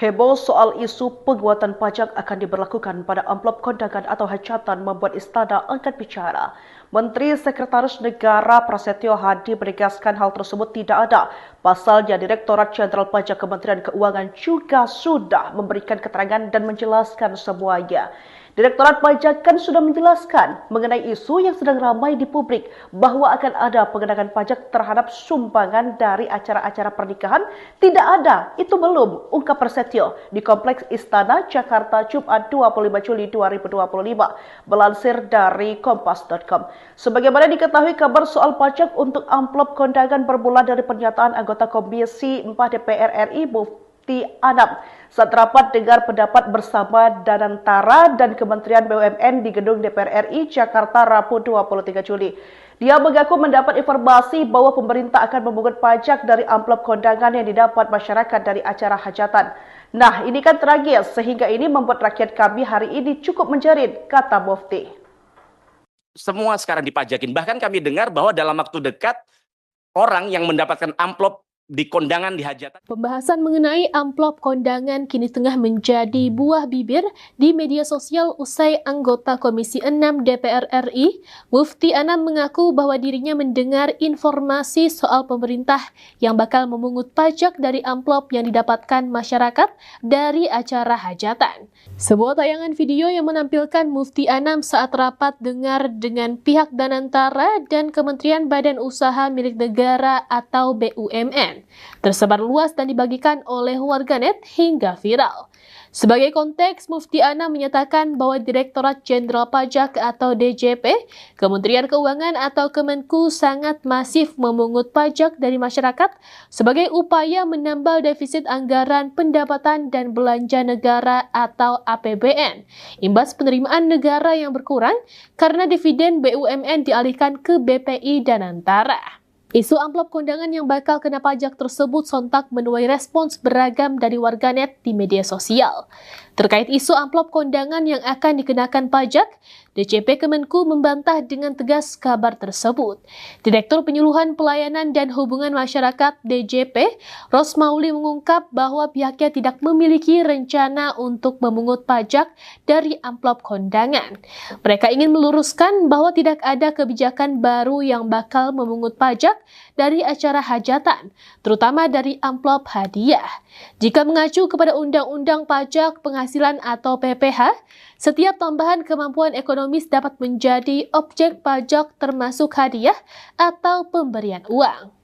Heboh soal isu penguatan pajak akan diberlakukan pada amplop kondangan atau hajatan membuat istana angkat bicara. Menteri Sekretaris Negara Prasetyo Hadi menegaskan hal tersebut tidak ada. Pasalnya Direktorat Jenderal Pajak Kementerian Keuangan juga sudah memberikan keterangan dan menjelaskan semuanya. Direktorat Pajak kan sudah menjelaskan mengenai isu yang sedang ramai di publik bahwa akan ada pengenaan pajak terhadap sumbangan dari acara-acara pernikahan. Tidak ada, itu belum, ungkap Prasetyo di Kompleks Istana Jakarta Jumat 25 Juli 2025, melansir dari kompas.com. Sebagaimana diketahui, kabar soal pajak untuk amplop kondangan bermula dari pernyataan anggota Komisi 4 DPR RI Mufti Anam saat rapat dengar pendapat bersama Danantara dan Kementerian BUMN di Gedung DPR RI Jakarta Rabu 23 Juli. Dia mengaku mendapat informasi bahwa pemerintah akan memungut pajak dari amplop kondangan yang didapat masyarakat dari acara hajatan. Nah, ini kan tragis sehingga ini membuat rakyat kami hari ini cukup menjerit, kata Mufti. Semua sekarang dipajakin. Bahkan kami dengar bahwa dalam waktu dekat orang yang mendapatkan amplop di kondangan di hajatan. Pembahasan mengenai amplop kondangan kini tengah menjadi buah bibir di media sosial usai anggota Komisi 6 DPR RI, Mufti Anam mengaku bahwa dirinya mendengar informasi soal pemerintah yang bakal memungut pajak dari amplop yang didapatkan masyarakat dari acara hajatan. Sebuah tayangan video yang menampilkan Mufti Anam saat rapat dengar dengan pihak Danantara dan Kementerian Badan Usaha Milik Negara atau BUMN tersebar luas dan dibagikan oleh warganet hingga viral. Sebagai konteks, Mufti Anam menyatakan bahwa Direktorat Jenderal Pajak atau DJP, Kementerian Keuangan atau Kemenku sangat masif memungut pajak dari masyarakat sebagai upaya menambal defisit anggaran pendapatan dan belanja negara atau APBN, imbas penerimaan negara yang berkurang karena dividen BUMN dialihkan ke BPI dan Danantara. Isu amplop kondangan yang bakal kena pajak tersebut sontak menuai respons beragam dari warganet di media sosial. Terkait isu amplop kondangan yang akan dikenakan pajak, DJP Kemenku membantah dengan tegas kabar tersebut. Direktur Penyuluhan Pelayanan dan Hubungan Masyarakat DJP, Rosmauli mengungkap bahwa pihaknya tidak memiliki rencana untuk memungut pajak dari amplop kondangan. Mereka ingin meluruskan bahwa tidak ada kebijakan baru yang bakal memungut pajak dari acara hajatan, terutama dari amplop hadiah. Jika mengacu kepada Undang-Undang Pajak Penghasilan atau PPH, setiap tambahan kemampuan ekonomis dapat menjadi objek pajak termasuk hadiah atau pemberian uang.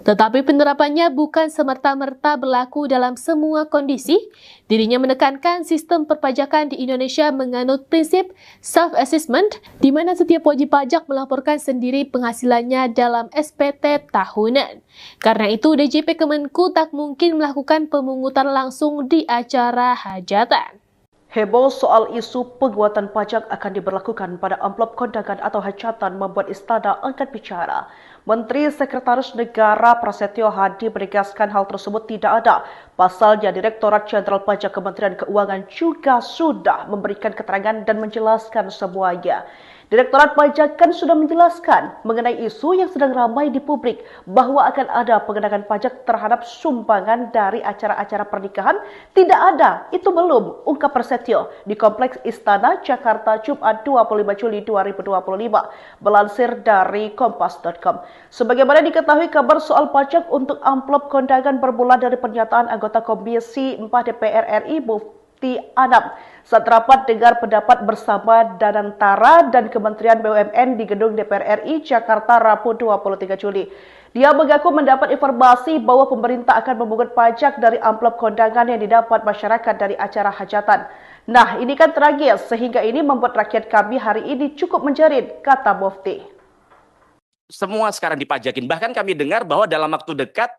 Tetapi penerapannya bukan semerta-merta berlaku dalam semua kondisi. Dirinya menekankan sistem perpajakan di Indonesia menganut prinsip self-assessment, di mana setiap wajib pajak melaporkan sendiri penghasilannya dalam SPT tahunan. Karena itu, DJP Kemenku tak mungkin melakukan pemungutan langsung di acara hajatan. Heboh soal isu penguatan pajak akan diberlakukan pada amplop kondangan atau hajatan membuat istana angkat bicara. Menteri Sekretaris Negara Prasetyo Hadi menegaskan hal tersebut tidak ada. Pasalnya Direktorat Jenderal Pajak Kementerian Keuangan juga sudah memberikan keterangan dan menjelaskan semuanya. Direktorat Pajak kan sudah menjelaskan mengenai isu yang sedang ramai di publik bahwa akan ada pengenaan pajak terhadap sumbangan dari acara-acara pernikahan. Tidak ada, itu belum, ungkap Prasetyo di Kompleks Istana Jakarta Jumat 25 Juli 2025, melansir dari kompas.com. Sebagaimana diketahui, kabar soal pajak untuk amplop kondangan bermula dari pernyataan anggota Komisi 4 DPR RI Mufti Anam saat rapat dengar pendapat bersama Danantara dan Kementerian BUMN di Gedung DPR RI Jakarta Rabu 23 Juli. Dia mengaku mendapat informasi bahwa pemerintah akan memungut pajak dari amplop kondangan yang didapat masyarakat dari acara hajatan. Nah, ini kan tragis sehingga ini membuat rakyat kami hari ini cukup menjerit, kata Mufti. Semua sekarang dipajakin. Bahkan kami dengar bahwa dalam waktu dekat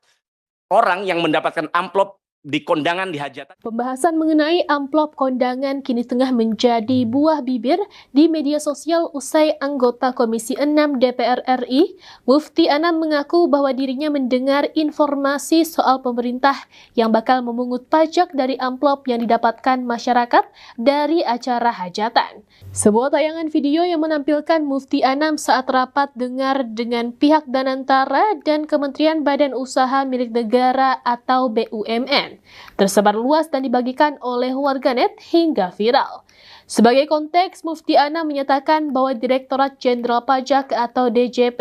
orang yang mendapatkan amplop di kondangan di hajatan. Pembahasan mengenai amplop kondangan kini tengah menjadi buah bibir di media sosial usai anggota Komisi 6 DPR RI, Mufti Anam mengaku bahwa dirinya mendengar informasi soal pemerintah yang bakal memungut pajak dari amplop yang didapatkan masyarakat dari acara hajatan. Sebuah tayangan video yang menampilkan Mufti Anam saat rapat dengar dengan pihak Danantara dan Kementerian Badan Usaha Milik Negara atau BUMN BUMN, tersebar luas dan dibagikan oleh warganet hingga viral. Sebagai konteks, Mufti Anam menyatakan bahwa Direktorat Jenderal Pajak atau DJP,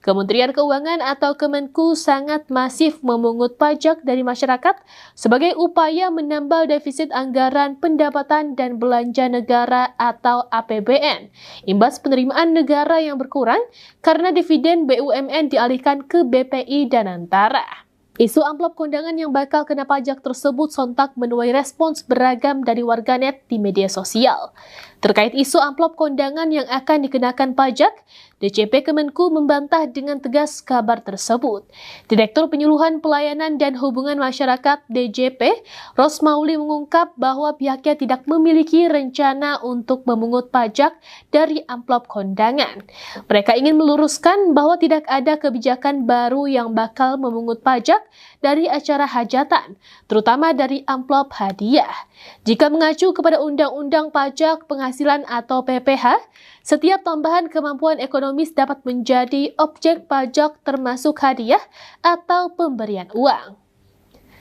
Kementerian Keuangan atau Kemenku sangat masif memungut pajak dari masyarakat sebagai upaya menambal defisit anggaran pendapatan dan belanja negara atau APBN, imbas penerimaan negara yang berkurang karena dividen BUMN dialihkan ke BPI dan Antara. Isu amplop kondangan yang bakal kena pajak tersebut sontak menuai respons beragam dari warganet di media sosial. Terkait isu amplop kondangan yang akan dikenakan pajak, DJP Kemenku membantah dengan tegas kabar tersebut. Direktur Penyuluhan Pelayanan dan Hubungan Masyarakat DJP, Rosmauli mengungkap bahwa pihaknya tidak memiliki rencana untuk memungut pajak dari amplop kondangan. Mereka ingin meluruskan bahwa tidak ada kebijakan baru yang bakal memungut pajak dari acara hajatan, terutama dari amplop hadiah. Jika mengacu kepada Undang-Undang Pajak Penghasilan atau PPH, setiap tambahan kemampuan ekonomis dapat menjadi objek pajak termasuk hadiah atau pemberian uang.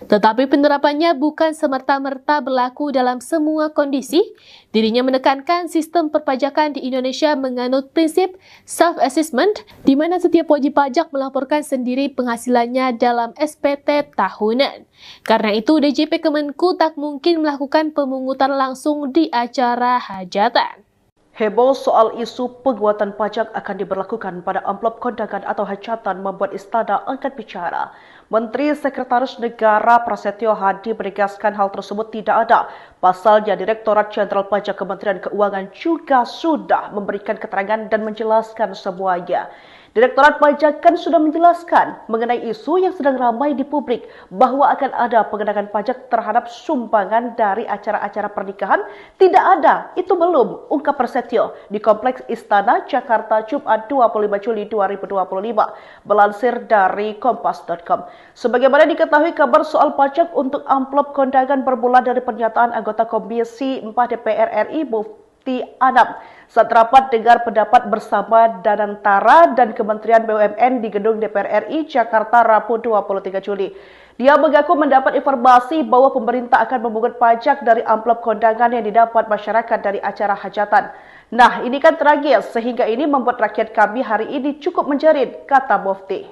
Tetapi penerapannya bukan semerta-merta berlaku dalam semua kondisi. Dirinya menekankan sistem perpajakan di Indonesia menganut prinsip self-assessment, di mana setiap wajib pajak melaporkan sendiri penghasilannya dalam SPT tahunan. Karena itu, DJP Kemenku tak mungkin melakukan pemungutan langsung di acara hajatan. Heboh soal isu penguatan pajak akan diberlakukan pada amplop kondangan atau hajatan membuat Istana angkat bicara. Menteri Sekretaris Negara Prasetyo Hadi menegaskan hal tersebut tidak ada. Pasalnya Direktorat Jenderal Pajak Kementerian Keuangan juga sudah memberikan keterangan dan menjelaskan semuanya. Direktorat Pajak kan sudah menjelaskan mengenai isu yang sedang ramai di publik bahwa akan ada pengenaan pajak terhadap sumbangan dari acara-acara pernikahan. Tidak ada, itu belum, ungkap Prasetyo di Kompleks Istana Jakarta Jumat 25 Juli 2025, melansir dari kompas.com. Sebagaimana diketahui, kabar soal pajak untuk amplop kondangan bermula dari pernyataan anggota Komisi 4 DPR RI Mufti Anam saat rapat dengar pendapat bersama Danantara dan Kementerian BUMN di Gedung DPR RI Jakarta Rabu 23 Juli. Dia mengaku mendapat informasi bahwa pemerintah akan memungut pajak dari amplop kondangan yang didapat masyarakat dari acara hajatan. Nah, ini kan tragis sehingga ini membuat rakyat kami hari ini cukup menjerit, kata Mufti.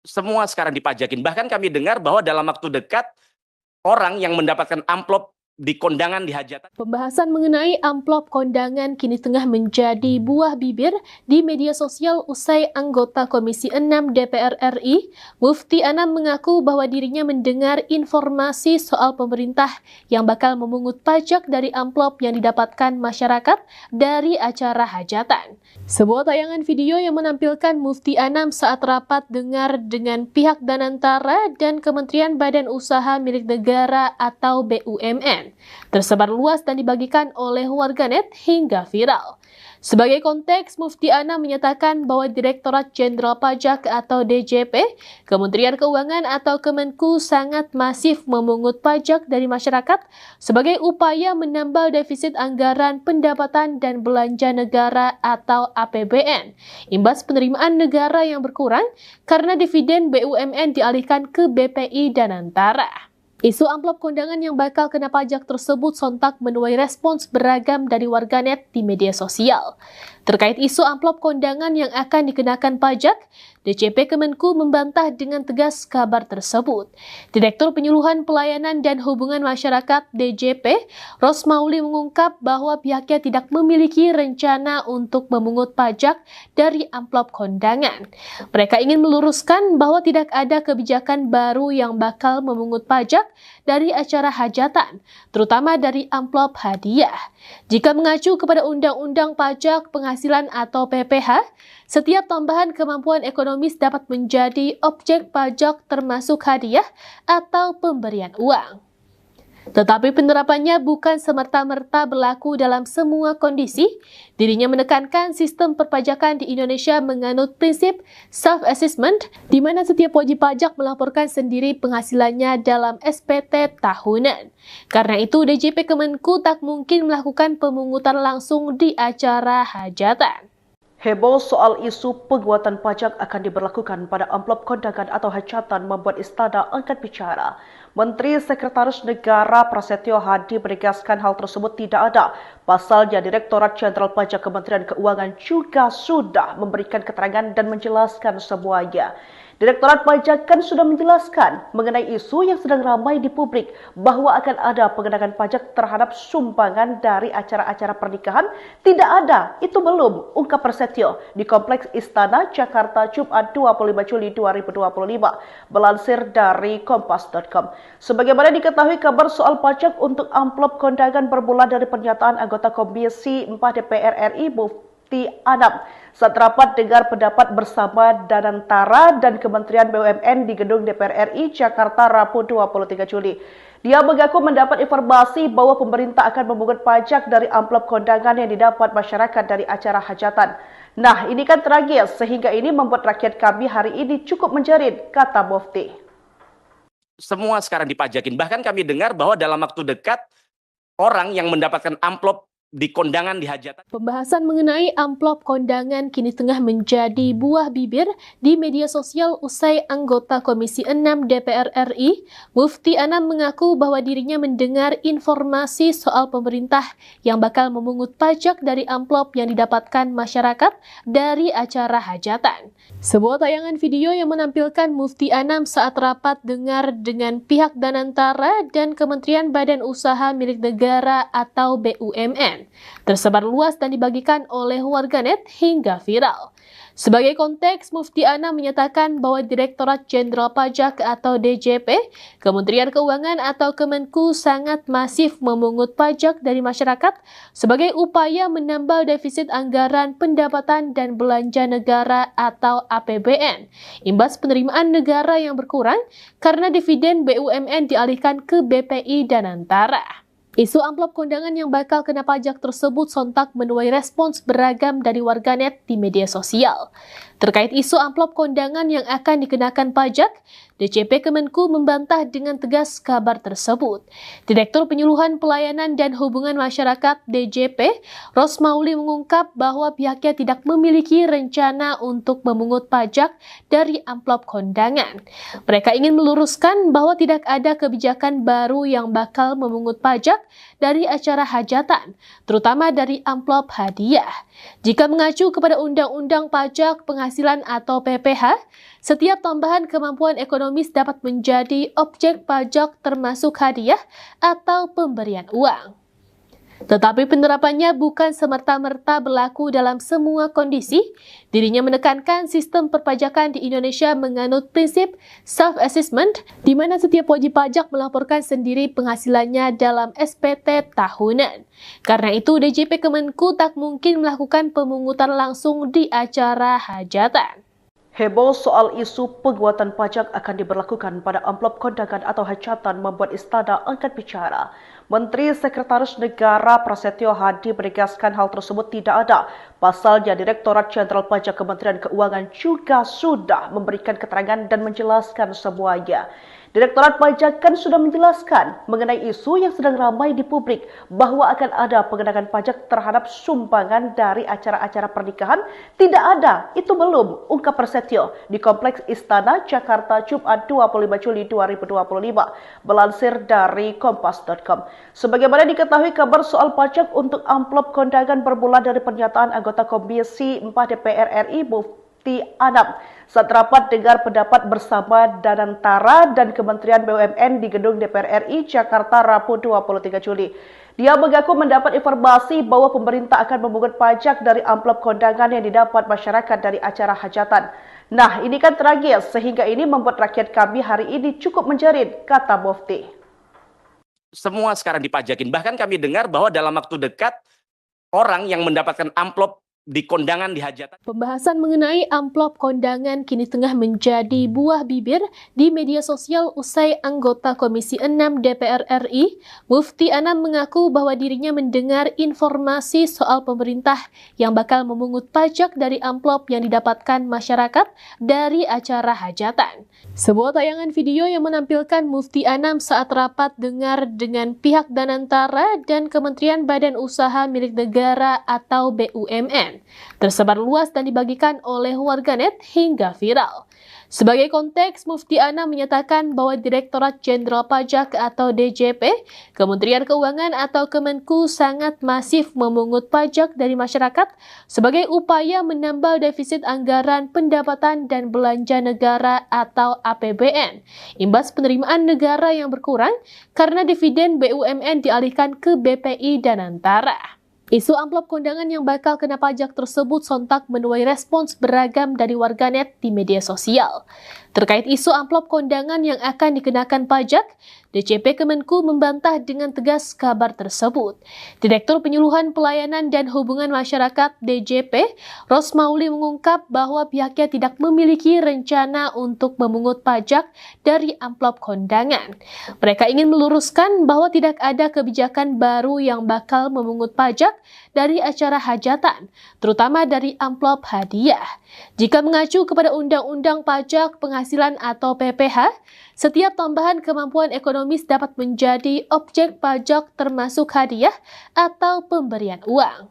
Semua sekarang dipajakin. Bahkan kami dengar bahwa dalam waktu dekat orang yang mendapatkan amplop di kondangan di hajatan. Pembahasan mengenai amplop kondangan kini tengah menjadi buah bibir di media sosial usai anggota Komisi 6 DPR RI, Mufti Anam mengaku bahwa dirinya mendengar informasi soal pemerintah yang bakal memungut pajak dari amplop yang didapatkan masyarakat dari acara hajatan. Sebuah tayangan video yang menampilkan Mufti Anam saat rapat dengar dengan pihak Danantara dan Kementerian Badan Usaha Milik Negara atau BUMN tersebar luas dan dibagikan oleh warganet hingga viral. Sebagai konteks, Mufti Anam menyatakan bahwa Direktorat Jenderal Pajak atau DJP, Kementerian Keuangan atau Kemenku sangat masif memungut pajak dari masyarakat sebagai upaya menambal defisit anggaran pendapatan dan belanja negara atau APBN, imbas penerimaan negara yang berkurang karena dividen BUMN dialihkan ke BPI dan Antara. Isu amplop kondangan yang bakal kena pajak tersebut sontak menuai respons beragam dari warganet di media sosial. Terkait isu amplop kondangan yang akan dikenakan pajak, DJP Kemenku membantah dengan tegas kabar tersebut. Direktur Penyuluhan Pelayanan dan Hubungan Masyarakat DJP, Rosmauli mengungkap bahwa pihaknya tidak memiliki rencana untuk memungut pajak dari amplop kondangan. Mereka ingin meluruskan bahwa tidak ada kebijakan baru yang bakal memungut pajak dari acara hajatan, terutama dari amplop hadiah. Jika mengacu kepada Undang-Undang Pajak Penghasilan atau PPH, setiap tambahan kemampuan ekonomis dapat menjadi objek pajak termasuk hadiah atau pemberian uang. Tetapi penerapannya bukan semerta-merta berlaku dalam semua kondisi. Dirinya menekankan sistem perpajakan di Indonesia menganut prinsip self-assessment, di mana setiap wajib pajak melaporkan sendiri penghasilannya dalam SPT tahunan. Karena itu, DJP Kemenku tak mungkin melakukan pemungutan langsung di acara hajatan. Heboh soal isu penguatan pajak akan diberlakukan pada amplop kondangan atau hajatan membuat Istana angkat bicara. Menteri Sekretaris Negara Prasetyo Hadi menegaskan hal tersebut tidak ada. Pasalnya, Direktorat Jenderal Pajak Kementerian Keuangan juga sudah memberikan keterangan dan menjelaskan semuanya. Direktorat Pajak kan sudah menjelaskan mengenai isu yang sedang ramai di publik bahwa akan ada pengenaan pajak terhadap sumbangan dari acara-acara pernikahan. Tidak ada, itu belum, ungkap Prasetyo di Kompleks Istana, Jakarta, Jumat 25 Juli 2025, melansir dari kompas.com. Sebagaimana diketahui, kabar soal pajak untuk amplop kondangan bermula dari pernyataan anggota Komisi 4 DPR RI, Mufti Anam, saat rapat dengar pendapat bersama Danantara dan Kementerian BUMN di Gedung DPR RI Jakarta Rabu 23 Juli. Dia mengaku mendapat informasi bahwa pemerintah akan memungut pajak dari amplop kondangan yang didapat masyarakat dari acara hajatan. Nah, ini kan tragis sehingga ini membuat rakyat kami hari ini cukup menjerit, kata Mufti. Semua sekarang dipajakin. Bahkan kami dengar bahwa dalam waktu dekat orang yang mendapatkan amplop di kondangan di hajatan. Pembahasan mengenai amplop kondangan kini tengah menjadi buah bibir di media sosial usai anggota Komisi 6 DPR RI, Mufti Anam mengaku bahwa dirinya mendengar informasi soal pemerintah yang bakal memungut pajak dari amplop yang didapatkan masyarakat dari acara hajatan. Sebuah tayangan video yang menampilkan Mufti Anam saat rapat dengar dengan pihak Danantara dan Kementerian Badan Usaha Milik Negara atau BUMN tersebar luas dan dibagikan oleh warganet hingga viral. Sebagai konteks, Mufti Anam menyatakan bahwa Direktorat Jenderal Pajak atau DJP, Kementerian Keuangan atau Kemenku sangat masif memungut pajak dari masyarakat sebagai upaya menambal defisit anggaran pendapatan dan belanja negara atau APBN, imbas penerimaan negara yang berkurang karena dividen BUMN dialihkan ke BPI Danantara. Isu amplop kondangan yang bakal kena pajak tersebut sontak menuai respons beragam dari warganet di media sosial. Terkait isu amplop kondangan yang akan dikenakan pajak, DJP Kemenku membantah dengan tegas kabar tersebut. Direktur Penyuluhan Pelayanan dan Hubungan Masyarakat DJP, Rosmauli mengungkap bahwa pihaknya tidak memiliki rencana untuk memungut pajak dari amplop kondangan. Mereka ingin meluruskan bahwa tidak ada kebijakan baru yang bakal memungut pajak dari acara hajatan, terutama dari amplop hadiah. Jika mengacu kepada Undang-Undang Pajak Penghasilan atau PPh, setiap tambahan kemampuan ekonomis dapat menjadi objek pajak termasuk hadiah atau pemberian uang. Tetapi penerapannya bukan semerta-merta berlaku dalam semua kondisi. Dirinya menekankan sistem perpajakan di Indonesia menganut prinsip self-assessment, di mana setiap wajib pajak melaporkan sendiri penghasilannya dalam SPT tahunan. Karena itu, DJP Kemenku tak mungkin melakukan pemungutan langsung di acara hajatan. Heboh soal isu penguatan pajak akan diberlakukan pada amplop kondangan atau hajatan membuat Istana angkat bicara. Menteri Sekretaris Negara Prasetyo Hadi menegaskan hal tersebut tidak ada. Pasalnya, Direktorat Jenderal Pajak Kementerian Keuangan juga sudah memberikan keterangan dan menjelaskan semuanya. Direktorat Pajak kan sudah menjelaskan mengenai isu yang sedang ramai di publik bahwa akan ada pengenaan pajak terhadap sumbangan dari acara-acara pernikahan. Tidak ada, itu belum, ungkap Prasetyo di Kompleks Istana, Jakarta, Jumat 25 Juli 2025, melansir dari kompas.com. Sebagaimana diketahui, kabar soal pajak untuk amplop kondangan bermula dari pernyataan anggota Komisi 4 DPR RI, Mufti Anam, saat rapat dengar pendapat bersama Danantara dan Kementerian BUMN di Gedung DPR RI Jakarta Rabu 23 Juli. Dia mengaku mendapat informasi bahwa pemerintah akan memungut pajak dari amplop kondangan yang didapat masyarakat dari acara hajatan. Nah, ini kan tragis sehingga ini membuat rakyat kami hari ini cukup menjerit, kata Mufti. Semua sekarang dipajakin. Bahkan kami dengar bahwa dalam waktu dekat orang yang mendapatkan amplop di kondangan di hajatan. Pembahasan mengenai amplop kondangan kini tengah menjadi buah bibir di media sosial usai anggota Komisi 6 DPR RI, Mufti Anam mengaku bahwa dirinya mendengar informasi soal pemerintah yang bakal memungut pajak dari amplop yang didapatkan masyarakat dari acara hajatan. Sebuah tayangan video yang menampilkan Mufti Anam saat rapat dengar dengan pihak Danantara dan Kementerian Badan Usaha Milik Negara atau BUMN BUMN, tersebar luas dan dibagikan oleh warganet hingga viral. Sebagai konteks, Mufti Anam menyatakan bahwa Direktorat Jenderal Pajak atau DJP, Kementerian Keuangan atau Kemenku sangat masif memungut pajak dari masyarakat sebagai upaya menambal defisit anggaran pendapatan dan belanja negara atau APBN, imbas penerimaan negara yang berkurang karena dividen BUMN dialihkan ke BPI dan Antara. Isu amplop kondangan yang bakal kena pajak tersebut sontak menuai respons beragam dari warganet di media sosial. Terkait isu amplop kondangan yang akan dikenakan pajak, DJP Kemenku membantah dengan tegas kabar tersebut. Direktur Penyuluhan Pelayanan dan Hubungan Masyarakat DJP, Rosmauli mengungkap bahwa pihaknya tidak memiliki rencana untuk memungut pajak dari amplop kondangan. Mereka ingin meluruskan bahwa tidak ada kebijakan baru yang bakal memungut pajak dari acara hajatan, terutama dari amplop hadiah. Jika mengacu kepada Undang-Undang Pajak Penghasilan atau PPh, setiap tambahan kemampuan ekonomis dapat menjadi objek pajak termasuk hadiah atau pemberian uang.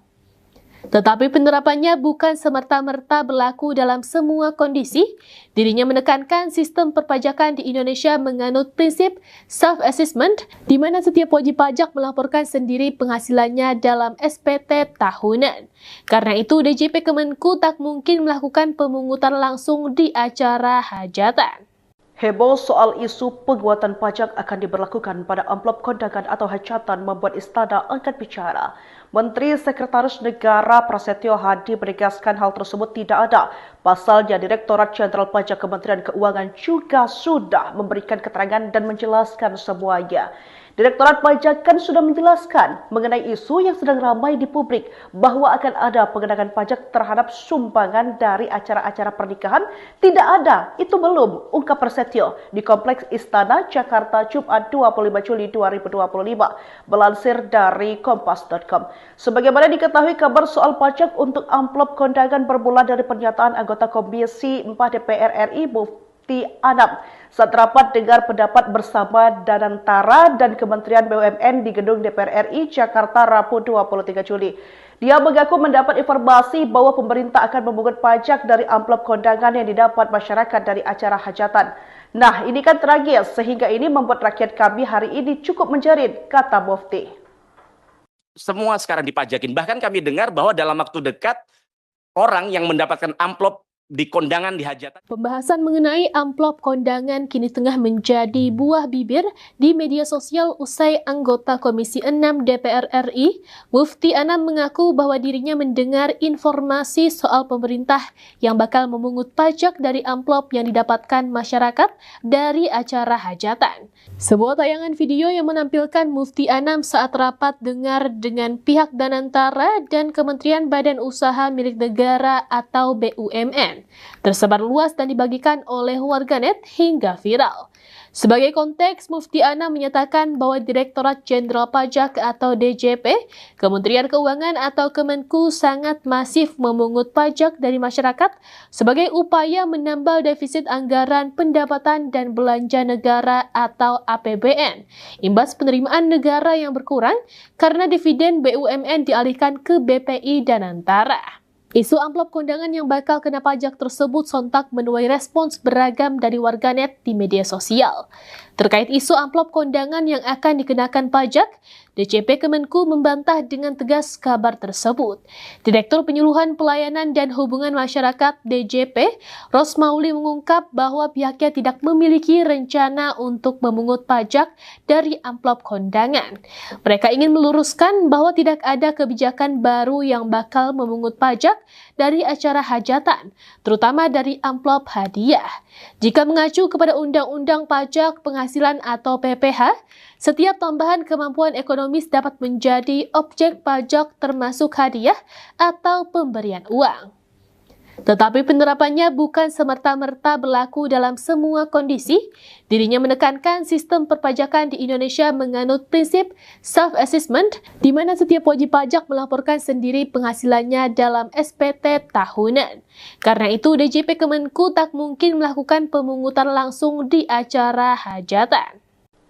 Tetapi penerapannya bukan semerta-merta berlaku dalam semua kondisi. Dirinya menekankan sistem perpajakan di Indonesia menganut prinsip self-assessment, di mana setiap wajib pajak melaporkan sendiri penghasilannya dalam SPT tahunan. Karena itu, DJP Kemenku tak mungkin melakukan pemungutan langsung di acara hajatan. Heboh soal isu penguatan pajak akan diberlakukan pada amplop kondangan atau hajatan membuat Istana angkat bicara. Menteri Sekretaris Negara Prasetyo Hadi menegaskan hal tersebut tidak ada. Pasalnya Direktorat Jenderal Pajak Kementerian Keuangan juga sudah memberikan keterangan dan menjelaskan semuanya. Direktorat Pajak kan sudah menjelaskan mengenai isu yang sedang ramai di publik bahwa akan ada pengenaan pajak terhadap sumbangan dari acara-acara pernikahan. Tidak ada, itu belum, ungkap Prasetyo di Kompleks Istana Jakarta Jumat 25 Juli 2025, melansir dari kompas.com. Sebagaimana diketahui, kabar soal pajak untuk amplop kondangan bermula dari pernyataan anggota Komisi 4 DPR RI Mufti Anam saat rapat dengar pendapat bersama Danantara dan Kementerian BUMN di Gedung DPR RI Jakarta Rabu 23 Juli. Dia mengaku mendapat informasi bahwa pemerintah akan memungut pajak dari amplop kondangan yang didapat masyarakat dari acara hajatan. Nah, ini kan tragis sehingga ini membuat rakyat kami hari ini cukup menjerit, kata Mufti. Semua sekarang dipajakin. Bahkan kami dengar bahwa dalam waktu dekat orang yang mendapatkan amplop di kondangan di hajatan. Pembahasan mengenai amplop kondangan kini tengah menjadi buah bibir di media sosial usai anggota Komisi 6 DPR RI, Mufti Anam mengaku bahwa dirinya mendengar informasi soal pemerintah yang bakal memungut pajak dari amplop yang didapatkan masyarakat dari acara hajatan. Sebuah tayangan video yang menampilkan Mufti Anam saat rapat dengar dengan pihak Danantara dan Kementerian Badan Usaha Milik Negara atau BUMN tersebar luas dan dibagikan oleh warganet hingga viral. Sebagai konteks, Mufti Anam menyatakan bahwa Direktorat Jenderal Pajak atau DJP, Kementerian Keuangan atau Kemenku sangat masif memungut pajak dari masyarakat sebagai upaya menambal defisit anggaran pendapatan dan belanja negara atau APBN, imbas penerimaan negara yang berkurang karena dividen BUMN dialihkan ke BPI dan Antara. Isu amplop kondangan yang bakal kena pajak tersebut sontak menuai respons beragam dari warganet di media sosial. Terkait isu amplop kondangan yang akan dikenakan pajak, DJP Kemenku membantah dengan tegas kabar tersebut. Direktur Penyuluhan Pelayanan dan Hubungan Masyarakat DJP, Rosmauli mengungkap bahwa pihaknya tidak memiliki rencana untuk memungut pajak dari amplop kondangan. Mereka ingin meluruskan bahwa tidak ada kebijakan baru yang bakal memungut pajak dari acara hajatan, terutama dari amplop hadiah. Jika mengacu kepada Undang-Undang Pajak Penghasilan atau PPh, setiap tambahan kemampuan ekonomis dapat menjadi objek pajak termasuk hadiah atau pemberian uang. Tetapi penerapannya bukan semerta-merta berlaku dalam semua kondisi. Dirinya menekankan sistem perpajakan di Indonesia menganut prinsip self-assessment, di mana setiap wajib pajak melaporkan sendiri penghasilannya dalam SPT tahunan. Karena itu, DJP Kemenku tak mungkin melakukan pemungutan langsung di acara hajatan.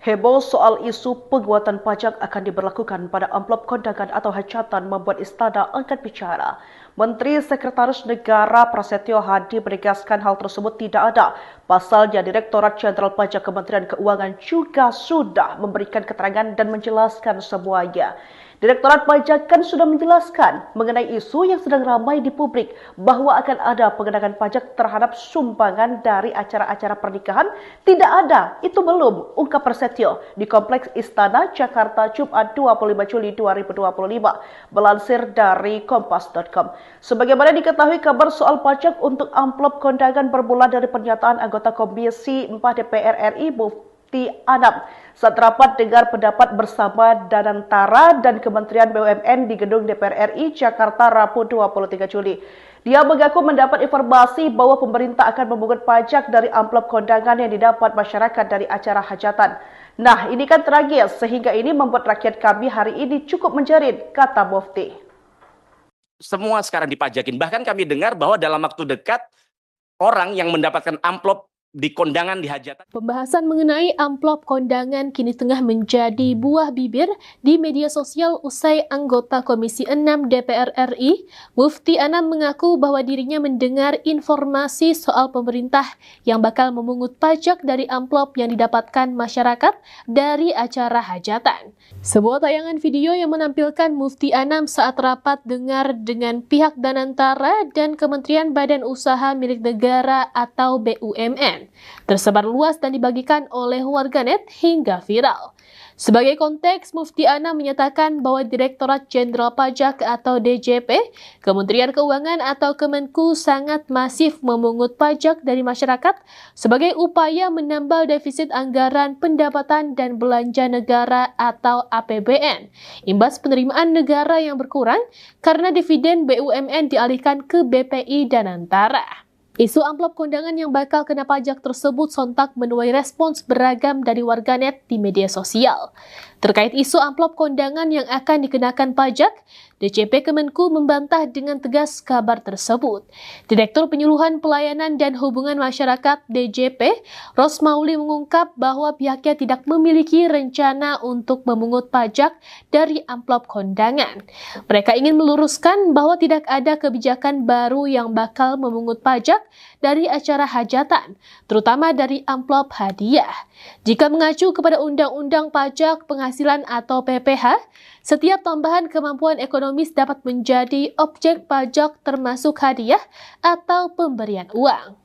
Heboh soal isu penguatan pajak akan diberlakukan pada amplop kondangan atau hajatan membuat istana angkat bicara. Menteri Sekretaris Negara Prasetyo Hadi menegaskan hal tersebut tidak ada. Pasalnya Direktorat Jenderal Pajak Kementerian Keuangan juga sudah memberikan keterangan dan menjelaskan semuanya. Direktorat Pajak kan sudah menjelaskan mengenai isu yang sedang ramai di publik bahwa akan ada pengenaan pajak terhadap sumbangan dari acara-acara pernikahan. Tidak ada, itu belum, ungkap Prasetyo di Kompleks Istana Jakarta Jumat 25 Juli 2025, melansir dari kompas.com. Sebagaimana diketahui, kabar soal pajak untuk amplop kondangan bermula dari pernyataan anggota Komisi 4 DPR RI Mufti Anam saat rapat dengar pendapat bersama Danantara dan Kementerian BUMN di gedung DPR RI Jakarta Rabu 23 Juli. Dia mengaku mendapat informasi bahwa pemerintah akan memungut pajak dari amplop kondangan yang didapat masyarakat dari acara hajatan. Nah, ini kan tragis sehingga ini membuat rakyat kami hari ini cukup menjerit, kata Mufti. Semua sekarang dipajakin. Bahkan kami dengar bahwa dalam waktu dekat orang yang mendapatkan amplop di kondangan di hajatan. Pembahasan mengenai amplop kondangan kini tengah menjadi buah bibir di media sosial usai anggota Komisi 6 DPR RI, Mufti Anam mengaku bahwa dirinya mendengar informasi soal pemerintah yang bakal memungut pajak dari amplop yang didapatkan masyarakat dari acara hajatan. Sebuah tayangan video yang menampilkan Mufti Anam saat rapat dengar dengan pihak Danantara dan Kementerian Badan Usaha Milik Negara atau BUMN tersebar luas dan dibagikan oleh warganet hingga viral. Sebagai konteks, Mufti Anam menyatakan bahwa Direktorat Jenderal Pajak atau DJP, Kementerian Keuangan atau Kemenku sangat masif memungut pajak dari masyarakat sebagai upaya menambal defisit anggaran pendapatan dan belanja negara atau APBN, imbas penerimaan negara yang berkurang karena dividen BUMN dialihkan ke BPI Danantara. Isu amplop kondangan yang bakal kena pajak tersebut sontak menuai respons beragam dari warganet di media sosial. Terkait isu amplop kondangan yang akan dikenakan pajak, DJP Kemenku membantah dengan tegas kabar tersebut. Direktur Penyuluhan Pelayanan dan Hubungan Masyarakat DJP, Rosmauli mengungkap bahwa pihaknya tidak memiliki rencana untuk memungut pajak dari amplop kondangan. Mereka ingin meluruskan bahwa tidak ada kebijakan baru yang bakal memungut pajak dari acara hajatan, terutama dari amplop hadiah. Jika mengacu kepada Undang-Undang Pajak Penghasilan atau PPH, setiap tambahan kemampuan ekonomis dapat menjadi objek pajak termasuk hadiah atau pemberian uang.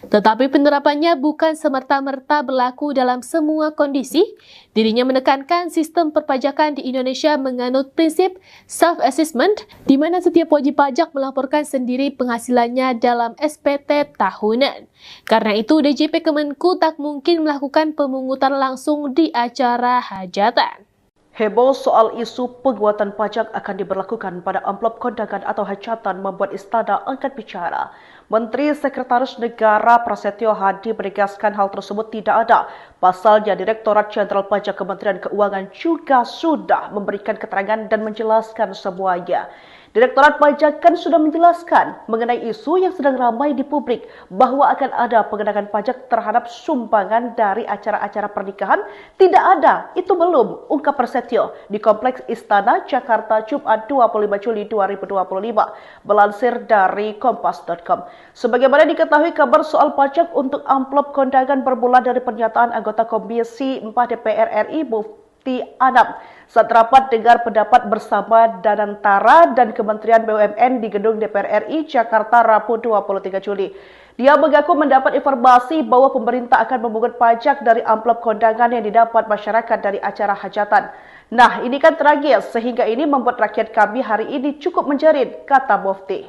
Tetapi penerapannya bukan semerta-merta berlaku dalam semua kondisi. Dirinya menekankan sistem perpajakan di Indonesia menganut prinsip self-assessment, di mana setiap wajib pajak melaporkan sendiri penghasilannya dalam SPT tahunan. Karena itu, DJP Kemenku tak mungkin melakukan pemungutan langsung di acara hajatan. Heboh soal isu penguatan pajak akan diberlakukan pada amplop kondangan atau hajatan membuat istana angkat bicara. Menteri Sekretaris Negara Prasetyo Hadi menegaskan hal tersebut tidak ada. Pasalnya Direktorat Jenderal Pajak Kementerian Keuangan juga sudah memberikan keterangan dan menjelaskan semuanya. Direktorat Pajak kan sudah menjelaskan mengenai isu yang sedang ramai di publik bahwa akan ada pengenaan pajak terhadap sumbangan dari acara-acara pernikahan. Tidak ada, itu belum, ungkap Prasetyo di Kompleks Istana Jakarta Jumat 25 Juli 2025, melansir dari kompas.com. Sebagaimana diketahui, kabar soal pajak untuk amplop kondangan bermula dari pernyataan anggota Komisi 4 DPR RI Mufti Anam saat rapat dengar pendapat bersama Danantara dan Kementerian BUMN di gedung DPR RI Jakarta Rabu 23 Juli. Dia mengaku mendapat informasi bahwa pemerintah akan memungut pajak dari amplop kondangan yang didapat masyarakat dari acara hajatan. Nah, ini kan tragis sehingga ini membuat rakyat kami hari ini cukup menjerit, kata Mufti.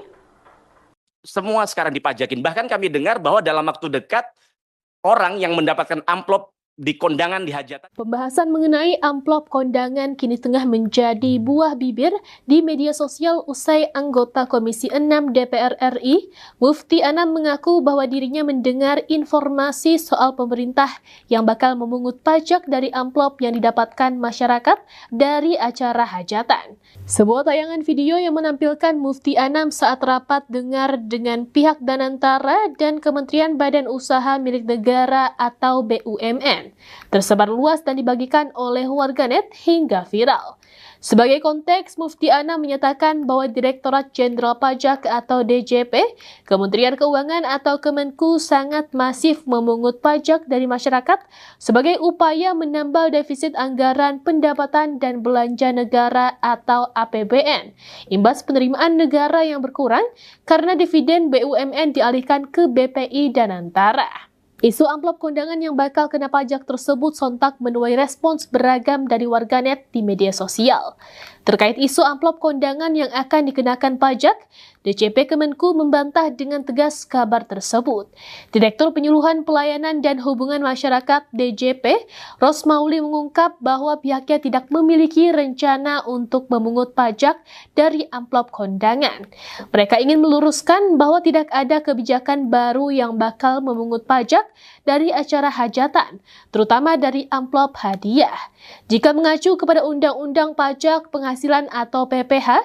Semua sekarang dipajakin. Bahkan kami dengar bahwa dalam waktu dekat orang yang mendapatkan amplop di kondangan di hajatan. Pembahasan mengenai amplop kondangan kini tengah menjadi buah bibir di media sosial usai anggota Komisi 6 DPR RI, Mufti Anam mengaku bahwa dirinya mendengar informasi soal pemerintah yang bakal memungut pajak dari amplop yang didapatkan masyarakat dari acara hajatan. Sebuah tayangan video yang menampilkan Mufti Anam saat rapat dengar dengan pihak Danantara dan Kementerian Badan Usaha Milik Negara atau BUMN BUMN, tersebar luas dan dibagikan oleh warganet hingga viral. Sebagai konteks, Mufti Anam menyatakan bahwa Direktorat Jenderal Pajak atau DJP, Kementerian Keuangan atau Kemenku sangat masif memungut pajak dari masyarakat sebagai upaya menambal defisit anggaran pendapatan dan belanja negara atau APBN, imbas penerimaan negara yang berkurang karena dividen BUMN dialihkan ke BPI dan Antara. Isu amplop kondangan yang bakal kena pajak tersebut sontak menuai respons beragam dari warganet di media sosial. Terkait isu amplop kondangan yang akan dikenakan pajak, DJP Kemenku membantah dengan tegas kabar tersebut. Direktur Penyuluhan Pelayanan dan Hubungan Masyarakat DJP, Rosmauli mengungkap bahwa pihaknya tidak memiliki rencana untuk memungut pajak dari amplop kondangan. Mereka ingin meluruskan bahwa tidak ada kebijakan baru yang bakal memungut pajak dari acara hajatan, terutama dari amplop hadiah. Jika mengacu kepada Undang-Undang Pajak Penghasilan atau PPh,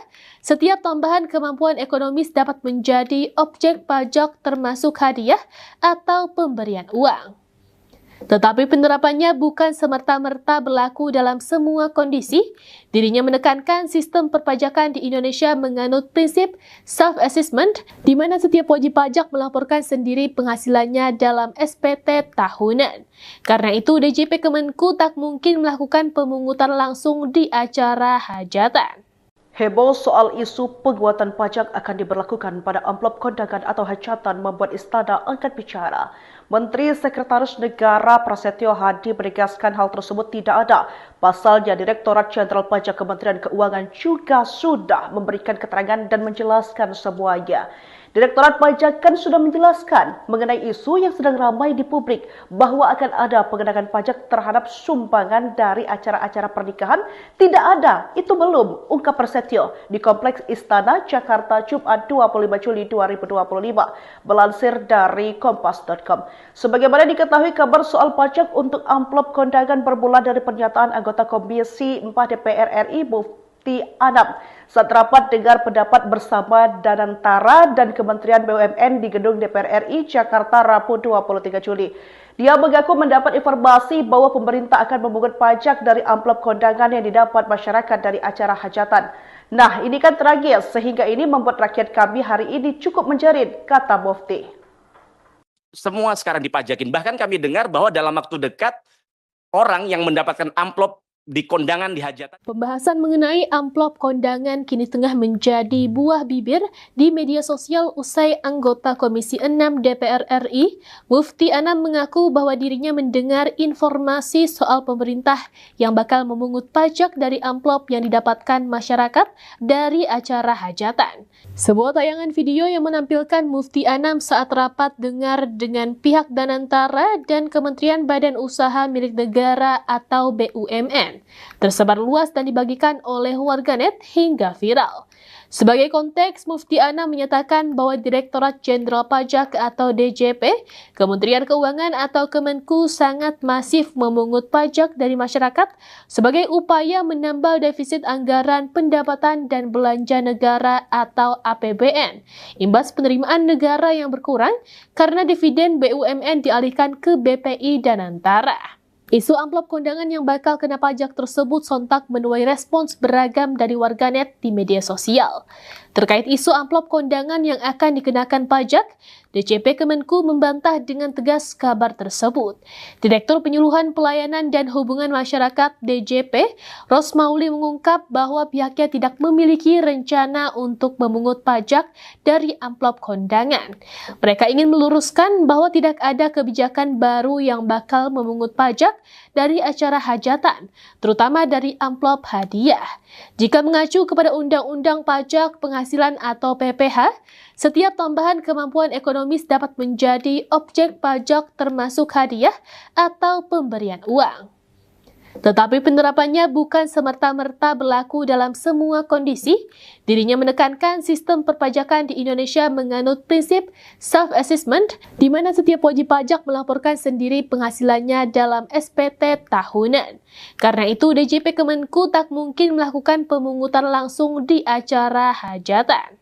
setiap tambahan kemampuan ekonomis dapat menjadi objek pajak termasuk hadiah atau pemberian uang. Tetapi penerapannya bukan semerta-merta berlaku dalam semua kondisi. Dirinya menekankan sistem perpajakan di Indonesia menganut prinsip self-assessment, di mana setiap wajib pajak melaporkan sendiri penghasilannya dalam SPT tahunan. Karena itu, DJP Kemenku tak mungkin melakukan pemungutan langsung di acara hajatan. Heboh soal isu penguatan pajak akan diberlakukan pada amplop kondangan atau hajatan membuat Istana angkat bicara. Menteri Sekretaris Negara Prasetyo Hadi menegaskan hal tersebut tidak ada. Pasalnya Direktorat Jenderal Pajak Kementerian Keuangan juga sudah memberikan keterangan dan menjelaskan semuanya. Direktorat Pajak kan sudah menjelaskan mengenai isu yang sedang ramai di publik bahwa akan ada pengenaan pajak terhadap sumbangan dari acara-acara pernikahan. Tidak ada, itu belum, ungkap Prasetyo di Kompleks Istana Jakarta Jumat 25 Juli 2025, melansir dari kompas.com. Sebagaimana diketahui, kabar soal pajak untuk amplop kondangan bermula dari pernyataan anggota Komisi 4 DPR RI Mufti Anam saat rapat dengar pendapat bersama Danantara dan Kementerian BUMN di Gedung DPR RI Jakarta Rabu 23 Juli. Dia mengaku mendapat informasi bahwa pemerintah akan memungut pajak dari amplop kondangan yang didapat masyarakat dari acara hajatan. Nah, ini kan tragis sehingga ini membuat rakyat kami hari ini cukup menjerit, kata Mufti. Semua sekarang dipajakin. Bahkan kami dengar bahwa dalam waktu dekat orang yang mendapatkan amplop di kondangan di hajatan. Pembahasan mengenai amplop kondangan kini tengah menjadi buah bibir di media sosial usai anggota Komisi 6 DPR RI, Mufti Anam mengaku bahwa dirinya mendengar informasi soal pemerintah yang bakal memungut pajak dari amplop yang didapatkan masyarakat dari acara hajatan. Sebuah tayangan video yang menampilkan Mufti Anam saat rapat dengar dengan pihak Danantara dan Kementerian Badan Usaha Milik Negara atau BUMN tersebar luas dan dibagikan oleh warganet hingga viral. Sebagai konteks, Mufti Anam menyatakan bahwa Direktorat Jenderal Pajak atau DJP, Kementerian Keuangan atau Kemenku sangat masif memungut pajak dari masyarakat sebagai upaya menambal defisit anggaran pendapatan dan belanja negara atau APBN, imbas penerimaan negara yang berkurang karena dividen BUMN dialihkan ke BPI dan Antara. Isu amplop kondangan yang bakal kena pajak tersebut sontak menuai respons beragam dari warganet di media sosial. Terkait isu amplop kondangan yang akan dikenakan pajak, DJP Kemenku membantah dengan tegas kabar tersebut. Direktur Penyuluhan Pelayanan dan Hubungan Masyarakat DJP, Rosmauli mengungkap bahwa pihaknya tidak memiliki rencana untuk memungut pajak dari amplop kondangan. Mereka ingin meluruskan bahwa tidak ada kebijakan baru yang bakal memungut pajak dari acara hajatan, terutama dari amplop hadiah. Jika mengacu kepada Undang-Undang Pajak Penghasilan atau PPh, setiap tambahan kemampuan ekonomis dapat menjadi objek pajak termasuk hadiah atau pemberian uang. Tetapi penerapannya bukan semerta-merta berlaku dalam semua kondisi. Dirinya menekankan sistem perpajakan di Indonesia menganut prinsip self-assessment, di mana setiap wajib pajak melaporkan sendiri penghasilannya dalam SPT tahunan. Karena itu, DJP Kemenku tak mungkin melakukan pemungutan langsung di acara hajatan.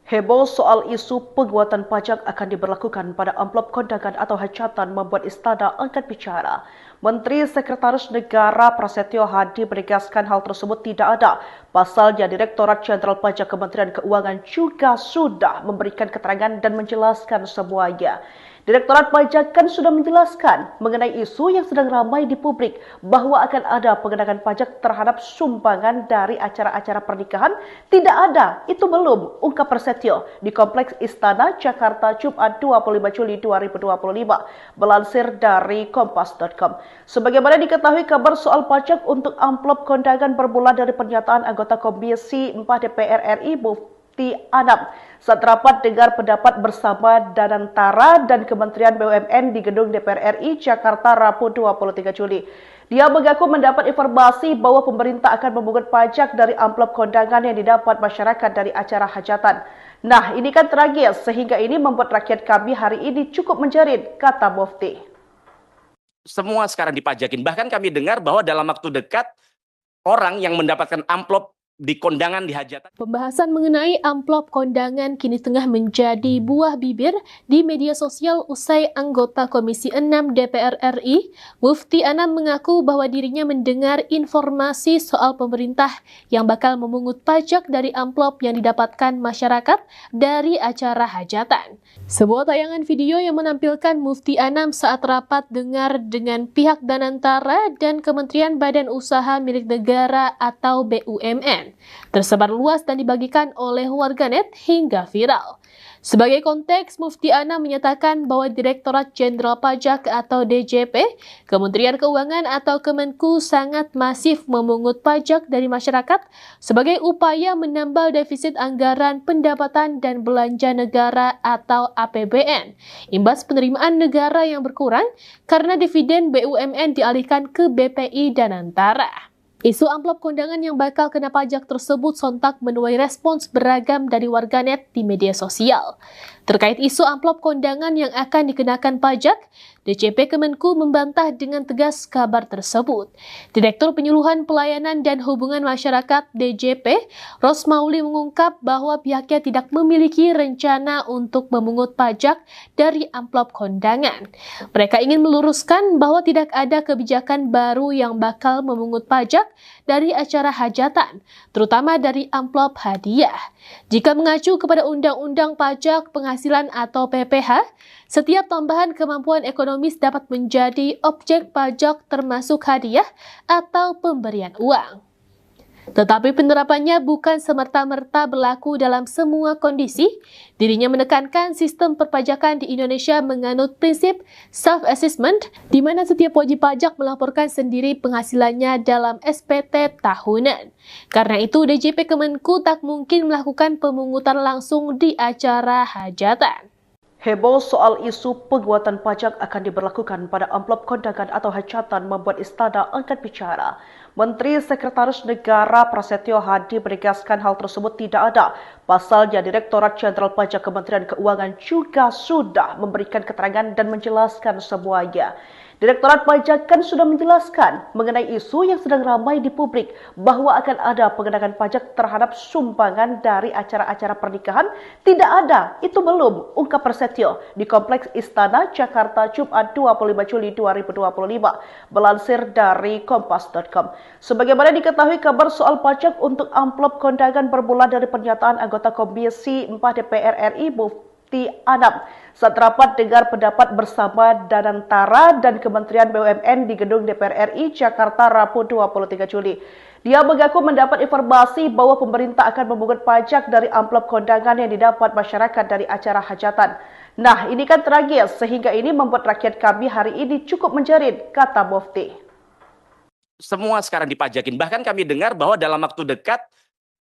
Heboh soal isu penguatan pajak akan diberlakukan pada amplop kondangan atau hajatan membuat Istana angkat bicara. Menteri Sekretaris Negara Prasetyo Hadi menegaskan hal tersebut tidak ada. Pasalnya, Direktorat Jenderal Pajak Kementerian Keuangan juga sudah memberikan keterangan dan menjelaskan semuanya. Direktorat Pajak kan sudah menjelaskan mengenai isu yang sedang ramai di publik bahwa akan ada pengenaan pajak terhadap sumbangan dari acara-acara pernikahan. Tidak ada, itu belum, ungkap Prasetyo di Kompleks Istana, Jakarta, Jumat 25 Juli 2025, melansir dari Kompas.com. Sebagaimana diketahui, kabar soal pajak untuk amplop kondangan bermula dari pernyataan anggota Komisi 4 DPR RI, Mufti Anam, saat rapat dengar pendapat bersama Danantara dan Kementerian BUMN di Gedung DPR RI Jakarta Rabu 23 Juli. Dia mengaku mendapat informasi bahwa pemerintah akan memungut pajak dari amplop kondangan yang didapat masyarakat dari acara hajatan. Nah, ini kan tragis sehingga ini membuat rakyat kami hari ini cukup menjerit, kata Mufti. Semua sekarang dipajakin. Bahkan kami dengar bahwa dalam waktu dekat orang yang mendapatkan amplop di kondangan di hajatan. Pembahasan mengenai amplop kondangan kini tengah menjadi buah bibir di media sosial usai anggota Komisi 6 DPR RI, Mufti Anam mengaku bahwa dirinya mendengar informasi soal pemerintah yang bakal memungut pajak dari amplop yang didapatkan masyarakat dari acara hajatan. Sebuah tayangan video yang menampilkan Mufti Anam saat rapat dengar dengan pihak Danantara dan Kementerian Badan Usaha Milik Negara atau BUMN tersebar luas dan dibagikan oleh warganet hingga viral. Sebagai konteks, Mufti Anam menyatakan bahwa Direktorat Jenderal Pajak atau DJP, Kementerian Keuangan atau Kemenku sangat masif memungut pajak dari masyarakat sebagai upaya menambal defisit anggaran pendapatan dan belanja negara atau APBN, imbas penerimaan negara yang berkurang karena dividen BUMN dialihkan ke BPI Danantara. Isu amplop kondangan yang bakal kena pajak tersebut sontak menuai respons beragam dari warganet di media sosial. Terkait isu amplop kondangan yang akan dikenakan pajak, DJP Kemenku membantah dengan tegas kabar tersebut. Direktur Penyuluhan Pelayanan dan Hubungan Masyarakat DJP, Rosmauli mengungkap bahwa pihaknya tidak memiliki rencana untuk memungut pajak dari amplop kondangan. Mereka ingin meluruskan bahwa tidak ada kebijakan baru yang bakal memungut pajak dari acara hajatan, terutama dari amplop hadiah. Jika mengacu kepada Undang-Undang Pajak Penghasilan atau PPH, setiap tambahan kemampuan ekonomis dapat menjadi objek pajak termasuk hadiah atau pemberian uang. Tetapi penerapannya bukan semerta-merta berlaku dalam semua kondisi. Dirinya menekankan sistem perpajakan di Indonesia menganut prinsip self-assessment, di mana setiap wajib pajak melaporkan sendiri penghasilannya dalam SPT tahunan. Karena itu, DJP Kemenku tak mungkin melakukan pemungutan langsung di acara hajatan. Heboh soal isu penguatan pajak akan diberlakukan pada amplop kondangan atau hajatan membuat Istana angkat bicara. Menteri Sekretaris Negara Prasetyo Hadi menegaskan hal tersebut tidak ada. Pasalnya, Direktorat Jenderal Pajak Kementerian Keuangan juga sudah memberikan keterangan dan menjelaskan semuanya. Direktorat Pajak kan sudah menjelaskan mengenai isu yang sedang ramai di publik bahwa akan ada pengenaan pajak terhadap sumbangan dari acara-acara pernikahan. Tidak ada, itu belum, ungkap Prasetyo di Kompleks Istana, Jakarta, Jumat 25 Juli 2025, melansir dari Kompas.com. Sebagaimana diketahui, kabar soal pajak untuk amplop kondangan bermula dari pernyataan anggota Komisi 4 DPR RI, Mufti Anam, saat rapat dengar pendapat bersama Danantara dan Kementerian BUMN di Gedung DPR RI Jakarta Rabu 23 Juli. Dia mengaku mendapat informasi bahwa pemerintah akan memungut pajak dari amplop kondangan yang didapat masyarakat dari acara hajatan. Nah, ini kan tragis sehingga ini membuat rakyat kami hari ini cukup menjerit, kata Mufti. Semua sekarang dipajakin. Bahkan kami dengar bahwa dalam waktu dekat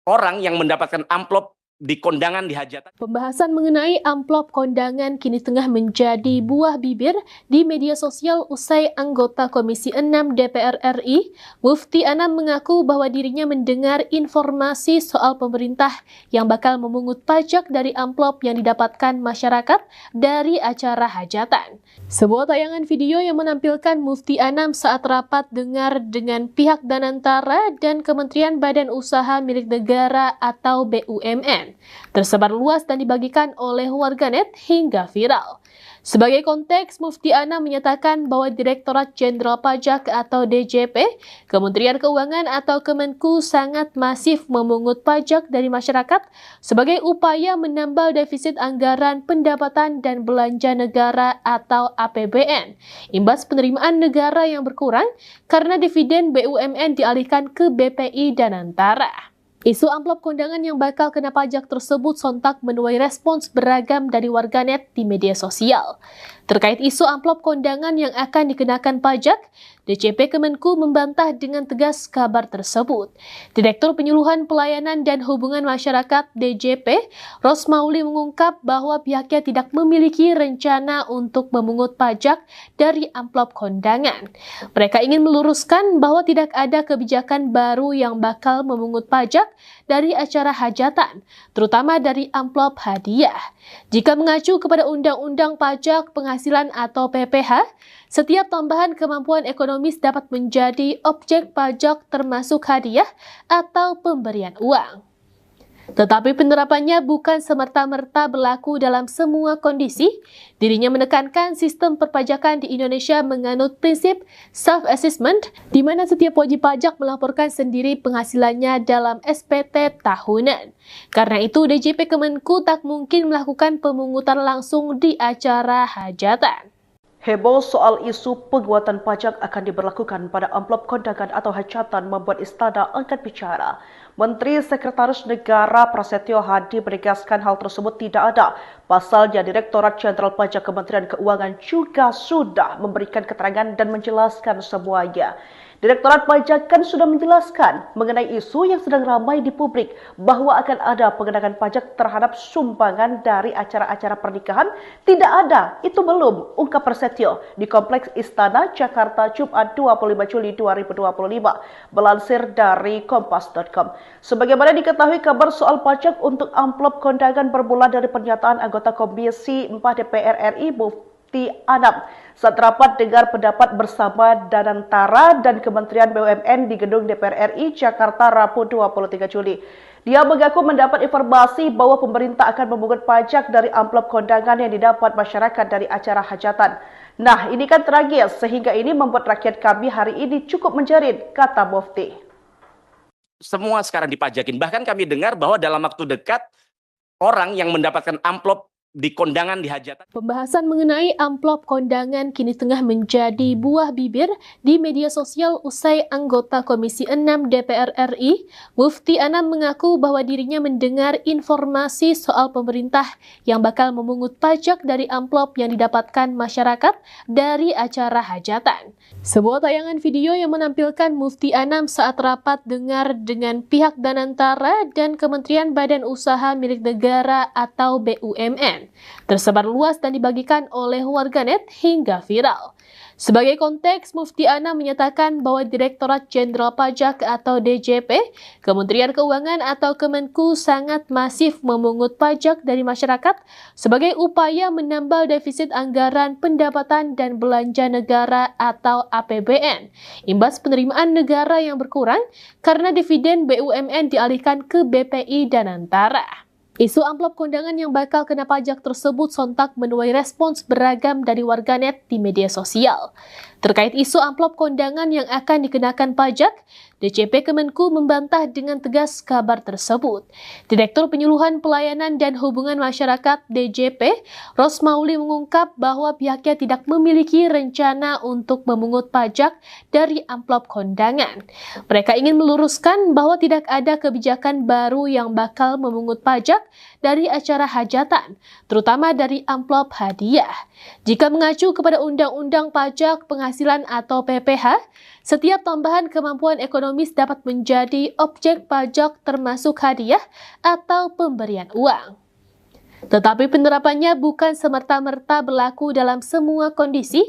orang yang mendapatkan amplop di kondangan di hajatan. Pembahasan mengenai amplop kondangan kini tengah menjadi buah bibir di media sosial usai anggota Komisi 6 DPR RI, Mufti Anam mengaku bahwa dirinya mendengar informasi soal pemerintah yang bakal memungut pajak dari amplop yang didapatkan masyarakat dari acara hajatan. Sebuah tayangan video yang menampilkan Mufti Anam saat rapat dengar dengan pihak Danantara dan Kementerian Badan Usaha Milik Negara atau BUMN BUMN. Tersebar luas dan dibagikan oleh warganet hingga viral. Sebagai konteks, Mufti Anam menyatakan bahwa Direktorat Jenderal Pajak atau DJP, Kementerian Keuangan atau Kemenku sangat masif memungut pajak dari masyarakat sebagai upaya menambal defisit anggaran pendapatan dan belanja negara atau APBN, imbas penerimaan negara yang berkurang karena dividen BUMN dialihkan ke BPI dan Antara. Isu amplop kondangan yang bakal kena pajak tersebut sontak menuai respons beragam dari warganet di media sosial. Terkait isu amplop kondangan yang akan dikenakan pajak, DJP Kemenku membantah dengan tegas kabar tersebut. Direktur Penyuluhan Pelayanan dan Hubungan Masyarakat DJP, Rosmauli mengungkap bahwa pihaknya tidak memiliki rencana untuk memungut pajak dari amplop kondangan. Mereka ingin meluruskan bahwa tidak ada kebijakan baru yang bakal memungut pajak dari acara hajatan, terutama dari amplop hadiah. Jika mengacu kepada Undang-Undang Pajak Penghasilan atau PPh, setiap tambahan kemampuan ekonomis dapat menjadi objek pajak termasuk hadiah atau pemberian uang. Tetapi penerapannya bukan semerta-merta berlaku dalam semua kondisi. Dirinya menekankan sistem perpajakan di Indonesia menganut prinsip self-assessment, di mana setiap wajib pajak melaporkan sendiri penghasilannya dalam SPT tahunan. Karena itu, DJP Kemenku tak mungkin melakukan pemungutan langsung di acara hajatan. Heboh soal isu penguatan pajak akan diberlakukan pada amplop kondangan atau hajatan membuat Istana angkat bicara. Menteri Sekretaris Negara Prasetyo Hadi menegaskan hal tersebut tidak ada. Pasalnya Direktorat Jenderal Pajak Kementerian Keuangan juga sudah memberikan keterangan dan menjelaskan semuanya. Direktorat Pajak kan sudah menjelaskan mengenai isu yang sedang ramai di publik bahwa akan ada pengenaan pajak terhadap sumbangan dari acara-acara pernikahan. Tidak ada, itu belum, ungkap Prasetyo di Kompleks Istana Jakarta Jumat 25 Juli 2025, melansir dari kompas.com. Sebagaimana diketahui, kabar soal pajak untuk amplop kondangan bermula dari pernyataan anggota Komisi 4 DPR RI Mufti Anam saat rapat dengar pendapat bersama Danantara dan Kementerian BUMN di Gedung DPR RI Jakarta Rabu 23 Juli. Dia mengaku mendapat informasi bahwa pemerintah akan memungut pajak dari amplop kondangan yang didapat masyarakat dari acara hajatan. Nah, ini kan tragis sehingga ini membuat rakyat kami hari ini cukup menjerit, kata Mufti. Semua sekarang dipajakin. Bahkan kami dengar bahwa dalam waktu dekat orang yang mendapatkan amplop di kondangan di hajatan. Pembahasan mengenai amplop kondangan kini tengah menjadi buah bibir di media sosial usai anggota Komisi 6 DPR RI, Mufti Anam mengaku bahwa dirinya mendengar informasi soal pemerintah yang bakal memungut pajak dari amplop yang didapatkan masyarakat dari acara hajatan. Sebuah tayangan video yang menampilkan Mufti Anam saat rapat dengar dengan pihak Danantara dan Kementerian Badan Usaha Milik Negara atau BUMN tersebar luas dan dibagikan oleh warganet hingga viral. Sebagai konteks, Mufti Anam menyatakan bahwa Direktorat Jenderal Pajak atau DJP, Kementerian Keuangan atau Kemenku sangat masif memungut pajak dari masyarakat sebagai upaya menambal defisit anggaran pendapatan dan belanja negara atau APBN, imbas penerimaan negara yang berkurang karena dividen BUMN dialihkan ke BPI dan Antara. Isu amplop kondangan yang bakal kena pajak tersebut sontak menuai respons beragam dari warganet di media sosial. Terkait isu amplop kondangan yang akan dikenakan pajak, DJP Kemenku membantah dengan tegas kabar tersebut. Direktur Penyuluhan Pelayanan dan Hubungan Masyarakat DJP, Rosmauli mengungkap bahwa pihaknya tidak memiliki rencana untuk memungut pajak dari amplop kondangan. Mereka ingin meluruskan bahwa tidak ada kebijakan baru yang bakal memungut pajak dari acara hajatan, terutama dari amplop hadiah. Jika mengacu kepada Undang-Undang Pajak Penghasilan atau PPh, setiap tambahan kemampuan ekonomis dapat menjadi objek pajak termasuk hadiah atau pemberian uang. Tetapi penerapannya bukan semerta-merta berlaku dalam semua kondisi.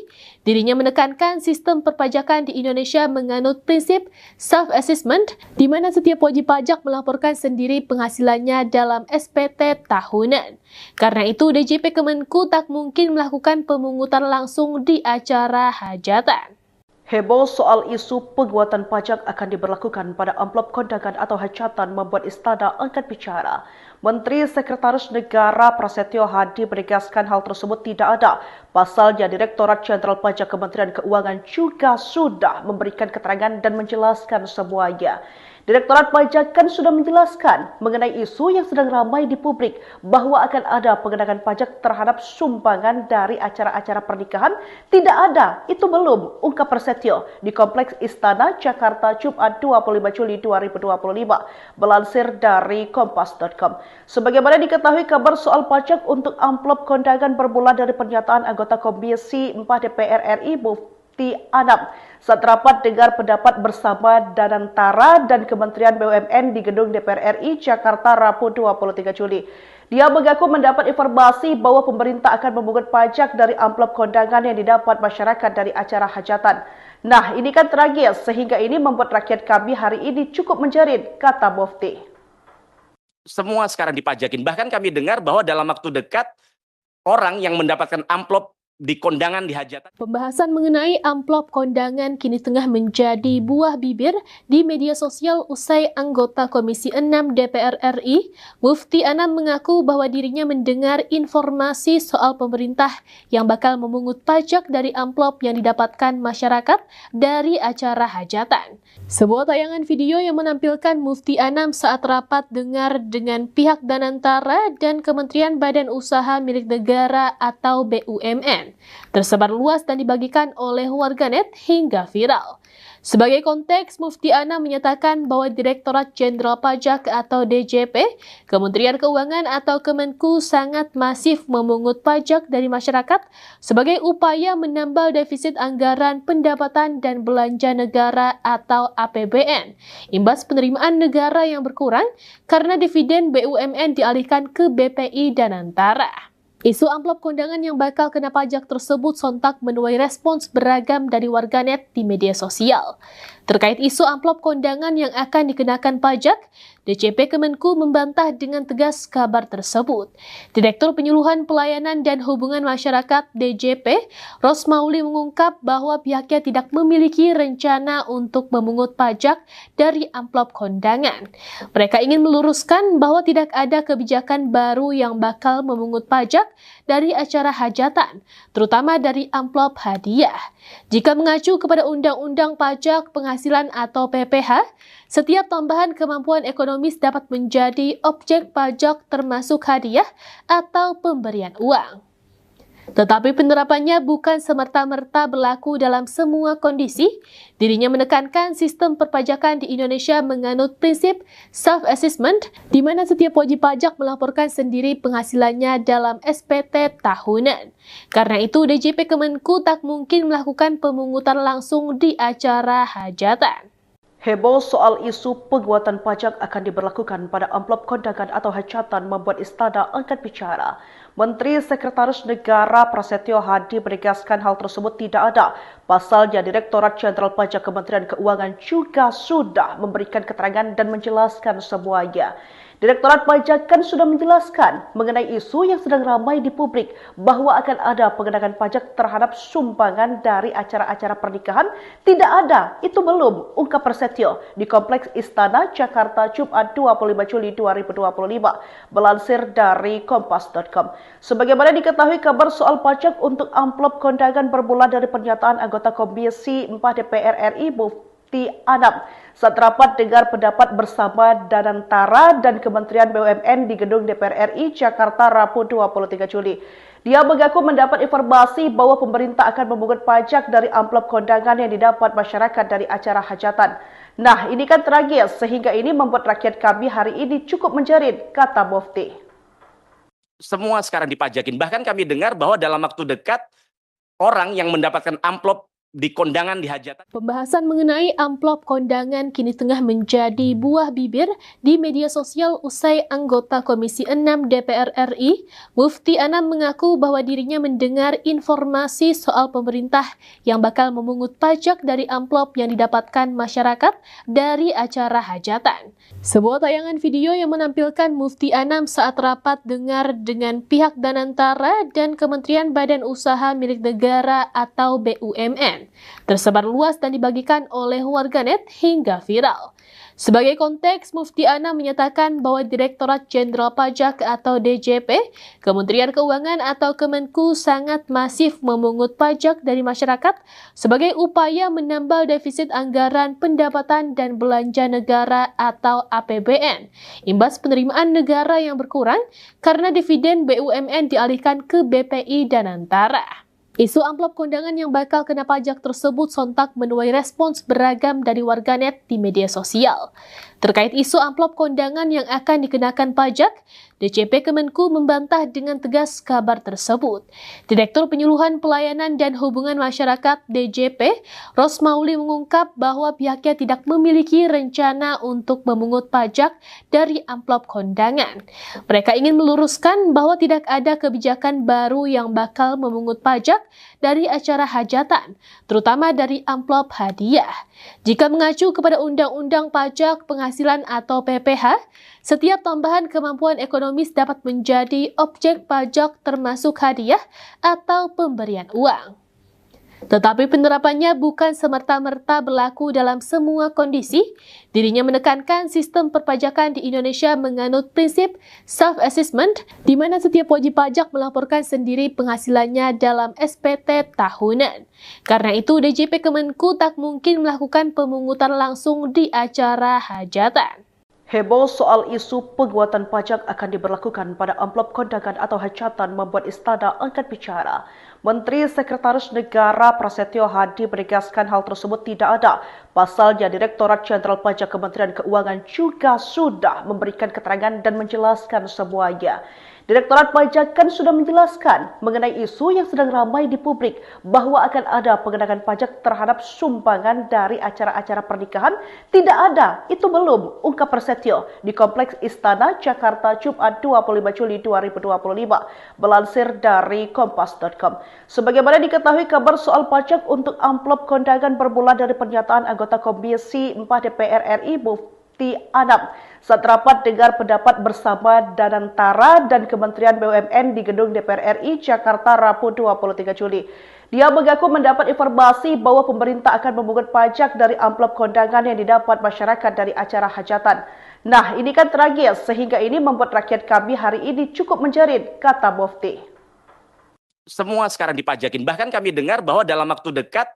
Dirinya menekankan sistem perpajakan di Indonesia menganut prinsip self-assessment, di mana setiap wajib pajak melaporkan sendiri penghasilannya dalam SPT tahunan. Karena itu, DJP Kemenku tak mungkin melakukan pemungutan langsung di acara hajatan. Heboh soal isu penguatan pajak akan diberlakukan pada amplop kondangan atau hajatan membuat Istana angkat bicara. Menteri Sekretaris Negara Prasetyo Hadi menegaskan hal tersebut tidak ada. Pasalnya, Direktorat Jenderal Pajak Kementerian Keuangan juga sudah memberikan keterangan dan menjelaskan semuanya. Direktorat Pajak kan sudah menjelaskan mengenai isu yang sedang ramai di publik bahwa akan ada pengenaan pajak terhadap sumbangan dari acara-acara pernikahan. Tidak ada, itu belum, ungkap Prasetyo di Kompleks Istana, Jakarta, Jumat 25 Juli 2025, melansir dari Kompas.com. Sebagaimana diketahui, kabar soal pajak untuk amplop kondangan bermula dari pernyataan anggota Komisi 4 DPR RI, Mufti Anam, saat rapat dengar pendapat bersama Danantara dan Kementerian BUMN di Gedung DPR RI Jakarta Rabu 23 Juli. Dia mengaku mendapat informasi bahwa pemerintah akan memungut pajak dari amplop kondangan yang didapat masyarakat dari acara hajatan. Nah, ini kan tragis sehingga ini membuat rakyat kami hari ini cukup menjerit, kata Mufti. Semua sekarang dipajakin. Bahkan kami dengar bahwa dalam waktu dekat orang yang mendapatkan amplop di kondangan di hajatan. Pembahasan mengenai amplop kondangan kini tengah menjadi buah bibir di media sosial usai anggota Komisi 6 DPR RI, Mufti Anam mengaku bahwa dirinya mendengar informasi soal pemerintah yang bakal memungut pajak dari amplop yang didapatkan masyarakat dari acara hajatan. Sebuah tayangan video yang menampilkan Mufti Anam saat rapat dengar dengan pihak Danantara dan Kementerian Badan Usaha Milik Negara atau BUMN tersebar luas dan dibagikan oleh warganet hingga viral. Sebagai konteks, Mufti Anam menyatakan bahwa Direktorat Jenderal Pajak atau DJP, Kementerian Keuangan atau Kemenku sangat masif memungut pajak dari masyarakat sebagai upaya menambal defisit anggaran pendapatan dan belanja negara atau APBN, imbas penerimaan negara yang berkurang karena dividen BUMN dialihkan ke BPI Danantara. Isu amplop kondangan yang bakal kena pajak tersebut sontak menuai respons beragam dari warganet di media sosial. Terkait isu amplop kondangan yang akan dikenakan pajak, DJP Kemenku membantah dengan tegas kabar tersebut. Direktur Penyuluhan Pelayanan dan Hubungan Masyarakat DJP, Rosmauli mengungkap bahwa pihaknya tidak memiliki rencana untuk memungut pajak dari amplop kondangan. Mereka ingin meluruskan bahwa tidak ada kebijakan baru yang bakal memungut pajak dari acara hajatan, terutama dari amplop hadiah. Jika mengacu kepada Undang-Undang Pajak Penghasilan atau PPh, setiap tambahan kemampuan ekonomis dapat menjadi objek pajak termasuk hadiah atau pemberian uang. Tetapi penerapannya bukan semerta-merta berlaku dalam semua kondisi. Dirinya menekankan sistem perpajakan di Indonesia menganut prinsip self-assessment, di mana setiap wajib pajak melaporkan sendiri penghasilannya dalam SPT tahunan. Karena itu, DJP Kemenku tak mungkin melakukan pemungutan langsung di acara hajatan. Heboh soal isu penguatan pajak akan diberlakukan pada amplop kondangan atau hajatan membuat Istana angkat bicara. Menteri Sekretaris Negara Prasetyo Hadi menegaskan hal tersebut tidak ada. Pasalnya, Direktorat Jenderal Pajak Kementerian Keuangan juga sudah memberikan keterangan dan menjelaskan semuanya. Direktorat Pajak kan sudah menjelaskan mengenai isu yang sedang ramai di publik bahwa akan ada pengenaan pajak terhadap sumbangan dari acara-acara pernikahan. Tidak ada, itu belum, ungkap Prasetyo di Kompleks Istana, Jakarta, Jumat 25 Juli 2025, melansir dari Kompas.com. Sebagaimana diketahui, kabar soal pajak untuk amplop kondangan bermula dari pernyataan anggota Komisi 4 DPR RI, Mufti Anam, saat rapat dengar pendapat bersama Danantara dan Kementerian BUMN di Gedung DPR RI Jakarta Rabu 23 Juli. Dia mengaku mendapat informasi bahwa pemerintah akan memungut pajak dari amplop kondangan yang didapat masyarakat dari acara hajatan. Nah, ini kan tragis sehingga ini membuat rakyat kami hari ini cukup menjerit, kata Mufti. Semua sekarang dipajakin. Bahkan kami dengar bahwa dalam waktu dekat orang yang mendapatkan amplop di kondangan di hajatan. Pembahasan mengenai amplop kondangan kini tengah menjadi buah bibir di media sosial usai anggota Komisi 6 DPR RI, Mufti Anam mengaku bahwa dirinya mendengar informasi soal pemerintah yang bakal memungut pajak dari amplop yang didapatkan masyarakat dari acara hajatan. Sebuah tayangan video yang menampilkan Mufti Anam saat rapat dengar dengan pihak Danantara dan Kementerian Badan Usaha Milik Negara atau BUMN BUMN, tersebar luas dan dibagikan oleh warganet hingga viral. Sebagai konteks, Mufti Anam menyatakan bahwa Direktorat Jenderal Pajak atau DJP, Kementerian Keuangan atau Kemenku sangat masif memungut pajak dari masyarakat sebagai upaya menambal defisit anggaran pendapatan dan belanja negara atau APBN, imbas penerimaan negara yang berkurang karena dividen BUMN dialihkan ke BPI dan Antara. Isu amplop kondangan yang bakal kena pajak tersebut sontak menuai respons beragam dari warganet di media sosial. Terkait isu amplop kondangan yang akan dikenakan pajak, DJP Kemenku membantah dengan tegas kabar tersebut. Direktur Penyuluhan Pelayanan dan Hubungan Masyarakat DJP, Rosmauli mengungkap bahwa pihaknya tidak memiliki rencana untuk memungut pajak dari amplop kondangan. Mereka ingin meluruskan bahwa tidak ada kebijakan baru yang bakal memungut pajak dari acara hajatan, terutama dari amplop hadiah. Jika mengacu kepada Undang-Undang Pajak Penghasilan atau PPH, setiap tambahan kemampuan ekonomis dapat menjadi objek pajak termasuk hadiah atau pemberian uang. Tetapi penerapannya bukan semerta-merta berlaku dalam semua kondisi. Dirinya menekankan sistem perpajakan di Indonesia menganut prinsip self-assessment, di mana setiap wajib pajak melaporkan sendiri penghasilannya dalam SPT tahunan. Karena itu, DJP Kemenku tak mungkin melakukan pemungutan langsung di acara hajatan. Heboh soal isu penguatan pajak akan diberlakukan pada amplop kondangan atau hajatan membuat istana angkat bicara. Menteri Sekretaris Negara Prasetyo Hadi menegaskan hal tersebut tidak ada. Pasalnya Direktorat Jenderal Pajak Kementerian Keuangan juga sudah memberikan keterangan dan menjelaskan semuanya. Direktorat Pajak kan sudah menjelaskan mengenai isu yang sedang ramai di publik bahwa akan ada pengenaan pajak terhadap sumbangan dari acara-acara pernikahan. Tidak ada, itu belum, ungkap Prasetyo di Kompleks Istana Jakarta Jumat 25 Juli 2025, melansir dari kompas.com. Sebagaimana diketahui, kabar soal pajak untuk amplop kondangan bermula dari pernyataan anggota Komisi 4 DPR RI Mufti Anam saat rapat dengar pendapat bersama Danantara dan Kementerian BUMN di Gedung DPR RI Jakarta Rabu 23 Juli. Dia mengaku mendapat informasi bahwa pemerintah akan memungut pajak dari amplop kondangan yang didapat masyarakat dari acara hajatan. Nah, ini kan tragis sehingga ini membuat rakyat kami hari ini cukup menjerit, kata Mufti. Semua sekarang dipajakin. Bahkan kami dengar bahwa dalam waktu dekat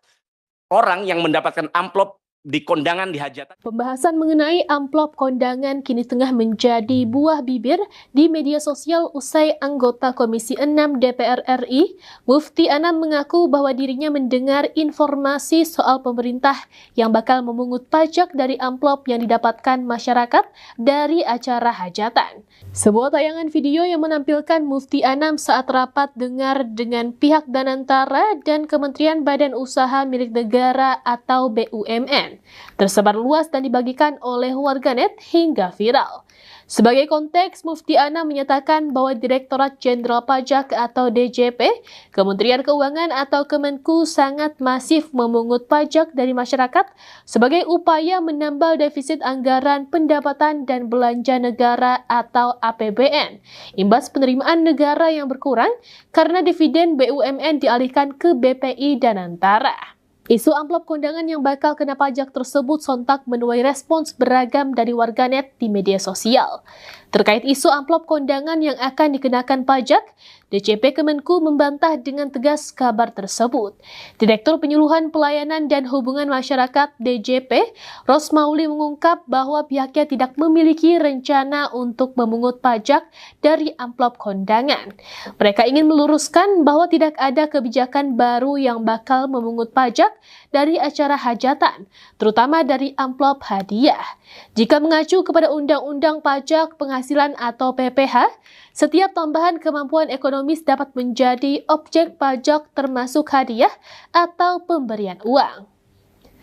orang yang mendapatkan amplop di kondangan di hajatan. Pembahasan mengenai amplop kondangan kini tengah menjadi buah bibir di media sosial usai anggota Komisi 6 DPR RI, Mufti Anam mengaku bahwa dirinya mendengar informasi soal pemerintah yang bakal memungut pajak dari amplop yang didapatkan masyarakat dari acara hajatan. Sebuah tayangan video yang menampilkan Mufti Anam saat rapat dengar dengan pihak Danantara dan Kementerian Badan Usaha Milik Negara atau BUMN tersebar luas dan dibagikan oleh warganet hingga viral. Sebagai konteks, Mufti Anam menyatakan bahwa Direktorat Jenderal Pajak atau DJP, Kementerian Keuangan atau Kemenku sangat masif memungut pajak dari masyarakat sebagai upaya menambal defisit anggaran pendapatan dan belanja negara atau APBN, imbas penerimaan negara yang berkurang karena dividen BUMN dialihkan ke BPI dan Antara. Isu amplop kondangan yang bakal kena pajak tersebut sontak menuai respons beragam dari warganet di media sosial. Terkait isu amplop kondangan yang akan dikenakan pajak, DJP Kemenku membantah dengan tegas kabar tersebut. Direktur Penyuluhan Pelayanan dan Hubungan Masyarakat DJP, Rosmauli mengungkap bahwa pihaknya tidak memiliki rencana untuk memungut pajak dari amplop kondangan. Mereka ingin meluruskan bahwa tidak ada kebijakan baru yang bakal memungut pajak dari acara hajatan, terutama dari amplop hadiah. Jika mengacu kepada Undang-Undang Pajak Penghasilan atau PPH, setiap tambahan kemampuan ekonomis dapat menjadi objek pajak termasuk hadiah atau pemberian uang.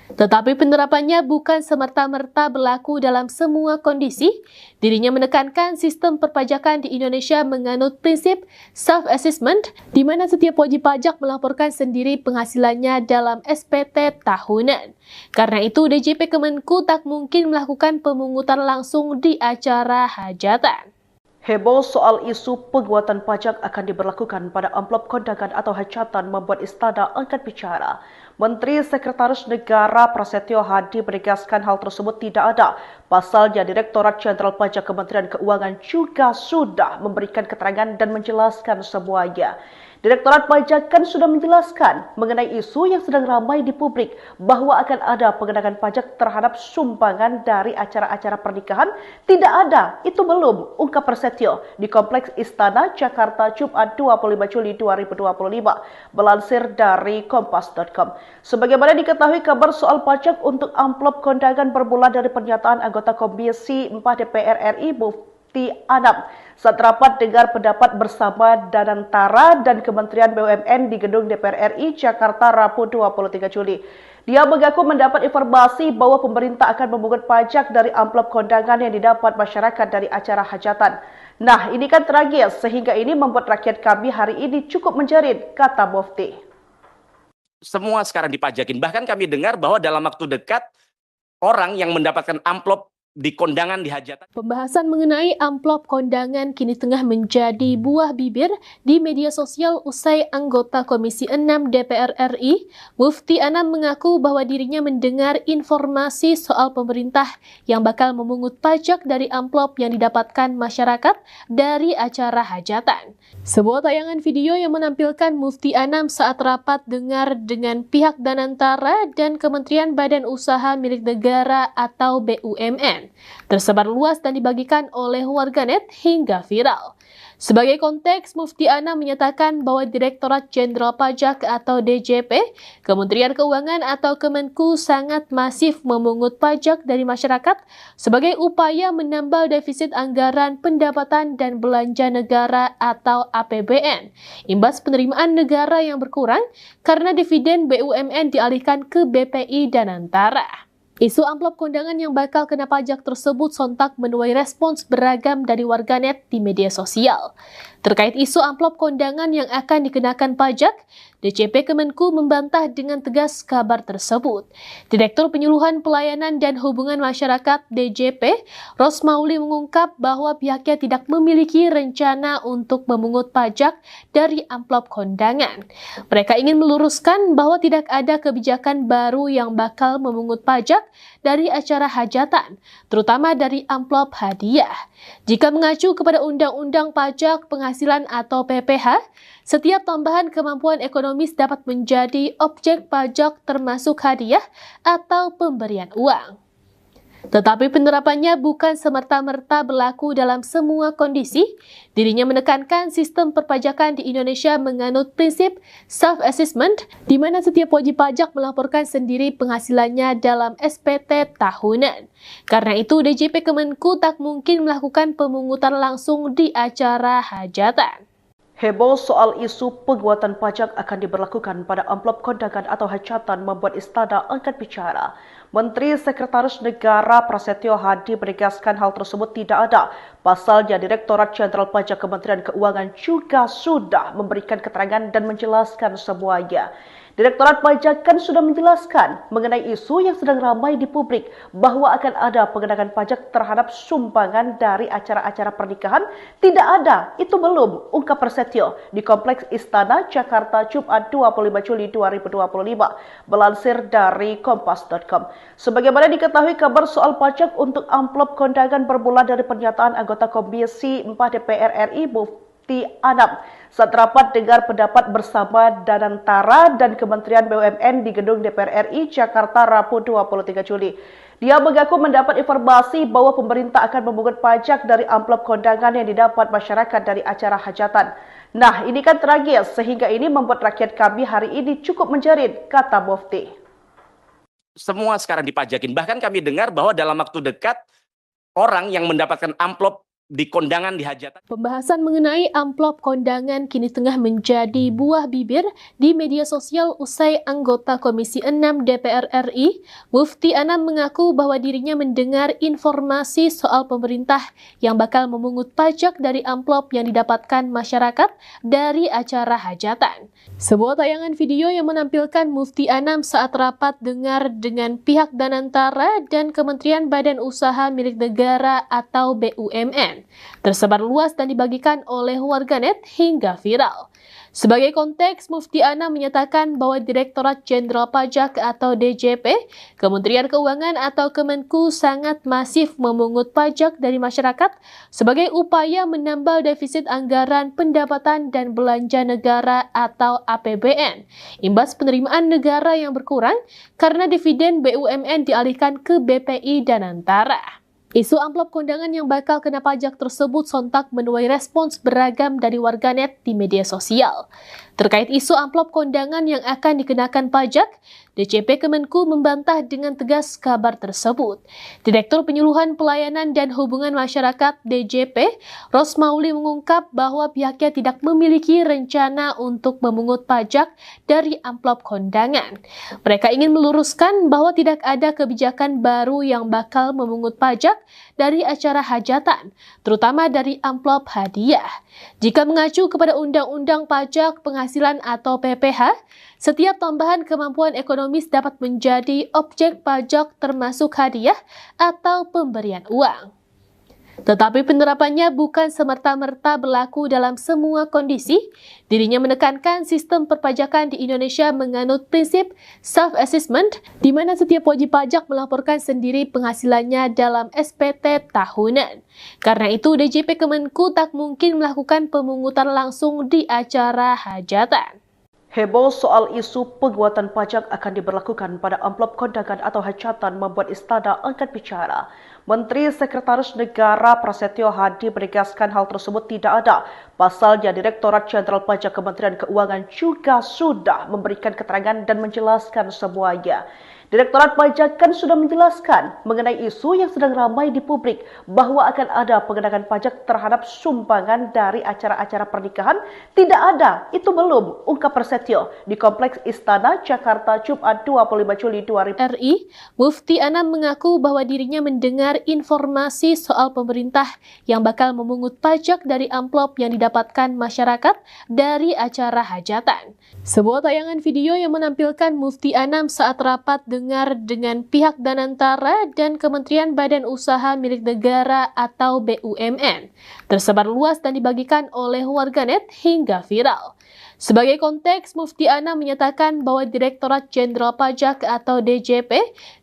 Tetapi penerapannya bukan semerta-merta berlaku dalam semua kondisi. Dirinya menekankan sistem perpajakan di Indonesia menganut prinsip self-assessment, di mana setiap wajib pajak melaporkan sendiri penghasilannya dalam SPT tahunan. Karena itu, DJP Kemenku tak mungkin melakukan pemungutan langsung di acara hajatan. Heboh soal isu penguatan pajak akan diberlakukan pada amplop kondangan atau hajatan membuat Istana angkat bicara. Menteri Sekretaris Negara Prasetyo Hadi menegaskan hal tersebut tidak ada. Pasalnya Direktorat Jenderal Pajak Kementerian Keuangan juga sudah memberikan keterangan dan menjelaskan semuanya. Direktorat Pajak kan sudah menjelaskan mengenai isu yang sedang ramai di publik bahwa akan ada pengenaan pajak terhadap sumbangan dari acara-acara pernikahan. Tidak ada, itu belum, ungkap Prasetyo di Kompleks Istana Jakarta Jumat 25 Juli 2025, melansir dari kompas.com. Sebagaimana diketahui, kabar soal pajak untuk amplop kondangan bermula dari pernyataan anggota Komisi 4 DPR RI Mufti Anam saat rapat dengar pendapat bersama Danantara dan Kementerian BUMN di Gedung DPR RI Jakarta Rabu 23 Juli. Dia mengaku mendapat informasi bahwa pemerintah akan memungut pajak dari amplop kondangan yang didapat masyarakat dari acara hajatan. Nah, ini kan tragis sehingga ini membuat rakyat kami hari ini cukup menjerit, kata Mufti. Semua sekarang dipajakin. Bahkan kami dengar bahwa dalam waktu dekat orang yang mendapatkan amplop di kondangan di hajatan. Pembahasan mengenai amplop kondangan kini tengah menjadi buah bibir di media sosial usai anggota Komisi 6 DPR RI, Mufti Anam mengaku bahwa dirinya mendengar informasi soal pemerintah yang bakal memungut pajak dari amplop yang didapatkan masyarakat dari acara hajatan. Sebuah tayangan video yang menampilkan Mufti Anam saat rapat dengar dengan pihak Danantara dan Kementerian Badan Usaha Milik Negara atau BUMN tersebar luas dan dibagikan oleh warganet hingga viral. Sebagai konteks, Mufti Anam menyatakan bahwa Direktorat Jenderal Pajak atau DJP, Kementerian Keuangan atau Kemenku sangat masif memungut pajak dari masyarakat sebagai upaya menambal defisit anggaran pendapatan dan belanja negara atau APBN, imbas penerimaan negara yang berkurang karena dividen BUMN dialihkan ke BPI dan Danantara. Isu amplop kondangan yang bakal kena pajak tersebut sontak menuai respons beragam dari warganet di media sosial. Terkait isu amplop kondangan yang akan dikenakan pajak, DJP Kemenku membantah dengan tegas kabar tersebut. Direktur Penyuluhan Pelayanan dan Hubungan Masyarakat DJP, Rosmauli mengungkap bahwa pihaknya tidak memiliki rencana untuk memungut pajak dari amplop kondangan. Mereka ingin meluruskan bahwa tidak ada kebijakan baru yang bakal memungut pajak dari acara hajatan, terutama dari amplop hadiah. Jika mengacu kepada Undang-Undang Pajak Penghasilan atau PPH, setiap tambahan kemampuan ekonomis dapat menjadi objek pajak termasuk hadiah atau pemberian uang. Tetapi penerapannya bukan semerta-merta berlaku dalam semua kondisi. Dirinya menekankan sistem perpajakan di Indonesia menganut prinsip self-assessment, di mana setiap wajib pajak melaporkan sendiri penghasilannya dalam SPT tahunan. Karena itu, DJP Kemenku tak mungkin melakukan pemungutan langsung di acara hajatan. Heboh soal isu penguatan pajak akan diberlakukan pada amplop kondangan atau hajatan membuat Istana angkat bicara. Menteri Sekretaris Negara Prasetyo Hadi menegaskan hal tersebut tidak ada. Pasalnya Direktorat Jenderal Pajak Kementerian Keuangan juga sudah memberikan keterangan dan menjelaskan semuanya. Direktorat Pajak kan sudah menjelaskan mengenai isu yang sedang ramai di publik bahwa akan ada pengenaan pajak terhadap sumbangan dari acara-acara pernikahan. Tidak ada, itu belum, ungkap Prasetyo di Kompleks Istana Jakarta Jumat 25 Juli 2025, melansir dari kompas.com. Sebagaimana diketahui, kabar soal pajak untuk amplop kondangan bermula dari pernyataan anggota Komisi 4 DPR RI Mufti Anam saat rapat dengar pendapat bersama Danantara dan Kementerian BUMN di Gedung DPR RI Jakarta Rabu 23 Juli. Dia mengaku mendapat informasi bahwa pemerintah akan memungut pajak dari amplop kondangan yang didapat masyarakat dari acara hajatan. Nah, ini kan tragis sehingga ini membuat rakyat kami hari ini cukup menjerit, kata Mufti. Semua sekarang dipajakin. Bahkan kami dengar bahwa dalam waktu dekat orang yang mendapatkan amplop di kondangan di hajatan. Pembahasan mengenai amplop kondangan kini tengah menjadi buah bibir di media sosial usai anggota Komisi 6 DPR RI, Mufti Anam mengaku bahwa dirinya mendengar informasi soal pemerintah yang bakal memungut pajak dari amplop yang didapatkan masyarakat dari acara hajatan. Sebuah tayangan video yang menampilkan Mufti Anam saat rapat dengar dengan pihak Danantara dan Kementerian Badan Usaha Milik Negara atau BUMN BUMN, tersebar luas dan dibagikan oleh warganet hingga viral. Sebagai konteks, Mufti Anam menyatakan bahwa Direktorat Jenderal Pajak atau DJP, Kementerian Keuangan atau Kemenku sangat masif memungut pajak dari masyarakat sebagai upaya menambal defisit anggaran pendapatan dan belanja negara atau APBN, imbas penerimaan negara yang berkurang karena dividen BUMN dialihkan ke BPI dan Antara. Isu amplop kondangan yang bakal kena pajak tersebut sontak menuai respons beragam dari warganet di media sosial. Terkait isu amplop kondangan yang akan dikenakan pajak, DJP Kemenku membantah dengan tegas kabar tersebut. Direktur Penyuluhan Pelayanan dan Hubungan Masyarakat DJP, Rosmauli mengungkap bahwa pihaknya tidak memiliki rencana untuk memungut pajak dari amplop kondangan. Mereka ingin meluruskan bahwa tidak ada kebijakan baru yang bakal memungut pajak dari acara hajatan, terutama dari amplop hadiah. Jika mengacu kepada Undang-Undang Pajak Penghasilan atau PPh, setiap tambahan kemampuan ekonomis dapat menjadi objek pajak termasuk hadiah atau pemberian uang. Tetapi penerapannya bukan semerta-merta berlaku dalam semua kondisi. Dirinya menekankan sistem perpajakan di Indonesia menganut prinsip self-assessment, di mana setiap wajib pajak melaporkan sendiri penghasilannya dalam SPT tahunan. Karena itu, DJP Kemenku tak mungkin melakukan pemungutan langsung di acara hajatan. Heboh soal isu penguatan pajak akan diberlakukan pada amplop kondangan atau hajatan membuat Istana angkat bicara. Menteri Sekretaris Negara Prasetyo Hadi menegaskan hal tersebut tidak ada. Pasalnya Direktorat Jenderal Pajak Kementerian Keuangan juga sudah memberikan keterangan dan menjelaskan semuanya. Direktorat Pajak kan sudah menjelaskan mengenai isu yang sedang ramai di publik bahwa akan ada pengenaan pajak terhadap sumbangan dari acara-acara pernikahan. Tidak ada, itu belum, ungkap Prasetyo di Kompleks Istana, Jakarta, Jumat 25 Juli 2000. RI, Mufti Anam mengaku bahwa dirinya mendengar informasi soal pemerintah yang bakal memungut pajak dari amplop yang didapatkan masyarakat dari acara hajatan. Sebuah tayangan video yang menampilkan Mufti Anam saat rapat dengan pihak Danantara dan Kementerian Badan Usaha Milik Negara atau BUMN, tersebar luas dan dibagikan oleh warganet hingga viral. Sebagai konteks, Mufti Anam menyatakan bahwa Direktorat Jenderal Pajak atau DJP,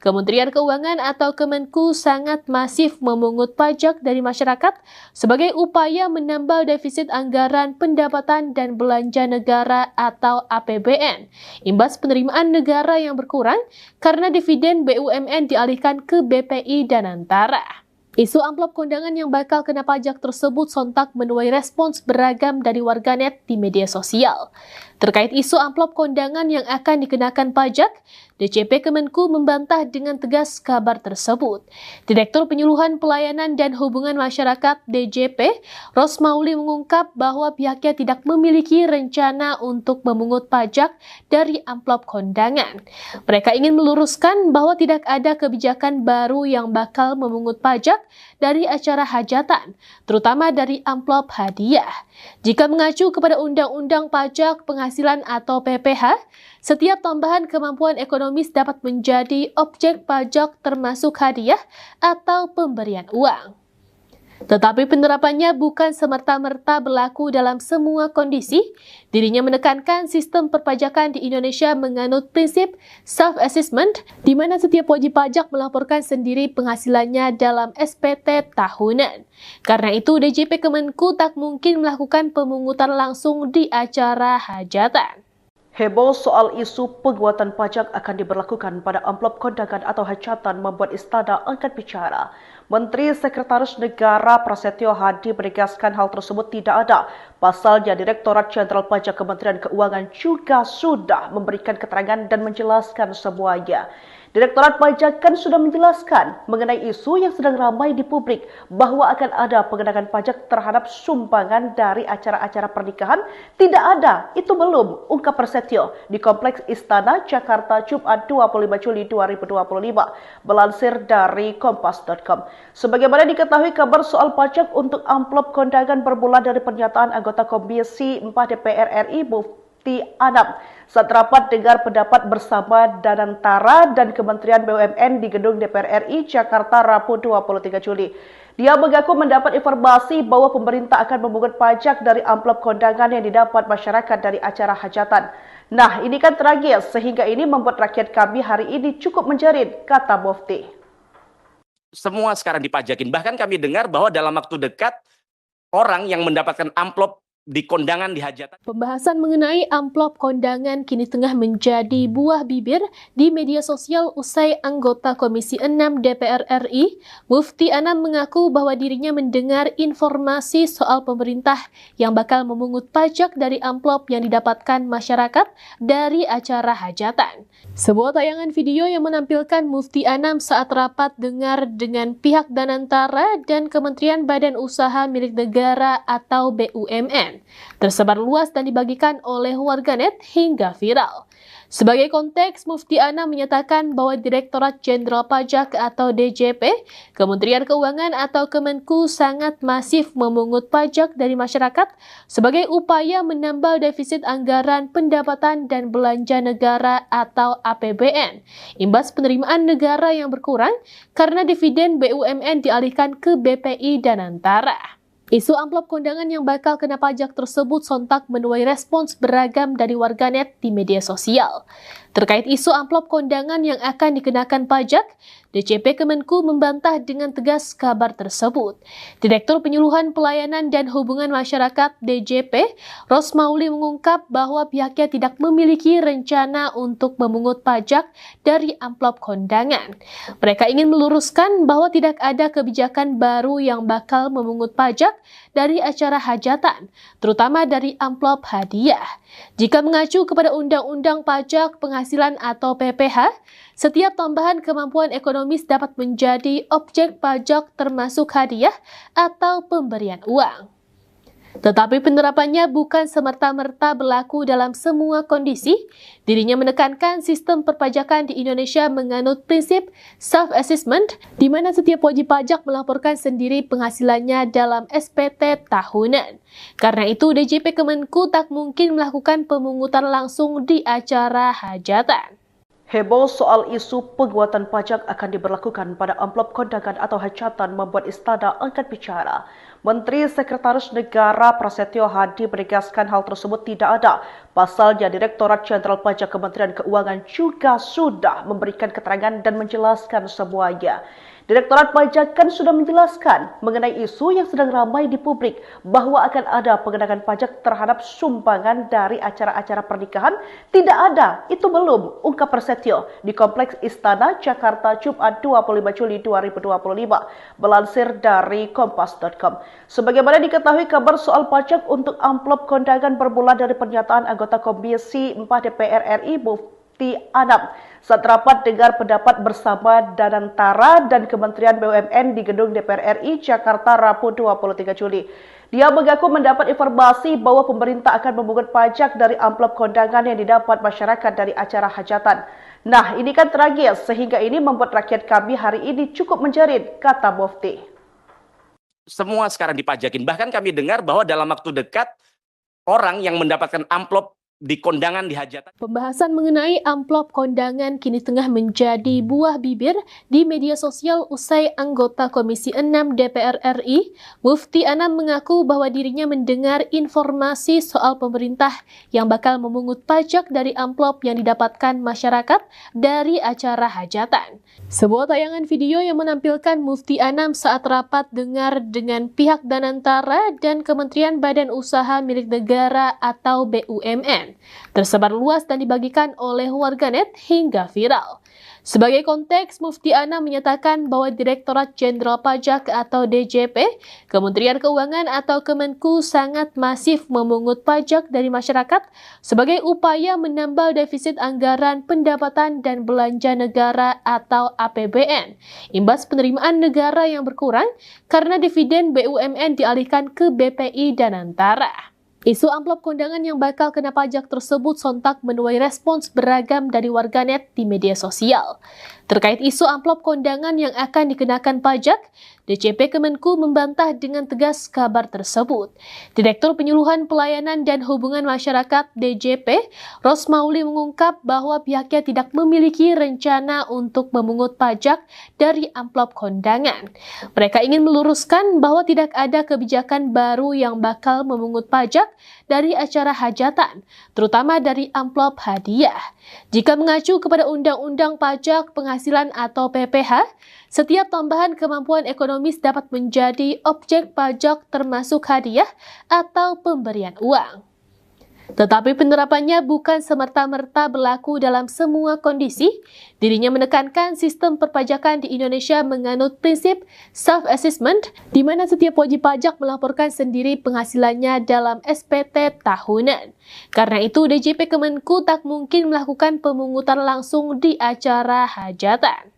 Kementerian Keuangan atau Kemenku sangat masif memungut pajak dari masyarakat sebagai upaya menambal defisit anggaran pendapatan dan belanja negara atau APBN, imbas penerimaan negara yang berkurang karena dividen BUMN dialihkan ke BPI dan Antara. Isu amplop kondangan yang bakal kena pajak tersebut sontak menuai respons beragam dari warganet di media sosial. Terkait isu amplop kondangan yang akan dikenakan pajak, DJP Kemenku membantah dengan tegas kabar tersebut. Direktur Penyuluhan Pelayanan dan Hubungan Masyarakat DJP, Rosmauli mengungkap bahwa pihaknya tidak memiliki rencana untuk memungut pajak dari amplop kondangan. Mereka ingin meluruskan bahwa tidak ada kebijakan baru yang bakal memungut pajak dari acara hajatan, terutama dari amplop hadiah. Jika mengacu kepada Undang-Undang Pajak Penghasilan atau PPh, setiap tambahan kemampuan ekonomis dapat menjadi objek pajak termasuk hadiah atau pemberian uang. Tetapi penerapannya bukan semerta-merta berlaku dalam semua kondisi. Dirinya menekankan sistem perpajakan di Indonesia menganut prinsip self-assessment, di mana setiap wajib pajak melaporkan sendiri penghasilannya dalam SPT tahunan. Karena itu, DJP Kemenku tak mungkin melakukan pemungutan langsung di acara hajatan. Heboh soal isu penguatan pajak akan diberlakukan pada amplop kondangan atau hajatan membuat Istana angkat bicara. Menteri Sekretaris Negara Prasetyo Hadi menegaskan hal tersebut tidak ada. Pasalnya Direktorat Jenderal Pajak Kementerian Keuangan juga sudah memberikan keterangan dan menjelaskan semuanya. Direktorat Pajak kan sudah menjelaskan mengenai isu yang sedang ramai di publik bahwa akan ada pengenaan pajak terhadap sumbangan dari acara-acara pernikahan. Tidak ada, itu belum, ungkap Prasetyo di Kompleks Istana, Jakarta, Jumat 25 Juli 2025, melansir dari Kompas.com. Sebagaimana diketahui, kabar soal pajak untuk amplop kondangan bermula dari pernyataan anggota Komisi 4 DPR RI, Mufti Anam, saat rapat dengar pendapat bersama Danantara dan Kementerian BUMN di Gedung DPR RI Jakarta Rabu 23 Juli. Dia mengaku mendapat informasi bahwa pemerintah akan memungut pajak dari amplop kondangan yang didapat masyarakat dari acara hajatan. Nah, ini kan tragis sehingga ini membuat rakyat kami hari ini cukup menjerit, kata Mufti. Semua sekarang dipajakin. Bahkan kami dengar bahwa dalam waktu dekat orang yang mendapatkan amplop di kondangan di hajatan. Pembahasan mengenai amplop kondangan kini tengah menjadi buah bibir di media sosial usai anggota Komisi 6 DPR RI, Mufti Anam mengaku bahwa dirinya mendengar informasi soal pemerintah yang bakal memungut pajak dari amplop yang didapatkan masyarakat dari acara hajatan. Sebuah tayangan video yang menampilkan Mufti Anam saat rapat dengar dengan pihak Danantara dan Kementerian Badan Usaha Milik Negara atau BUMN tersebar luas dan dibagikan oleh warganet hingga viral. Sebagai konteks, Mufti Anam menyatakan bahwa Direktorat Jenderal Pajak atau DJP, Kementerian Keuangan atau Kemenku sangat masif memungut pajak dari masyarakat sebagai upaya menambal defisit anggaran pendapatan dan belanja negara atau APBN, imbas penerimaan negara yang berkurang karena dividen BUMN dialihkan ke BPI Danantara. Isu amplop kondangan yang bakal kena pajak tersebut sontak menuai respons beragam dari warganet di media sosial. Terkait isu amplop kondangan yang akan dikenakan pajak, DJP Kemenku membantah dengan tegas kabar tersebut. Direktur Penyuluhan Pelayanan dan Hubungan Masyarakat DJP, Rosmauli mengungkap bahwa pihaknya tidak memiliki rencana untuk memungut pajak dari amplop kondangan. Mereka ingin meluruskan bahwa tidak ada kebijakan baru yang bakal memungut pajak dari acara hajatan, terutama dari amplop hadiah. Jika mengacu kepada Undang-Undang Pajak Penghasilan atau PPh, setiap tambahan kemampuan ekonomis dapat menjadi objek pajak termasuk hadiah atau pemberian uang. Tetapi penerapannya bukan semerta-merta berlaku dalam semua kondisi. Dirinya menekankan sistem perpajakan di Indonesia menganut prinsip self-assessment, di mana setiap wajib pajak melaporkan sendiri penghasilannya dalam SPT tahunan. Karena itu, DJP Kemenku tak mungkin melakukan pemungutan langsung di acara hajatan. Heboh soal isu penguatan pajak akan diberlakukan pada amplop kondangan atau hajatan membuat Istana angkat bicara. Menteri Sekretaris Negara Prasetyo Hadi menegaskan hal tersebut tidak ada. Pasalnya Direktorat Jenderal Pajak Kementerian Keuangan juga sudah memberikan keterangan dan menjelaskan semuanya. Direktorat Pajak kan sudah menjelaskan mengenai isu yang sedang ramai di publik bahwa akan ada pengenaan pajak terhadap sumbangan dari acara-acara pernikahan. Tidak ada, itu belum, ungkap Prasetyo di Kompleks Istana Jakarta Jumat 25 Juli 2025, melansir dari kompas.com. Sebagaimana diketahui, kabar soal pajak untuk amplop kondangan bermula dari pernyataan anggota Komisi 4 DPR RI Mufti Anam saat rapat dengar pendapat bersama Danantara dan Kementerian BUMN di Gedung DPR RI Jakarta Rabu 23 Juli. Dia mengaku mendapat informasi bahwa pemerintah akan memungut pajak dari amplop kondangan yang didapat masyarakat dari acara hajatan. Nah, ini kan tragis sehingga ini membuat rakyat kami hari ini cukup menjerit, kata Mufti. Semua sekarang dipajakin. Bahkan kami dengar bahwa dalam waktu dekat orang yang mendapatkan amplop di kondangan di hajatan. Pembahasan mengenai amplop kondangan kini tengah menjadi buah bibir di media sosial usai anggota Komisi 6 DPR RI, Mufti Anam mengaku bahwa dirinya mendengar informasi soal pemerintah yang bakal memungut pajak dari amplop yang didapatkan masyarakat dari acara hajatan. Sebuah tayangan video yang menampilkan Mufti Anam saat rapat dengar dengan pihak Danantara dan Kementerian Badan Usaha Milik Negara atau BUMN tersebar luas dan dibagikan oleh warganet hingga viral. Sebagai konteks, Mufti Anam menyatakan bahwa Direktorat Jenderal Pajak atau DJP, Kementerian Keuangan atau Kemenku sangat masif memungut pajak dari masyarakat sebagai upaya menambal defisit anggaran pendapatan dan belanja negara atau APBN, imbas penerimaan negara yang berkurang karena dividen BUMN dialihkan ke BPI Danantara. Isu amplop kondangan yang bakal kena pajak tersebut sontak menuai respons beragam dari warganet di media sosial. Terkait isu amplop kondangan yang akan dikenakan pajak, DJP Kemenku membantah dengan tegas kabar tersebut. Direktur Penyuluhan Pelayanan dan Hubungan Masyarakat DJP, Rosmauli mengungkap bahwa pihaknya tidak memiliki rencana untuk memungut pajak dari amplop kondangan. Mereka ingin meluruskan bahwa tidak ada kebijakan baru yang bakal memungut pajak dari acara hajatan, terutama dari amplop hadiah. Jika mengacu kepada Undang-Undang Pajak Penghasilan atau PPH, setiap tambahan kemampuan ekonomis dapat menjadi objek pajak termasuk hadiah atau pemberian uang. Tetapi penerapannya bukan semerta-merta berlaku dalam semua kondisi. Dirinya menekankan sistem perpajakan di Indonesia menganut prinsip self-assessment, di mana setiap wajib pajak melaporkan sendiri penghasilannya dalam SPT tahunan. Karena itu, DJP Kemenku tak mungkin melakukan pemungutan langsung di acara hajatan.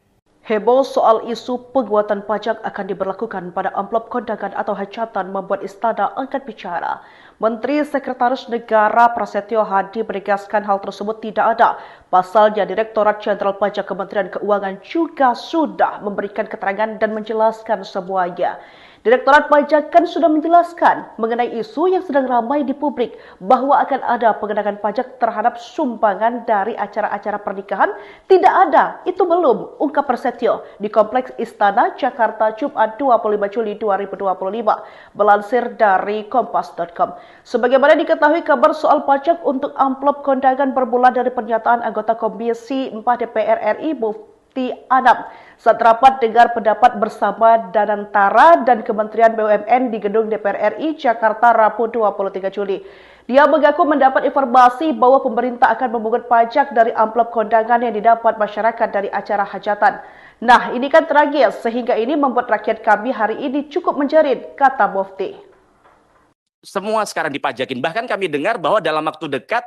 Heboh soal isu penguatan pajak akan diberlakukan pada amplop kondangan atau hajatan membuat Istana angkat bicara. Menteri Sekretaris Negara Prasetyo Hadi menegaskan hal tersebut tidak ada. Pasalnya Direktorat Jenderal Pajak Kementerian Keuangan juga sudah memberikan keterangan dan menjelaskan semuanya. Direktorat Pajak kan sudah menjelaskan mengenai isu yang sedang ramai di publik bahwa akan ada pengenaan pajak terhadap sumbangan dari acara-acara pernikahan. Tidak ada, itu belum, ungkap Prasetyo di Kompleks Istana Jakarta Jumat 25 Juli 2025, melansir dari kompas.com. Sebagaimana diketahui, kabar soal pajak untuk amplop kondangan bermula dari pernyataan anggota Komisi 4 DPR RI Mufti Anam saat rapat dengar pendapat bersama Danantara dan Kementerian BUMN di Gedung DPR RI Jakarta Rabu 23 Juli. Dia mengaku mendapat informasi bahwa pemerintah akan memungut pajak dari amplop kondangan yang didapat masyarakat dari acara hajatan. Nah, ini kan tragis sehingga ini membuat rakyat kami hari ini cukup menjerit, kata Mufti. Semua sekarang dipajakin. Bahkan kami dengar bahwa dalam waktu dekat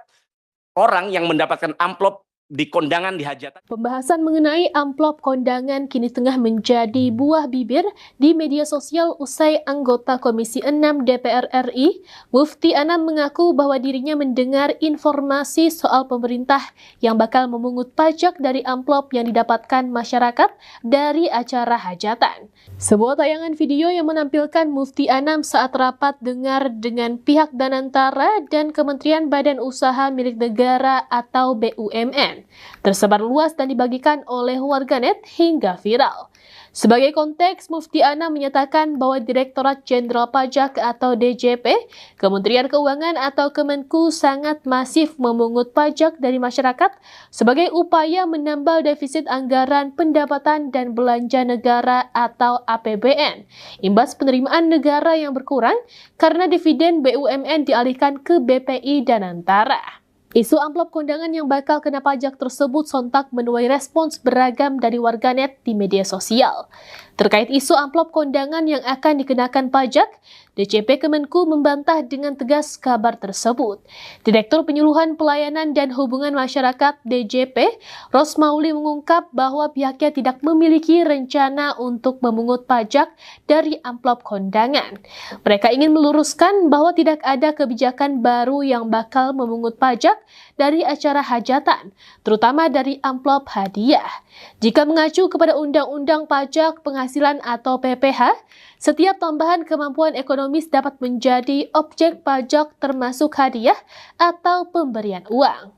orang yang mendapatkan amplop di kondangan di hajatan. Pembahasan mengenai amplop kondangan kini tengah menjadi buah bibir di media sosial usai anggota Komisi 6 DPR RI, Mufti Anam mengaku bahwa dirinya mendengar informasi soal pemerintah yang bakal memungut pajak dari amplop yang didapatkan masyarakat dari acara hajatan. Sebuah tayangan video yang menampilkan Mufti Anam saat rapat dengar dengan pihak Danantara dan Kementerian Badan Usaha Milik Negara atau BUMN tersebar luas dan dibagikan oleh warganet hingga viral. Sebagai konteks, Mufti Anam menyatakan bahwa Direktorat Jenderal Pajak atau DJP, Kementerian Keuangan atau Kemenku sangat masif memungut pajak dari masyarakat sebagai upaya menambal defisit anggaran pendapatan dan belanja negara atau APBN, imbas penerimaan negara yang berkurang karena dividen BUMN dialihkan ke BPI Danantara. Isu amplop kondangan yang bakal kena pajak tersebut sontak menuai respons beragam dari warganet di media sosial. Terkait isu amplop kondangan yang akan dikenakan pajak, DJP Kemenku membantah dengan tegas kabar tersebut. Direktur Penyuluhan Pelayanan dan Hubungan Masyarakat DJP, Rosmauli mengungkap bahwa pihaknya tidak memiliki rencana untuk memungut pajak dari amplop kondangan. Mereka ingin meluruskan bahwa tidak ada kebijakan baru yang bakal memungut pajak dari acara hajatan, terutama dari amplop hadiah. Jika mengacu kepada Undang-Undang Pajak Penghasilan atau PPH, setiap tambahan kemampuan ekonomis dapat menjadi objek pajak termasuk hadiah atau pemberian uang.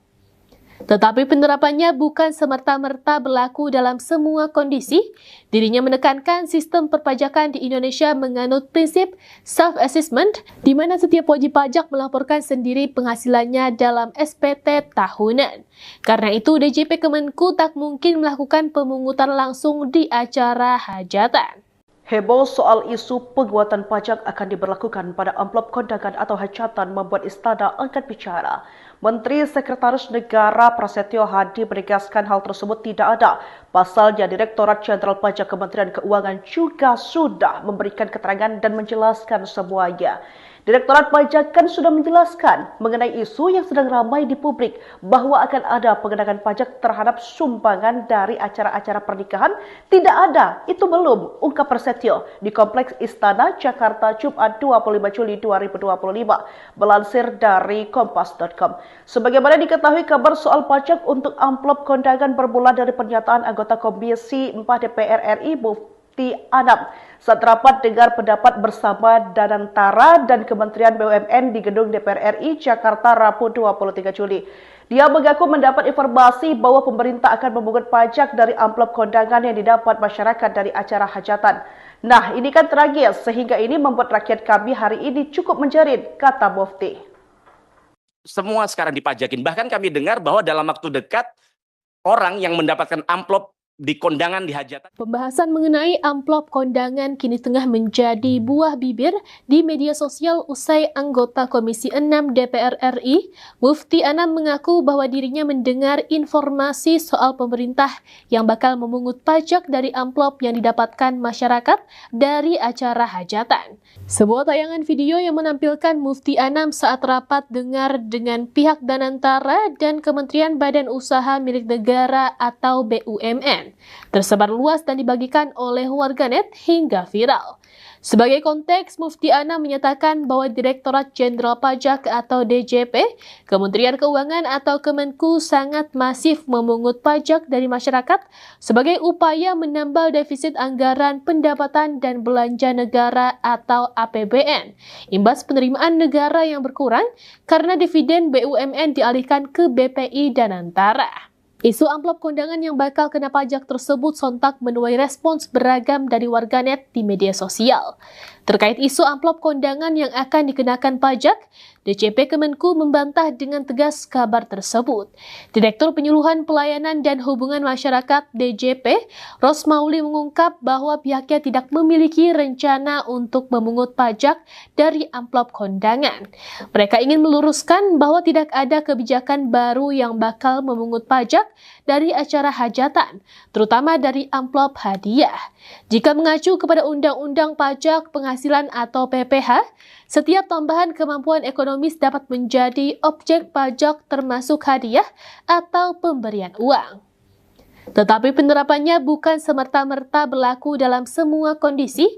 Tetapi penerapannya bukan semerta-merta berlaku dalam semua kondisi. Dirinya menekankan sistem perpajakan di Indonesia menganut prinsip self-assessment, di mana setiap wajib pajak melaporkan sendiri penghasilannya dalam SPT tahunan. Karena itu, DJP Kemenku tak mungkin melakukan pemungutan langsung di acara hajatan. Heboh soal isu penguatan pajak akan diberlakukan pada amplop kondangan atau hajatan membuat Istana angkat bicara. Menteri Sekretaris Negara Prasetyo Hadi menegaskan hal tersebut tidak ada. Pasalnya Direktorat Jenderal Pajak Kementerian Keuangan juga sudah memberikan keterangan dan menjelaskan semuanya. Direktorat Pajak kan sudah menjelaskan mengenai isu yang sedang ramai di publik bahwa akan ada pengenaan pajak terhadap sumbangan dari acara-acara pernikahan. Tidak ada, itu belum, ungkap Prasetyo di Kompleks Istana Jakarta Jumat 25 Juli 2025, melansir dari kompas.com. Sebagaimana diketahui, kabar soal pajak untuk amplop kondangan bermula dari pernyataan anggota Komisi 4 DPR RI Mufti Anam saat rapat dengar pendapat bersama Danantara dan Kementerian BUMN di Gedung DPR RI Jakarta Rabu 23 Juli. Dia mengaku mendapat informasi bahwa pemerintah akan memungut pajak dari amplop kondangan yang didapat masyarakat dari acara hajatan. Nah, ini kan tragis sehingga ini membuat rakyat kami hari ini cukup menjerit, kata Mufti. Semua sekarang dipajakin. Bahkan kami dengar bahwa dalam waktu dekat orang yang mendapatkan amplop di kondangan di hajatan. Pembahasan mengenai amplop kondangan kini tengah menjadi buah bibir di media sosial usai anggota Komisi 6 DPR RI, Mufti Anam mengaku bahwa dirinya mendengar informasi soal pemerintah yang bakal memungut pajak dari amplop yang didapatkan masyarakat dari acara hajatan. Sebuah tayangan video yang menampilkan Mufti Anam saat rapat dengar dengan pihak Danantara dan Kementerian Badan Usaha Milik Negara atau BUMN tersebar luas dan dibagikan oleh warganet hingga viral. Sebagai konteks, Mufti Anam menyatakan bahwa Direktorat Jenderal Pajak atau DJP, Kementerian Keuangan atau Kemenku sangat masif memungut pajak dari masyarakat sebagai upaya menambal defisit anggaran pendapatan dan belanja negara atau APBN, imbas penerimaan negara yang berkurang karena dividen BUMN dialihkan ke BPI Danantara. Isu amplop kondangan yang bakal kena pajak tersebut sontak menuai respons beragam dari warganet di media sosial. Terkait isu amplop kondangan yang akan dikenakan pajak, DJP Kemenku membantah dengan tegas kabar tersebut. Direktur Penyuluhan Pelayanan dan Hubungan Masyarakat DJP, Rosmauli mengungkap bahwa pihaknya tidak memiliki rencana untuk memungut pajak dari amplop kondangan. Mereka ingin meluruskan bahwa tidak ada kebijakan baru yang bakal memungut pajak dari acara hajatan, terutama dari amplop hadiah. Jika mengacu kepada Undang-Undang Pajak Penghasilan atau PPH, setiap tambahan kemampuan ekonomis dapat menjadi objek pajak termasuk hadiah atau pemberian uang. Tetapi penerapannya bukan semerta-merta berlaku dalam semua kondisi.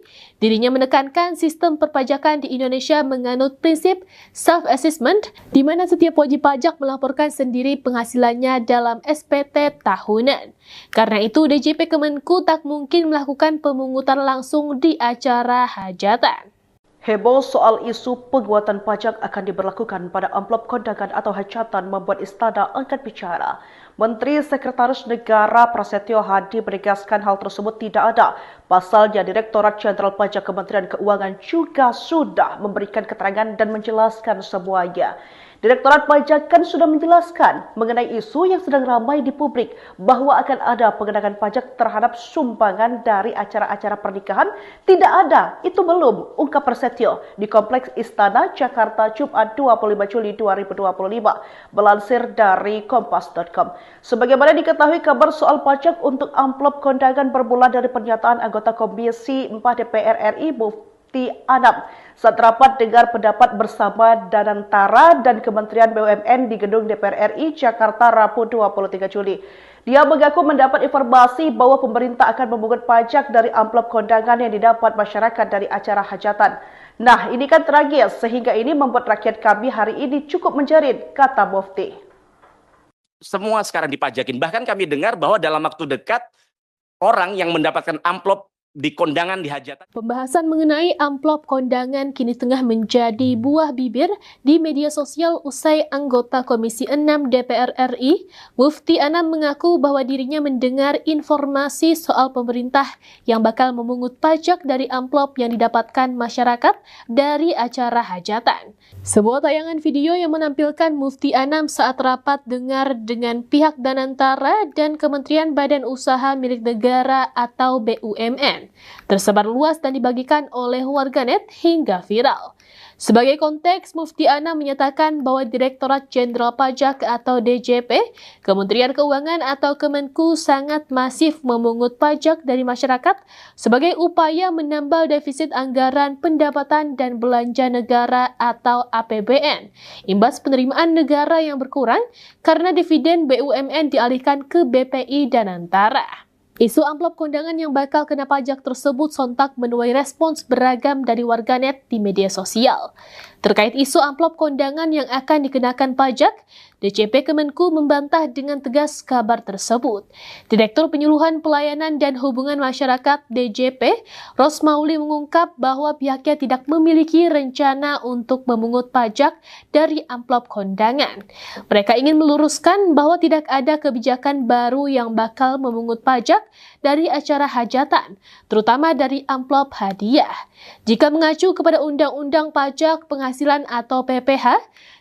Dirinya menekankan sistem perpajakan di Indonesia menganut prinsip self-assessment, di mana setiap wajib pajak melaporkan sendiri penghasilannya dalam SPT tahunan. Karena itu, DJP Kemenku tak mungkin melakukan pemungutan langsung di acara hajatan. Heboh soal isu penguatan pajak akan diberlakukan pada amplop kondangan atau hajatan membuat Istana angkat bicara. Menteri Sekretaris Negara Prasetyo Hadi menegaskan hal tersebut tidak ada. Pasalnya Direktorat Jenderal Pajak Kementerian Keuangan juga sudah memberikan keterangan dan menjelaskan semuanya. Direktorat Pajak kan sudah menjelaskan mengenai isu yang sedang ramai di publik bahwa akan ada pengenaan pajak terhadap sumbangan dari acara-acara pernikahan. Tidak ada, itu belum, ungkap Prasetyo di Kompleks Istana Jakarta Jumat 25 Juli 2025, melansir dari kompas.com. Sebagaimana diketahui, kabar soal pajak untuk amplop kondangan bermula dari pernyataan anggota Komisi 4 DPR RI Mufti Anam saat rapat dengar pendapat bersama Danantara dan Kementerian BUMN di Gedung DPR RI Jakarta Rabu 23 Juli. Dia mengaku mendapat informasi bahwa pemerintah akan memungut pajak dari amplop kondangan yang didapat masyarakat dari acara hajatan. Nah, ini kan tragis sehingga ini membuat rakyat kami hari ini cukup menjerit, kata Mufti. Semua sekarang dipajakin. Bahkan kami dengar bahwa dalam waktu dekat orang yang mendapatkan amplop di kondangan di hajatan. Pembahasan mengenai amplop kondangan kini tengah menjadi buah bibir di media sosial usai anggota Komisi 6 DPR RI, Mufti Anam mengaku bahwa dirinya mendengar informasi soal pemerintah yang bakal memungut pajak dari amplop yang didapatkan masyarakat dari acara hajatan. Sebuah tayangan video yang menampilkan Mufti Anam saat rapat dengar dengan pihak Danantara dan Kementerian Badan Usaha Milik Negara atau BUMN tersebar luas dan dibagikan oleh warganet hingga viral. Sebagai konteks, Mufti Anam menyatakan bahwa Direktorat Jenderal Pajak atau DJP, Kementerian Keuangan atau Kemenku sangat masif memungut pajak dari masyarakat sebagai upaya menambal defisit anggaran pendapatan dan belanja negara atau APBN, imbas penerimaan negara yang berkurang karena dividen BUMN dialihkan ke BPI Danantara. Isu amplop kondangan yang bakal kena pajak tersebut sontak menuai respons beragam dari warganet di media sosial. Terkait isu amplop kondangan yang akan dikenakan pajak, DJP Kemenku membantah dengan tegas kabar tersebut. Direktur Penyuluhan Pelayanan dan Hubungan Masyarakat DJP, Rosmauli mengungkap bahwa pihaknya tidak memiliki rencana untuk memungut pajak dari amplop kondangan. Mereka ingin meluruskan bahwa tidak ada kebijakan baru yang bakal memungut pajak dari acara hajatan, terutama dari amplop hadiah. Jika mengacu kepada Undang-Undang Pajak Penghasilan atau PPh,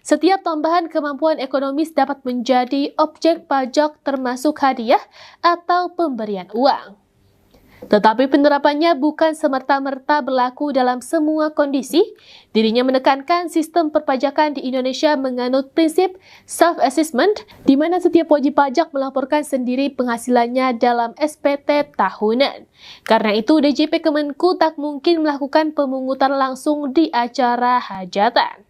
setiap tambahan kemampuan ekonomis dapat menjadi objek pajak termasuk hadiah atau pemberian uang. Tetapi penerapannya bukan semerta-merta berlaku dalam semua kondisi. Dirinya menekankan sistem perpajakan di Indonesia menganut prinsip self-assessment, di mana setiap wajib pajak melaporkan sendiri penghasilannya dalam SPT tahunan. Karena itu, DJP Kemenku tak mungkin melakukan pemungutan langsung di acara hajatan.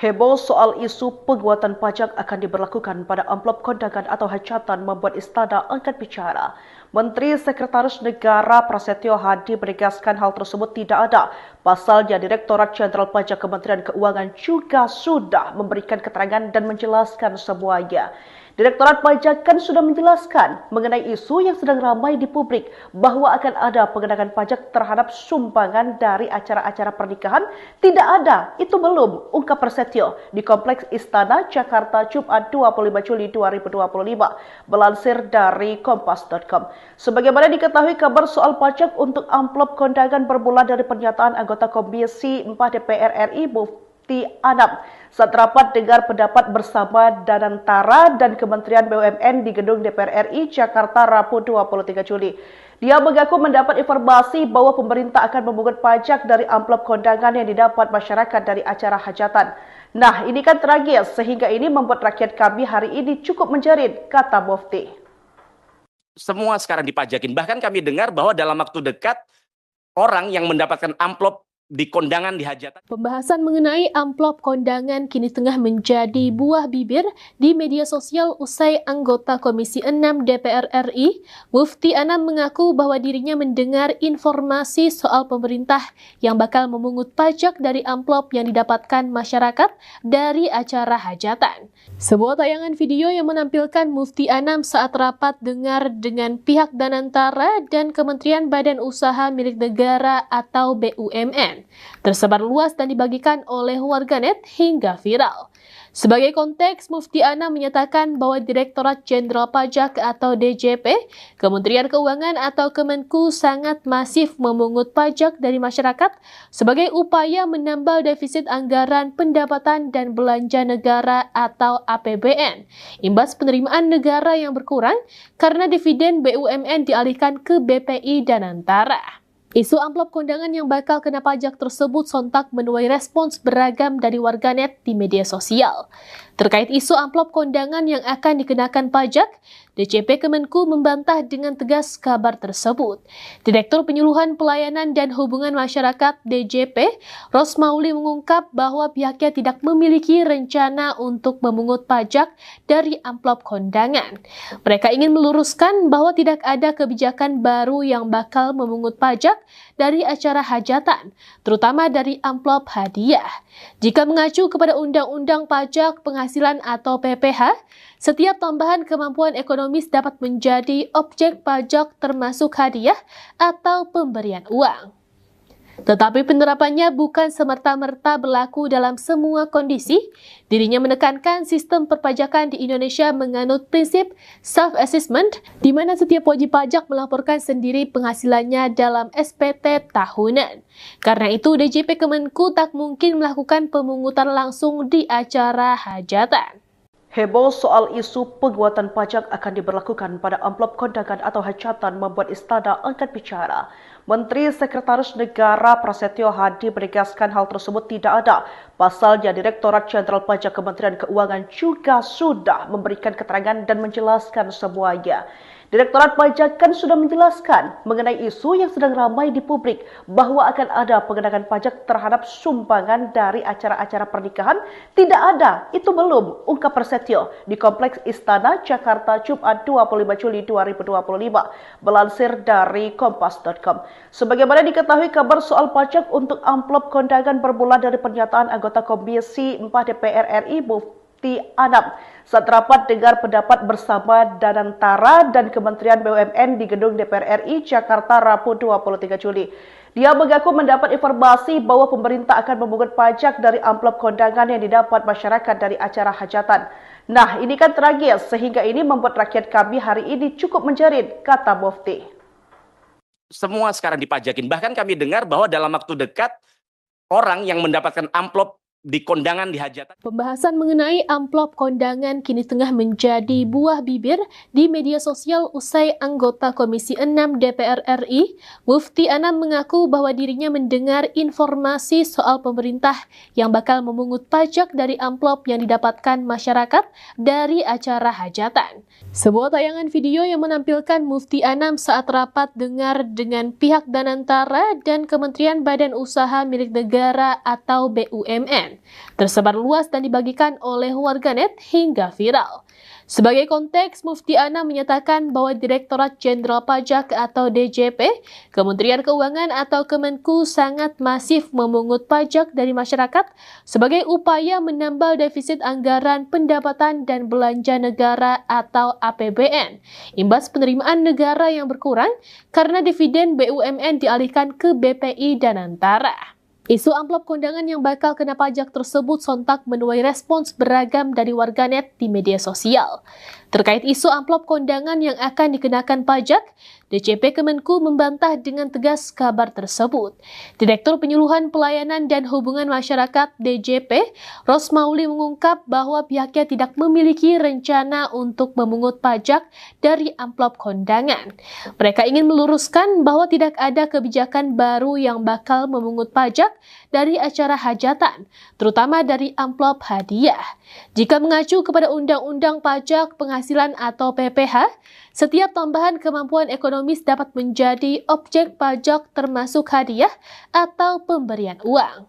Heboh soal isu penguatan pajak akan diberlakukan pada amplop kondangan atau hajatan membuat Istana angkat bicara. Menteri Sekretaris Negara Prasetyo Hadi menegaskan hal tersebut tidak ada. Pasalnya Direktorat Jenderal Pajak Kementerian Keuangan juga sudah memberikan keterangan dan menjelaskan semuanya. Direktorat Pajak kan sudah menjelaskan mengenai isu yang sedang ramai di publik bahwa akan ada pengenaan pajak terhadap sumbangan dari acara-acara pernikahan. Tidak ada, itu belum, ungkap Prasetyo di Kompleks Istana Jakarta Jumat 25 Juli 2025, melansir dari kompas.com. Sebagaimana diketahui, kabar soal pajak untuk amplop kondangan bermula dari pernyataan anggota Komisi 4 DPR RI Mufti Anam saat rapat dengar pendapat bersama Danantara dan Kementerian BUMN di Gedung DPR RI Jakarta Rabu 23 Juli. Dia mengaku mendapat informasi bahwa pemerintah akan memungut pajak dari amplop kondangan yang didapat masyarakat dari acara hajatan. Nah, ini kan tragis sehingga ini membuat rakyat kami hari ini cukup menjerit, kata Mufti. Semua sekarang dipajakin. Bahkan kami dengar bahwa dalam waktu dekat orang yang mendapatkan amplop di kondangan di hajatan. Pembahasan mengenai amplop kondangan kini tengah menjadi buah bibir di media sosial usai anggota Komisi 6 DPR RI, Mufti Anam mengaku bahwa dirinya mendengar informasi soal pemerintah yang bakal memungut pajak dari amplop yang didapatkan masyarakat dari acara hajatan. Sebuah tayangan video yang menampilkan Mufti Anam saat rapat dengar dengan pihak Danantara dan Kementerian Badan Usaha Milik Negara atau BUMN tersebar luas dan dibagikan oleh warganet hingga viral. Sebagai konteks, Mufti Anam menyatakan bahwa Direktorat Jenderal Pajak atau DJP, Kementerian Keuangan atau Kemenku sangat masif memungut pajak dari masyarakat sebagai upaya menambal defisit anggaran pendapatan dan belanja negara atau APBN, imbas penerimaan negara yang berkurang karena dividen BUMN dialihkan ke BPI Danantara. Isu amplop kondangan yang bakal kena pajak tersebut sontak menuai respons beragam dari warganet di media sosial. Terkait isu amplop kondangan yang akan dikenakan pajak, DJP Kemenku membantah dengan tegas kabar tersebut. Direktur Penyuluhan Pelayanan dan Hubungan Masyarakat DJP, Rosmauli mengungkap bahwa pihaknya tidak memiliki rencana untuk memungut pajak dari amplop kondangan. Mereka ingin meluruskan bahwa tidak ada kebijakan baru yang bakal memungut pajak dari acara hajatan, terutama dari amplop hadiah. Jika mengacu kepada Undang-Undang Pajak Penghasilan atau PPh, setiap tambahan kemampuan ekonomis dapat menjadi objek pajak termasuk hadiah atau pemberian uang. Tetapi penerapannya bukan semerta-merta berlaku dalam semua kondisi. Dirinya menekankan sistem perpajakan di Indonesia menganut prinsip self-assessment, di mana setiap wajib pajak melaporkan sendiri penghasilannya dalam SPT tahunan. Karena itu, DJP Kemenku tak mungkin melakukan pemungutan langsung di acara hajatan. Heboh soal isu penguatan pajak akan diberlakukan pada amplop kondangan atau hajatan membuat Istana angkat bicara. Menteri Sekretaris Negara Prasetyo Hadi menegaskan hal tersebut tidak ada. Pasalnya Direktorat Jenderal Pajak Kementerian Keuangan juga sudah memberikan keterangan dan menjelaskan semuanya. Direktorat Pajak kan sudah menjelaskan mengenai isu yang sedang ramai di publik bahwa akan ada pengenaan pajak terhadap sumbangan dari acara-acara pernikahan. Tidak ada, itu belum, ungkap Prasetyo di Kompleks Istana Jakarta Jumat 25 Juli 2025, melansir dari kompas.com. Sebagaimana diketahui, kabar soal pajak untuk amplop kondangan bermula dari pernyataan anggota anggota Komisi 4 DPR RI Mufti Anam saat rapat dengar pendapat bersama Danantara dan Kementerian BUMN di Gedung DPR RI Jakarta Rabu 23 Juli. Dia mengaku mendapat informasi bahwa pemerintah akan memungut pajak dari amplop kondangan yang didapat masyarakat dari acara hajatan. Nah, ini kan tragis sehingga ini membuat rakyat kami hari ini cukup menjerit, kata Mufti. Semua sekarang dipajakin. Bahkan kami dengar bahwa dalam waktu dekat orang yang mendapatkan amplop di kondangan di hajatan. Pembahasan mengenai amplop kondangan kini tengah menjadi buah bibir di media sosial usai anggota Komisi 6 DPR RI, Mufti Anam mengaku bahwa dirinya mendengar informasi soal pemerintah yang bakal memungut pajak dari amplop yang didapatkan masyarakat dari acara hajatan. Sebuah tayangan video yang menampilkan Mufti Anam saat rapat dengar dengan pihak Danantara dan Kementerian Badan Usaha Milik Negara atau BUMN tersebar luas dan dibagikan oleh warganet hingga viral. Sebagai konteks, Mufti Anam menyatakan bahwa Direktorat Jenderal Pajak atau DJP, Kementerian Keuangan atau Kemenku sangat masif memungut pajak dari masyarakat sebagai upaya menambal defisit anggaran pendapatan dan belanja negara atau APBN, imbas penerimaan negara yang berkurang karena dividen BUMN dialihkan ke BPI Danantara. Isu amplop kondangan yang bakal kena pajak tersebut sontak menuai respons beragam dari warganet di media sosial. Terkait isu amplop kondangan yang akan dikenakan pajak, DJP Kemenku membantah dengan tegas kabar tersebut. Direktur Penyuluhan Pelayanan dan Hubungan Masyarakat DJP, Rosmauli mengungkap bahwa pihaknya tidak memiliki rencana untuk memungut pajak dari amplop kondangan. Mereka ingin meluruskan bahwa tidak ada kebijakan baru yang bakal memungut pajak dari acara hajatan, terutama dari amplop hadiah. Jika mengacu kepada Undang-Undang Pajak Penghasilan atau PPH, setiap tambahan kemampuan ekonomis dapat menjadi objek pajak termasuk hadiah atau pemberian uang.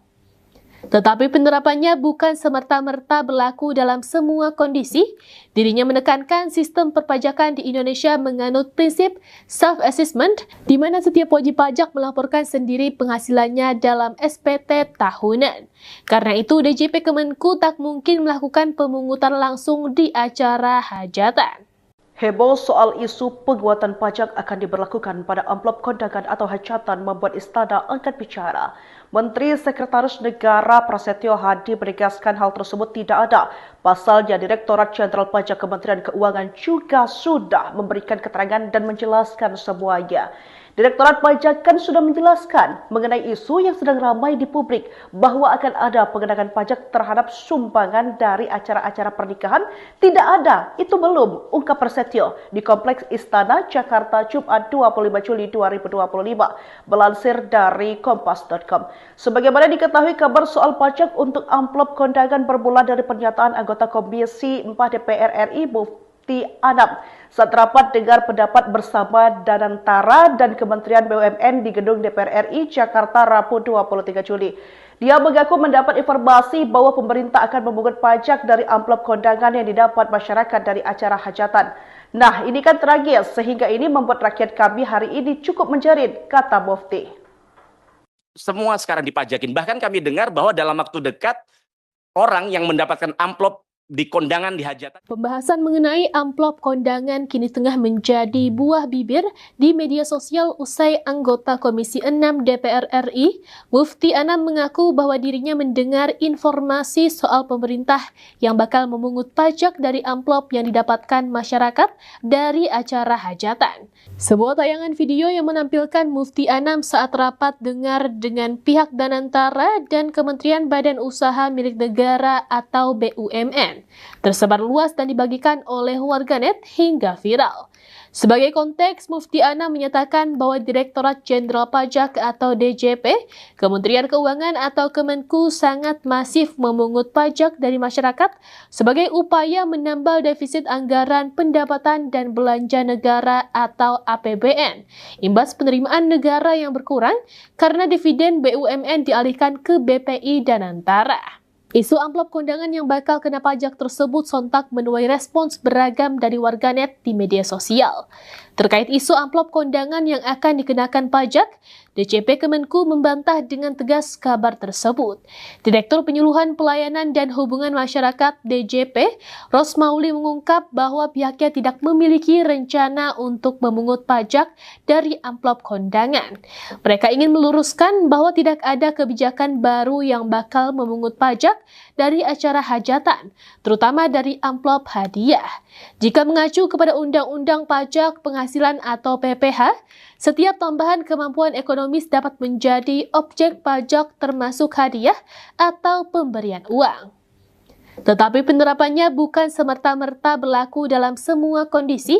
Tetapi penerapannya bukan semerta-merta berlaku dalam semua kondisi. Dirinya menekankan sistem perpajakan di Indonesia menganut prinsip self-assessment, di mana setiap wajib pajak melaporkan sendiri penghasilannya dalam SPT tahunan. Karena itu, DJP Kemenku tak mungkin melakukan pemungutan langsung di acara hajatan. Heboh soal isu penguatan pajak akan diberlakukan pada amplop kondangan atau hajatan membuat Istana angkat bicara. Menteri Sekretaris Negara Prasetyo Hadi menegaskan hal tersebut tidak ada. Pasalnya Direktorat Jenderal Pajak Kementerian Keuangan juga sudah memberikan keterangan dan menjelaskan semuanya. Direktorat Pajak kan sudah menjelaskan mengenai isu yang sedang ramai di publik bahwa akan ada pengenaan pajak terhadap sumbangan dari acara-acara pernikahan. Tidak ada, itu belum, ungkap Prasetyo di Kompleks Istana Jakarta Jumat 25 Juli 2025, melansir dari kompas.com. Sebagaimana diketahui, kabar soal pajak untuk amplop kondangan bermula dari pernyataan anggota Komisi 4 DPR RI Mufti Anam saat rapat dengar pendapat bersama Danantara dan Kementerian BUMN di Gedung DPR RI Jakarta Rabu 23 Juli. Dia mengaku mendapat informasi bahwa pemerintah akan memungut pajak dari amplop kondangan yang didapat masyarakat dari acara hajatan. Nah, ini kan tragis sehingga ini membuat rakyat kami hari ini cukup menjerit, kata Mufti. Semua sekarang dipajakin. Bahkan kami dengar bahwa dalam waktu dekat orang yang mendapatkan amplop di kondangan di hajatan. Pembahasan mengenai amplop kondangan kini tengah menjadi buah bibir di media sosial usai anggota Komisi 6 DPR RI, Mufti Anam mengaku bahwa dirinya mendengar informasi soal pemerintah yang bakal memungut pajak dari amplop yang didapatkan masyarakat dari acara hajatan. Sebuah tayangan video yang menampilkan Mufti Anam saat rapat dengar dengan pihak Danantara dan Kementerian Badan Usaha Milik Negara atau BUMN tersebar luas dan dibagikan oleh warganet hingga viral. Sebagai konteks, Mufti Anam menyatakan bahwa Direktorat Jenderal Pajak atau DJP, Kementerian Keuangan atau Kemenku sangat masif memungut pajak dari masyarakat sebagai upaya menambal defisit anggaran pendapatan dan belanja negara atau APBN, imbas penerimaan negara yang berkurang karena dividen BUMN dialihkan ke BPI Danantara. Isu amplop kondangan yang bakal kena pajak tersebut sontak menuai respons beragam dari warganet di media sosial. Terkait isu amplop kondangan yang akan dikenakan pajak, DJP Kemenku membantah dengan tegas kabar tersebut. Direktur Penyuluhan Pelayanan dan Hubungan Masyarakat DJP, Rosmauli mengungkap bahwa pihaknya tidak memiliki rencana untuk memungut pajak dari amplop kondangan. Mereka ingin meluruskan bahwa tidak ada kebijakan baru yang bakal memungut pajak dari acara hajatan, terutama dari amplop hadiah. Jika mengacu kepada Undang-Undang Pajak Penghasilan atau PPh, setiap tambahan kemampuan ekonomis dapat menjadi objek pajak termasuk hadiah atau pemberian uang. Tetapi penerapannya bukan semerta-merta berlaku dalam semua kondisi.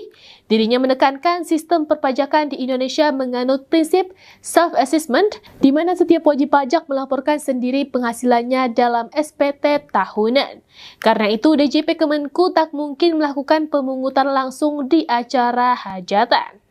Dirinya menekankan sistem perpajakan di Indonesia menganut prinsip self-assessment, di mana setiap wajib pajak melaporkan sendiri penghasilannya dalam SPT tahunan. Karena itu, DJP Kemenku tak mungkin melakukan pemungutan langsung di acara hajatan.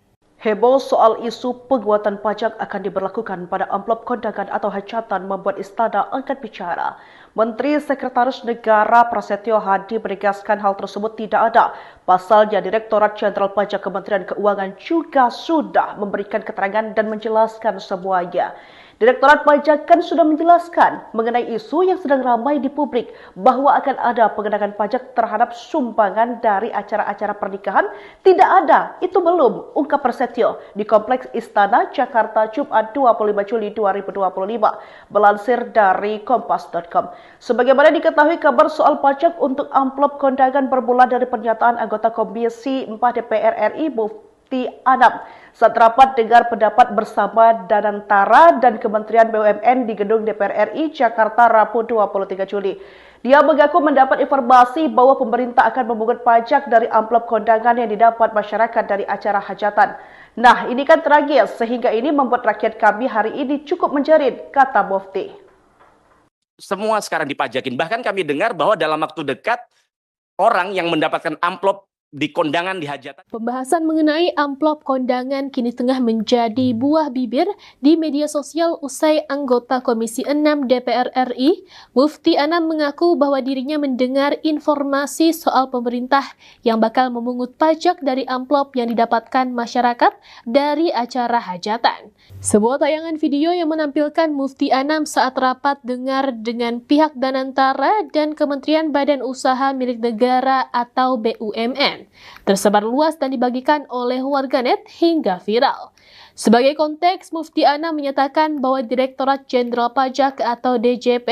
Heboh soal isu penguatan pajak akan diberlakukan pada amplop kondangan atau hajatan membuat Istana angkat bicara. Menteri Sekretaris Negara Prasetyo Hadi menegaskan hal tersebut tidak ada. Pasalnya Direktorat Jenderal Pajak Kementerian Keuangan juga sudah memberikan keterangan dan menjelaskan semuanya. Direktorat Pajak kan sudah menjelaskan mengenai isu yang sedang ramai di publik bahwa akan ada pengenaan pajak terhadap sumbangan dari acara-acara pernikahan. Tidak ada, itu belum, ungkap Prasetyo di Kompleks Istana Jakarta Jumat 25 Juli 2025, melansir dari kompas.com. Sebagaimana diketahui, kabar soal pajak untuk amplop kondangan bermula dari pernyataan anggota Komisi 4 DPR RI Mufti Anam saat rapat dengar pendapat bersama Danantara dan Kementerian BUMN di Gedung DPR RI Jakarta Rabu 23 Juli. Dia mengaku mendapat informasi bahwa pemerintah akan memungut pajak dari amplop kondangan yang didapat masyarakat dari acara hajatan. Nah, ini kan tragis sehingga ini membuat rakyat kami hari ini cukup menjerit, kata Mufti. Semua sekarang dipajakin. Bahkan kami dengar bahwa dalam waktu dekat orang yang mendapatkan amplop di kondangan di hajatan. Pembahasan mengenai amplop kondangan kini tengah menjadi buah bibir di media sosial usai anggota Komisi 6 DPR RI, Mufti Anam mengaku bahwa dirinya mendengar informasi soal pemerintah yang bakal memungut pajak dari amplop yang didapatkan masyarakat dari acara hajatan. Sebuah tayangan video yang menampilkan Mufti Anam saat rapat dengar dengan pihak Danantara dan Kementerian Badan Usaha Milik Negara atau BUMN tersebar luas dan dibagikan oleh warganet hingga viral. Sebagai konteks, Mufti Anam menyatakan bahwa Direktorat Jenderal Pajak atau DJP,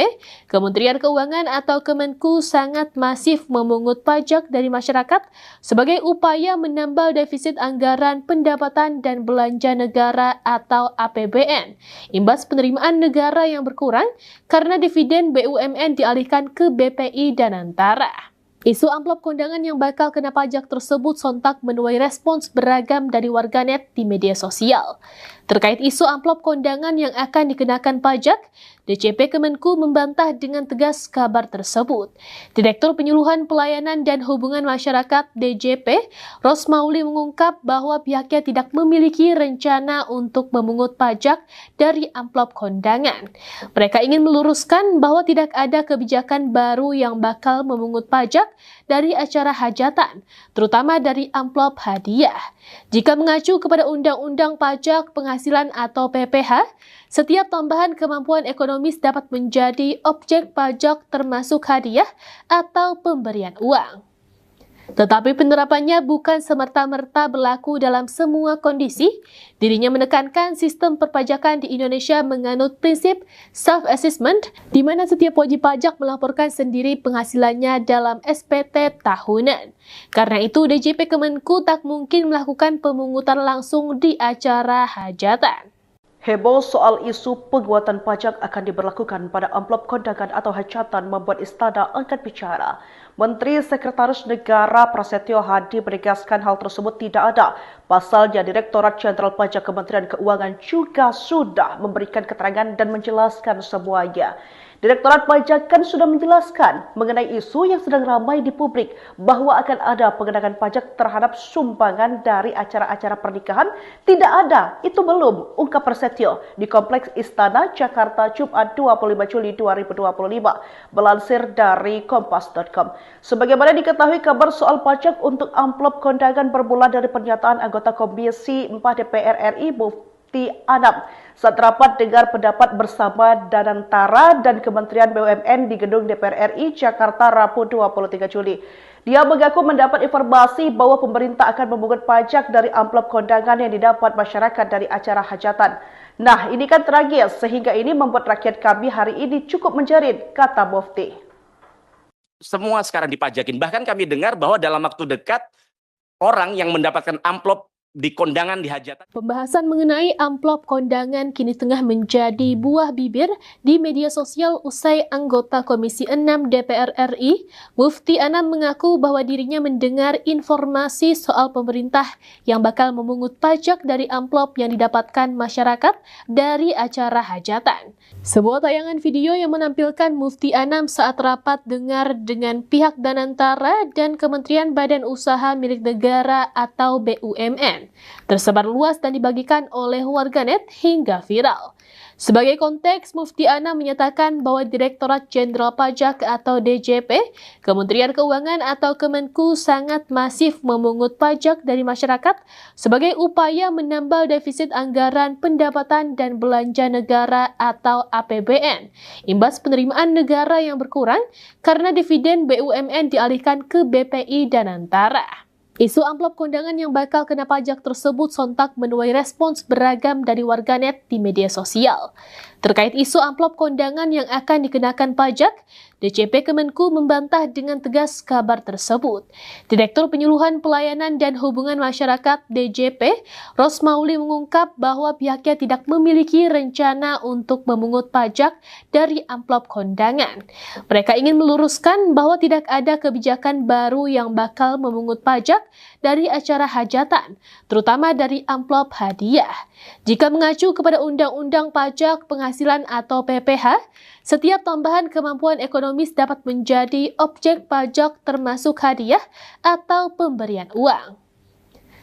Kementerian Keuangan atau Kemenku sangat masif memungut pajak dari masyarakat sebagai upaya menambal defisit anggaran pendapatan dan belanja negara atau APBN, imbas penerimaan negara yang berkurang karena dividen BUMN dialihkan ke BPI Danantara. Isu amplop kondangan yang bakal kena pajak tersebut sontak menuai respons beragam dari warganet di media sosial. Terkait isu amplop kondangan yang akan dikenakan pajak, DJP Kemenku membantah dengan tegas kabar tersebut. Direktur Penyuluhan Pelayanan dan Hubungan Masyarakat DJP, Rosmauli mengungkap bahwa pihaknya tidak memiliki rencana untuk memungut pajak dari amplop kondangan. Mereka ingin meluruskan bahwa tidak ada kebijakan baru yang bakal memungut pajak dari acara hajatan, terutama dari amplop hadiah. Jika mengacu kepada Undang-Undang Pajak Penghasilan atau PPh, setiap tambahan kemampuan ekonomis dapat menjadi objek pajak termasuk hadiah atau pemberian uang. Tetapi penerapannya bukan semerta-merta berlaku dalam semua kondisi. Dirinya menekankan sistem perpajakan di Indonesia menganut prinsip self-assessment, di mana setiap wajib pajak melaporkan sendiri penghasilannya dalam SPT tahunan. Karena itu, DJP Kemenku tak mungkin melakukan pemungutan langsung di acara hajatan. Heboh soal isu penguatan pajak akan diberlakukan pada amplop kondangan atau hajatan membuat Istana angkat bicara. Menteri Sekretaris Negara Prasetyo Hadi menegaskan hal tersebut tidak ada. Pasalnya Direktorat Jenderal Pajak Kementerian Keuangan juga sudah memberikan keterangan dan menjelaskan semuanya. Direktorat Pajak kan sudah menjelaskan mengenai isu yang sedang ramai di publik bahwa akan ada pengenaan pajak terhadap sumbangan dari acara-acara pernikahan. Tidak ada, itu belum, ungkap Prasetyo di Kompleks Istana, Jakarta, Jumat 25 Juli 2025, melansir dari Kompas.com. Sebagaimana diketahui, kabar soal pajak untuk amplop kondangan bermula dari pernyataan anggota Komisi 4 DPR RI, Mufti Anam, saat rapat dengar pendapat bersama Danantara dan Kementerian BUMN di gedung DPR RI Jakarta Rabu 23 Juli. Dia mengaku mendapat informasi bahwa pemerintah akan memungut pajak dari amplop kondangan yang didapat masyarakat dari acara hajatan. Nah, ini kan tragis sehingga ini membuat rakyat kami hari ini cukup menjerit, kata Mufti. Semua sekarang dipajakin. Bahkan kami dengar bahwa dalam waktu dekat orang yang mendapatkan amplop di kondangan di hajatan. Pembahasan mengenai amplop kondangan kini tengah menjadi buah bibir di media sosial usai anggota Komisi 6 DPR RI, Mufti Anam mengaku bahwa dirinya mendengar informasi soal pemerintah yang bakal memungut pajak dari amplop yang didapatkan masyarakat dari acara hajatan. Sebuah tayangan video yang menampilkan Mufti Anam saat rapat dengar dengan pihak Danantara dan Kementerian Badan Usaha Milik Negara atau BUMN tersebar luas dan dibagikan oleh warganet hingga viral. Sebagai konteks, Mufti Anam menyatakan bahwa Direktorat Jenderal Pajak atau DJP, Kementerian Keuangan atau Kemenku sangat masif memungut pajak dari masyarakat sebagai upaya menambal defisit anggaran pendapatan dan belanja negara atau APBN, imbas penerimaan negara yang berkurang karena dividen BUMN dialihkan ke BPI Danantara. Isu amplop kondangan yang bakal kena pajak tersebut sontak menuai respons beragam dari warganet di media sosial. Terkait isu amplop kondangan yang akan dikenakan pajak, DJP Kemenku membantah dengan tegas kabar tersebut. Direktur Penyuluhan Pelayanan dan Hubungan Masyarakat DJP, Rosmauli mengungkap bahwa pihaknya tidak memiliki rencana untuk memungut pajak dari amplop kondangan. Mereka ingin meluruskan bahwa tidak ada kebijakan baru yang bakal memungut pajak dari acara hajatan, terutama dari amplop hadiah. Jika mengacu kepada Undang-Undang Pajak Penghasilan atau PPh, setiap tambahan kemampuan ekonomis dapat menjadi objek pajak termasuk hadiah atau pemberian uang.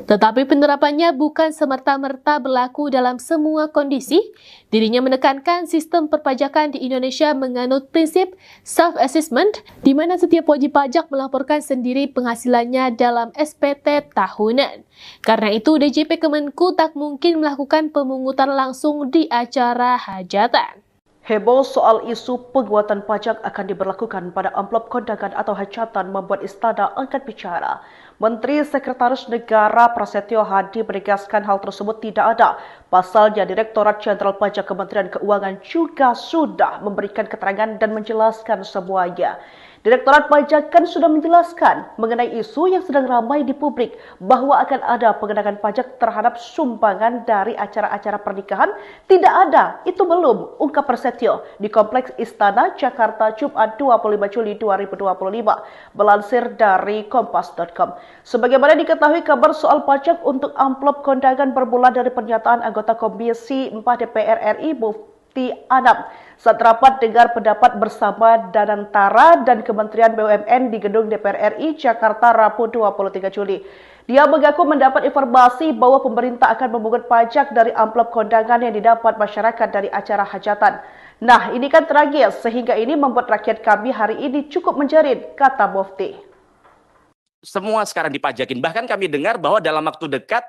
Tetapi penerapannya bukan semerta-merta berlaku dalam semua kondisi. Dirinya menekankan sistem perpajakan di Indonesia menganut prinsip self-assessment, di mana setiap wajib pajak melaporkan sendiri penghasilannya dalam SPT tahunan. Karena itu, DJP Kemenku tak mungkin melakukan pemungutan langsung di acara hajatan. Heboh soal isu penguatan pajak akan diberlakukan pada amplop kondangan atau hajatan membuat Istana angkat bicara. Menteri Sekretaris Negara Prasetyo Hadi menegaskan hal tersebut tidak ada. Pasalnya Direktorat Jenderal Pajak Kementerian Keuangan juga sudah memberikan keterangan dan menjelaskan semuanya. Direktorat Pajak kan sudah menjelaskan mengenai isu yang sedang ramai di publik bahwa akan ada pengenaan pajak terhadap sumbangan dari acara-acara pernikahan. Tidak ada, itu belum, ungkap Prasetyo di Kompleks Istana, Jakarta, Jumat 25 Juli 2025, melansir dari Kompas.com. Sebagaimana diketahui, kabar soal pajak untuk amplop kondangan bermula dari pernyataan anggota Komisi 4 DPR RI, Mufti Anam, saat rapat dengar pendapat bersama Danantara dan Kementerian BUMN di gedung DPR RI Jakarta Rabu 23 Juli. Dia mengaku mendapat informasi bahwa pemerintah akan memungut pajak dari amplop kondangan yang didapat masyarakat dari acara hajatan. Nah, ini kan tragis sehingga ini membuat rakyat kami hari ini cukup menjerit, kata Mufti. Semua sekarang dipajakin. Bahkan kami dengar bahwa dalam waktu dekat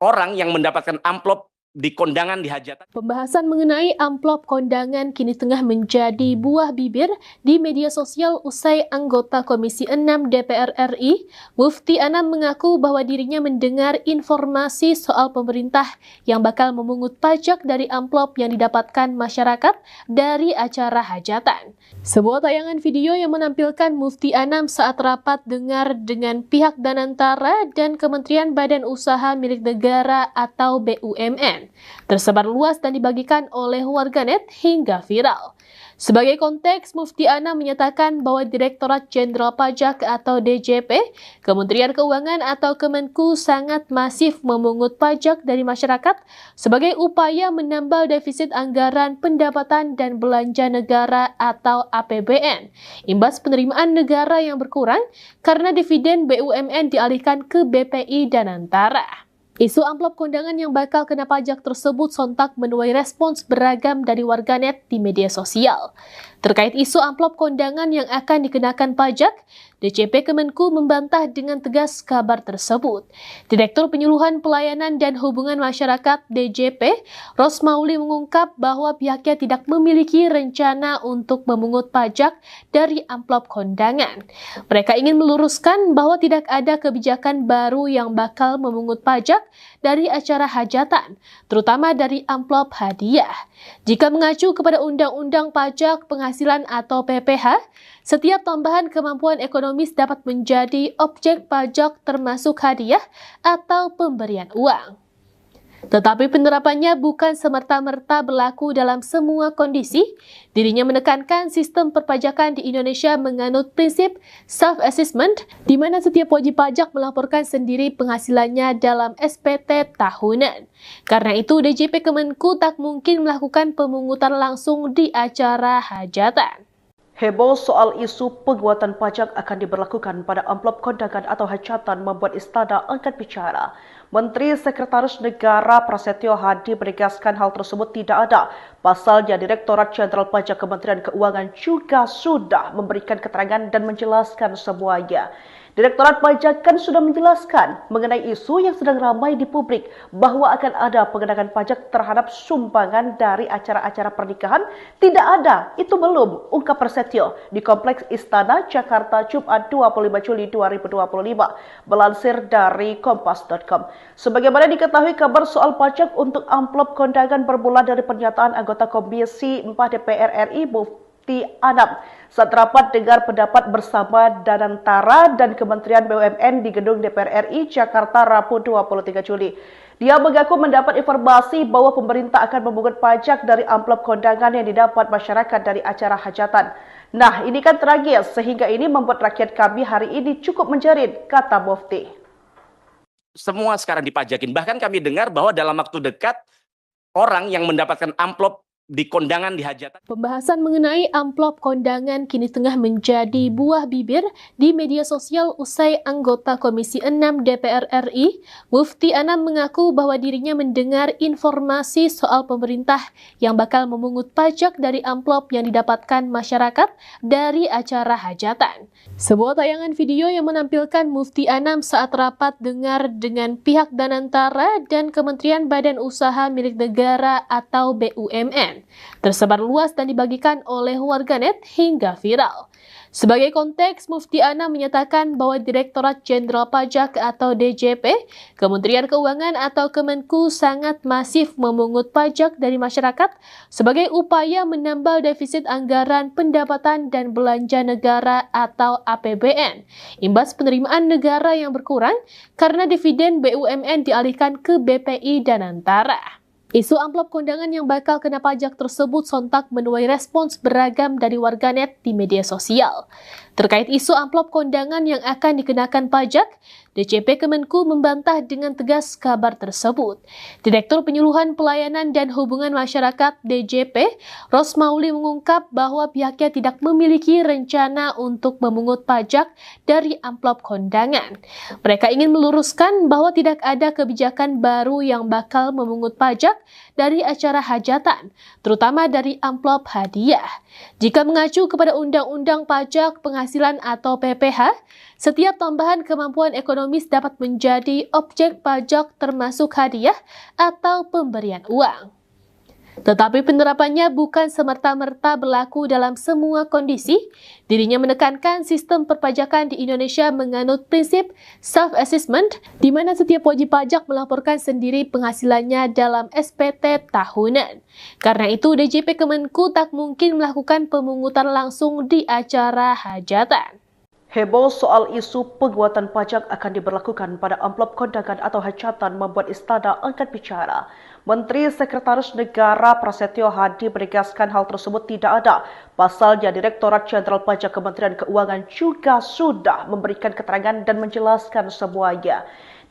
orang yang mendapatkan amplop di kondangan di hajatan. Pembahasan mengenai amplop kondangan kini tengah menjadi buah bibir di media sosial usai anggota Komisi 6 DPR RI, Mufti Anam mengaku bahwa dirinya mendengar informasi soal pemerintah yang bakal memungut pajak dari amplop yang didapatkan masyarakat dari acara hajatan. Sebuah tayangan video yang menampilkan Mufti Anam saat rapat dengar dengan pihak Danantara dan Kementerian Badan Usaha Milik Negara atau BUMN BUMN, tersebar luas dan dibagikan oleh warganet hingga viral. Sebagai konteks, Mufti Anam menyatakan bahwa Direktorat Jenderal Pajak atau DJP, Kementerian Keuangan atau Kemenku sangat masif memungut pajak dari masyarakat sebagai upaya menambal defisit anggaran pendapatan dan belanja negara atau APBN, imbas penerimaan negara yang berkurang karena dividen BUMN dialihkan ke BPI dan Antara. Isu amplop kondangan yang bakal kena pajak tersebut sontak menuai respons beragam dari warganet di media sosial. Terkait isu amplop kondangan yang akan dikenakan pajak, DJP Kemenku membantah dengan tegas kabar tersebut. Direktur Penyuluhan Pelayanan dan Hubungan Masyarakat DJP, Rosmauli mengungkap bahwa pihaknya tidak memiliki rencana untuk memungut pajak dari amplop kondangan. Mereka ingin meluruskan bahwa tidak ada kebijakan baru yang bakal memungut pajak dari acara hajatan, terutama dari amplop hadiah. Jika mengacu kepada Undang-Undang Pajak Penghasilan atau PPH, setiap tambahan kemampuan ekonomis dapat menjadi objek pajak termasuk hadiah atau pemberian uang. Tetapi penerapannya bukan semerta-merta berlaku dalam semua kondisi. Dirinya menekankan sistem perpajakan di Indonesia menganut prinsip self-assessment, di mana setiap wajib pajak melaporkan sendiri penghasilannya dalam SPT tahunan. Karena itu, DJP Kemenku tak mungkin melakukan pemungutan langsung di acara hajatan. Heboh soal isu penguatan pajak akan diberlakukan pada amplop kondangan atau hajatan membuat Istana angkat bicara. Menteri Sekretaris Negara Prasetyo Hadi menegaskan hal tersebut tidak ada. Pasalnya, Direktorat Jenderal Pajak Kementerian Keuangan juga sudah memberikan keterangan dan menjelaskan semuanya. Direktorat Pajak kan sudah menjelaskan mengenai isu yang sedang ramai di publik bahwa akan ada pengenaan pajak terhadap sumbangan dari acara-acara pernikahan. Tidak ada, itu belum, ungkap Prasetyo di Kompleks Istana Jakarta Jumat 25 Juli 2025, melansir dari kompas.com. Sebagaimana diketahui, kabar soal pajak untuk amplop kondangan bermula dari pernyataan anggota Komisi 4 DPR RI Mufti Anam saat rapat dengar pendapat bersama Danantara dan Kementerian BUMN di gedung DPR RI Jakarta Rabu 23 Juli. Dia mengaku mendapat informasi bahwa pemerintah akan memungut pajak dari amplop kondangan yang didapat masyarakat dari acara hajatan. Nah, ini kan tragis sehingga ini membuat rakyat kami hari ini cukup menjerit, kata Mufti. Semua sekarang dipajakin. Bahkan kami dengar bahwa dalam waktu dekat orang yang mendapatkan amplop di kondangan di hajatan. Pembahasan mengenai amplop kondangan kini tengah menjadi buah bibir di media sosial usai anggota Komisi 6 DPR RI, Mufti Anam mengaku bahwa dirinya mendengar informasi soal pemerintah yang bakal memungut pajak dari amplop yang didapatkan masyarakat dari acara hajatan. Sebuah tayangan video yang menampilkan Mufti Anam saat rapat dengar dengan pihak Danantara dan Kementerian Badan Usaha Milik Negara atau BUMN tersebar luas dan dibagikan oleh warganet hingga viral. Sebagai konteks, Mufti Anam menyatakan bahwa Direktorat Jenderal Pajak atau DJP, Kementerian Keuangan atau Kemenku sangat masif memungut pajak dari masyarakat sebagai upaya menambal defisit anggaran pendapatan dan belanja negara atau APBN, imbas penerimaan negara yang berkurang karena dividen BUMN dialihkan ke BPI dan Antara. Isu amplop kondangan yang bakal kena pajak tersebut sontak menuai respons beragam dari warganet di media sosial. Terkait isu amplop kondangan yang akan dikenakan pajak, DJP Kemenku membantah dengan tegas kabar tersebut. Direktur Penyuluhan Pelayanan dan Hubungan Masyarakat DJP, Rosmauli mengungkap bahwa pihaknya tidak memiliki rencana untuk memungut pajak dari amplop kondangan. Mereka ingin meluruskan bahwa tidak ada kebijakan baru yang bakal memungut pajak dari acara hajatan, terutama dari amplop hadiah. Jika mengacu kepada Undang-Undang Pajak Penghasilan atau PPH, setiap tambahan kemampuan ekonomis dapat menjadi objek pajak termasuk hadiah atau pemberian uang. Tetapi penerapannya bukan semerta-merta berlaku dalam semua kondisi. Dirinya menekankan sistem perpajakan di Indonesia menganut prinsip self-assessment, di mana setiap wajib pajak melaporkan sendiri penghasilannya dalam SPT tahunan. Karena itu, DJP Kemenku tak mungkin melakukan pemungutan langsung di acara hajatan. Heboh soal isu penguatan pajak akan diberlakukan pada amplop kondangan atau hajatan membuat istana angkat bicara. Menteri Sekretaris Negara Prasetyo Hadi menegaskan hal tersebut tidak ada. Pasalnya Direktorat Jenderal Pajak Kementerian Keuangan juga sudah memberikan keterangan dan menjelaskan semuanya.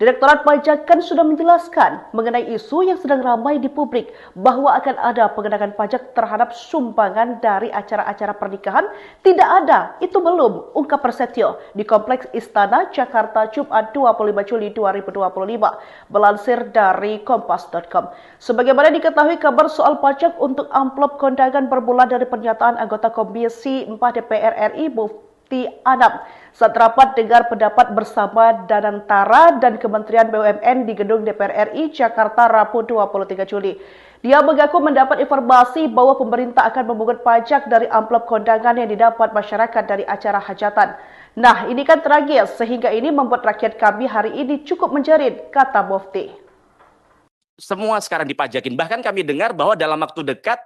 Direktorat Pajak kan sudah menjelaskan mengenai isu yang sedang ramai di publik bahwa akan ada pengenaan pajak terhadap sumbangan dari acara-acara pernikahan. Tidak ada, itu belum, ungkap Prasetyo di Kompleks Istana Jakarta Jumat 25 Juli 2025, melansir dari kompas.com. Sebagaimana diketahui, kabar soal pajak untuk amplop kondangan bermula dari pernyataan anggota Komisi 4 DPR RI Mufti Anam saat rapat dengar pendapat bersama Danantara dan Kementerian BUMN di Gedung DPR RI Jakarta Rabu 23 Juli. Dia mengaku mendapat informasi bahwa pemerintah akan memungut pajak dari amplop kondangan yang didapat masyarakat dari acara hajatan. Nah, ini kan tragis sehingga ini membuat rakyat kami hari ini cukup menjerit, kata Mufti. Semua sekarang dipajakin. Bahkan kami dengar bahwa dalam waktu dekat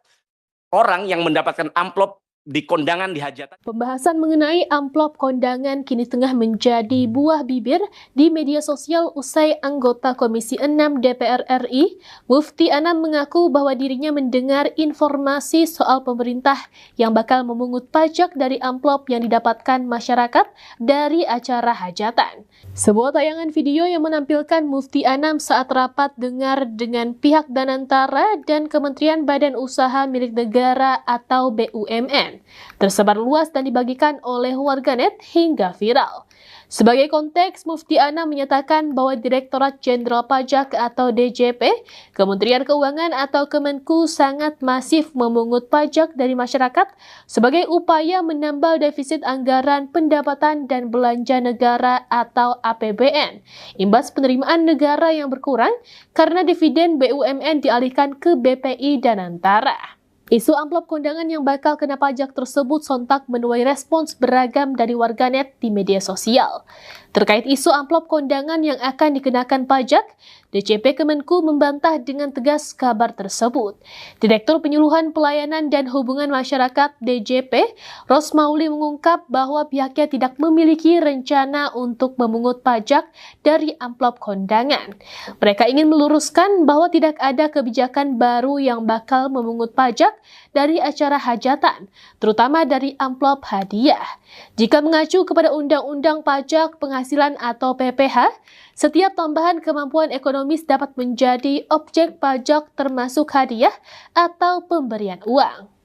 orang yang mendapatkan amplop di kondangan di hajatan. Pembahasan mengenai amplop kondangan kini tengah menjadi buah bibir di media sosial usai anggota Komisi 6 DPR RI, Mufti Anam mengaku bahwa dirinya mendengar informasi soal pemerintah yang bakal memungut pajak dari amplop yang didapatkan masyarakat dari acara hajatan. Sebuah tayangan video yang menampilkan Mufti Anam saat rapat dengar dengan pihak Danantara dan Kementerian Badan Usaha Milik Negara atau BUMN tersebar luas dan dibagikan oleh warganet hingga viral. Sebagai konteks, Mufti Anam menyatakan bahwa Direktorat Jenderal Pajak atau DJP, Kementerian Keuangan atau Kemenku sangat masif memungut pajak dari masyarakat sebagai upaya menambal defisit anggaran pendapatan dan belanja negara atau APBN, imbas penerimaan negara yang berkurang karena dividen BUMN dialihkan ke BPI Danantara. Isu amplop kondangan yang bakal kena pajak tersebut sontak menuai respons beragam dari warganet di media sosial. Terkait isu amplop kondangan yang akan dikenakan pajak, DJP Kemenku membantah dengan tegas kabar tersebut. Direktur Penyuluhan Pelayanan dan Hubungan Masyarakat DJP, Rosmauli mengungkap bahwa pihaknya tidak memiliki rencana untuk memungut pajak dari amplop kondangan. Mereka ingin meluruskan bahwa tidak ada kebijakan baru yang bakal memungut pajak dari acara hajatan, terutama dari amplop hadiah. Jika mengacu kepada Undang-Undang Pajak Penghasilan atau PPH, setiap tambahan kemampuan ekonomis dapat menjadi objek pajak termasuk hadiah atau pemberian uang.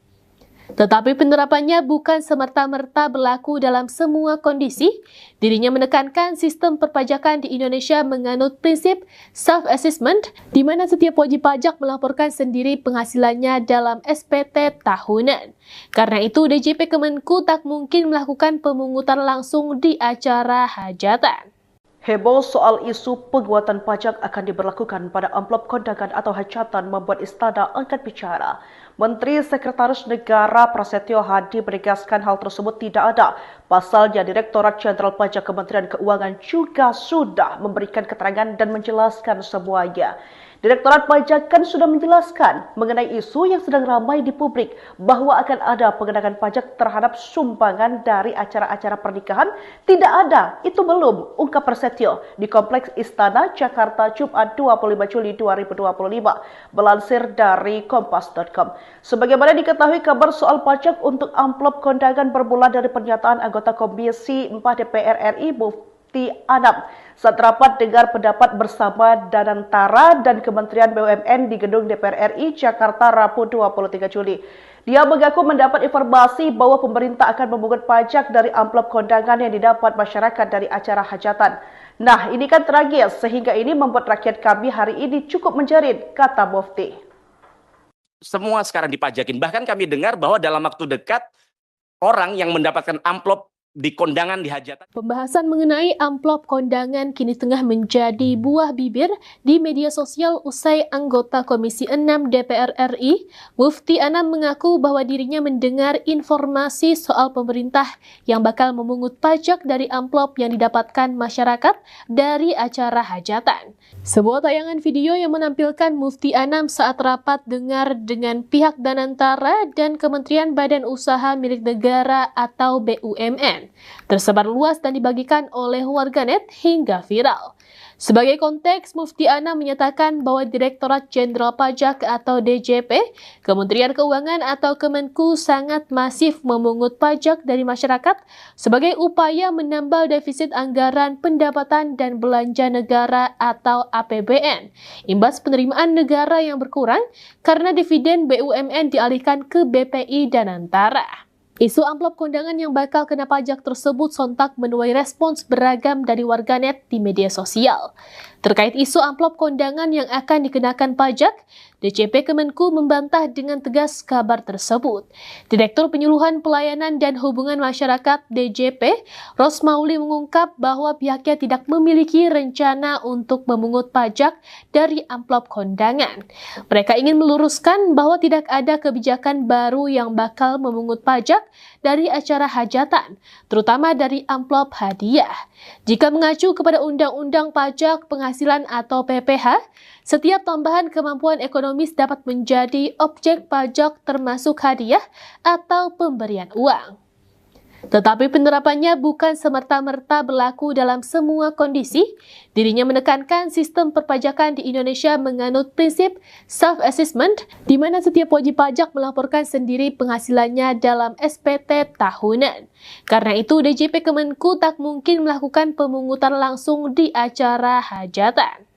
Tetapi penerapannya bukan semerta-merta berlaku dalam semua kondisi. Dirinya menekankan sistem perpajakan di Indonesia menganut prinsip self-assessment, di mana setiap wajib pajak melaporkan sendiri penghasilannya dalam SPT tahunan. Karena itu, DJP Kemenku tak mungkin melakukan pemungutan langsung di acara hajatan. Heboh soal isu penguatan pajak akan diberlakukan pada amplop kondangan atau hajatan membuat istana angkat bicara. Menteri Sekretaris Negara Prasetyo Hadi menegaskan hal tersebut tidak ada. Pasalnya Direktorat Jenderal Pajak Kementerian Keuangan juga sudah memberikan keterangan dan menjelaskan semuanya. Direktorat Pajak kan sudah menjelaskan mengenai isu yang sedang ramai di publik bahwa akan ada pengenaan pajak terhadap sumbangan dari acara-acara pernikahan. Tidak ada, itu belum, ungkap Prasetyo di Kompleks Istana Jakarta Jumat 25 Juli 2025, melansir dari kompas.com. Sebagaimana diketahui, kabar soal pajak untuk amplop kondangan bermula dari pernyataan anggota Komisi 4 DPR RI Mufti Anam saat rapat dengar pendapat bersama Danantara dan Kementerian BUMN di Gedung DPR RI Jakarta Rabu 23 Juli. Dia mengaku mendapat informasi bahwa pemerintah akan memungut pajak dari amplop kondangan yang didapat masyarakat dari acara hajatan. Nah, ini kan tragis sehingga ini membuat rakyat kami hari ini cukup menjerit, kata Mufti. Semua sekarang dipajakin. Bahkan kami dengar bahwa dalam waktu dekat orang yang mendapatkan amplop di kondangan di hajatan. Pembahasan mengenai amplop kondangan kini tengah menjadi buah bibir di media sosial usai anggota Komisi 6 DPR RI, Mufti Anam mengaku bahwa dirinya mendengar informasi soal pemerintah yang bakal memungut pajak dari amplop yang didapatkan masyarakat dari acara hajatan. Sebuah tayangan video yang menampilkan Mufti Anam saat rapat dengar dengan pihak Danantara dan Kementerian Badan Usaha Milik Negara atau BUMN BUMN, tersebar luas dan dibagikan oleh warganet hingga viral. Sebagai konteks, Mufti Anam menyatakan bahwa Direktorat Jenderal Pajak atau DJP, Kementerian Keuangan atau Kemenku sangat masif memungut pajak dari masyarakat sebagai upaya menambal defisit anggaran pendapatan dan belanja negara atau APBN, imbas penerimaan negara yang berkurang karena dividen BUMN dialihkan ke BPI dan Antara. Isu amplop kondangan yang bakal kena pajak tersebut sontak menuai respons beragam dari warganet di media sosial. Terkait isu amplop kondangan yang akan dikenakan pajak, DJP Kemenku membantah dengan tegas kabar tersebut. Direktur Penyuluhan Pelayanan dan Hubungan Masyarakat DJP, Rosmauli mengungkap bahwa pihaknya tidak memiliki rencana untuk memungut pajak dari amplop kondangan. Mereka ingin meluruskan bahwa tidak ada kebijakan baru yang bakal memungut pajak dari acara hajatan, terutama dari amplop hadiah. Jika mengacu kepada Undang-Undang Pajak Penghasilan atau PPH, setiap tambahan kemampuan ekonomis dapat menjadi objek pajak termasuk hadiah atau pemberian uang. Tetapi penerapannya bukan semerta-merta berlaku dalam semua kondisi. Dirinya menekankan sistem perpajakan di Indonesia menganut prinsip self-assessment, di mana setiap wajib pajak melaporkan sendiri penghasilannya dalam SPT tahunan. Karena itu, DJP Kemenku tak mungkin melakukan pemungutan langsung di acara hajatan.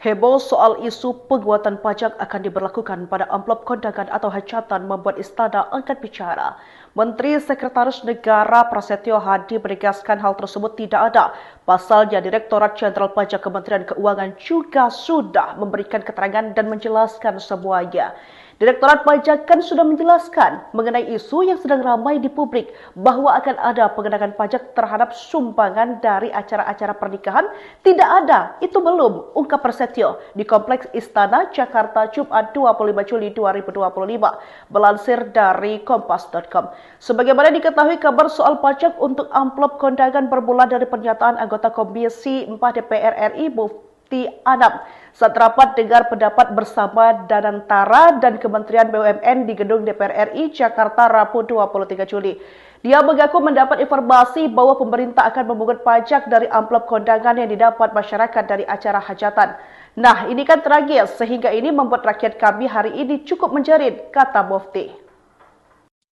Heboh soal isu penguatan pajak akan diberlakukan pada amplop kondangan atau hajatan membuat Istana angkat bicara. Menteri Sekretaris Negara Prasetyo Hadi menegaskan hal tersebut tidak ada. Pasalnya Direktorat Jenderal Pajak Kementerian Keuangan juga sudah memberikan keterangan dan menjelaskan semuanya. Direktorat Pajak kan sudah menjelaskan mengenai isu yang sedang ramai di publik bahwa akan ada pengenaan pajak terhadap sumbangan dari acara-acara pernikahan. Tidak ada, itu belum, ungkap Prasetyo di Kompleks Istana Jakarta Jumat 25 Juli 2025, melansir dari kompas.com. Sebagaimana diketahui, kabar soal pajak untuk amplop kondangan bermula dari pernyataan anggota Komisi 4 DPR RI Mufti Anam saat rapat dengar pendapat bersama Danantara dan Kementerian BUMN di Gedung DPR RI Jakarta Rabu 23 Juli. Dia mengaku mendapat informasi bahwa pemerintah akan memungut pajak dari amplop kondangan yang didapat masyarakat dari acara hajatan. Nah, ini kan tragis sehingga ini membuat rakyat kami hari ini cukup menjerit, kata Mufti.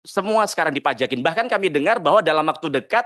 Semua sekarang dipajakin. Bahkan kami dengar bahwa dalam waktu dekat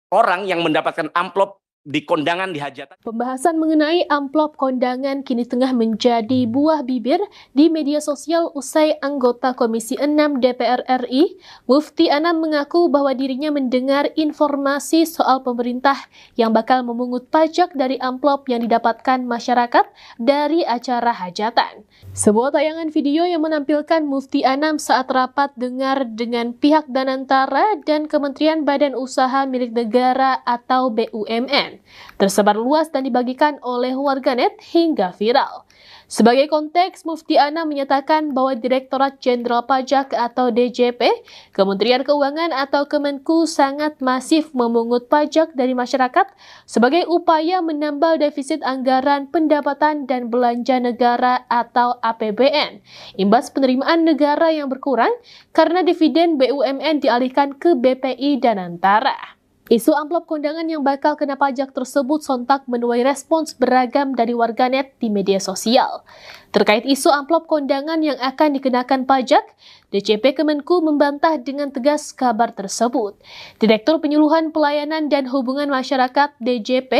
orang yang mendapatkan amplop di kondangan di hajatan. Pembahasan mengenai amplop kondangan kini tengah menjadi buah bibir di media sosial usai anggota Komisi 6 DPR RI, Mufti Anam mengaku bahwa dirinya mendengar informasi soal pemerintah yang bakal memungut pajak dari amplop yang didapatkan masyarakat dari acara hajatan. Sebuah tayangan video yang menampilkan Mufti Anam saat rapat dengar dengan pihak Danantara dan Kementerian Badan Usaha Milik Negara atau BUMN tersebar luas dan dibagikan oleh warganet hingga viral. Sebagai konteks, Mufti Anam menyatakan bahwa Direktorat Jenderal Pajak atau DJP, Kementerian Keuangan atau Kemenku sangat masif memungut pajak dari masyarakat sebagai upaya menambal defisit anggaran pendapatan dan belanja negara atau APBN, imbas penerimaan negara yang berkurang karena dividen BUMN dialihkan ke BPI dan Antara. Isu amplop kondangan yang bakal kena pajak tersebut sontak menuai respons beragam dari warganet di media sosial. Terkait isu amplop kondangan yang akan dikenakan pajak, DJP Kemenku membantah dengan tegas kabar tersebut. Direktur Penyuluhan Pelayanan dan Hubungan Masyarakat DJP,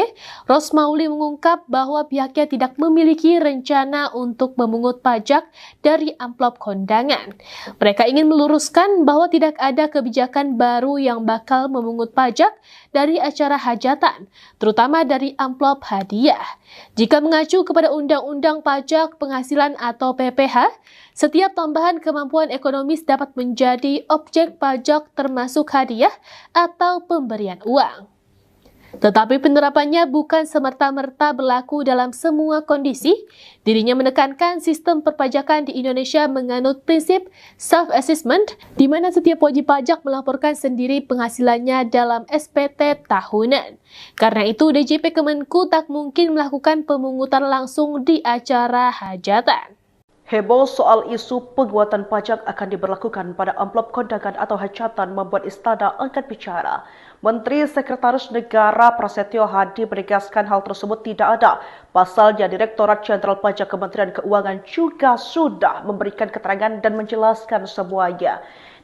Rosmauli mengungkap bahwa pihaknya tidak memiliki rencana untuk memungut pajak dari amplop kondangan. Mereka ingin meluruskan bahwa tidak ada kebijakan baru yang bakal memungut pajak dari acara hajatan, terutama dari amplop hadiah. Jika mengacu kepada Undang-Undang Pajak Penghasilan atau PPH, setiap tambahan kemampuan ekonomis dapat menjadi objek pajak termasuk hadiah atau pemberian uang. Tetapi penerapannya bukan semerta-merta berlaku dalam semua kondisi. Dirinya menekankan sistem perpajakan di Indonesia menganut prinsip self-assessment, di mana setiap wajib pajak melaporkan sendiri penghasilannya dalam SPT tahunan. Karena itu, DJP Kemenku tak mungkin melakukan pemungutan langsung di acara hajatan. Heboh soal isu penguatan pajak akan diberlakukan pada amplop kondangan atau hajatan membuat Istana angkat bicara. Menteri Sekretaris Negara Prasetyo Hadi menegaskan hal tersebut tidak ada. Pasalnya, Direktorat Jenderal Pajak Kementerian Keuangan juga sudah memberikan keterangan dan menjelaskan semuanya.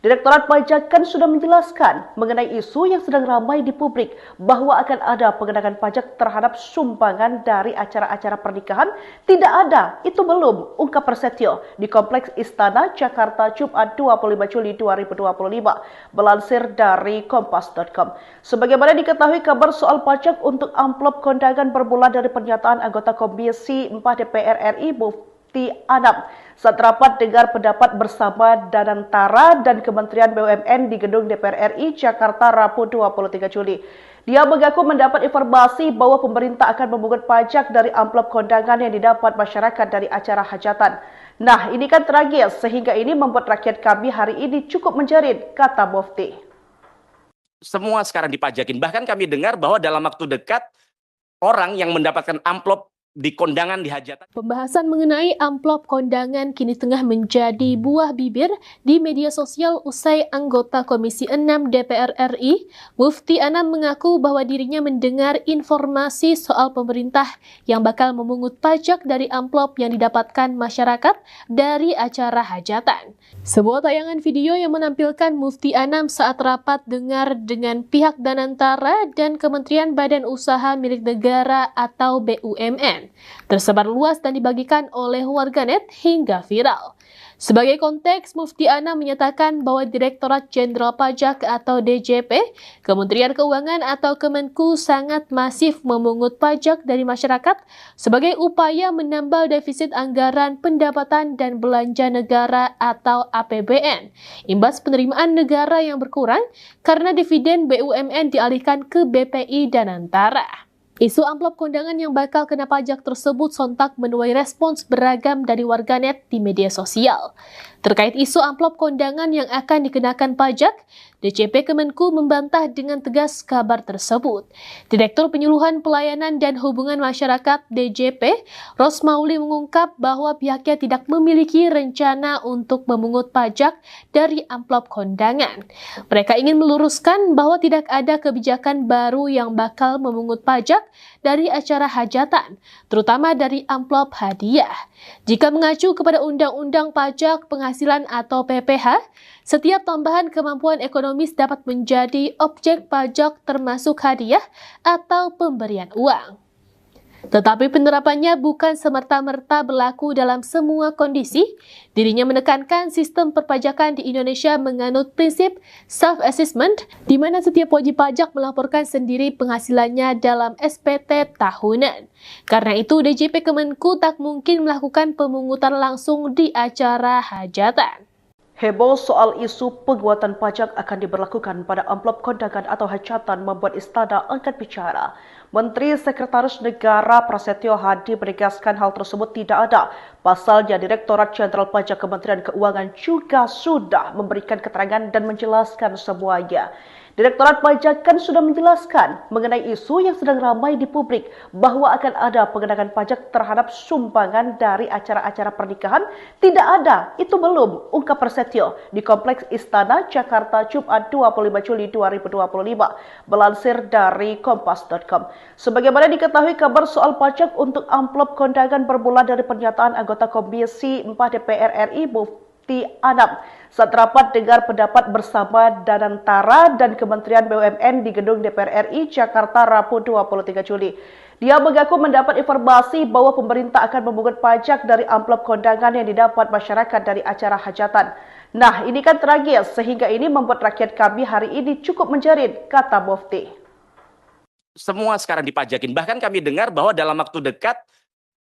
Direktorat Pajak kan sudah menjelaskan mengenai isu yang sedang ramai di publik bahwa akan ada pengenaan pajak terhadap sumbangan dari acara-acara pernikahan. Tidak ada, itu belum, ungkap Prasetyo di Kompleks Istana, Jakarta, Jumat 25 Juli 2025, melansir dari kompas.com. Sebagaimana diketahui, kabar soal pajak untuk amplop kondangan bermula dari pernyataan anggota Komisi 4 DPR RI, Mufti Anam, saat rapat dengar pendapat bersama Danantara dan Kementerian BUMN di Gedung DPR RI Jakarta Rabu 23 Juli. Dia mengaku mendapat informasi bahwa pemerintah akan memungut pajak dari amplop kondangan yang didapat masyarakat dari acara hajatan. Nah, ini kan tragis sehingga ini membuat rakyat kami hari ini cukup menjerit, kata Mufti. Semua sekarang dipajakin. Bahkan kami dengar bahwa dalam waktu dekat orang yang mendapatkan amplop di kondangan di hajatan. Pembahasan mengenai amplop kondangan kini tengah menjadi buah bibir di media sosial usai anggota Komisi 6 DPR RI, Mufti Anam mengaku bahwa dirinya mendengar informasi soal pemerintah yang bakal memungut pajak dari amplop yang didapatkan masyarakat dari acara hajatan. Sebuah tayangan video yang menampilkan Mufti Anam saat rapat dengar dengan pihak Danantara dan Kementerian Badan Usaha Milik Negara atau BUMN tersebar luas dan dibagikan oleh warganet hingga viral. Sebagai konteks, Mufti Anam menyatakan bahwa Direktorat Jenderal Pajak atau DJP, Kementerian Keuangan atau Kemenku sangat masif memungut pajak dari masyarakat sebagai upaya menambal defisit anggaran pendapatan dan belanja negara atau APBN, imbas penerimaan negara yang berkurang karena dividen BUMN dialihkan ke BPI Danantara. Isu amplop kondangan yang bakal kena pajak tersebut sontak menuai respons beragam dari warganet di media sosial. Terkait isu amplop kondangan yang akan dikenakan pajak, DJP Kemenku membantah dengan tegas kabar tersebut. Direktur Penyuluhan Pelayanan dan Hubungan Masyarakat DJP, Rosmauli mengungkap bahwa pihaknya tidak memiliki rencana untuk memungut pajak dari amplop kondangan. Mereka ingin meluruskan bahwa tidak ada kebijakan baru yang bakal memungut pajak dari acara hajatan, terutama dari amplop hadiah. Jika mengacu kepada Undang-Undang Pajak Penghasilan atau PPH, setiap tambahan kemampuan ekonomis dapat menjadi objek pajak termasuk hadiah atau pemberian uang. Tetapi penerapannya bukan semerta-merta berlaku dalam semua kondisi. Dirinya menekankan sistem perpajakan di Indonesia menganut prinsip self-assessment, di mana setiap wajib pajak melaporkan sendiri penghasilannya dalam SPT tahunan. Karena itu, DJP Kemenku tak mungkin melakukan pemungutan langsung di acara hajatan. Heboh soal isu penguatan pajak akan diberlakukan pada amplop kondangan atau hajatan membuat Istana angkat bicara. Menteri Sekretaris Negara Prasetyo Hadi menegaskan hal tersebut tidak ada. Pasalnya, Direktorat Jenderal Pajak Kementerian Keuangan juga sudah memberikan keterangan dan menjelaskan semuanya. Direktorat Pajak kan sudah menjelaskan mengenai isu yang sedang ramai di publik bahwa akan ada pengenaan pajak terhadap sumbangan dari acara-acara pernikahan. Tidak ada, itu belum, ungkap Prasetyo di Kompleks Istana, Jakarta, Jumat 25 Juli 2025, melansir dari kompas.com. Sebagaimana diketahui, kabar soal pajak untuk amplop kondangan bermula dari pernyataan anggota Komisi 4 DPR RI, Mufti Anam, saat rapat dengar pendapat bersama Danantara dan Kementerian BUMN di Gedung DPR RI Jakarta Rabu 23 Juli. Dia mengaku mendapat informasi bahwa pemerintah akan memungut pajak dari amplop kondangan yang didapat masyarakat dari acara hajatan. Nah, ini kan tragis sehingga ini membuat rakyat kami hari ini cukup menjerit, kata Mufti. Semua sekarang dipajakin. Bahkan kami dengar bahwa dalam waktu dekat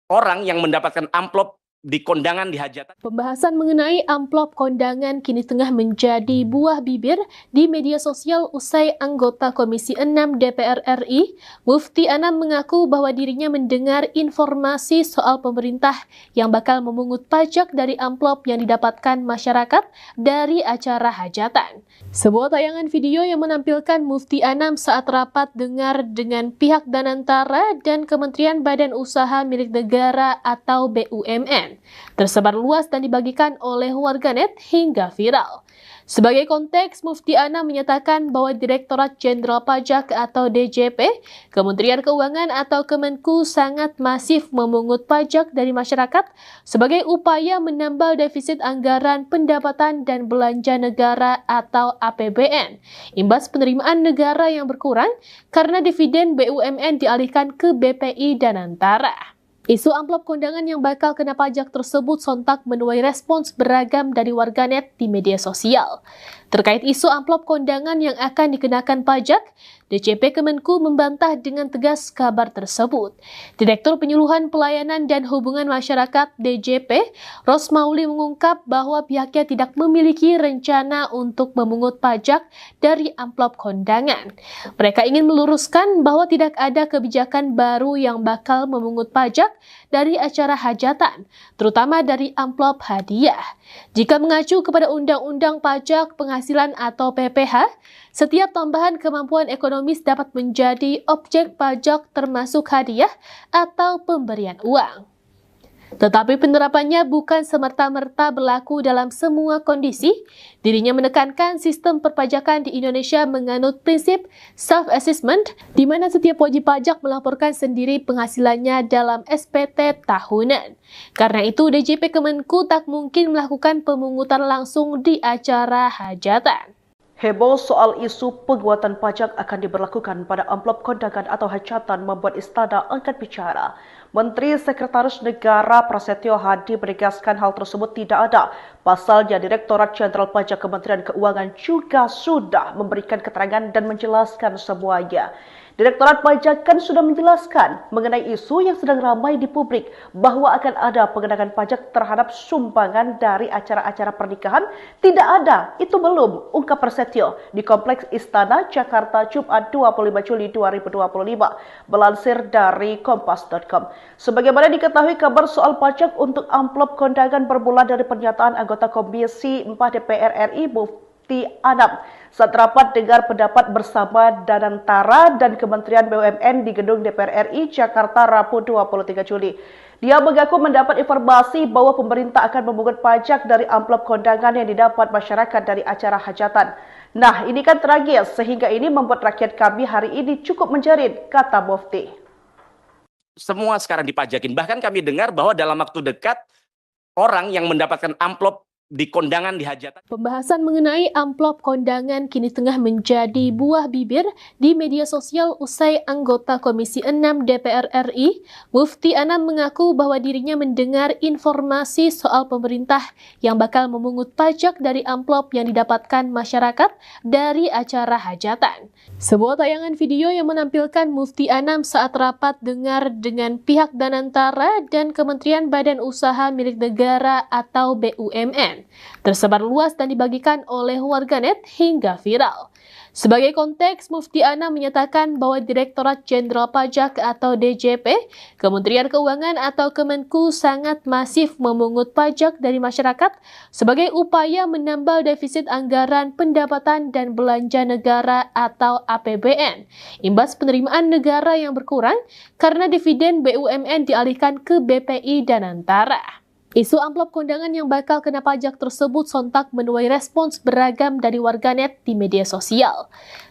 orang yang mendapatkan amplop di kondangan di hajatan. Pembahasan mengenai amplop kondangan kini tengah menjadi buah bibir di media sosial usai anggota Komisi 6 DPR RI, Mufti Anam mengaku bahwa dirinya mendengar informasi soal pemerintah yang bakal memungut pajak dari amplop yang didapatkan masyarakat dari acara hajatan. Sebuah tayangan video yang menampilkan Mufti Anam saat rapat dengar dengan pihak Danantara dan Kementerian Badan Usaha Milik Negara atau BUMN BUMN, tersebar luas dan dibagikan oleh warganet hingga viral. Sebagai konteks, Mufti Anam menyatakan bahwa Direktorat Jenderal Pajak atau DJP, Kementerian Keuangan atau Kemenku sangat masif memungut pajak dari masyarakat sebagai upaya menambal defisit anggaran pendapatan dan belanja negara atau APBN, imbas penerimaan negara yang berkurang karena dividen BUMN dialihkan ke BPI dan Antara. Isu amplop kondangan yang bakal kena pajak tersebut sontak menuai respons beragam dari warganet di media sosial. Terkait isu amplop kondangan yang akan dikenakan pajak, DJP Kemenku membantah dengan tegas kabar tersebut. Direktur Penyuluhan Pelayanan dan Hubungan Masyarakat DJP, Rosmauli mengungkap bahwa pihaknya tidak memiliki rencana untuk memungut pajak dari amplop kondangan. Mereka ingin meluruskan bahwa tidak ada kebijakan baru yang bakal memungut pajak dari acara hajatan, terutama dari amplop hadiah. Jika mengacu kepada Undang-Undang Pajak Penghasilan atau PPh, setiap tambahan kemampuan ekonomis dapat menjadi objek pajak termasuk hadiah atau pemberian uang. Tetapi penerapannya bukan semerta-merta berlaku dalam semua kondisi. Dirinya menekankan sistem perpajakan di Indonesia menganut prinsip self-assessment, di mana setiap wajib pajak melaporkan sendiri penghasilannya dalam SPT tahunan. Karena itu, DJP Kemenku tak mungkin melakukan pemungutan langsung di acara hajatan. Heboh soal isu penguatan pajak akan diberlakukan pada amplop kondangan atau hajatan membuat Istana angkat bicara. Menteri Sekretaris Negara Prasetyo Hadi menegaskan hal tersebut tidak ada. Pasalnya Direktorat Jenderal Pajak Kementerian Keuangan juga sudah memberikan keterangan dan menjelaskan semuanya. Direktorat Pajak kan sudah menjelaskan mengenai isu yang sedang ramai di publik bahwa akan ada pengenaan pajak terhadap sumbangan dari acara-acara pernikahan. Tidak ada, itu belum, ungkap Prasetyo di Kompleks Istana Jakarta Jumat 25 Juli 2025, melansir dari kompas.com. Sebagaimana diketahui, kabar soal pajak untuk amplop kondangan bermula dari pernyataan anggota Komisi 4 DPR RI Mufti Anam saat rapat dengar pendapat bersama Danantara dan Kementerian BUMN di Gedung DPR RI Jakarta Rabu 23 Juli. Dia mengaku mendapat informasi bahwa pemerintah akan memungut pajak dari amplop kondangan yang didapat masyarakat dari acara hajatan. Nah, ini kan tragis sehingga ini membuat rakyat kami hari ini cukup menjerit, kata Mufti. Semua sekarang dipajakin. Bahkan kami dengar bahwa dalam waktu dekat orang yang mendapatkan amplop di kondangan di hajatan. Pembahasan mengenai amplop kondangan kini tengah menjadi buah bibir di media sosial usai anggota Komisi 6 DPR RI, Mufti Anam mengaku bahwa dirinya mendengar informasi soal pemerintah yang bakal memungut pajak dari amplop yang didapatkan masyarakat dari acara hajatan. Sebuah tayangan video yang menampilkan Mufti Anam saat rapat dengar dengan pihak Danantara dan Kementerian Badan Usaha Milik Negara atau BUMN tersebar luas dan dibagikan oleh warganet hingga viral. Sebagai konteks, Mufti Anam menyatakan bahwa Direktorat Jenderal Pajak atau DJP, Kementerian Keuangan atau Kemenku sangat masif memungut pajak dari masyarakat sebagai upaya menambal defisit anggaran pendapatan dan belanja negara atau APBN, imbas penerimaan negara yang berkurang karena dividen BUMN dialihkan ke BPI dan Antara. Isu amplop kondangan yang bakal kena pajak tersebut sontak menuai respons beragam dari warganet di media sosial.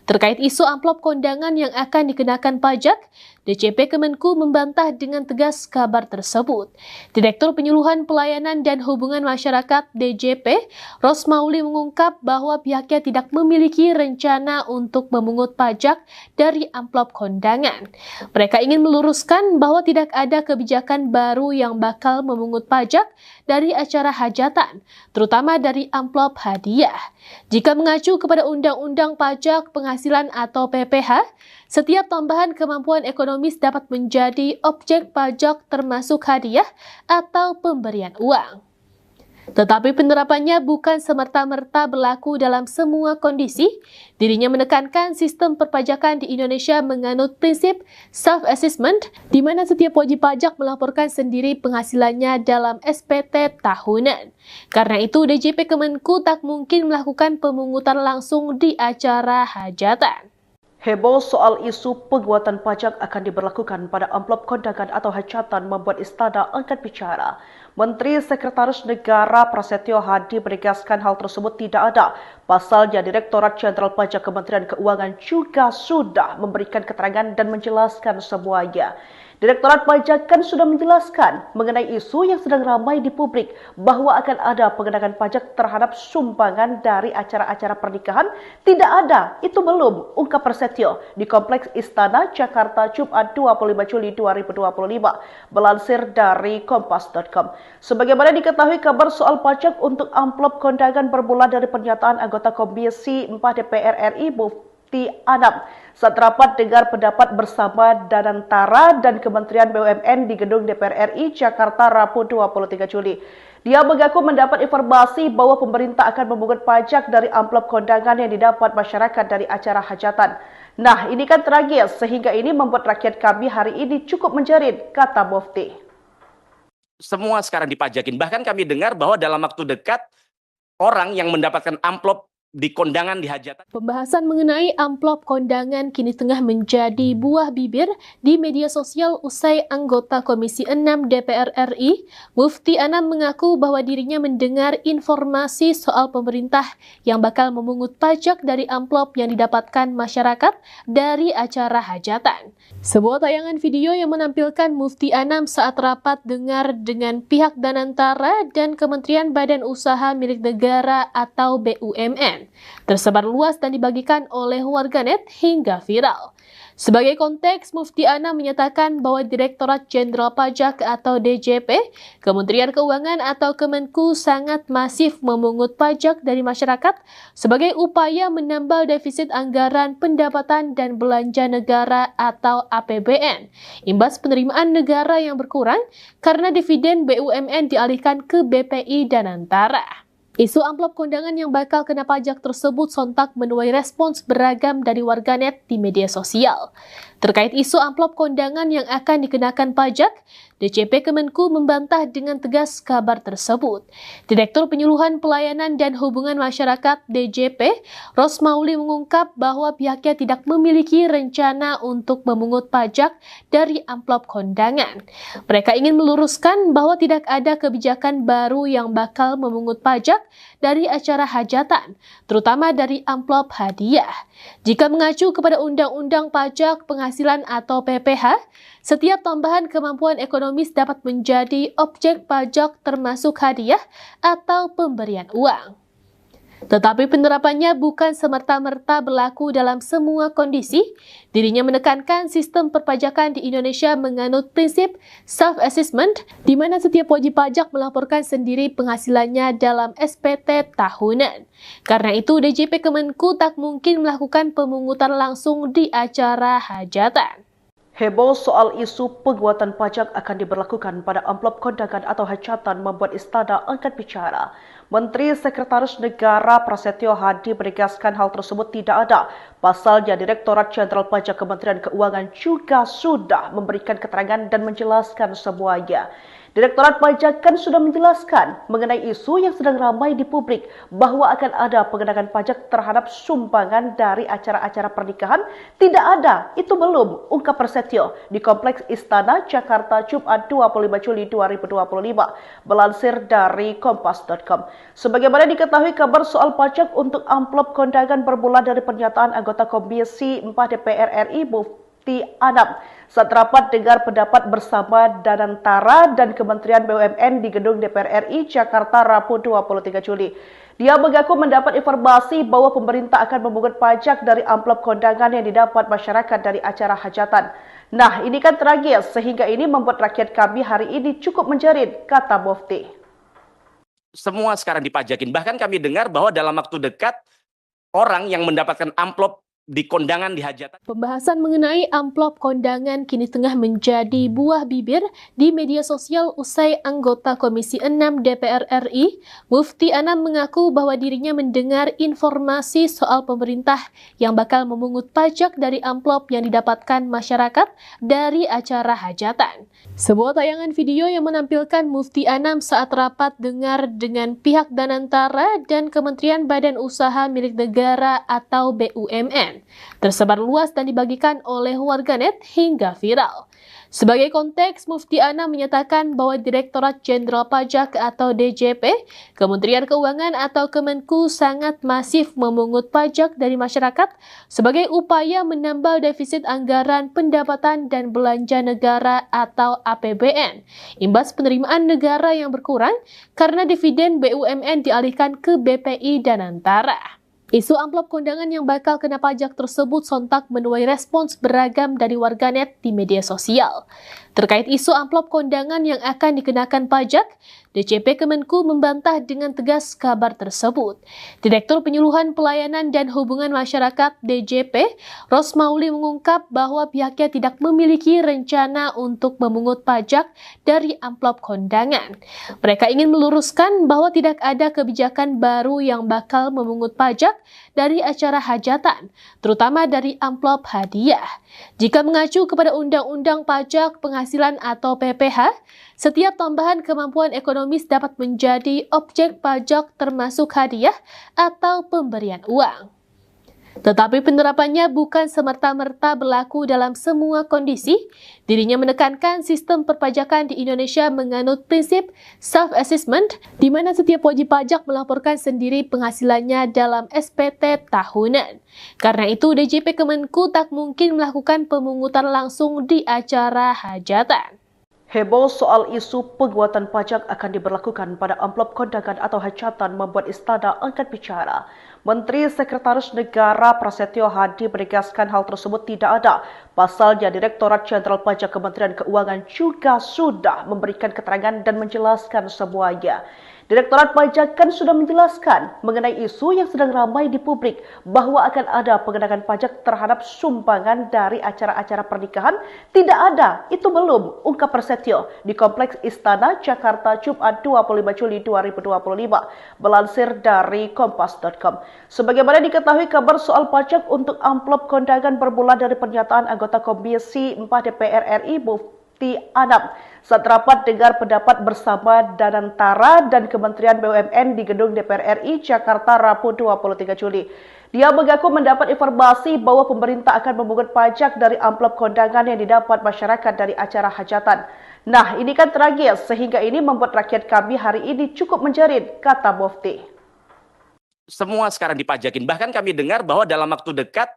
Terkait isu amplop kondangan yang akan dikenakan pajak, DJP Kemenku membantah dengan tegas kabar tersebut. Direktur Penyuluhan Pelayanan dan Hubungan Masyarakat DJP, Rosmauli mengungkap bahwa pihaknya tidak memiliki rencana untuk memungut pajak dari amplop kondangan. Mereka ingin meluruskan bahwa tidak ada kebijakan baru yang bakal memungut pajak dari acara hajatan, terutama dari amplop hadiah. Jika mengacu kepada Undang-Undang Pajak Penghasilan atau PPh, setiap tambahan kemampuan ekonomis dapat menjadi objek pajak termasuk hadiah atau pemberian uang. Tetapi penerapannya bukan semerta-merta berlaku dalam semua kondisi. Dirinya menekankan sistem perpajakan di Indonesia menganut prinsip self-assessment, di mana setiap wajib pajak melaporkan sendiri penghasilannya dalam SPT tahunan. Karena itu, DJP Kemenku tak mungkin melakukan pemungutan langsung di acara hajatan. Heboh soal isu penguatan pajak akan diberlakukan pada amplop kondangan atau hajatan membuat Istana angkat bicara. Menteri Sekretaris Negara Prasetyo Hadi menegaskan hal tersebut tidak ada. Pasalnya Direktorat Jenderal Pajak Kementerian Keuangan juga sudah memberikan keterangan dan menjelaskan semuanya. Direktorat Pajak kan sudah menjelaskan mengenai isu yang sedang ramai di publik bahwa akan ada pengenaan pajak terhadap sumbangan dari acara-acara pernikahan. Tidak ada, itu belum, ungkap Prasetyo di Kompleks Istana, Jakarta, Jumat 25 Juli 2025, melansir dari Kompas.com. Sebagaimana diketahui, kabar soal pajak untuk amplop kondangan bermula dari pernyataan anggota Komisi 4 DPR RI, Mufti Anam, saat rapat dengar pendapat bersama Danantara dan Kementerian BUMN di Gedung DPR RI Jakarta Rabu 23 Juli. Dia mengaku mendapat informasi bahwa pemerintah akan memungut pajak dari amplop kondangan yang didapat masyarakat dari acara hajatan. Nah, ini kan tragis sehingga ini membuat rakyat kami hari ini cukup menjerit, kata Mufti. Semua sekarang dipajakin. Bahkan kami dengar bahwa dalam waktu dekat orang yang mendapatkan amplop di kondangan di hajatan. Pembahasan mengenai amplop kondangan kini tengah menjadi buah bibir di media sosial usai anggota Komisi 6 DPR RI, Mufti Anam mengaku bahwa dirinya mendengar informasi soal pemerintah yang bakal memungut pajak dari amplop yang didapatkan masyarakat dari acara hajatan. Sebuah tayangan video yang menampilkan Mufti Anam saat rapat dengar dengan pihak Danantara dan Kementerian Badan Usaha Milik Negara atau BUMN tersebar luas dan dibagikan oleh warganet hingga viral. Sebagai konteks, Mufti Anam menyatakan bahwa Direktorat Jenderal Pajak atau DJP, Kementerian Keuangan atau Kemenku sangat masif memungut pajak dari masyarakat sebagai upaya menambal defisit anggaran pendapatan dan belanja negara atau APBN, imbas penerimaan negara yang berkurang karena dividen BUMN dialihkan ke BPI Danantara. Isu amplop kondangan yang bakal kena pajak tersebut sontak menuai respons beragam dari warganet di media sosial. Terkait isu amplop kondangan yang akan dikenakan pajak, DJP Kemenku membantah dengan tegas kabar tersebut. Direktur Penyuluhan Pelayanan dan Hubungan Masyarakat DJP, Rosmauli mengungkap bahwa pihaknya tidak memiliki rencana untuk memungut pajak dari amplop kondangan. Mereka ingin meluruskan bahwa tidak ada kebijakan baru yang bakal memungut pajak dari acara hajatan, terutama dari amplop hadiah. Jika mengacu kepada Undang-Undang Pajak Penghasilan atau PPh, setiap tambahan kemampuan ekonomis dapat menjadi objek pajak termasuk hadiah atau pemberian uang. Tetapi penerapannya bukan semerta-merta berlaku dalam semua kondisi. Dirinya menekankan sistem perpajakan di Indonesia menganut prinsip self-assessment, di mana setiap wajib pajak melaporkan sendiri penghasilannya dalam SPT tahunan. Karena itu, DJP Kemenku tak mungkin melakukan pemungutan langsung di acara hajatan. Heboh soal isu penguatan pajak akan diberlakukan pada amplop kondangan atau hajatan membuat Istana angkat bicara. Menteri Sekretaris Negara Prasetyo Hadi menegaskan hal tersebut tidak ada. Pasalnya Direktorat Jenderal Pajak Kementerian Keuangan juga sudah memberikan keterangan dan menjelaskan semuanya. Direktorat Pajak kan sudah menjelaskan mengenai isu yang sedang ramai di publik bahwa akan ada pengenaan pajak terhadap sumbangan dari acara-acara pernikahan. Tidak ada, itu belum, ungkap Prasetyo di Kompleks Istana, Jakarta, Jumat 25 Juli 2025, melansir dari Kompas.com. Sebagaimana diketahui, kabar soal pajak untuk amplop kondangan bermula dari pernyataan anggota Komisi 4 DPR RI, Mufti Anam, saat rapat dengar pendapat bersama Danantara dan Kementerian BUMN di Gedung DPR RI Jakarta Rabu 23 Juli. Dia mengaku mendapat informasi bahwa pemerintah akan memungut pajak dari amplop kondangan yang didapat masyarakat dari acara hajatan. Nah, ini kan tragis sehingga ini membuat rakyat kami hari ini cukup menjerit, kata Mufti. Semua sekarang dipajakin. Bahkan kami dengar bahwa dalam waktu dekat orang yang mendapatkan amplop di kondangan di hajatan. Pembahasan mengenai amplop kondangan kini tengah menjadi buah bibir di media sosial usai anggota Komisi 6 DPR RI, Mufti Anam mengaku bahwa dirinya mendengar informasi soal pemerintah yang bakal memungut pajak dari amplop yang didapatkan masyarakat dari acara hajatan. Sebuah tayangan video yang menampilkan Mufti Anam saat rapat dengar dengan pihak Danantara dan Kementerian Badan Usaha Milik Negara atau BUMN BUMN, tersebar luas dan dibagikan oleh warganet hingga viral. Sebagai konteks, Mufti Anam menyatakan bahwa Direktorat Jenderal Pajak atau DJP, Kementerian Keuangan atau Kemenku sangat masif memungut pajak dari masyarakat sebagai upaya menambal defisit anggaran pendapatan dan belanja negara atau APBN, imbas penerimaan negara yang berkurang karena dividen BUMN dialihkan ke BPI dan Antara. Isu amplop kondangan yang bakal kena pajak tersebut sontak menuai respons beragam dari warganet di media sosial. Terkait isu amplop kondangan yang akan dikenakan pajak, DJP Kemenku membantah dengan tegas kabar tersebut. Direktur Penyuluhan Pelayanan dan Hubungan Masyarakat DJP, Rosmauli mengungkap bahwa pihaknya tidak memiliki rencana untuk memungut pajak dari amplop kondangan. Mereka ingin meluruskan bahwa tidak ada kebijakan baru yang bakal memungut pajak dari acara hajatan, terutama dari amplop hadiah. Jika mengacu kepada Undang-Undang Pajak Penghasilan atau PPH, setiap tambahan kemampuan ekonomis dapat menjadi objek pajak termasuk hadiah atau pemberian uang. Tetapi penerapannya bukan semerta-merta berlaku dalam semua kondisi. Dirinya menekankan sistem perpajakan di Indonesia menganut prinsip self-assessment, di mana setiap wajib pajak melaporkan sendiri penghasilannya dalam SPT tahunan. Karena itu, DJP Kemenku tak mungkin melakukan pemungutan langsung di acara hajatan. Heboh soal isu penguatan pajak akan diberlakukan pada amplop kondangan atau hajatan membuat Istana angkat bicara. Menteri Sekretaris Negara Prasetyo Hadi menegaskan hal tersebut tidak ada. Pasalnya, Direktorat Jenderal Pajak Kementerian Keuangan juga sudah memberikan keterangan dan menjelaskan semuanya. Direktorat Pajak kan sudah menjelaskan mengenai isu yang sedang ramai di publik bahwa akan ada pengenaan pajak terhadap sumbangan dari acara-acara pernikahan. Tidak ada, itu belum, ungkap Prasetyo di Kompleks Istana Jakarta Jumat 25 Juli 2025, melansir dari kompas.com. Sebagaimana diketahui, kabar soal pajak untuk amplop kondangan bermula dari pernyataan anggota Komisi 4 DPR RI Mufti Anam saat rapat dengar pendapat bersama Danantara dan Kementerian BUMN di gedung DPR RI Jakarta Rabu 23 Juli. Dia mengaku mendapat informasi bahwa pemerintah akan memungut pajak dari amplop kondangan yang didapat masyarakat dari acara hajatan. Nah, ini kan tragis sehingga ini membuat rakyat kami hari ini cukup menjerit, kata Mufti. Semua sekarang dipajakin. Bahkan kami dengar bahwa dalam waktu dekat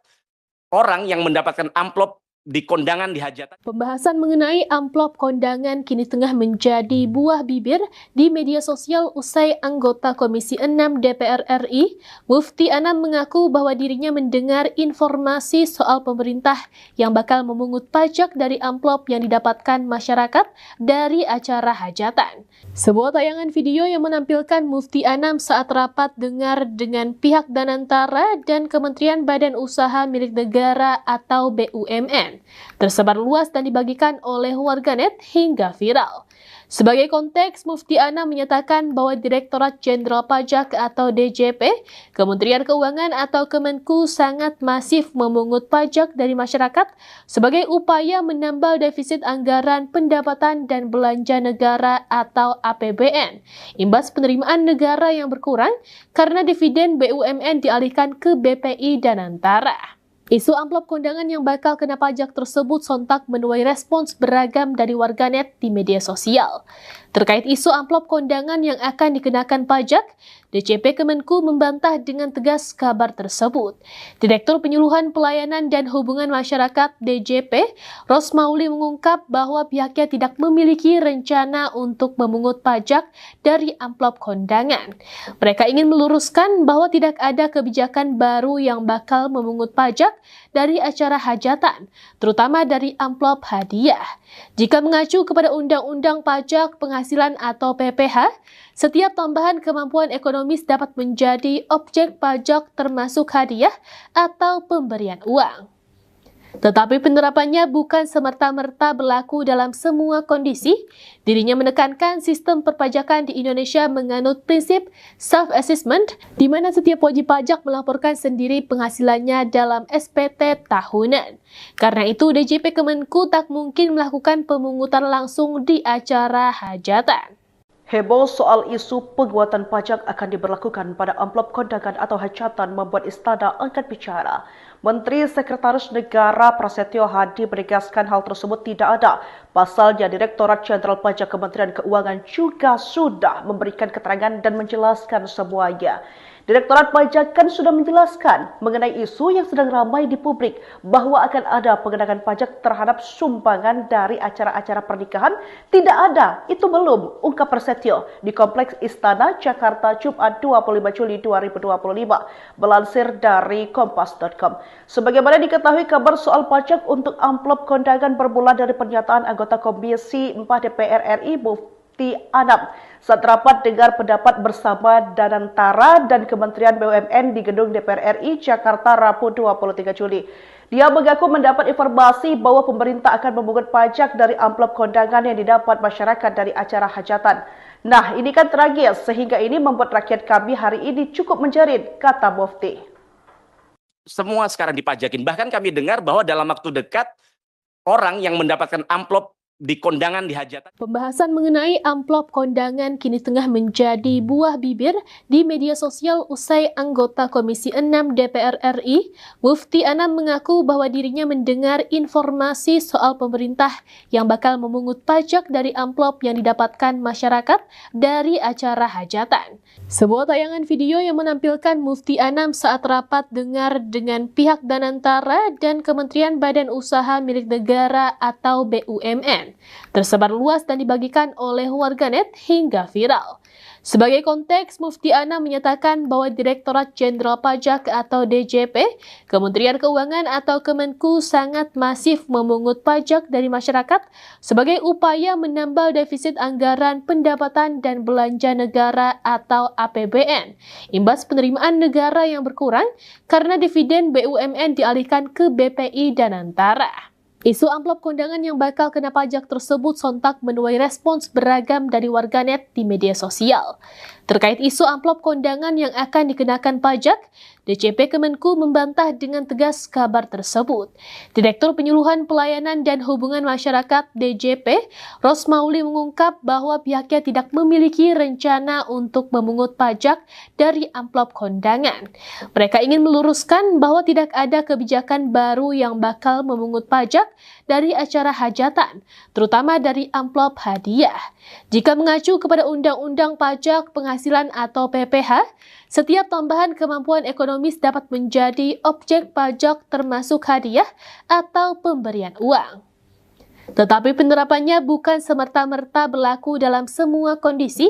orang yang mendapatkan amplop di kondangan di hajatan. Pembahasan mengenai amplop kondangan kini tengah menjadi buah bibir di media sosial usai anggota Komisi 6 DPR RI, Mufti Anam mengaku bahwa dirinya mendengar informasi soal pemerintah yang bakal memungut pajak dari amplop yang didapatkan masyarakat dari acara hajatan. Sebuah tayangan video yang menampilkan Mufti Anam saat rapat dengar dengan pihak Danantara dan Kementerian Badan Usaha Milik Negara atau BUMN tersebar luas dan dibagikan oleh warganet hingga viral. Sebagai konteks, Mufti Anam menyatakan bahwa Direktorat Jenderal Pajak atau DJP, Kementerian Keuangan atau Kemenku sangat masif memungut pajak dari masyarakat sebagai upaya menambal defisit anggaran pendapatan dan belanja negara atau APBN, imbas penerimaan negara yang berkurang karena dividen BUMN dialihkan ke BPI dan Antara. Isu amplop kondangan yang bakal kena pajak tersebut sontak menuai respons beragam dari warganet di media sosial. Terkait isu amplop kondangan yang akan dikenakan pajak, DJP Kemenku membantah dengan tegas kabar tersebut. Direktur Penyuluhan Pelayanan dan Hubungan Masyarakat DJP, Rosmauli mengungkap bahwa pihaknya tidak memiliki rencana untuk memungut pajak dari amplop kondangan. Mereka ingin meluruskan bahwa tidak ada kebijakan baru yang bakal memungut pajak dari acara hajatan, terutama dari amplop hadiah. Jika mengacu kepada Undang-Undang Pajak Penghasilan atau PPH, setiap tambahan kemampuan ekonomis dapat menjadi objek pajak termasuk hadiah atau pemberian uang. Tetapi penerapannya bukan semerta-merta berlaku dalam semua kondisi. Dirinya menekankan sistem perpajakan di Indonesia menganut prinsip self-assessment, di mana setiap wajib pajak melaporkan sendiri penghasilannya dalam SPT tahunan. Karena itu, DJP Kemenku tak mungkin melakukan pemungutan langsung di acara hajatan. Heboh soal isu penguatan pajak akan diberlakukan pada amplop kondangan atau hajatan membuat Istana angkat bicara. Menteri Sekretaris Negara Prasetyo Hadi menegaskan hal tersebut tidak ada. Pasalnya, Direktorat Jenderal Pajak Kementerian Keuangan juga sudah memberikan keterangan dan menjelaskan semuanya. Direktorat Pajak kan sudah menjelaskan mengenai isu yang sedang ramai di publik bahwa akan ada pengenaan pajak terhadap sumbangan dari acara-acara pernikahan. Tidak ada, itu belum, ungkap Prasetyo di Kompleks Istana, Jakarta, Jumat 25 Juli 2025, melansir dari Kompas.com. Sebagaimana diketahui, kabar soal pajak untuk amplop kondangan bermula dari pernyataan anggota Komisi 4 DPR RI, Mufti Anam, saat rapat dengar pendapat bersama Danantara dan Kementerian BUMN di Gedung DPR RI Jakarta Rabu 23 Juli. Dia mengaku mendapat informasi bahwa pemerintah akan memungut pajak dari amplop kondangan yang didapat masyarakat dari acara hajatan. Nah, ini kan tragis sehingga ini membuat rakyat kami hari ini cukup menjerit, kata Mufti. Semua sekarang dipajakin. Bahkan kami dengar bahwa dalam waktu dekat orang yang mendapatkan amplop di kondangan di hajatan. Pembahasan mengenai amplop kondangan kini tengah menjadi buah bibir di media sosial usai anggota Komisi 6 DPR RI, Mufti Anam mengaku bahwa dirinya mendengar informasi soal pemerintah yang bakal memungut pajak dari amplop yang didapatkan masyarakat dari acara hajatan. Sebuah tayangan video yang menampilkan Mufti Anam saat rapat dengar dengan pihak Danantara dan Kementerian Badan Usaha Milik Negara atau BUMN tersebar luas dan dibagikan oleh warganet hingga viral. Sebagai konteks, Mufti Anam menyatakan bahwa Direktorat Jenderal Pajak atau DJP, Kementerian Keuangan atau Kemenku sangat masif memungut pajak dari masyarakat sebagai upaya menambal defisit anggaran pendapatan dan belanja negara atau APBN, imbas penerimaan negara yang berkurang karena dividen BUMN dialihkan ke BPI Danantara. Isu amplop kondangan yang bakal kena pajak tersebut sontak menuai respons beragam dari warganet di media sosial. Terkait isu amplop kondangan yang akan dikenakan pajak, DJP Kemenku membantah dengan tegas kabar tersebut. Direktur Penyuluhan Pelayanan dan Hubungan Masyarakat DJP, Rosmauli mengungkap bahwa pihaknya tidak memiliki rencana untuk memungut pajak dari amplop kondangan. Mereka ingin meluruskan bahwa tidak ada kebijakan baru yang bakal memungut pajak dari acara hajatan, terutama dari amplop hadiah. Jika mengacu kepada Undang-Undang Pajak Penghasilan atau PPH, setiap tambahan kemampuan ekonomis dapat menjadi objek pajak termasuk hadiah atau pemberian uang. Tetapi penerapannya bukan semerta-merta berlaku dalam semua kondisi.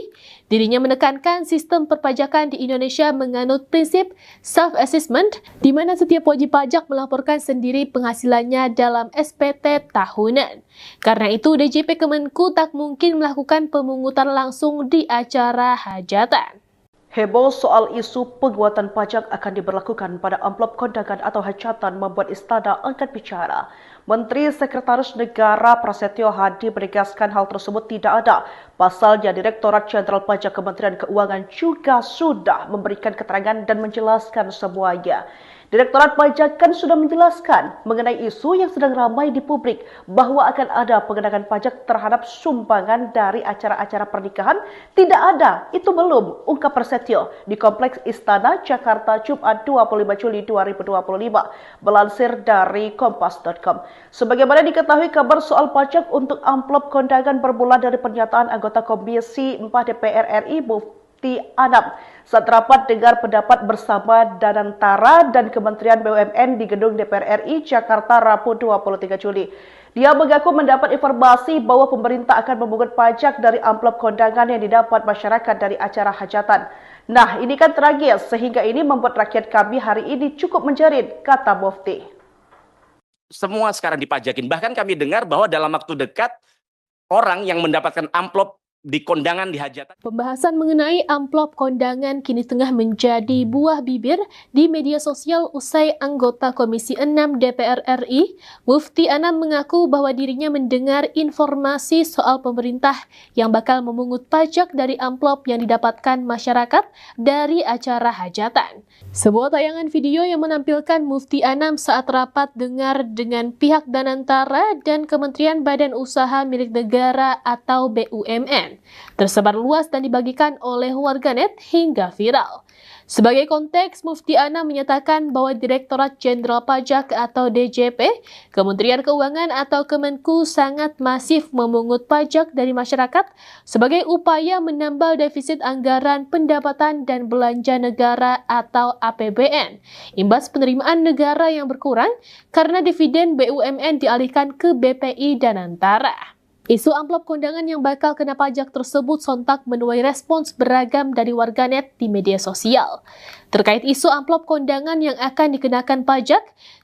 Dirinya menekankan sistem perpajakan di Indonesia menganut prinsip self-assessment, di mana setiap wajib pajak melaporkan sendiri penghasilannya dalam SPT tahunan. Karena itu, DJP Kemenku tak mungkin melakukan pemungutan langsung di acara hajatan. Heboh soal isu penguatan pajak akan diberlakukan pada amplop kondangan atau hajatan membuat Istana angkat bicara. Menteri Sekretaris Negara Prasetyo Hadi menegaskan hal tersebut tidak ada. Pasalnya, Direktorat Jenderal Pajak Kementerian Keuangan juga sudah memberikan keterangan dan menjelaskan semuanya. Direktorat Pajak kan sudah menjelaskan mengenai isu yang sedang ramai di publik bahwa akan ada pengenaan pajak terhadap sumbangan dari acara-acara pernikahan. Tidak ada, itu belum, ungkap Prasetyo di Kompleks Istana, Jakarta, Jumat 25 Juli 2025, melansir dari Kompas.com. Sebagaimana diketahui, kabar soal pajak untuk amplop kondangan bermula dari pernyataan anggota Komisi 4 DPR RI, Mufti Anam, saat rapat dengar pendapat bersama Danantara dan Kementerian BUMN di Gedung DPR RI Jakarta Rabu 23 Juli. Dia mengaku mendapat informasi bahwa pemerintah akan memungut pajak dari amplop kondangan yang didapat masyarakat dari acara hajatan. Nah, ini kan tragis sehingga ini membuat rakyat kami hari ini cukup menjerit, kata Mufti. Semua sekarang dipajakin. Bahkan kami dengar bahwa dalam waktu dekat orang yang mendapatkan amplop di kondangan di hajatan. Pembahasan mengenai amplop kondangan kini tengah menjadi buah bibir di media sosial usai anggota Komisi 6 DPR RI, Mufti Anam mengaku bahwa dirinya mendengar informasi soal pemerintah yang bakal memungut pajak dari amplop yang didapatkan masyarakat dari acara hajatan. Sebuah tayangan video yang menampilkan Mufti Anam saat rapat dengar dengan pihak Danantara dan Kementerian Badan Usaha Milik Negara atau BUMN BUMN, tersebar luas dan dibagikan oleh warganet hingga viral. Sebagai konteks, Mufti Anam menyatakan bahwa Direktorat Jenderal Pajak atau DJP, Kementerian Keuangan atau Kemenku sangat masif memungut pajak dari masyarakat sebagai upaya menambal defisit anggaran pendapatan dan belanja negara atau APBN, imbas penerimaan negara yang berkurang karena dividen BUMN dialihkan ke BPI dan Antara. Isu amplop kondangan yang bakal kena pajak tersebut sontak menuai respons beragam dari warganet di media sosial. Terkait isu amplop kondangan yang akan dikenakan pajak,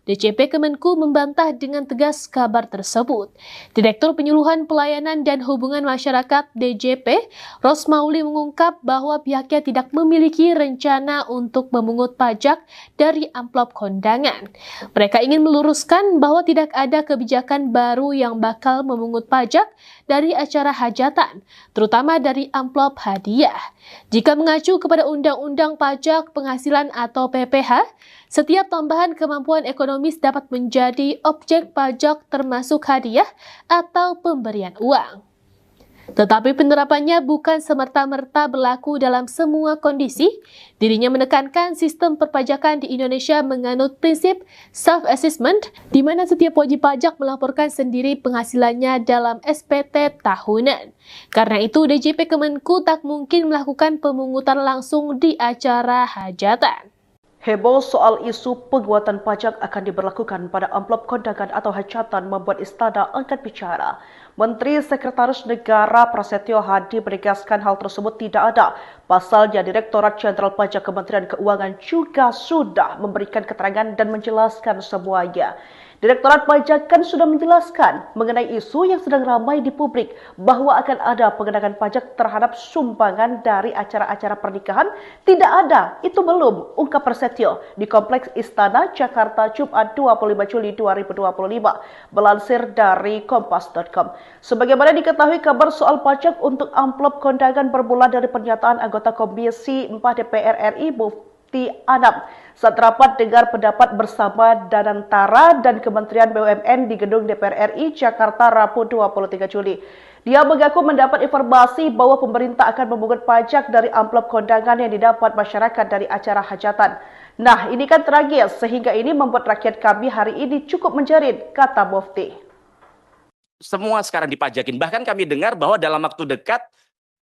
DJP Kemenku membantah dengan tegas kabar tersebut. Direktur Penyuluhan Pelayanan dan Hubungan Masyarakat DJP, Rosmauli mengungkap bahwa pihaknya tidak memiliki rencana untuk memungut pajak dari amplop kondangan. Mereka ingin meluruskan bahwa tidak ada kebijakan baru yang bakal memungut pajak dari acara hajatan, terutama dari amplop hadiah. Jika mengacu kepada Undang-Undang Pajak Penghasilan atau PPH, setiap tambahan kemampuan ekonomis dapat menjadi objek pajak termasuk hadiah atau pemberian uang. Tetapi penerapannya bukan semerta-merta berlaku dalam semua kondisi. Dirinya menekankan sistem perpajakan di Indonesia menganut prinsip self-assessment, di mana setiap wajib pajak melaporkan sendiri penghasilannya dalam SPT tahunan. Karena itu, DJP Kemenku tak mungkin melakukan pemungutan langsung di acara hajatan. Heboh soal isu penguatan pajak akan diberlakukan pada amplop kondangan atau hajatan membuat istana angkat bicara. Menteri Sekretaris Negara Prasetyo Hadi menegaskan hal tersebut tidak ada. Pasalnya Direktorat Jenderal Pajak Kementerian Keuangan juga sudah memberikan keterangan dan menjelaskan semuanya. Direktorat Pajak kan sudah menjelaskan mengenai isu yang sedang ramai di publik bahwa akan ada pengenaan pajak terhadap sumbangan dari acara-acara pernikahan. Tidak ada, itu belum, ungkap Prasetyo di Kompleks Istana Jakarta Jumat 25 Juli 2025, melansir dari kompas.com. Sebagaimana diketahui, kabar soal pajak untuk amplop kondangan bermula dari pernyataan anggota Komisi 4 DPR RI Mufti Anam saat rapat dengar pendapat bersama Danantara dan Kementerian BUMN di Gedung DPR RI Jakarta Rabu 23 Juli. Dia mengaku mendapat informasi bahwa pemerintah akan memungut pajak dari amplop kondangan yang didapat masyarakat dari acara hajatan. Nah, ini kan tragis sehingga ini membuat rakyat kami hari ini cukup menjerit, kata Mufti. Semua sekarang dipajakin. Bahkan kami dengar bahwa dalam waktu dekat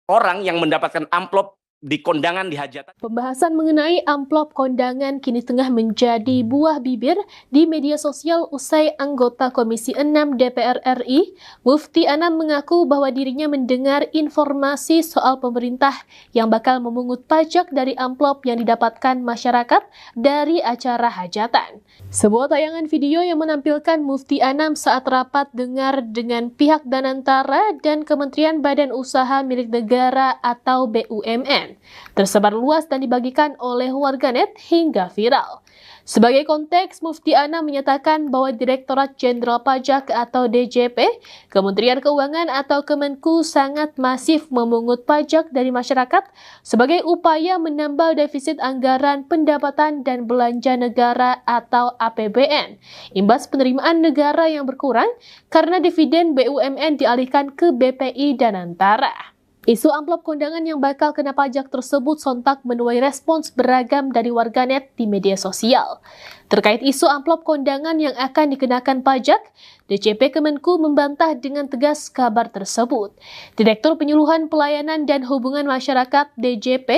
orang yang mendapatkan amplop di kondangan di hajatan. Pembahasan mengenai amplop kondangan kini tengah menjadi buah bibir di media sosial usai anggota Komisi 6 DPR RI, Mufti Anam mengaku bahwa dirinya mendengar informasi soal pemerintah yang bakal memungut pajak dari amplop yang didapatkan masyarakat dari acara hajatan. Sebuah tayangan video yang menampilkan Mufti Anam saat rapat dengar dengan pihak Danantara dan Kementerian Badan Usaha Milik Negara atau BUMN tersebar luas dan dibagikan oleh warganet hingga viral. Sebagai konteks, Mufti Anam menyatakan bahwa Direktorat Jenderal Pajak atau DJP, Kementerian Keuangan atau Kemenku sangat masif memungut pajak dari masyarakat sebagai upaya menambal defisit anggaran pendapatan dan belanja negara atau APBN, imbas penerimaan negara yang berkurang karena dividen BUMN dialihkan ke BPI dan Antara. Isu amplop kondangan yang bakal kena pajak tersebut sontak menuai respons beragam dari warganet di media sosial. Terkait isu amplop kondangan yang akan dikenakan pajak, DJP Kemenku membantah dengan tegas kabar tersebut. Direktur Penyuluhan Pelayanan dan Hubungan Masyarakat DJP,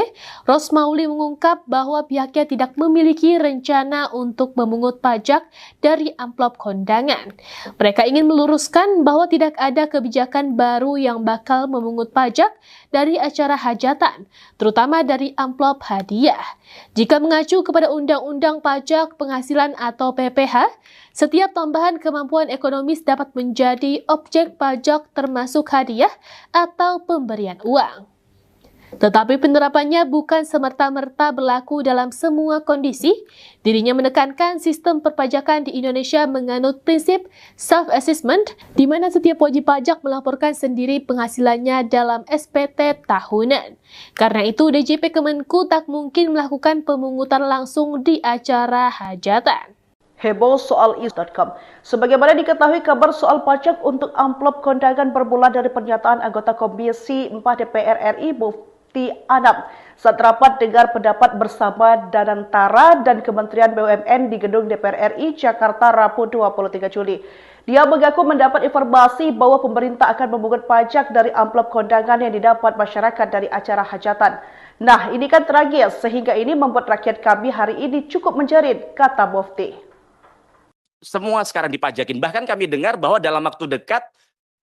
Rosmauli mengungkap bahwa pihaknya tidak memiliki rencana untuk memungut pajak dari amplop kondangan. Mereka ingin meluruskan bahwa tidak ada kebijakan baru yang bakal memungut pajak dari acara hajatan, terutama dari amplop hadiah. Jika mengacu kepada Undang-Undang Pajak Penghasilan atau PPH, setiap tambahan kemampuan ekonomis dapat menjadi objek pajak termasuk hadiah atau pemberian uang. Tetapi penerapannya bukan semerta-merta berlaku dalam semua kondisi. Dirinya menekankan sistem perpajakan di Indonesia menganut prinsip self-assessment, di mana setiap wajib pajak melaporkan sendiri penghasilannya dalam SPT tahunan. Karena itu, DJP Kemenku tak mungkin melakukan pemungutan langsung di acara hajatan. Heboh soal isu.com. Sebagaimana diketahui, kabar soal pajak untuk amplop kondangan bermula dari pernyataan anggota Komisi 4 DPR RI Mufti Anam saat rapat dengar pendapat bersama Danantara dan Kementerian BUMN di Gedung DPR RI Jakarta Rabu 23 Juli. Dia mengaku mendapat informasi bahwa pemerintah akan memungut pajak dari amplop kondangan yang didapat masyarakat dari acara hajatan. Nah, ini kan tragis sehingga ini membuat rakyat kami hari ini cukup menjerit, kata Mufti. Semua sekarang dipajakin. Bahkan kami dengar bahwa dalam waktu dekat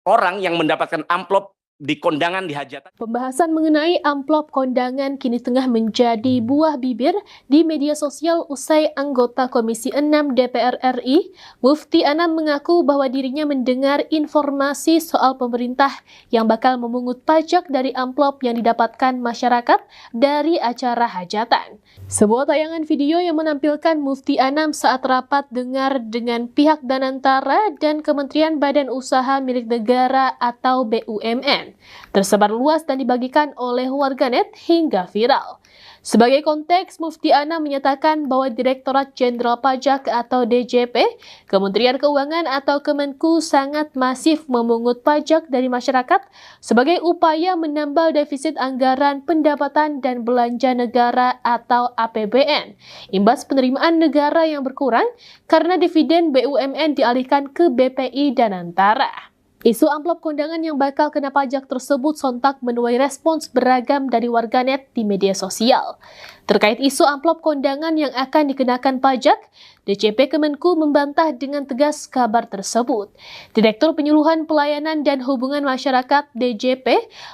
orang yang mendapatkan amplop di kondangan di hajatan. Pembahasan mengenai amplop kondangan kini tengah menjadi buah bibir di media sosial usai anggota Komisi 6 DPR RI, Mufti Anam mengaku bahwa dirinya mendengar informasi soal pemerintah yang bakal memungut pajak dari amplop yang didapatkan masyarakat dari acara hajatan. Sebuah tayangan video yang menampilkan Mufti Anam saat rapat dengar dengan pihak Danantara dan Kementerian Badan Usaha Milik Negara atau BUMN tersebar luas dan dibagikan oleh warganet hingga viral. Sebagai konteks, Mufti Anam menyatakan bahwa Direktorat Jenderal Pajak atau DJP, Kementerian Keuangan atau Kemenku sangat masif memungut pajak dari masyarakat sebagai upaya menambal defisit anggaran pendapatan dan belanja negara atau APBN, imbas penerimaan negara yang berkurang karena dividen BUMN dialihkan ke BPI dan Danantara. Isu amplop kondangan yang bakal kena pajak tersebut sontak menuai respons beragam dari warganet di media sosial. Terkait isu amplop kondangan yang akan dikenakan pajak, DJP Kemenku membantah dengan tegas kabar tersebut. Direktur Penyuluhan Pelayanan dan Hubungan Masyarakat DJP,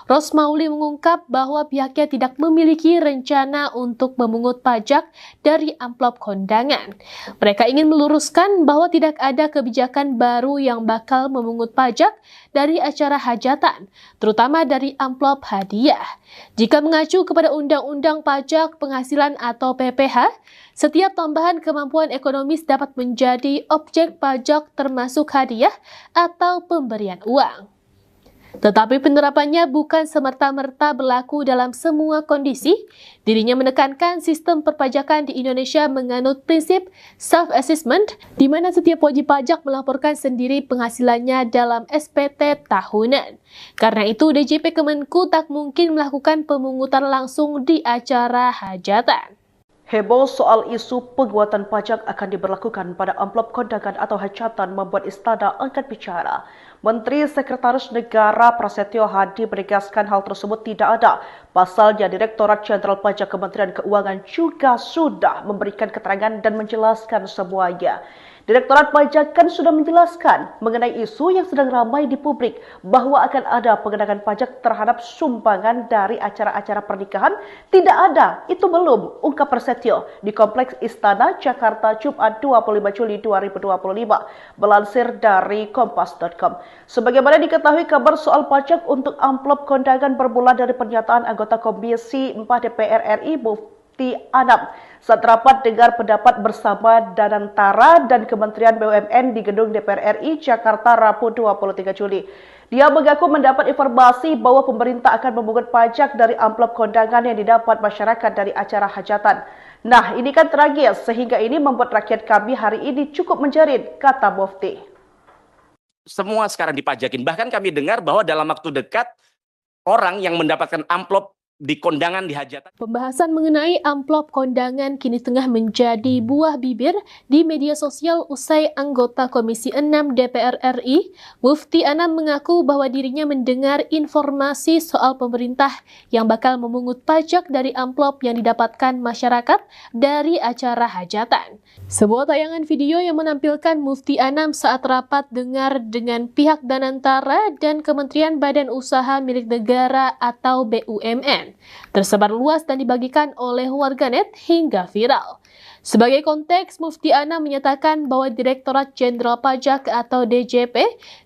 Rosmauli mengungkap bahwa pihaknya tidak memiliki rencana untuk memungut pajak dari amplop kondangan. Mereka ingin meluruskan bahwa tidak ada kebijakan baru yang bakal memungut pajak dari acara hajatan, terutama dari amplop hadiah. Jika mengacu kepada Undang-Undang Pajak Penghasilan atau PPH, setiap tambahan kemampuan ekonomis dapat menjadi objek pajak termasuk hadiah atau pemberian uang. Tetapi penerapannya bukan semerta-merta berlaku dalam semua kondisi. Dirinya menekankan sistem perpajakan di Indonesia menganut prinsip self-assessment, di mana setiap wajib pajak melaporkan sendiri penghasilannya dalam SPT tahunan. Karena itu, DJP Kemenku tak mungkin melakukan pemungutan langsung di acara hajatan. Heboh soal isu penguatan pajak akan diberlakukan pada amplop kondangan atau hajatan membuat Istana angkat bicara. Menteri Sekretaris Negara Prasetyo Hadi menegaskan hal tersebut tidak ada. Pasalnya Direktorat Jenderal Pajak Kementerian Keuangan juga sudah memberikan keterangan dan menjelaskan semuanya. Direktorat Pajak kan sudah menjelaskan mengenai isu yang sedang ramai di publik bahwa akan ada pengenaan pajak terhadap sumbangan dari acara-acara pernikahan. Tidak ada, itu belum, ungkap Prasetyo di Kompleks Istana Jakarta Jumat 25 Juli 2025, melansir dari kompas.com. Sebagaimana diketahui, kabar soal pajak untuk amplop kondangan bermula dari pernyataan anggota Komisi 4 DPR RI Mufti Anam saat rapat dengar pendapat bersama Danantara dan Kementerian BUMN di Gedung DPR RI Jakarta Rabu 23 Juli. Dia mengaku mendapat informasi bahwa pemerintah akan memungut pajak dari amplop kondangan yang didapat masyarakat dari acara hajatan. Nah, ini kan tragis sehingga ini membuat rakyat kami hari ini cukup menjerit, kata Mufti. Semua sekarang dipajakin. Bahkan kami dengar bahwa dalam waktu dekat orang yang mendapatkan amplop di kondangan di hajatan. Pembahasan mengenai amplop kondangan kini tengah menjadi buah bibir di media sosial usai anggota Komisi 6 DPR RI, Mufti Anam mengaku bahwa dirinya mendengar informasi soal pemerintah yang bakal memungut pajak dari amplop yang didapatkan masyarakat dari acara hajatan. Sebuah tayangan video yang menampilkan Mufti Anam saat rapat dengar dengan pihak Danantara dan Kementerian Badan Usaha Milik Negara atau BUMN tersebar luas dan dibagikan oleh warganet hingga viral. Sebagai konteks, Mufti Anam menyatakan bahwa Direktorat Jenderal Pajak atau DJP,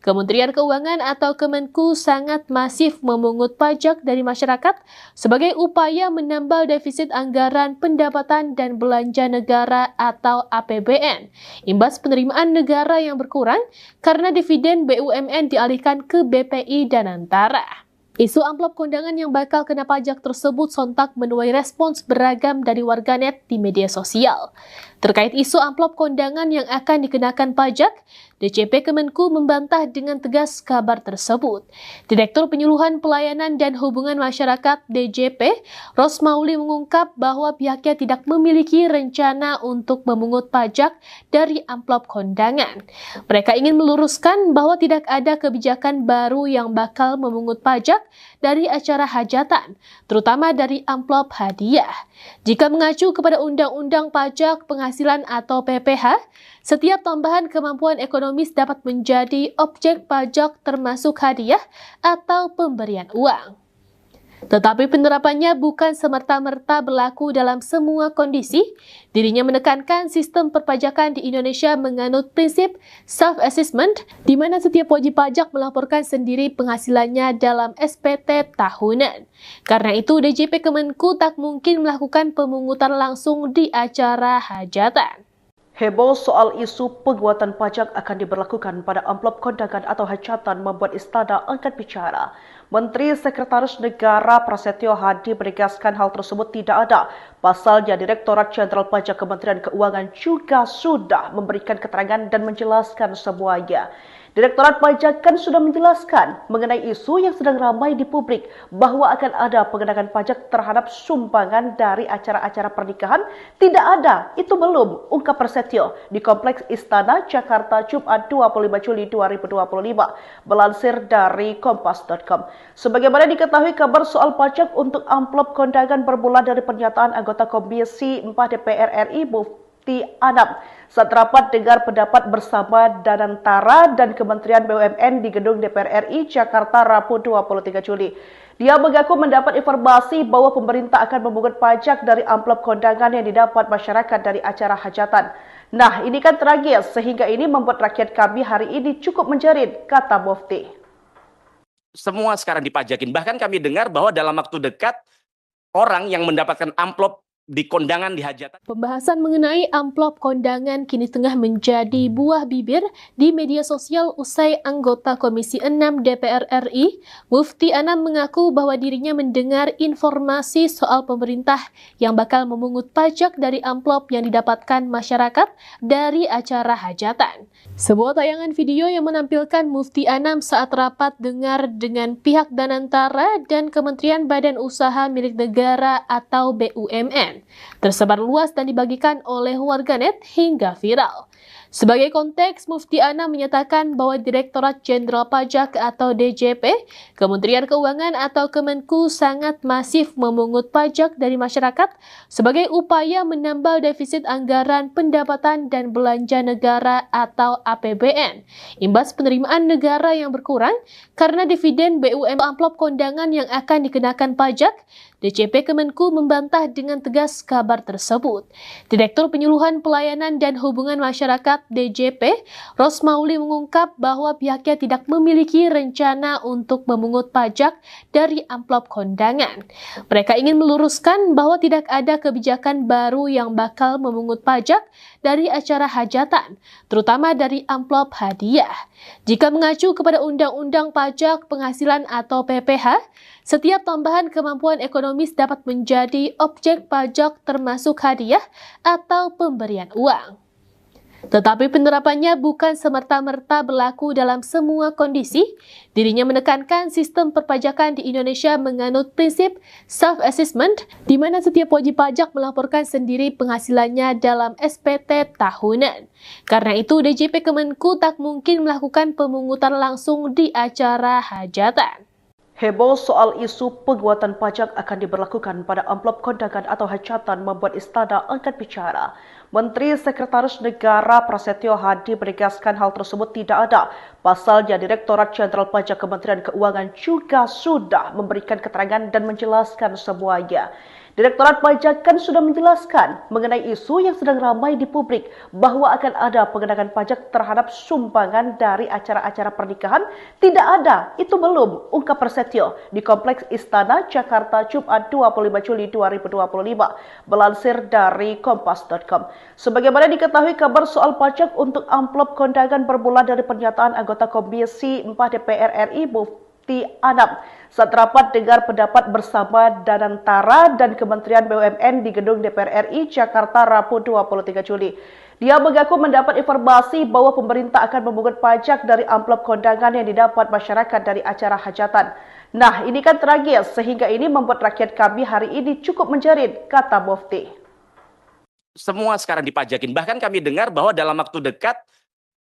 Kementerian Keuangan atau Kemenku sangat masif memungut pajak dari masyarakat sebagai upaya menambal defisit anggaran pendapatan dan belanja negara atau APBN, imbas penerimaan negara yang berkurang karena dividen BUMN dialihkan ke BPI dan Danantara. Isu amplop kondangan yang bakal kena pajak tersebut sontak menuai respons beragam dari warganet di media sosial. Terkait isu amplop kondangan yang akan dikenakan pajak, DJP Kemenku membantah dengan tegas kabar tersebut. Direktur Penyuluhan Pelayanan dan Hubungan Masyarakat DJP, Rosmauli mengungkap bahwa pihaknya tidak memiliki rencana untuk memungut pajak dari amplop kondangan. Mereka ingin meluruskan bahwa tidak ada kebijakan baru yang bakal memungut pajak dari acara hajatan, terutama dari amplop hadiah. Jika mengacu kepada Undang-Undang Pajak Penghasilan atau PPh, setiap tambahan kemampuan ekonomis dapat menjadi objek pajak termasuk hadiah atau pemberian uang. Tetapi penerapannya bukan semerta-merta berlaku dalam semua kondisi. Dirinya menekankan sistem perpajakan di Indonesia menganut prinsip self-assessment, di mana setiap wajib pajak melaporkan sendiri penghasilannya dalam SPT tahunan. Karena itu, DJP Kemenku tak mungkin melakukan pemungutan langsung di acara hajatan. Heboh soal isu penguatan pajak akan diberlakukan pada amplop kondangan atau hajatan membuat Istana angkat bicara. Menteri Sekretaris Negara Prasetyo Hadi menegaskan hal tersebut tidak ada. Pasalnya Direktorat Jenderal Pajak Kementerian Keuangan juga sudah memberikan keterangan dan menjelaskan semuanya. Direktorat Pajak kan sudah menjelaskan mengenai isu yang sedang ramai di publik bahwa akan ada pengenaan pajak terhadap sumbangan dari acara-acara pernikahan. Tidak ada, itu belum, ungkap Prasetyo di Kompleks Istana Jakarta Jumat 25 Juli 2025, melansir dari kompas.com. Sebagaimana diketahui, kabar soal pajak untuk amplop kondangan bermula dari pernyataan anggota Komisi 4 DPR RI Mufti Anam saat rapat dengar pendapat bersama Danantara dan Kementerian BUMN di Gedung DPR RI Jakarta Rabu 23 Juli. Dia mengaku mendapat informasi bahwa pemerintah akan memungut pajak dari amplop kondangan yang didapat masyarakat dari acara hajatan. Nah, ini kan tragis sehingga ini membuat rakyat kami hari ini cukup menjerit, kata Mufti. Semua sekarang dipajakin. Bahkan kami dengar bahwa dalam waktu dekat orang yang mendapatkan amplop di kondangan di hajatan. Pembahasan mengenai amplop kondangan kini tengah menjadi buah bibir di media sosial usai anggota Komisi 6 DPR RI, Mufti Anam mengaku bahwa dirinya mendengar informasi soal pemerintah yang bakal memungut pajak dari amplop yang didapatkan masyarakat dari acara hajatan. Sebuah tayangan video yang menampilkan Mufti Anam saat rapat dengar dengan pihak Danantara dan Kementerian Badan Usaha Milik Negara atau BUMN tersebar luas dan dibagikan oleh warganet hingga viral. Sebagai konteks, Mufti Anam menyatakan bahwa Direktorat Jenderal Pajak atau DJP, Kementerian Keuangan atau Kemenku sangat masif memungut pajak dari masyarakat sebagai upaya menambal defisit anggaran pendapatan dan belanja negara atau APBN, imbas penerimaan negara yang berkurang karena dividen BUMN amplop kondangan yang akan dikenakan pajak. DJP Kemenku membantah dengan tegas kabar tersebut. Direktur Penyuluhan Pelayanan dan Hubungan Masyarakat DJP, Rosmauli mengungkap bahwa pihaknya tidak memiliki rencana untuk memungut pajak dari amplop kondangan. Mereka ingin meluruskan bahwa tidak ada kebijakan baru yang bakal memungut pajak dari acara hajatan, terutama dari amplop hadiah. Jika mengacu kepada Undang-Undang Pajak Penghasilan atau PPh, setiap tambahan kemampuan ekonomis dapat menjadi objek pajak termasuk hadiah atau pemberian uang. Tetapi penerapannya bukan semerta-merta berlaku dalam semua kondisi. Dirinya menekankan sistem perpajakan di Indonesia menganut prinsip self-assessment, di mana setiap wajib pajak melaporkan sendiri penghasilannya dalam SPT tahunan. Karena itu, DJP Kemenku tak mungkin melakukan pemungutan langsung di acara hajatan. Heboh soal isu penguatan pajak akan diberlakukan pada amplop kondangan atau hajatan membuat Istana angkat bicara. Menteri Sekretaris Negara Prasetyo Hadi menegaskan hal tersebut tidak ada. Pasalnya Direktorat Jenderal Pajak Kementerian Keuangan juga sudah memberikan keterangan dan menjelaskan semuanya. Direktorat Pajak kan sudah menjelaskan mengenai isu yang sedang ramai di publik bahwa akan ada pengenaan pajak terhadap sumbangan dari acara-acara pernikahan. Tidak ada, itu belum, ungkap Prasetyo di Kompleks Istana Jakarta Jumat 25 Juli 2025, melansir dari kompas.com. Sebagaimana diketahui, kabar soal pajak untuk amplop kondangan bermula dari pernyataan anggota Komisi 4 DPR RI Mufti Anam saat rapat dengar pendapat bersama Danantara dan Kementerian BUMN di Gedung DPR RI Jakarta Rabu 23 Juli. Dia mengaku mendapat informasi bahwa pemerintah akan memungut pajak dari amplop kondangan yang didapat masyarakat dari acara hajatan. Nah, ini kan tragis sehingga ini membuat rakyat kami hari ini cukup menjerit, kata Mufti. Semua sekarang dipajakin. Bahkan kami dengar bahwa dalam waktu dekat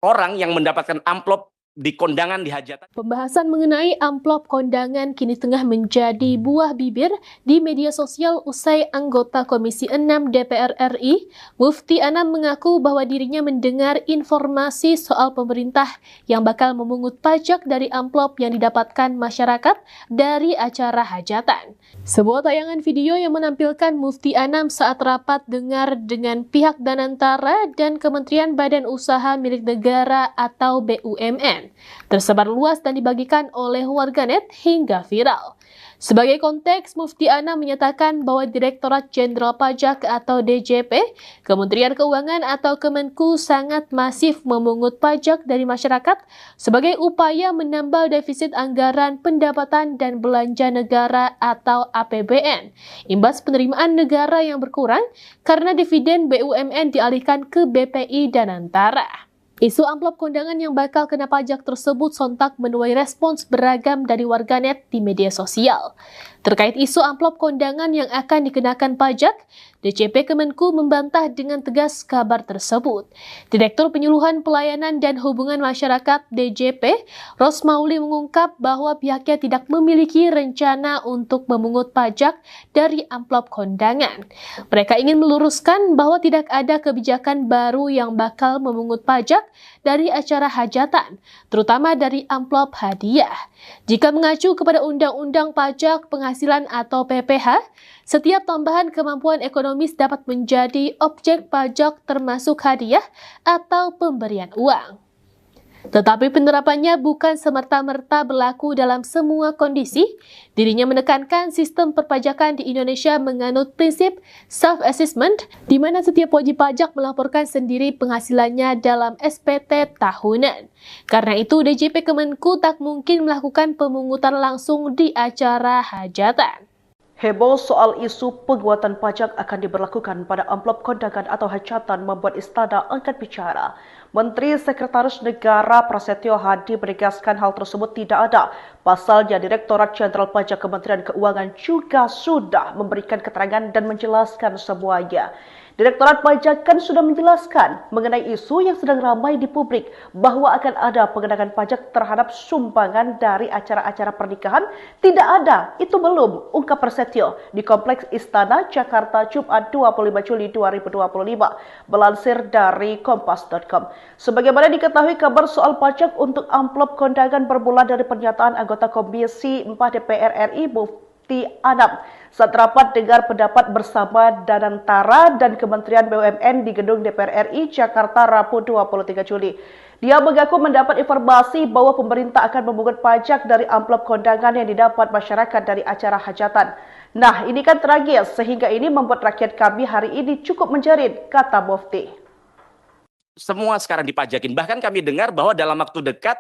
orang yang mendapatkan amplop di kondangan di hajatan. Pembahasan mengenai amplop kondangan kini tengah menjadi buah bibir di media sosial usai anggota Komisi 6 DPR RI, Mufti Anam mengaku bahwa dirinya mendengar informasi soal pemerintah yang bakal memungut pajak dari amplop yang didapatkan masyarakat dari acara hajatan. Sebuah tayangan video yang menampilkan Mufti Anam saat rapat dengar dengan pihak Danantara dan Kementerian Badan Usaha Milik Negara atau BUMN tersebar luas dan dibagikan oleh warganet hingga viral. Sebagai konteks, Mufti Anam menyatakan bahwa Direktorat Jenderal Pajak atau DJP, Kementerian Keuangan atau Kemenku sangat masif memungut pajak dari masyarakat sebagai upaya menambal defisit anggaran pendapatan dan belanja negara atau APBN, imbas penerimaan negara yang berkurang karena dividen BUMN dialihkan ke BPI Danantara. Isu amplop kondangan yang bakal kena pajak tersebut sontak menuai respons beragam dari warganet di media sosial. Terkait isu amplop kondangan yang akan dikenakan pajak, DJP Kemenku membantah dengan tegas kabar tersebut. Direktur Penyuluhan Pelayanan dan Hubungan Masyarakat DJP, Rosmauli mengungkap bahwa pihaknya tidak memiliki rencana untuk memungut pajak dari amplop kondangan. Mereka ingin meluruskan bahwa tidak ada kebijakan baru yang bakal memungut pajak dari acara hajatan, terutama dari amplop hadiah. Jika mengacu kepada Undang-Undang Pajak Penghasilan atau PPh, setiap tambahan kemampuan ekonomis dapat menjadi objek pajak termasuk hadiah atau pemberian uang. Tetapi penerapannya bukan semerta-merta berlaku dalam semua kondisi. Dirinya menekankan sistem perpajakan di Indonesia menganut prinsip self-assessment, di mana setiap wajib pajak melaporkan sendiri penghasilannya dalam SPT tahunan. Karena itu, DJP Kemenku tak mungkin melakukan pemungutan langsung di acara hajatan. Heboh soal isu penguatan pajak akan diberlakukan pada amplop kondangan atau hajatan membuat Istana angkat bicara. Menteri Sekretaris Negara Prasetyo Hadi menegaskan hal tersebut tidak ada. Pasalnya Direktorat Jenderal Pajak Kementerian Keuangan juga sudah memberikan keterangan dan menjelaskan semuanya. Direktorat Pajak kan sudah menjelaskan mengenai isu yang sedang ramai di publik bahwa akan ada pengenaan pajak terhadap sumbangan dari acara-acara pernikahan. Tidak ada, itu belum, ungkap Prasetyo di Kompleks Istana Jakarta Jumat 25 Juli 2025, melansir dari kompas.com. Sebagaimana diketahui, kabar soal pajak untuk amplop kondangan bermula dari pernyataan anggota Komisi 4 DPR RI Mufti Anam saat rapat dengar pendapat bersama Danantara dan Kementerian BUMN di Gedung DPR RI Jakarta Rabu 23 Juli. Dia mengaku mendapat informasi bahwa pemerintah akan memungut pajak dari amplop kondangan yang didapat masyarakat dari acara hajatan. Nah, ini kan tragis sehingga ini membuat rakyat kami hari ini cukup menjerit, kata Mufti. Semua sekarang dipajakin. Bahkan kami dengar bahwa dalam waktu dekat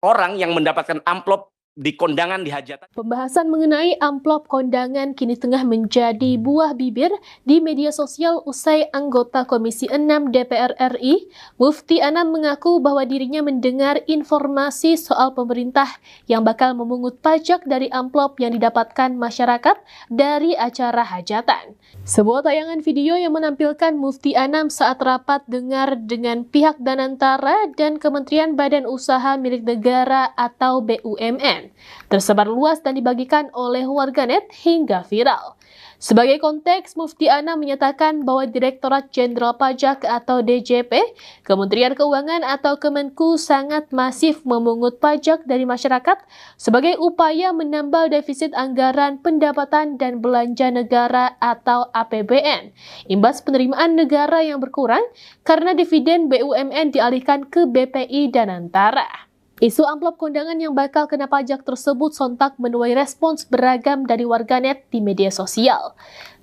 orang yang mendapatkan amplop di kondangan di hajatan. Pembahasan mengenai amplop kondangan kini tengah menjadi buah bibir di media sosial usai anggota Komisi 6 DPR RI, Mufti Anam mengaku bahwa dirinya mendengar informasi soal pemerintah yang bakal memungut pajak dari amplop yang didapatkan masyarakat dari acara hajatan. Sebuah tayangan video yang menampilkan Mufti Anam saat rapat dengar dengan pihak Danantara dan Kementerian Badan Usaha Milik Negara atau BUMN tersebar luas dan dibagikan oleh warganet hingga viral. Sebagai konteks, Mufti Anam menyatakan bahwa Direktorat Jenderal Pajak atau DJP, Kementerian Keuangan atau Kemenku sangat masif memungut pajak dari masyarakat sebagai upaya menambal defisit anggaran pendapatan dan belanja negara atau APBN, imbas penerimaan negara yang berkurang karena dividen BUMN dialihkan ke BPI Danantara. Isu amplop kondangan yang bakal kena pajak tersebut sontak menuai respons beragam dari warganet di media sosial.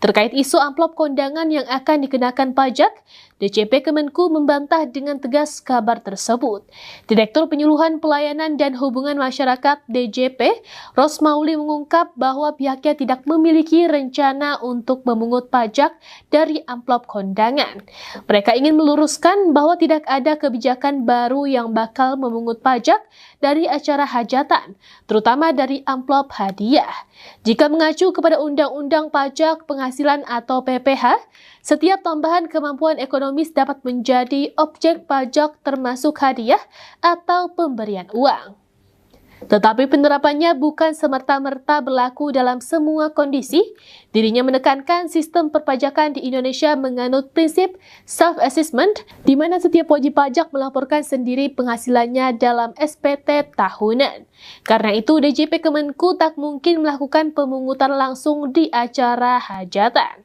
Terkait isu amplop kondangan yang akan dikenakan pajak, DJP Kemenku membantah dengan tegas kabar tersebut. Direktur Penyuluhan Pelayanan dan Hubungan Masyarakat DJP, Rosmauli mengungkap bahwa pihaknya tidak memiliki rencana untuk memungut pajak dari amplop kondangan. Mereka ingin meluruskan bahwa tidak ada kebijakan baru yang bakal memungut pajak dari acara hajatan, terutama dari amplop hadiah. Jika mengacu kepada Undang-Undang Pajak Penghasilan atau PPh, setiap tambahan kemampuan ekonomis dapat menjadi objek pajak termasuk hadiah atau pemberian uang. Tetapi penerapannya bukan semerta-merta berlaku dalam semua kondisi. Dirinya menekankan sistem perpajakan di Indonesia menganut prinsip self-assessment, di mana setiap wajib pajak melaporkan sendiri penghasilannya dalam SPT tahunan. Karena itu, DJP Kemenku tak mungkin melakukan pemungutan langsung di acara hajatan.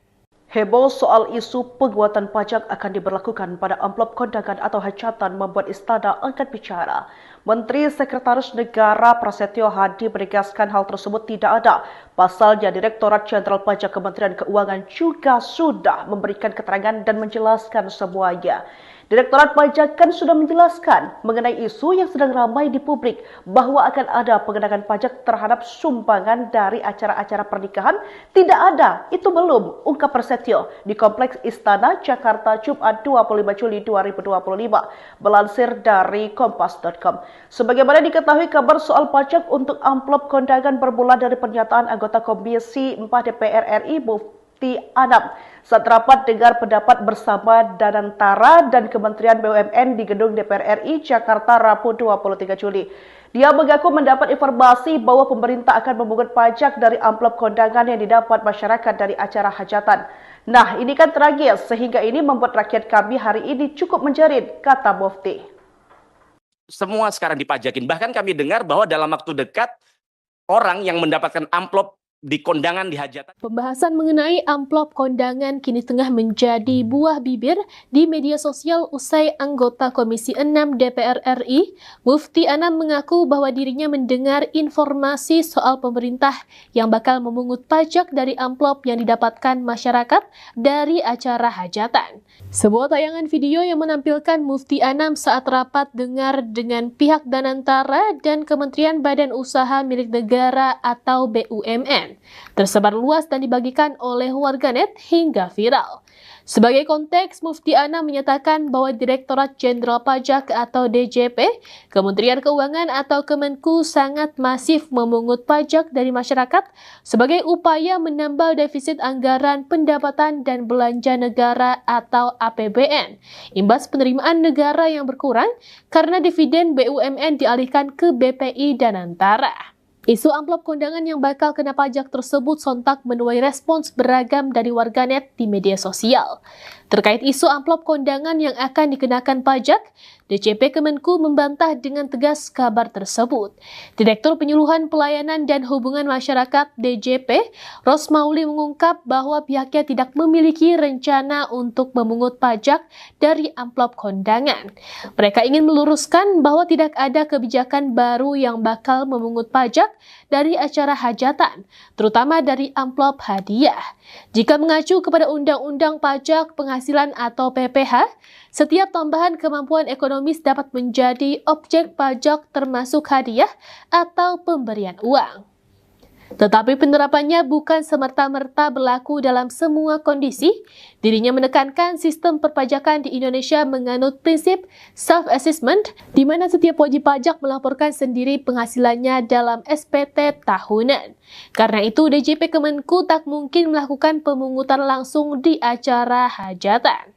Heboh soal isu penguatan pajak akan diberlakukan pada amplop kondangan atau hajatan membuat Istana angkat bicara. Menteri Sekretaris Negara Prasetyo Hadi menegaskan hal tersebut tidak ada. Pasalnya Direktorat Jenderal Pajak Kementerian Keuangan juga sudah memberikan keterangan dan menjelaskan semuanya. Direktorat Pajak kan sudah menjelaskan mengenai isu yang sedang ramai di publik bahwa akan ada pengenaan pajak terhadap sumbangan dari acara-acara pernikahan. Tidak ada, itu belum, ungkap Prasetyo di Kompleks Istana Jakarta Jumat 25 Juli 2025, melansir dari kompas.com. Sebagaimana diketahui, kabar soal pajak untuk amplop kondangan bermula dari pernyataan anggota Komisi 4 DPR RI Mufti Anam saat rapat dengar pendapat bersama Danantara dan Kementerian BUMN di gedung DPR RI Jakarta Rabu 23 Juli. Dia mengaku mendapat informasi bahwa pemerintah akan memungut pajak dari amplop kondangan yang didapat masyarakat dari acara hajatan. Nah, ini kan tragis sehingga ini membuat rakyat kami hari ini cukup menjerit, kata Mufti. Semua sekarang dipajakin. Bahkan kami dengar bahwa dalam waktu dekat orang yang mendapatkan amplop di kondangan di hajatan. Pembahasan mengenai amplop kondangan kini tengah menjadi buah bibir di media sosial usai anggota Komisi 6 DPR RI, Mufti Anam mengaku bahwa dirinya mendengar informasi soal pemerintah yang bakal memungut pajak dari amplop yang didapatkan masyarakat dari acara hajatan. Sebuah tayangan video yang menampilkan Mufti Anam saat rapat dengar dengan pihak Danantara dan Kementerian Badan Usaha Milik Negara atau BUMN tersebar luas dan dibagikan oleh warganet hingga viral. Sebagai konteks, Mufti Anam menyatakan bahwa Direktorat Jenderal Pajak atau DJP, Kementerian Keuangan atau Kemenku sangat masif memungut pajak dari masyarakat sebagai upaya menambal defisit anggaran pendapatan dan belanja negara atau APBN, imbas penerimaan negara yang berkurang karena dividen BUMN dialihkan ke BPI Danantara. Isu amplop kondangan yang bakal kena pajak tersebut sontak menuai respons beragam dari warganet di media sosial. Terkait isu amplop kondangan yang akan dikenakan pajak, DJP Kemenku membantah dengan tegas kabar tersebut. Direktur Penyuluhan Pelayanan dan Hubungan Masyarakat DJP, Rosmauli mengungkap bahwa pihaknya tidak memiliki rencana untuk memungut pajak dari amplop kondangan. Mereka ingin meluruskan bahwa tidak ada kebijakan baru yang bakal memungut pajak dari acara hajatan, terutama dari amplop hadiah. Jika mengacu kepada Undang-Undang Pajak Penghasilan atau PPh, setiap tambahan kemampuan ekonomis dapat menjadi objek pajak termasuk hadiah atau pemberian uang. Tetapi penerapannya bukan semerta-merta berlaku dalam semua kondisi. Dirinya menekankan sistem perpajakan di Indonesia menganut prinsip self-assessment, di mana setiap wajib pajak melaporkan sendiri penghasilannya dalam SPT tahunan. Karena itu, DJP Kemenku tak mungkin melakukan pemungutan langsung di acara hajatan.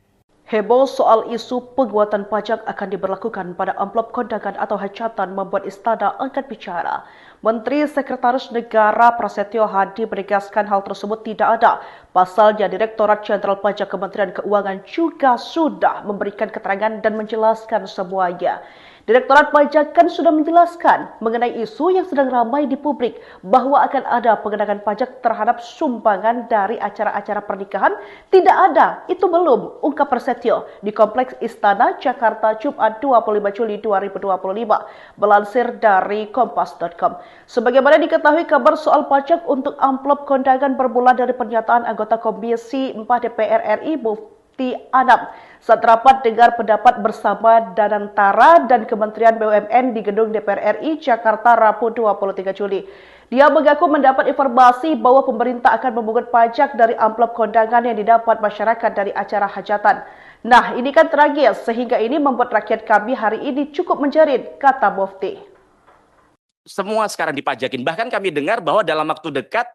Heboh soal isu penguatan pajak akan diberlakukan pada amplop kondangan atau hajatan membuat Istana angkat bicara. Menteri Sekretaris Negara Prasetyo Hadi menegaskan hal tersebut tidak ada. Pasalnya Direktorat Jenderal Pajak Kementerian Keuangan juga sudah memberikan keterangan dan menjelaskan semuanya. Direktorat Pajak kan sudah menjelaskan mengenai isu yang sedang ramai di publik bahwa akan ada pengenaan pajak terhadap sumbangan dari acara-acara pernikahan. Tidak ada, itu belum, ungkap Prasetyo di Kompleks Istana Jakarta Jumat 25 Juli 2025, melansir dari kompas.com. Sebagaimana diketahui, kabar soal pajak untuk amplop kondangan bermula dari pernyataan anggota Komisi 4 DPR RI Mufti Anam saat rapat dengar pendapat bersama Danantara dan Kementerian BUMN di Gedung DPR RI Jakarta Rabu 23 Juli. Dia mengaku mendapat informasi bahwa pemerintah akan memungut pajak dari amplop kondangan yang didapat masyarakat dari acara hajatan. Nah, ini kan tragis sehingga ini membuat rakyat kami hari ini cukup menjerit, kata Mufti. Semua sekarang dipajakin. Bahkan kami dengar bahwa dalam waktu dekat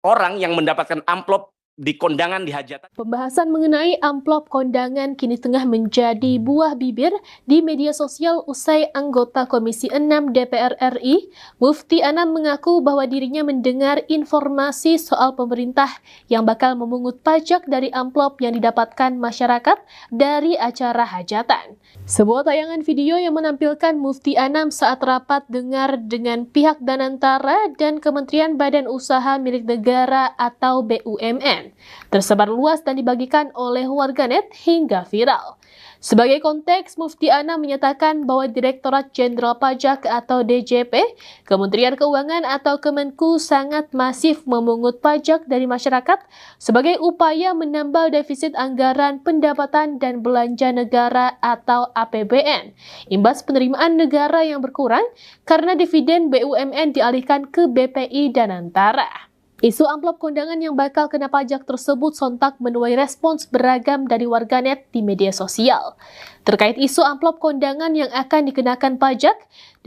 orang yang mendapatkan amplop di kondangan di hajatan. Pembahasan mengenai amplop kondangan kini tengah menjadi buah bibir di media sosial usai anggota Komisi 6 DPR RI, Mufti Anam mengaku bahwa dirinya mendengar informasi soal pemerintah yang bakal memungut pajak dari amplop yang didapatkan masyarakat dari acara hajatan. Sebuah tayangan video yang menampilkan Mufti Anam saat rapat dengar dengan pihak Danantara dan Kementerian Badan Usaha Milik Negara atau BUMN tersebar luas dan dibagikan oleh warganet hingga viral. Sebagai konteks, Mufti Anam menyatakan bahwa Direktorat Jenderal Pajak atau DJP, Kementerian Keuangan atau Kemenku sangat masif memungut pajak dari masyarakat sebagai upaya menambal defisit anggaran pendapatan dan belanja negara atau APBN, imbas penerimaan negara yang berkurang karena dividen BUMN dialihkan ke BPI Danantara. Isu amplop kondangan yang bakal kena pajak tersebut sontak menuai respons beragam dari warganet di media sosial. Terkait isu amplop kondangan yang akan dikenakan pajak,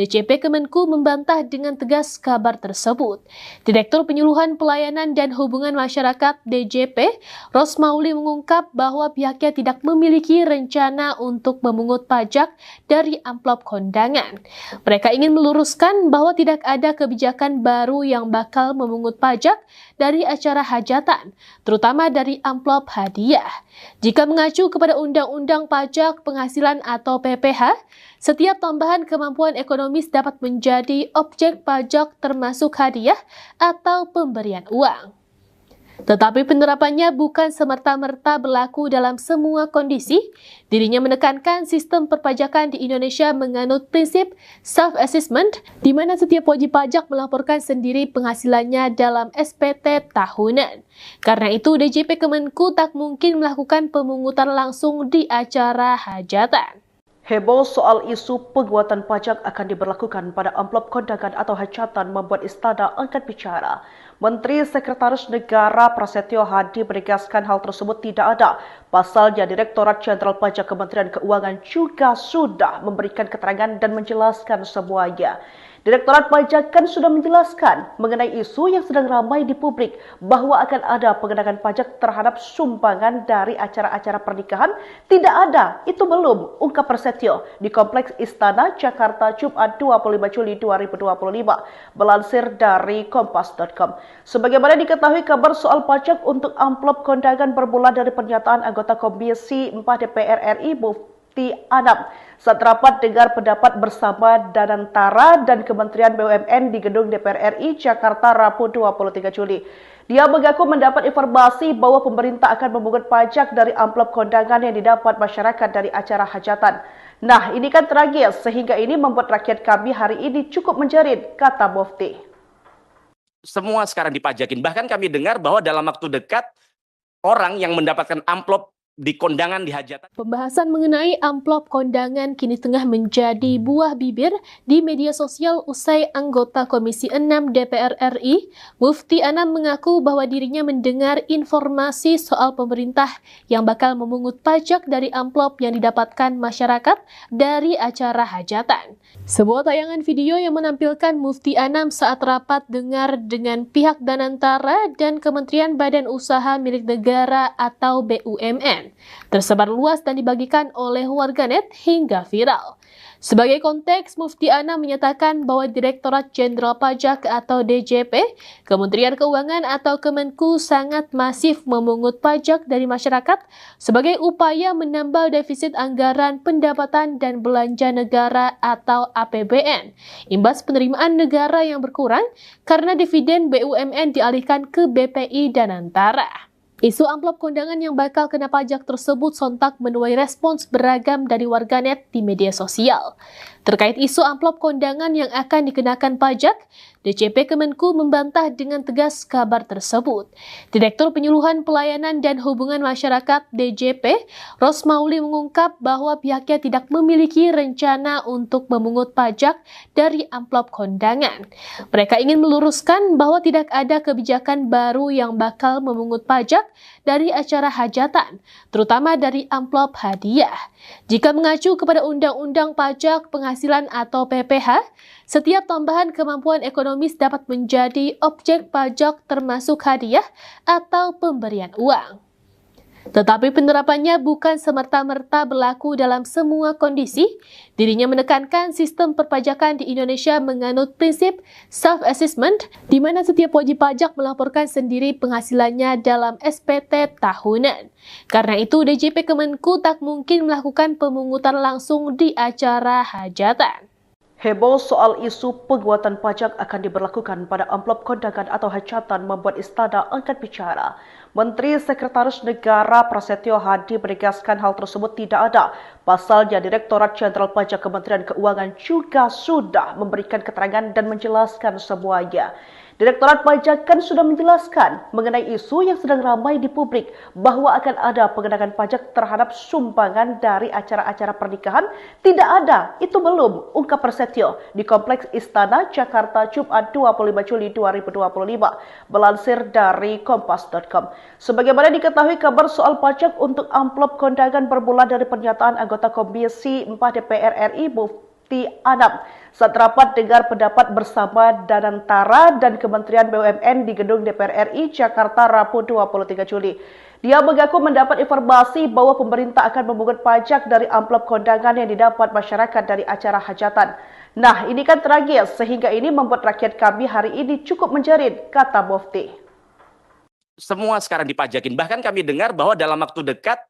DJP Kemenku membantah dengan tegas kabar tersebut. Direktur Penyuluhan Pelayanan dan Hubungan Masyarakat DJP, Rosmauli mengungkap bahwa pihaknya tidak memiliki rencana untuk memungut pajak dari amplop kondangan. Mereka ingin meluruskan bahwa tidak ada kebijakan baru yang bakal memungut pajak dari acara hajatan, terutama dari amplop hadiah. Jika mengacu kepada Undang-Undang Pajak Penghasilan atau PPH, setiap tambahan kemampuan ekonomis dapat menjadi objek pajak termasuk hadiah atau pemberian uang. Tetapi penerapannya bukan semerta-merta berlaku dalam semua kondisi. Dirinya menekankan sistem perpajakan di Indonesia menganut prinsip self-assessment, di mana setiap wajib pajak melaporkan sendiri penghasilannya dalam SPT tahunan. Karena itu, DJP Kemenku tak mungkin melakukan pemungutan langsung di acara hajatan. Heboh soal isu penguatan pajak akan diberlakukan pada amplop kondangan atau hajatan membuat Istana angkat bicara. Menteri Sekretaris Negara Prasetyo Hadi menegaskan hal tersebut tidak ada. Pasalnya Direktorat Jenderal Pajak Kementerian Keuangan juga sudah memberikan keterangan dan menjelaskan semuanya. Direktorat Pajak kan sudah menjelaskan mengenai isu yang sedang ramai di publik bahwa akan ada pengenaan pajak terhadap sumbangan dari acara-acara pernikahan. Tidak ada, itu belum, ungkap Prasetyo di Kompleks Istana Jakarta Jumat 25 Juli 2025, melansir dari kompas.com. Sebagaimana diketahui, kabar soal pajak untuk amplop kondangan bermula dari pernyataan anggota Komisi 4 DPR RI Mufti Anam saat rapat dengar pendapat bersama Danantara dan Kementerian BUMN di Gedung DPR RI Jakarta Rabu 23 Juli. Dia mengaku mendapat informasi bahwa pemerintah akan memungut pajak dari amplop kondangan yang didapat masyarakat dari acara hajatan. Nah, ini kan tragis sehingga ini membuat rakyat kami hari ini cukup menjerit, kata Mufti. Semua sekarang dipajakin. Bahkan kami dengar bahwa dalam waktu dekat orang yang mendapatkan amplop di kondangan di hajatan. Pembahasan mengenai amplop kondangan kini tengah menjadi buah bibir di media sosial usai anggota Komisi 6 DPR RI, Mufti Anam mengaku bahwa dirinya mendengar informasi soal pemerintah yang bakal memungut pajak dari amplop yang didapatkan masyarakat dari acara hajatan. Sebuah tayangan video yang menampilkan Mufti Anam saat rapat dengar dengan pihak Danantara dan Kementerian Badan Usaha Milik Negara atau BUMN tersebar luas dan dibagikan oleh warganet hingga viral. Sebagai konteks, Mufti Anam menyatakan bahwa Direktorat Jenderal Pajak atau DJP, Kementerian Keuangan atau Kemenku sangat masif memungut pajak dari masyarakat sebagai upaya menambal defisit anggaran pendapatan dan belanja negara atau APBN, imbas penerimaan negara yang berkurang karena dividen BUMN dialihkan ke BPI dan Antara. Isu amplop kondangan yang bakal kena pajak tersebut sontak menuai respons beragam dari warganet di media sosial. Terkait isu amplop kondangan yang akan dikenakan pajak, DJP Kemenku membantah dengan tegas kabar tersebut. Direktur Penyuluhan Pelayanan dan Hubungan Masyarakat DJP, Rosmauli mengungkap bahwa pihaknya tidak memiliki rencana untuk memungut pajak dari amplop kondangan. Mereka ingin meluruskan bahwa tidak ada kebijakan baru yang bakal memungut pajak dari acara hajatan, terutama dari amplop hadiah. Jika mengacu kepada Undang-Undang Pajak Penghasilan atau PPh, setiap tambahan kemampuan ekonomis dapat menjadi objek pajak termasuk hadiah atau pemberian uang. Tetapi penerapannya bukan semerta-merta berlaku dalam semua kondisi. Dirinya menekankan sistem perpajakan di Indonesia menganut prinsip self-assessment, di mana setiap wajib pajak melaporkan sendiri penghasilannya dalam SPT tahunan. Karena itu, DJP Kemenku tak mungkin melakukan pemungutan langsung di acara hajatan. Heboh soal isu penguatan pajak akan diberlakukan pada amplop kondangan atau hajatan membuat Istana angkat bicara. Menteri Sekretaris Negara Prasetyo Hadi menegaskan hal tersebut tidak ada. Pasalnya Direktorat Jenderal Pajak Kementerian Keuangan juga sudah memberikan keterangan dan menjelaskan semuanya. Direktorat Pajak kan sudah menjelaskan mengenai isu yang sedang ramai di publik bahwa akan ada pengenaan pajak terhadap sumbangan dari acara-acara pernikahan. Tidak ada, itu belum, ungkap Prasetyo di Kompleks Istana Jakarta Jumat 25 Juli 2025, melansir dari kompas.com. Sebagaimana diketahui, kabar soal pajak untuk amplop kondangan bermula dari pernyataan anggota Komisi 4 DPR RI Mufti Anam saat rapat dengar pendapat bersama Danantara dan Kementerian BUMN di Gedung DPR RI Jakarta Rabu 23 Juli. Dia mengaku mendapat informasi bahwa pemerintah akan memungut pajak dari amplop kondangan yang didapat masyarakat dari acara hajatan. Nah, ini kan tragis sehingga ini membuat rakyat kami hari ini cukup menjerit, kata Mufti. Semua sekarang dipajakin. Bahkan kami dengar bahwa dalam waktu dekat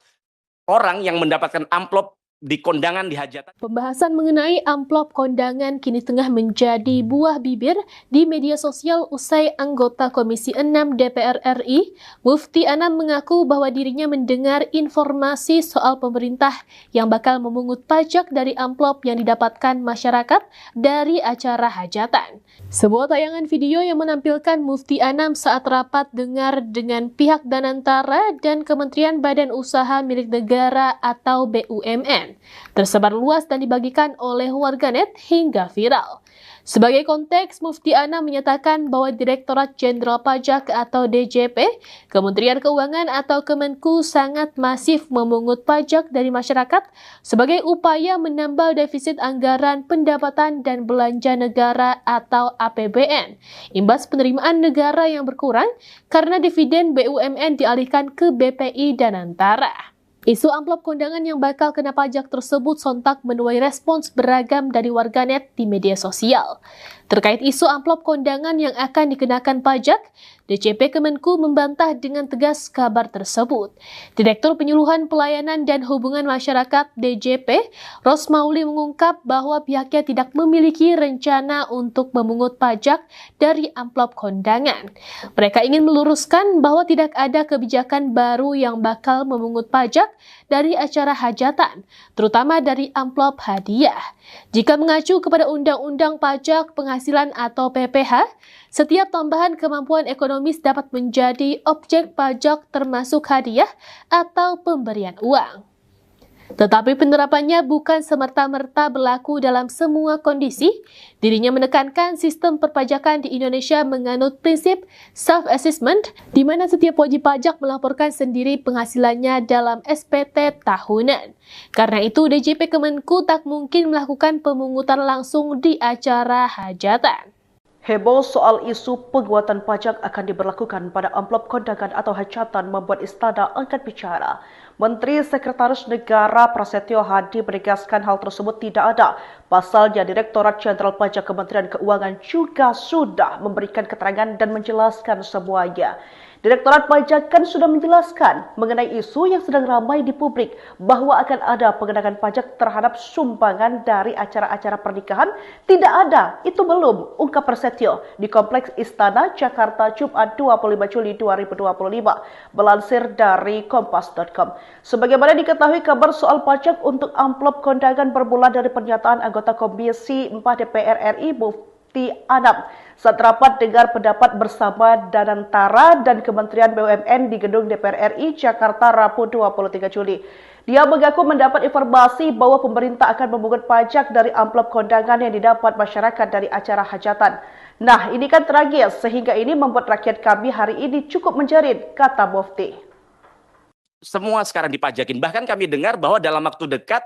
orang yang mendapatkan amplop di kondangan di hajatan. Pembahasan mengenai amplop kondangan kini tengah menjadi buah bibir di media sosial usai anggota Komisi 6 DPR RI, Mufti Anam mengaku bahwa dirinya mendengar informasi soal pemerintah yang bakal memungut pajak dari amplop yang didapatkan masyarakat dari acara hajatan. Sebuah tayangan video yang menampilkan Mufti Anam saat rapat dengar dengan pihak Danantara dan Kementerian Badan Usaha Milik Negara atau BUMN tersebar luas dan dibagikan oleh warganet hingga viral. Sebagai konteks, Mufti Anam menyatakan bahwa Direktorat Jenderal Pajak atau DJP, Kementerian Keuangan atau Kemenku sangat masif memungut pajak dari masyarakat sebagai upaya menambal defisit anggaran pendapatan dan belanja negara atau APBN, imbas penerimaan negara yang berkurang karena dividen BUMN dialihkan ke BPI dan Antara. Isu amplop kondangan yang bakal kena pajak tersebut sontak menuai respons beragam dari warganet di media sosial. Terkait isu amplop kondangan yang akan dikenakan pajak, DJP Kemenku membantah dengan tegas kabar tersebut. Direktur Penyuluhan Pelayanan dan Hubungan Masyarakat DJP, Rosmauli mengungkap bahwa pihaknya tidak memiliki rencana untuk memungut pajak dari amplop kondangan. Mereka ingin meluruskan bahwa tidak ada kebijakan baru yang bakal memungut pajak dari acara hajatan, terutama dari amplop hadiah. Jika mengacu kepada Undang-Undang Pajak Penghasilan atau PPh, setiap tambahan kemampuan ekonomis dapat menjadi objek pajak termasuk hadiah atau pemberian uang. Tetapi penerapannya bukan semerta-merta berlaku dalam semua kondisi. Dirinya menekankan sistem perpajakan di Indonesia menganut prinsip self-assessment, di mana setiap wajib pajak melaporkan sendiri penghasilannya dalam SPT tahunan. Karena itu, DJP Kemenku tak mungkin melakukan pemungutan langsung di acara hajatan. Heboh soal isu penguatan pajak akan diberlakukan pada amplop kondangan atau hajatan membuat Istana angkat bicara. Menteri Sekretaris Negara Prasetyo Hadi menegaskan hal tersebut tidak ada. Pasalnya Direktorat Jenderal Pajak Kementerian Keuangan juga sudah memberikan keterangan dan menjelaskan semuanya. Direktorat Pajak kan sudah menjelaskan mengenai isu yang sedang ramai di publik bahwa akan ada pengenaan pajak terhadap sumbangan dari acara-acara pernikahan. Tidak ada, itu belum, ungkap Prasetyo di Kompleks Istana Jakarta Jumat 25 Juli 2025, melansir dari kompas.com. Sebagaimana diketahui, kabar soal pajak untuk amplop kondangan bermula dari pernyataan anggota Komisi 4 DPR RI Mufti Anam saat rapat dengar pendapat bersama Danantara dan Kementerian BUMN di gedung DPR RI Jakarta Rabu 23 Juli. Dia mengaku mendapat informasi bahwa pemerintah akan memungut pajak dari amplop kondangan yang didapat masyarakat dari acara hajatan. Nah, ini kan tragis sehingga ini membuat rakyat kami hari ini cukup menjerit, kata Mufti. Semua sekarang dipajakin. Bahkan kami dengar bahwa dalam waktu dekat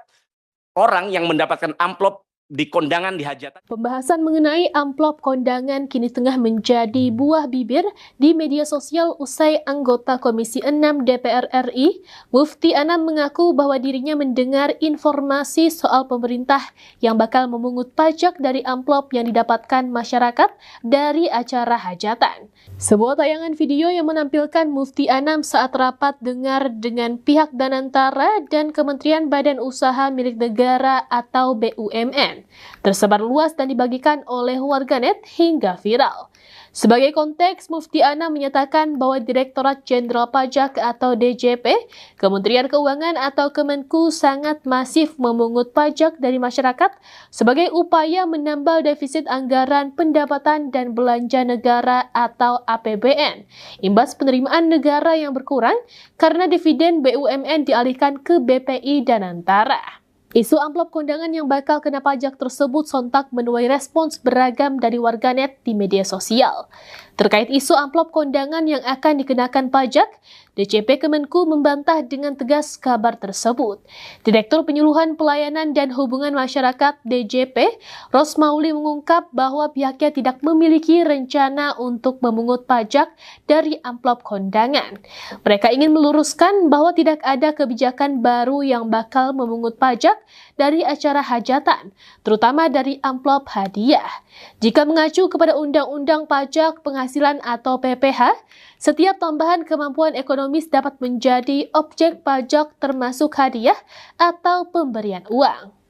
orang yang mendapatkan amplop di kondangan di hajatan. Pembahasan mengenai amplop kondangan kini tengah menjadi buah bibir di media sosial usai anggota Komisi 6 DPR RI, Mufti Anam mengaku bahwa dirinya mendengar informasi soal pemerintah yang bakal memungut pajak dari amplop yang didapatkan masyarakat dari acara hajatan. Sebuah tayangan video yang menampilkan Mufti Anam saat rapat dengar dengan pihak Danantara dan Kementerian Badan Usaha Milik Negara atau BUMN tersebar luas dan dibagikan oleh warganet hingga viral. Sebagai konteks, Mufti Anam menyatakan bahwa Direktorat Jenderal Pajak atau DJP, Kementerian Keuangan atau Kemenku sangat masif memungut pajak dari masyarakat sebagai upaya menambal defisit anggaran pendapatan dan belanja negara atau APBN, imbas penerimaan negara yang berkurang karena dividen BUMN dialihkan ke BPI Danantara. Isu amplop kondangan yang bakal kena pajak tersebut sontak menuai respons beragam dari warganet di media sosial. Terkait isu amplop kondangan yang akan dikenakan pajak, DJP Kemenku membantah dengan tegas kabar tersebut. Direktur Penyuluhan Pelayanan dan Hubungan Masyarakat DJP, Rosmauli mengungkap bahwa pihaknya tidak memiliki rencana untuk memungut pajak dari amplop kondangan. Mereka ingin meluruskan bahwa tidak ada kebijakan baru yang bakal memungut pajak dari acara hajatan, terutama dari amplop hadiah. Jika mengacu kepada Undang-Undang Pajak Penghasilan atau PPh, setiap tambahan kemampuan ekonomis dapat menjadi objek pajak termasuk hadiah atau pemberian uang.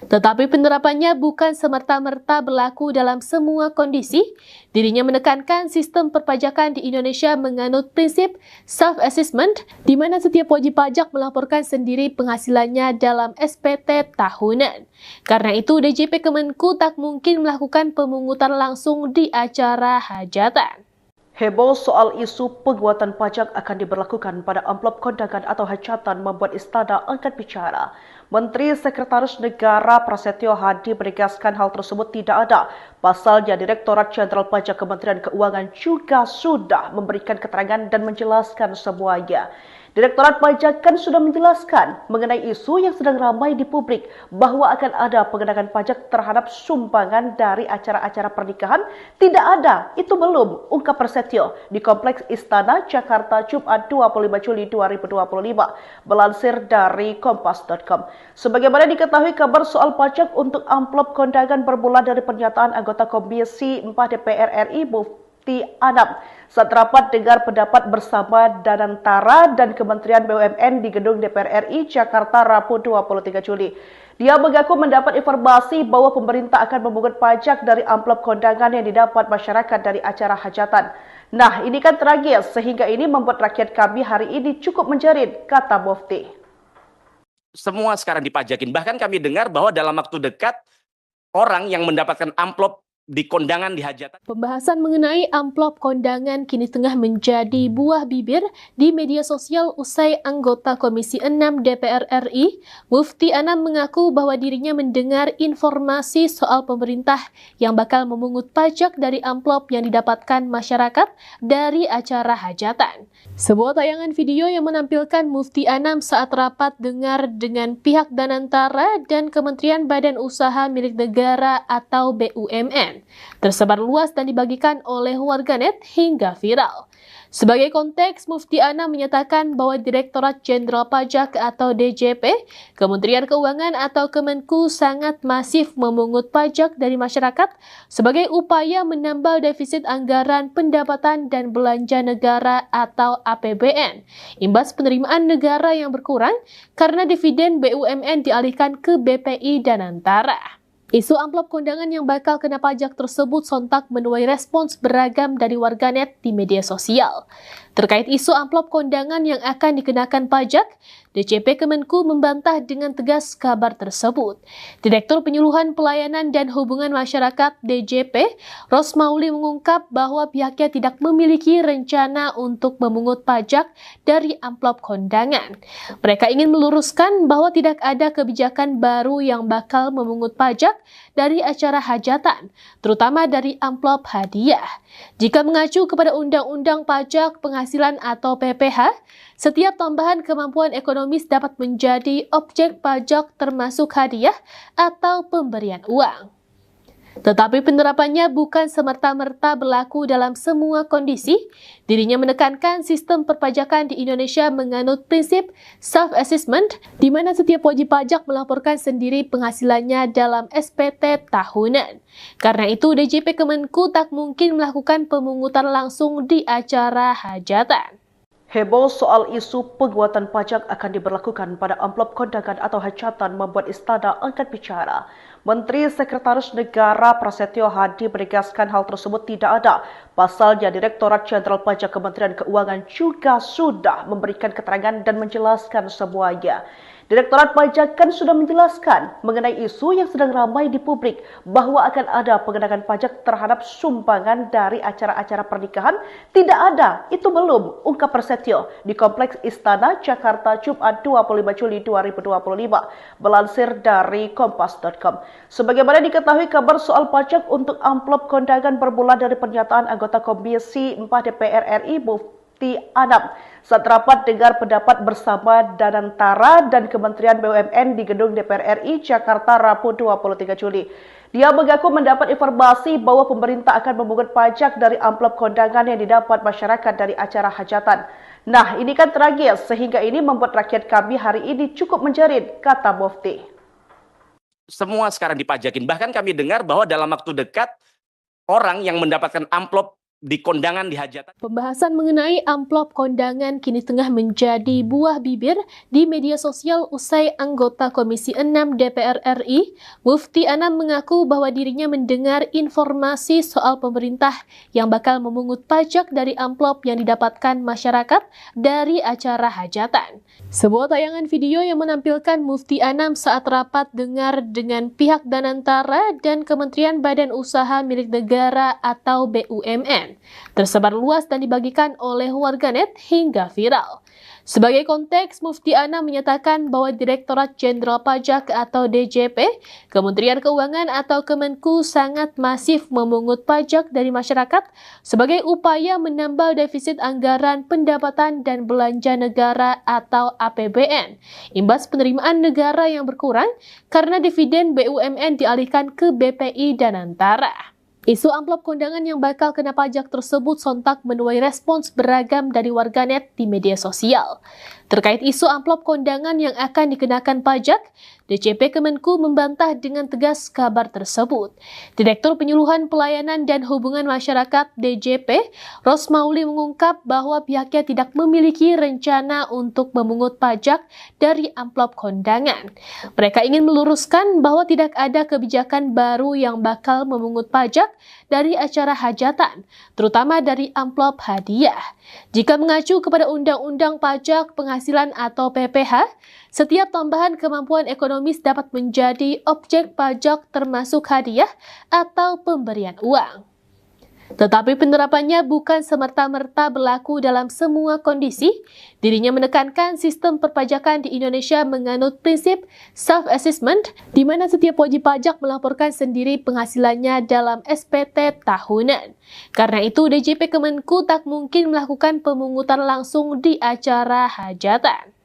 Tetapi penerapannya bukan semerta-merta berlaku dalam semua kondisi. Dirinya menekankan sistem perpajakan di Indonesia menganut prinsip self-assessment, di mana setiap wajib pajak melaporkan sendiri penghasilannya dalam SPT tahunan. Karena itu, DJP Kemenku tak mungkin melakukan pemungutan langsung di acara hajatan. Heboh soal isu penguatan pajak akan diberlakukan pada amplop kondangan atau hajatan membuat Istana angkat bicara. Menteri Sekretaris Negara Prasetyo Hadi menegaskan hal tersebut tidak ada. Pasalnya Direktorat Jenderal Pajak Kementerian Keuangan juga sudah memberikan keterangan dan menjelaskan semuanya. Direktorat Pajak kan sudah menjelaskan mengenai isu yang sedang ramai di publik bahwa akan ada pengenaan pajak terhadap sumbangan dari acara-acara pernikahan. Tidak ada, itu belum, ungkap Prasetyo di Kompleks Istana Jakarta Jumat 25 Juli 2025, melansir dari kompas.com. Sebagaimana diketahui, kabar soal pajak untuk amplop kondangan bermula dari pernyataan anggota Komisi 4 DPR RI Mufti Anam saat rapat dengar pendapat bersama Danantara dan Kementerian BUMN di gedung DPR RI Jakarta Rabu 23 Juli. Dia mengaku mendapat informasi bahwa pemerintah akan memungut pajak dari amplop kondangan yang didapat masyarakat dari acara hajatan. Nah, ini kan tragis sehingga ini membuat rakyat kami hari ini cukup menjerit, kata Mufti. Semua sekarang dipajakin. Bahkan kami dengar bahwa dalam waktu dekat orang yang mendapatkan amplop di kondangan di hajatan. Pembahasan mengenai amplop kondangan kini tengah menjadi buah bibir di media sosial usai anggota Komisi 6 DPR RI, Mufti Anam mengaku bahwa dirinya mendengar informasi soal pemerintah yang bakal memungut pajak dari amplop yang didapatkan masyarakat dari acara hajatan. Sebuah tayangan video yang menampilkan Mufti Anam saat rapat dengar dengan pihak Danantara dan Kementerian Badan Usaha Milik Negara atau BUMN tersebar luas dan dibagikan oleh warganet hingga viral. Sebagai konteks, Mufti Anam menyatakan bahwa Direktorat Jenderal Pajak atau DJP, Kementerian Keuangan atau Kemenku sangat masif memungut pajak dari masyarakat sebagai upaya menambal defisit anggaran pendapatan dan belanja negara atau APBN, imbas penerimaan negara yang berkurang karena dividen BUMN dialihkan ke BPI Danantara. Isu amplop kondangan yang bakal kena pajak tersebut sontak menuai respons beragam dari warganet di media sosial. Terkait isu amplop kondangan yang akan dikenakan pajak, DJP Kemenku membantah dengan tegas kabar tersebut. Direktur Penyuluhan Pelayanan dan Hubungan Masyarakat DJP, Rosmauli mengungkap bahwa pihaknya tidak memiliki rencana untuk memungut pajak dari amplop kondangan. Mereka ingin meluruskan bahwa tidak ada kebijakan baru yang bakal memungut pajak dari acara hajatan, terutama dari amplop hadiah. Jika mengacu kepada Undang-Undang Pajak Penghasilan atau PPH, setiap tambahan kemampuan ekonomis dapat menjadi objek pajak termasuk hadiah atau pemberian uang. Tetapi penerapannya bukan semerta-merta berlaku dalam semua kondisi. Dirinya menekankan sistem perpajakan di Indonesia menganut prinsip self-assessment, di mana setiap wajib pajak melaporkan sendiri penghasilannya dalam SPT tahunan. Karena itu, DJP Kemenku tak mungkin melakukan pemungutan langsung di acara hajatan. Heboh soal isu penguatan pajak akan diberlakukan pada amplop kondangan atau hajatan membuat Istana angkat bicara. Menteri Sekretaris Negara Prasetyo Hadi menegaskan hal tersebut tidak ada. Pasalnya Direktorat Jenderal Pajak Kementerian Keuangan juga sudah memberikan keterangan dan menjelaskan semuanya. Direktorat Pajak kan sudah menjelaskan mengenai isu yang sedang ramai di publik bahwa akan ada pengenaan pajak terhadap sumbangan dari acara-acara pernikahan. Tidak ada, itu belum, ungkap Prasetyo di Kompleks Istana Jakarta Jumat 25 Juli 2025, melansir dari kompas.com. Sebagaimana diketahui, kabar soal pajak untuk amplop kondangan bermula dari pernyataan anggota Komisi 4 DPR RI Mufti Anam saat rapat dengar pendapat bersama Danantara dan Kementerian BUMN di gedung DPR RI Jakarta Rabu 23 Juli. Dia mengaku mendapat informasi bahwa pemerintah akan memungut pajak dari amplop kondangan yang didapat masyarakat dari acara hajatan. Nah, ini kan tragis sehingga ini membuat rakyat kami hari ini cukup menjerit, kata Mufti. Semua sekarang dipajakin. Bahkan kami dengar bahwa dalam waktu dekat orang yang mendapatkan amplop di kondangan di hajatan. Pembahasan mengenai amplop kondangan kini tengah menjadi buah bibir di media sosial usai anggota Komisi 6 DPR RI, Mufti Anam mengaku bahwa dirinya mendengar informasi soal pemerintah yang bakal memungut pajak dari amplop yang didapatkan masyarakat dari acara hajatan. Sebuah tayangan video yang menampilkan Mufti Anam saat rapat dengar dengan pihak Danantara dan Kementerian Badan Usaha Milik Negara atau BUMN tersebar luas dan dibagikan oleh warganet hingga viral. Sebagai konteks, Mufti Anam menyatakan bahwa Direktorat Jenderal Pajak atau DJP, Kementerian Keuangan atau Kemenku sangat masif memungut pajak dari masyarakat sebagai upaya menambal defisit anggaran pendapatan dan belanja negara atau APBN, imbas penerimaan negara yang berkurang karena dividen BUMN dialihkan ke BPI Danantara. Isu amplop kondangan yang bakal kena pajak tersebut sontak menuai respons beragam dari warganet di media sosial. Terkait isu amplop kondangan yang akan dikenakan pajak, DJP Kemenku membantah dengan tegas kabar tersebut. Direktur Penyuluhan Pelayanan dan Hubungan Masyarakat DJP, Rosmauli mengungkap bahwa pihaknya tidak memiliki rencana untuk memungut pajak dari amplop kondangan. Mereka ingin meluruskan bahwa tidak ada kebijakan baru yang bakal memungut pajak dari acara hajatan, terutama dari amplop hadiah. Jika mengacu kepada Undang-Undang Pajak Penghasilan atau PPH, setiap tambahan kemampuan ekonomis dapat menjadi objek pajak termasuk hadiah atau pemberian uang. Tetapi penerapannya bukan semerta-merta berlaku dalam semua kondisi. Dirinya menekankan sistem perpajakan di Indonesia menganut prinsip self-assessment, di mana setiap wajib pajak melaporkan sendiri penghasilannya dalam SPT tahunan. Karena itu, DJP Kemenku tak mungkin melakukan pemungutan langsung di acara hajatan.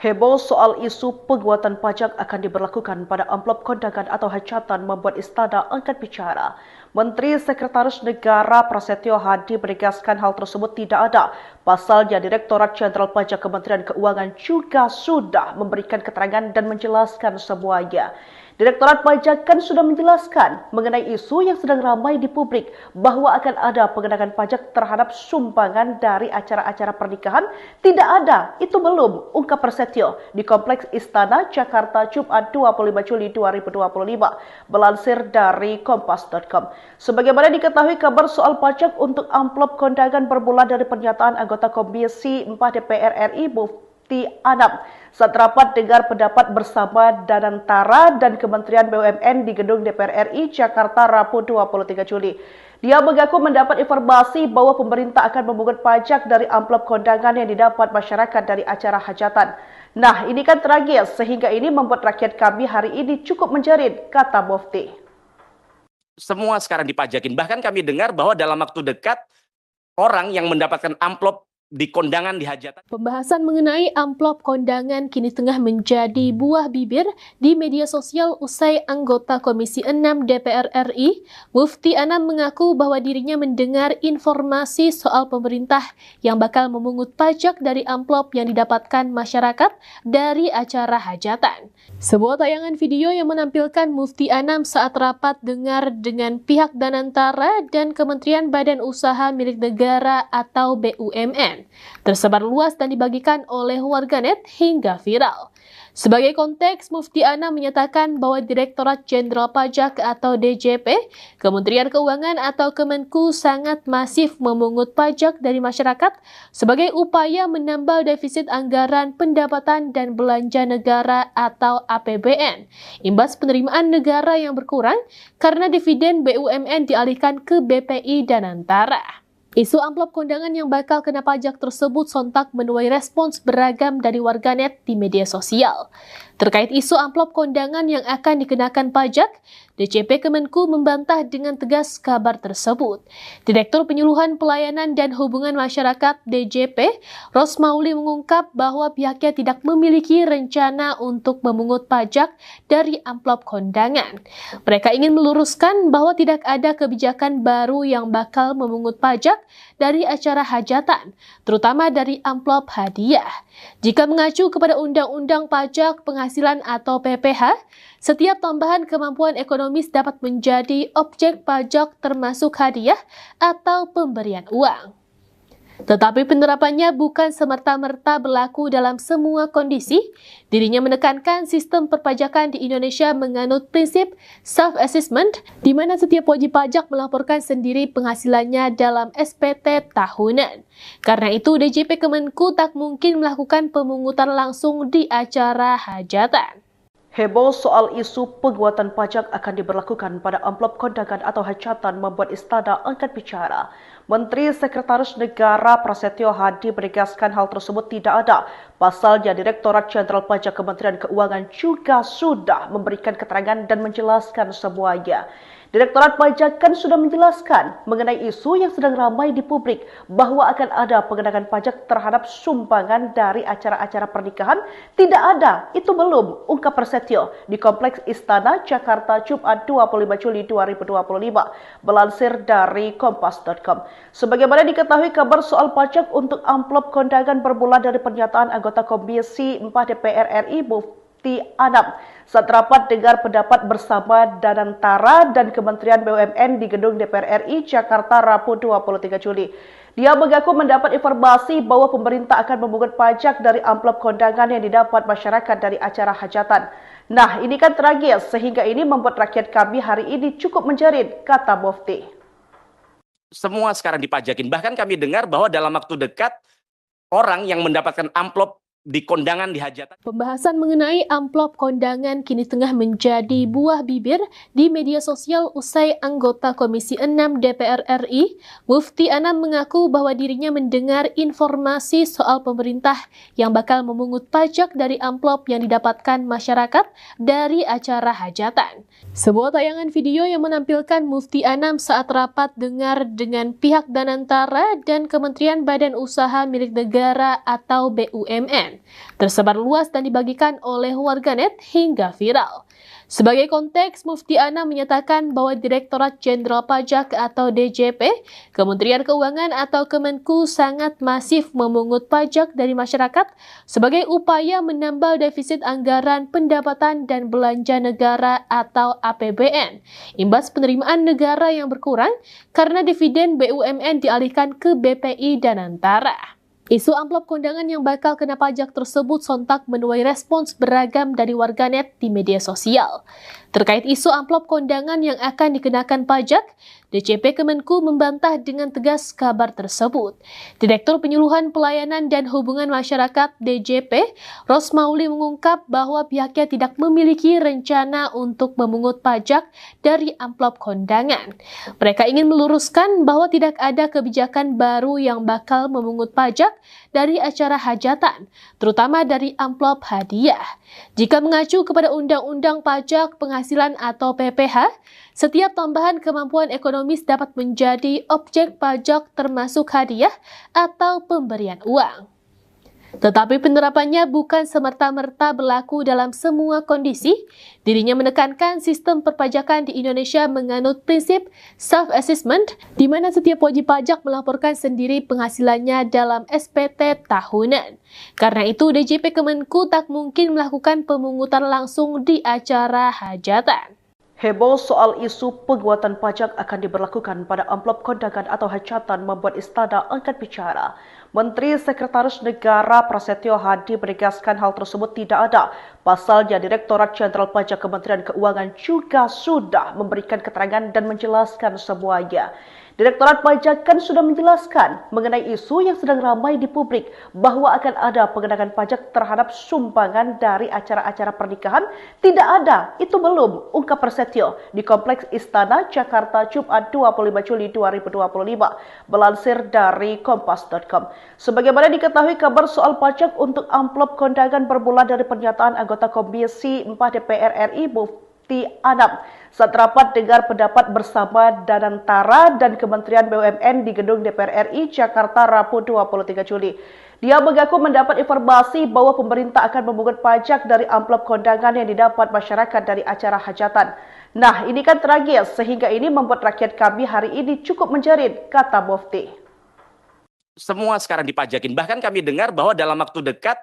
Heboh soal isu penguatan pajak akan diberlakukan pada amplop kondangan atau hajatan membuat Istana angkat bicara. Menteri Sekretaris Negara Prasetyo Hadi menegaskan hal tersebut tidak ada. Pasalnya Direktorat Jenderal Pajak Kementerian Keuangan juga sudah memberikan keterangan dan menjelaskan semuanya. Direktorat Pajak kan sudah menjelaskan mengenai isu yang sedang ramai di publik bahwa akan ada pengenaan pajak terhadap sumbangan dari acara-acara pernikahan. Tidak ada, itu belum, ungkap Prasetyo di Kompleks Istana, Jakarta, Jumat 25 Juli 2025, melansir dari Kompas.com. Sebagaimana diketahui, kabar soal pajak untuk amplop kondangan bermula dari pernyataan anggota Komisi 4 DPR RI, Mufti Anam, saat rapat dengar pendapat bersama Danantara dan Kementerian BUMN di Gedung DPR RI Jakarta Rabu 23 Juli. Dia mengaku mendapat informasi bahwa pemerintah akan memungut pajak dari amplop kondangan yang didapat masyarakat dari acara hajatan. Nah, ini kan tragis sehingga ini membuat rakyat kami hari ini cukup menjerit, kata Mufti. Semua sekarang dipajakin. Bahkan kami dengar bahwa dalam waktu dekat orang yang mendapatkan amplop di kondangan di hajatan. Pembahasan mengenai amplop kondangan kini tengah menjadi buah bibir di media sosial usai anggota Komisi 6 DPR RI, Mufti Anam mengaku bahwa dirinya mendengar informasi soal pemerintah yang bakal memungut pajak dari amplop yang didapatkan masyarakat dari acara hajatan. Sebuah tayangan video yang menampilkan Mufti Anam saat rapat dengar dengan pihak Danantara dan Kementerian Badan Usaha Milik Negara atau BUMN tersebar luas dan dibagikan oleh warganet hingga viral. Sebagai konteks, Mufti Anam menyatakan bahwa Direktorat Jenderal Pajak atau DJP, Kementerian Keuangan atau Kemenku sangat masif memungut pajak dari masyarakat sebagai upaya menambal defisit anggaran pendapatan dan belanja negara atau APBN, imbas penerimaan negara yang berkurang karena dividen BUMN dialihkan ke BPI dan Danantara. Isu amplop kondangan yang bakal kena pajak tersebut sontak menuai respons beragam dari warganet di media sosial. Terkait isu amplop kondangan yang akan dikenakan pajak, DJP Kemenku membantah dengan tegas kabar tersebut. Direktur Penyuluhan Pelayanan dan Hubungan Masyarakat DJP, Rosmauli mengungkap bahwa pihaknya tidak memiliki rencana untuk memungut pajak dari amplop kondangan. Mereka ingin meluruskan bahwa tidak ada kebijakan baru yang bakal memungut pajak dari acara hajatan, terutama dari amplop hadiah. Jika mengacu kepada Undang-Undang Pajak Penghasilan atau PPh, setiap tambahan kemampuan ekonomis dapat menjadi objek pajak termasuk hadiah atau pemberian uang. Tetapi penerapannya bukan semerta-merta berlaku dalam semua kondisi. Dirinya menekankan sistem perpajakan di Indonesia menganut prinsip self-assessment, di mana setiap wajib pajak melaporkan sendiri penghasilannya dalam SPT tahunan. Karena itu, DJP Kemenku tak mungkin melakukan pemungutan langsung di acara hajatan. Heboh soal isu penguatan pajak akan diberlakukan pada amplop kondangan atau hajatan membuat Istana angkat bicara. Menteri Sekretaris Negara Prasetyo Hadi menegaskan hal tersebut tidak ada. Pasalnya Direktorat Jenderal Pajak Kementerian Keuangan juga sudah memberikan keterangan dan menjelaskan semuanya. Direktorat Pajak kan sudah menjelaskan mengenai isu yang sedang ramai di publik bahwa akan ada pengenaan pajak terhadap sumbangan dari acara-acara pernikahan. Tidak ada, itu belum, ungkap Prasetyo di Kompleks Istana, Jakarta, Jumat 25 Juli 2025, melansir dari Kompas.com. Sebagaimana diketahui, kabar soal pajak untuk amplop kondangan bermula dari pernyataan anggota Komisi 4 DPR RI, Mufti Anam, saat rapat dengar pendapat bersama Danantara dan Kementerian BUMN di Gedung DPR RI Jakarta Rabu 23 Juli. Dia mengaku mendapat informasi bahwa pemerintah akan memungut pajak dari amplop kondangan yang didapat masyarakat dari acara hajatan. Nah, ini kan tragis sehingga ini membuat rakyat kami hari ini cukup menjerit, kata Mufti. Semua sekarang dipajakin. Bahkan kami dengar bahwa dalam waktu dekat orang yang mendapatkan amplop di kondangan di hajatan. Pembahasan mengenai amplop kondangan kini tengah menjadi buah bibir di media sosial usai anggota Komisi 6 DPR RI, Mufti Anam mengaku bahwa dirinya mendengar informasi soal pemerintah yang bakal memungut pajak dari amplop yang didapatkan masyarakat dari acara hajatan. Sebuah tayangan video yang menampilkan Mufti Anam saat rapat dengar dengan pihak Danantara dan Kementerian Badan Usaha Milik Negara atau BUMN tersebar luas dan dibagikan oleh warganet hingga viral. Sebagai konteks, Mufti Anam menyatakan bahwa Direktorat Jenderal Pajak atau DJP, Kementerian Keuangan atau Kemenku sangat masif memungut pajak dari masyarakat sebagai upaya menambal defisit anggaran pendapatan dan belanja negara atau APBN, imbas penerimaan negara yang berkurang karena dividen BUMN dialihkan ke BPI Danantara. Isu amplop kondangan yang bakal kena pajak tersebut sontak menuai respons beragam dari warganet di media sosial. Terkait isu amplop kondangan yang akan dikenakan pajak, DJP Kemenku membantah dengan tegas kabar tersebut. Direktur Penyuluhan Pelayanan dan Hubungan Masyarakat DJP, Rosmauli mengungkap bahwa pihaknya tidak memiliki rencana untuk memungut pajak dari amplop kondangan. Mereka ingin meluruskan bahwa tidak ada kebijakan baru yang bakal memungut pajak dari acara hajatan, terutama dari amplop hadiah. Jika mengacu kepada Undang-Undang Pajak Penghasilan atau PPH, setiap tambahan kemampuan ekonomis dapat menjadi objek pajak termasuk hadiah atau pemberian uang. Tetapi penerapannya bukan semerta-merta berlaku dalam semua kondisi. Dirinya menekankan sistem perpajakan di Indonesia menganut prinsip self-assessment, di mana setiap wajib pajak melaporkan sendiri penghasilannya dalam SPT tahunan. Karena itu, DJP Kemenku tak mungkin melakukan pemungutan langsung di acara hajatan. Heboh soal isu penguatan pajak akan diberlakukan pada amplop kondangan atau hajatan membuat Istana angkat bicara. Menteri Sekretaris Negara Prasetyo Hadi menegaskan hal tersebut tidak ada. Pasalnya Direktorat Jenderal Pajak Kementerian Keuangan juga sudah memberikan keterangan dan menjelaskan semuanya. Direktorat Pajak kan sudah menjelaskan mengenai isu yang sedang ramai di publik bahwa akan ada pengenaan pajak terhadap sumbangan dari acara-acara pernikahan. Tidak ada, itu belum, ungkap Prasetyo di Kompleks Istana Jakarta Jumat 25 Juli 2025, melansir dari kompas.com. Sebagaimana diketahui, kabar soal pajak untuk amplop kondangan bermula dari pernyataan anggota Komisi 4 DPR RI Mufti Anam saat rapat dengar pendapat bersama Danantara dan Kementerian BUMN di Gedung DPR RI Jakarta Rabu 23 Juli. Dia mengaku mendapat informasi bahwa pemerintah akan memungut pajak dari amplop kondangan yang didapat masyarakat dari acara hajatan. Nah, ini kan tragis sehingga ini membuat rakyat kami hari ini cukup menjerit, kata Mufti. Semua sekarang dipajakin. Bahkan kami dengar bahwa dalam waktu dekat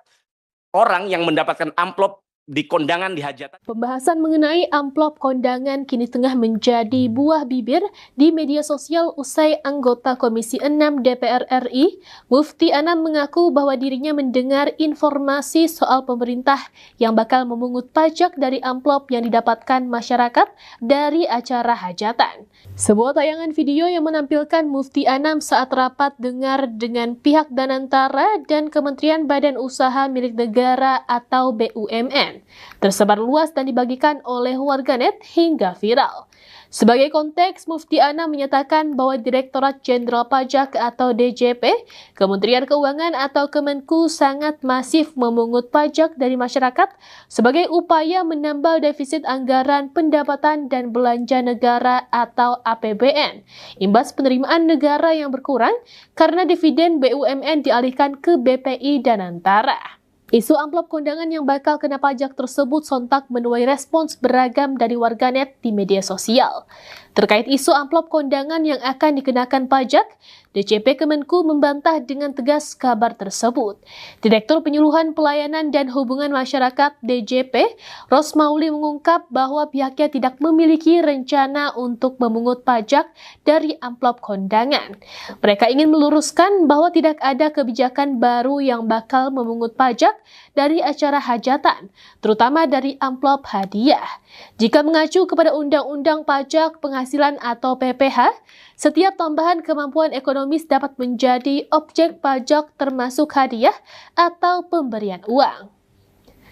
orang yang mendapatkan amplop di kondangan di hajatan. Pembahasan mengenai amplop kondangan kini tengah menjadi buah bibir di media sosial usai anggota Komisi 6 DPR RI, Mufti Anam mengaku bahwa dirinya mendengar informasi soal pemerintah yang bakal memungut pajak dari amplop yang didapatkan masyarakat dari acara hajatan. Sebuah tayangan video yang menampilkan Mufti Anam saat rapat dengar dengan pihak Danantara dan Kementerian Badan Usaha Milik Negara atau BUMN tersebar luas dan dibagikan oleh warganet hingga viral. Sebagai konteks, Mufti Anam menyatakan bahwa Direktorat Jenderal Pajak atau DJP, Kementerian Keuangan atau Kemenku sangat masif memungut pajak dari masyarakat sebagai upaya menambal defisit anggaran pendapatan dan belanja negara atau APBN, imbas penerimaan negara yang berkurang karena dividen BUMN dialihkan ke BPI Danantara. Isu amplop kondangan yang bakal kena pajak tersebut sontak menuai respons beragam dari warganet di media sosial. Terkait isu amplop kondangan yang akan dikenakan pajak, DJP Kemenku membantah dengan tegas kabar tersebut. Direktur Penyuluhan Pelayanan dan Hubungan Masyarakat DJP, Rosmauli mengungkap bahwa pihaknya tidak memiliki rencana untuk memungut pajak dari amplop kondangan. Mereka ingin meluruskan bahwa tidak ada kebijakan baru yang bakal memungut pajak dari acara hajatan, terutama dari amplop hadiah. Jika mengacu kepada Undang-Undang Pajak Penghasilan atau PPh, setiap tambahan kemampuan ekonomis dapat menjadi objek pajak termasuk hadiah atau pemberian uang.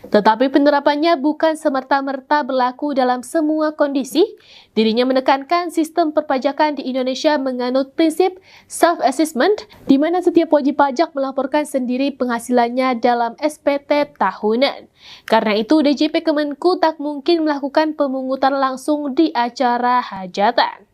Tetapi penerapannya bukan semerta-merta berlaku dalam semua kondisi. Dirinya menekankan sistem perpajakan di Indonesia menganut prinsip self-assessment, di mana setiap wajib pajak melaporkan sendiri penghasilannya dalam SPT tahunan. Karena itu, DJP Kemenku tak mungkin melakukan pemungutan langsung di acara hajatan.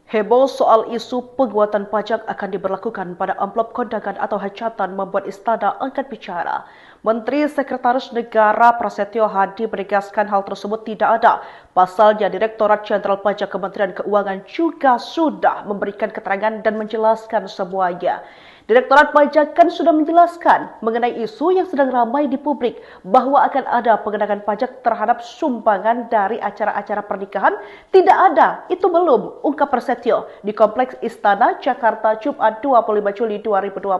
Heboh soal isu penguatan pajak akan diberlakukan pada amplop kondangan atau hajatan membuat Istana angkat bicara. Menteri Sekretaris Negara Prasetyo Hadi menegaskan hal tersebut tidak ada. Pasalnya Direktorat Jenderal Pajak Kementerian Keuangan juga sudah memberikan keterangan dan menjelaskan semuanya. Direktorat Pajak kan sudah menjelaskan mengenai isu yang sedang ramai di publik bahwa akan ada pengenaan pajak terhadap sumbangan dari acara-acara pernikahan. Tidak ada, itu belum, ungkap Prasetyo di Kompleks Istana Jakarta Jumat 25 Juli 2025,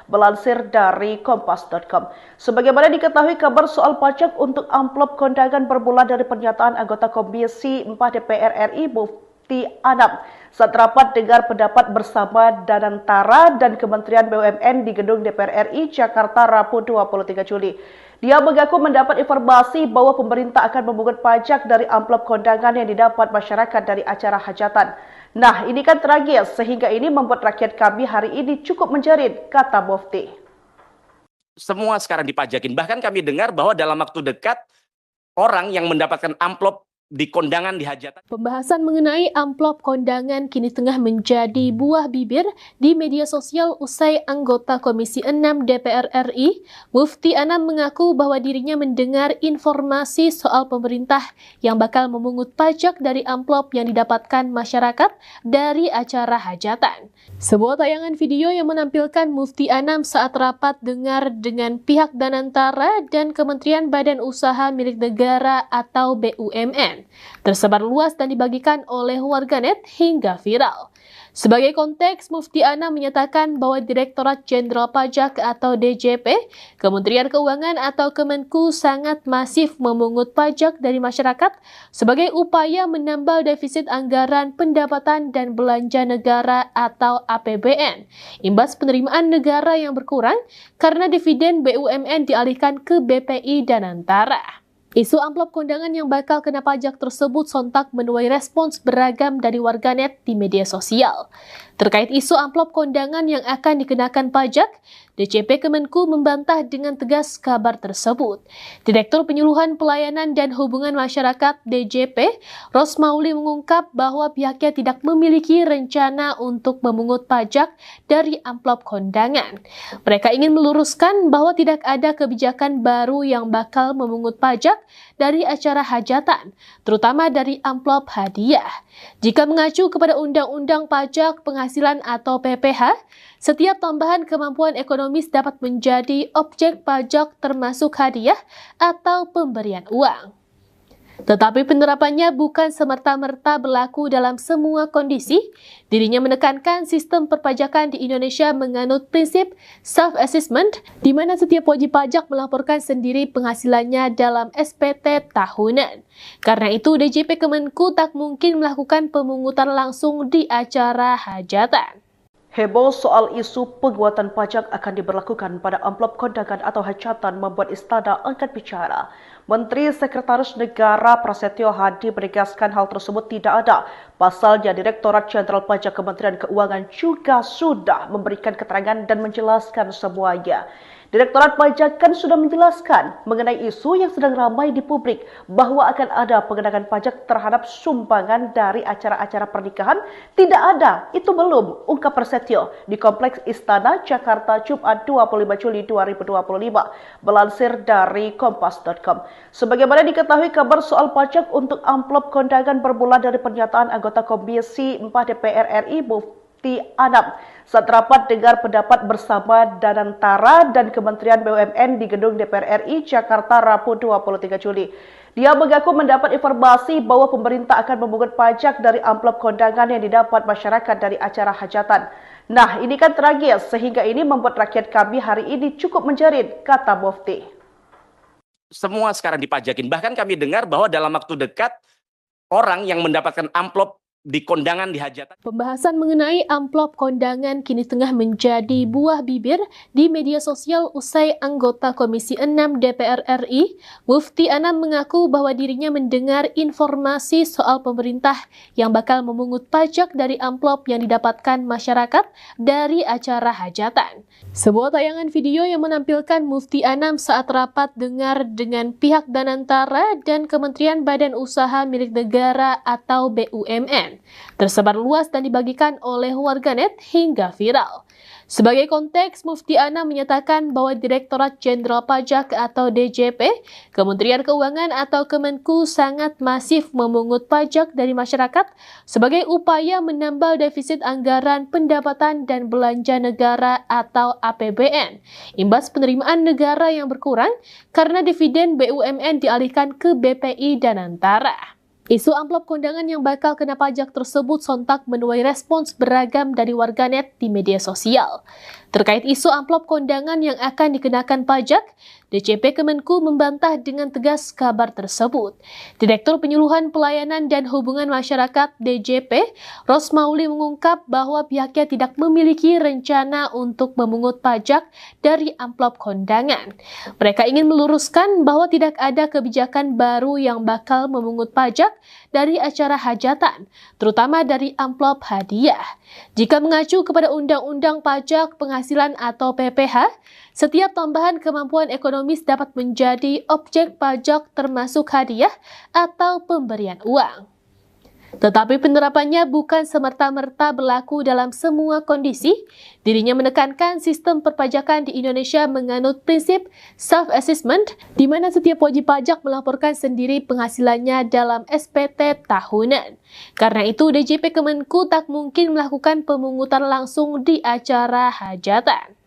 melansir dari kompas.com. Sebagaimana diketahui, kabar soal pajak untuk amplop kondangan bermula dari pernyataan anggota Komisi 4 DPR RI Mufti Anam saat rapat dengar pendapat bersama Danantara dan Kementerian BUMN di Gedung DPR RI Jakarta Rabu 23 Juli. Dia mengaku mendapat informasi bahwa pemerintah akan memungut pajak dari amplop kondangan yang didapat masyarakat dari acara hajatan. Nah, ini kan tragis sehingga ini membuat rakyat kami hari ini cukup menjerit, kata Mufti. Semua sekarang dipajakin. Bahkan kami dengar bahwa dalam waktu dekat orang yang mendapatkan amplop di kondangan di hajatan. Pembahasan mengenai amplop kondangan kini tengah menjadi buah bibir di media sosial usai anggota Komisi 6 DPR RI, Mufti Anam mengaku bahwa dirinya mendengar informasi soal pemerintah yang bakal memungut pajak dari amplop yang didapatkan masyarakat dari acara hajatan. Sebuah tayangan video yang menampilkan Mufti Anam saat rapat dengar dengan pihak Danantara dan Kementerian Badan Usaha Milik Negara atau BUMN tersebar luas dan dibagikan oleh warganet hingga viral. Sebagai konteks, Mufti Anam menyatakan bahwa Direktorat Jenderal Pajak atau DJP, Kementerian Keuangan atau Kemenku sangat masif memungut pajak dari masyarakat sebagai upaya menambal defisit anggaran pendapatan dan belanja negara atau APBN, imbas penerimaan negara yang berkurang karena dividen BUMN dialihkan ke BPI Danantara. Isu amplop kondangan yang bakal kena pajak tersebut sontak menuai respons beragam dari warganet di media sosial. Terkait isu amplop kondangan yang akan dikenakan pajak, DJP Kemenku membantah dengan tegas kabar tersebut. Direktur Penyuluhan Pelayanan dan Hubungan Masyarakat DJP, Rosmauli mengungkap bahwa pihaknya tidak memiliki rencana untuk memungut pajak dari amplop kondangan. Mereka ingin meluruskan bahwa tidak ada kebijakan baru yang bakal memungut pajak dari acara hajatan, terutama dari amplop hadiah. Jika mengacu kepada Undang-Undang Pajak Penghasilan atau PPh, setiap tambahan kemampuan ekonomis dapat menjadi objek pajak termasuk hadiah atau pemberian uang. Tetapi penerapannya bukan semerta-merta berlaku dalam semua kondisi. Dirinya menekankan sistem perpajakan di Indonesia menganut prinsip self-assessment, di mana setiap wajib pajak melaporkan sendiri penghasilannya dalam SPT tahunan. Karena itu, DJP Kemenku tak mungkin melakukan pemungutan langsung di acara hajatan. Heboh soal isu penguatan pajak akan diberlakukan pada amplop kondangan atau hajatan membuat Istana angkat bicara. Menteri Sekretaris Negara Prasetyo Hadi menegaskan hal tersebut tidak ada. Pasalnya Direktorat Jenderal Pajak Kementerian Keuangan juga sudah memberikan keterangan dan menjelaskan semuanya. Direktorat Pajak kan sudah menjelaskan mengenai isu yang sedang ramai di publik bahwa akan ada pengenaan pajak terhadap sumbangan dari acara-acara pernikahan. Tidak ada, itu belum, ungkap Prasetyo di Kompleks Istana Jakarta Jumat 25 Juli 2025, melansir dari kompas.com. Sebagaimana diketahui, kabar soal pajak untuk amplop kondangan bermula dari pernyataan anggota Komisi 4 DPR RI Mufti Anam saat rapat dengar pendapat bersama Danantara dan Kementerian BUMN di Gedung DPR RI Jakarta Rabu 23 Juli. Dia mengaku mendapat informasi bahwa pemerintah akan memungut pajak dari amplop kondangan yang didapat masyarakat dari acara hajatan. Nah, ini kan tragis sehingga ini membuat rakyat kami hari ini cukup menjerit, kata Mufti. semua sekarang dipajakin. Bahkan kami dengar bahwa dalam waktu dekat orang yang mendapatkan amplop di kondangan di hajatan. Pembahasan mengenai amplop kondangan kini tengah menjadi buah bibir di media sosial usai anggota Komisi 6 DPR RI, Mufti Anam mengaku bahwa dirinya mendengar informasi soal pemerintah yang bakal memungut pajak dari amplop yang didapatkan masyarakat dari acara hajatan. Sebuah tayangan video yang menampilkan Mufti Anam saat rapat dengar dengan pihak Danantara dan Kementerian Badan Usaha Milik Negara atau BUMN tersebar luas dan dibagikan oleh warganet hingga viral. Sebagai konteks, Mufti Anam menyatakan bahwa Direktorat Jenderal Pajak atau DJP, Kementerian Keuangan atau Kemenku sangat masif memungut pajak dari masyarakat sebagai upaya menambal defisit anggaran pendapatan dan belanja negara atau APBN, imbas penerimaan negara yang berkurang karena dividen BUMN dialihkan ke BPI Danantara. Isu amplop kondangan yang bakal kena pajak tersebut sontak menuai respons beragam dari warganet di media sosial. Terkait isu amplop kondangan yang akan dikenakan pajak, DJP Kemenku membantah dengan tegas kabar tersebut. Direktur Penyuluhan Pelayanan dan Hubungan Masyarakat DJP, Rosmauli mengungkap bahwa pihaknya tidak memiliki rencana untuk memungut pajak dari amplop kondangan. Mereka ingin meluruskan bahwa tidak ada kebijakan baru yang bakal memungut pajak dari acara hajatan, terutama dari amplop hadiah. Jika mengacu kepada Undang-Undang Pajak Penghasilan atau PPh, setiap tambahan kemampuan ekonomis dapat menjadi objek pajak termasuk hadiah atau pemberian uang. Tetapi penerapannya bukan semerta-merta berlaku dalam semua kondisi. Dirinya menekankan sistem perpajakan di Indonesia menganut prinsip self-assessment, di mana setiap wajib pajak melaporkan sendiri penghasilannya dalam SPT tahunan. Karena itu, DJP Kemenku tak mungkin melakukan pemungutan langsung di acara hajatan.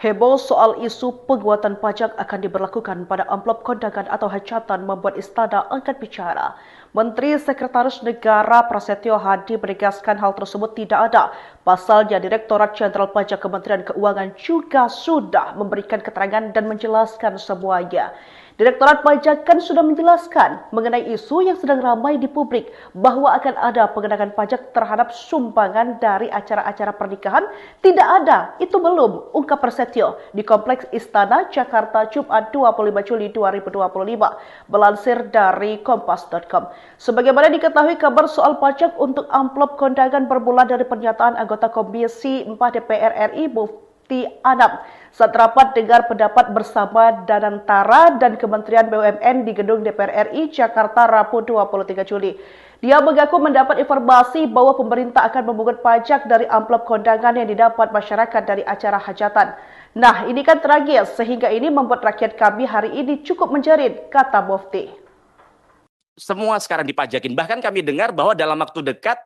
Heboh soal isu penguatan pajak akan diberlakukan pada amplop kondangan atau hajatan membuat Istana angkat bicara. Menteri Sekretaris Negara Prasetyo Hadi menegaskan hal tersebut tidak ada. Pasalnya Direktorat Jenderal Pajak Kementerian Keuangan juga sudah memberikan keterangan dan menjelaskan semuanya. Direktorat Pajak kan sudah menjelaskan mengenai isu yang sedang ramai di publik bahwa akan ada pengenaan pajak terhadap sumbangan dari acara-acara pernikahan. Tidak ada, itu belum, ungkap Prasetyo di Kompleks Istana Jakarta Jumat 25 Juli 2025, melansir dari kompas.com. Sebagaimana diketahui, kabar soal pajak untuk amplop kondangan bermula dari pernyataan anggota Komisi 4 DPR RI Mufti Anam saat rapat dengar pendapat bersama Danantara dan Kementerian BUMN di Gedung DPR RI Jakarta Rabu 23 Juli. Dia mengaku mendapat informasi bahwa pemerintah akan memungut pajak dari amplop kondangan yang didapat masyarakat dari acara hajatan. Nah, ini kan tragis sehingga ini membuat rakyat kami hari ini cukup menjerit, kata Mufti. Semua sekarang dipajakin. Bahkan kami dengar bahwa dalam waktu dekat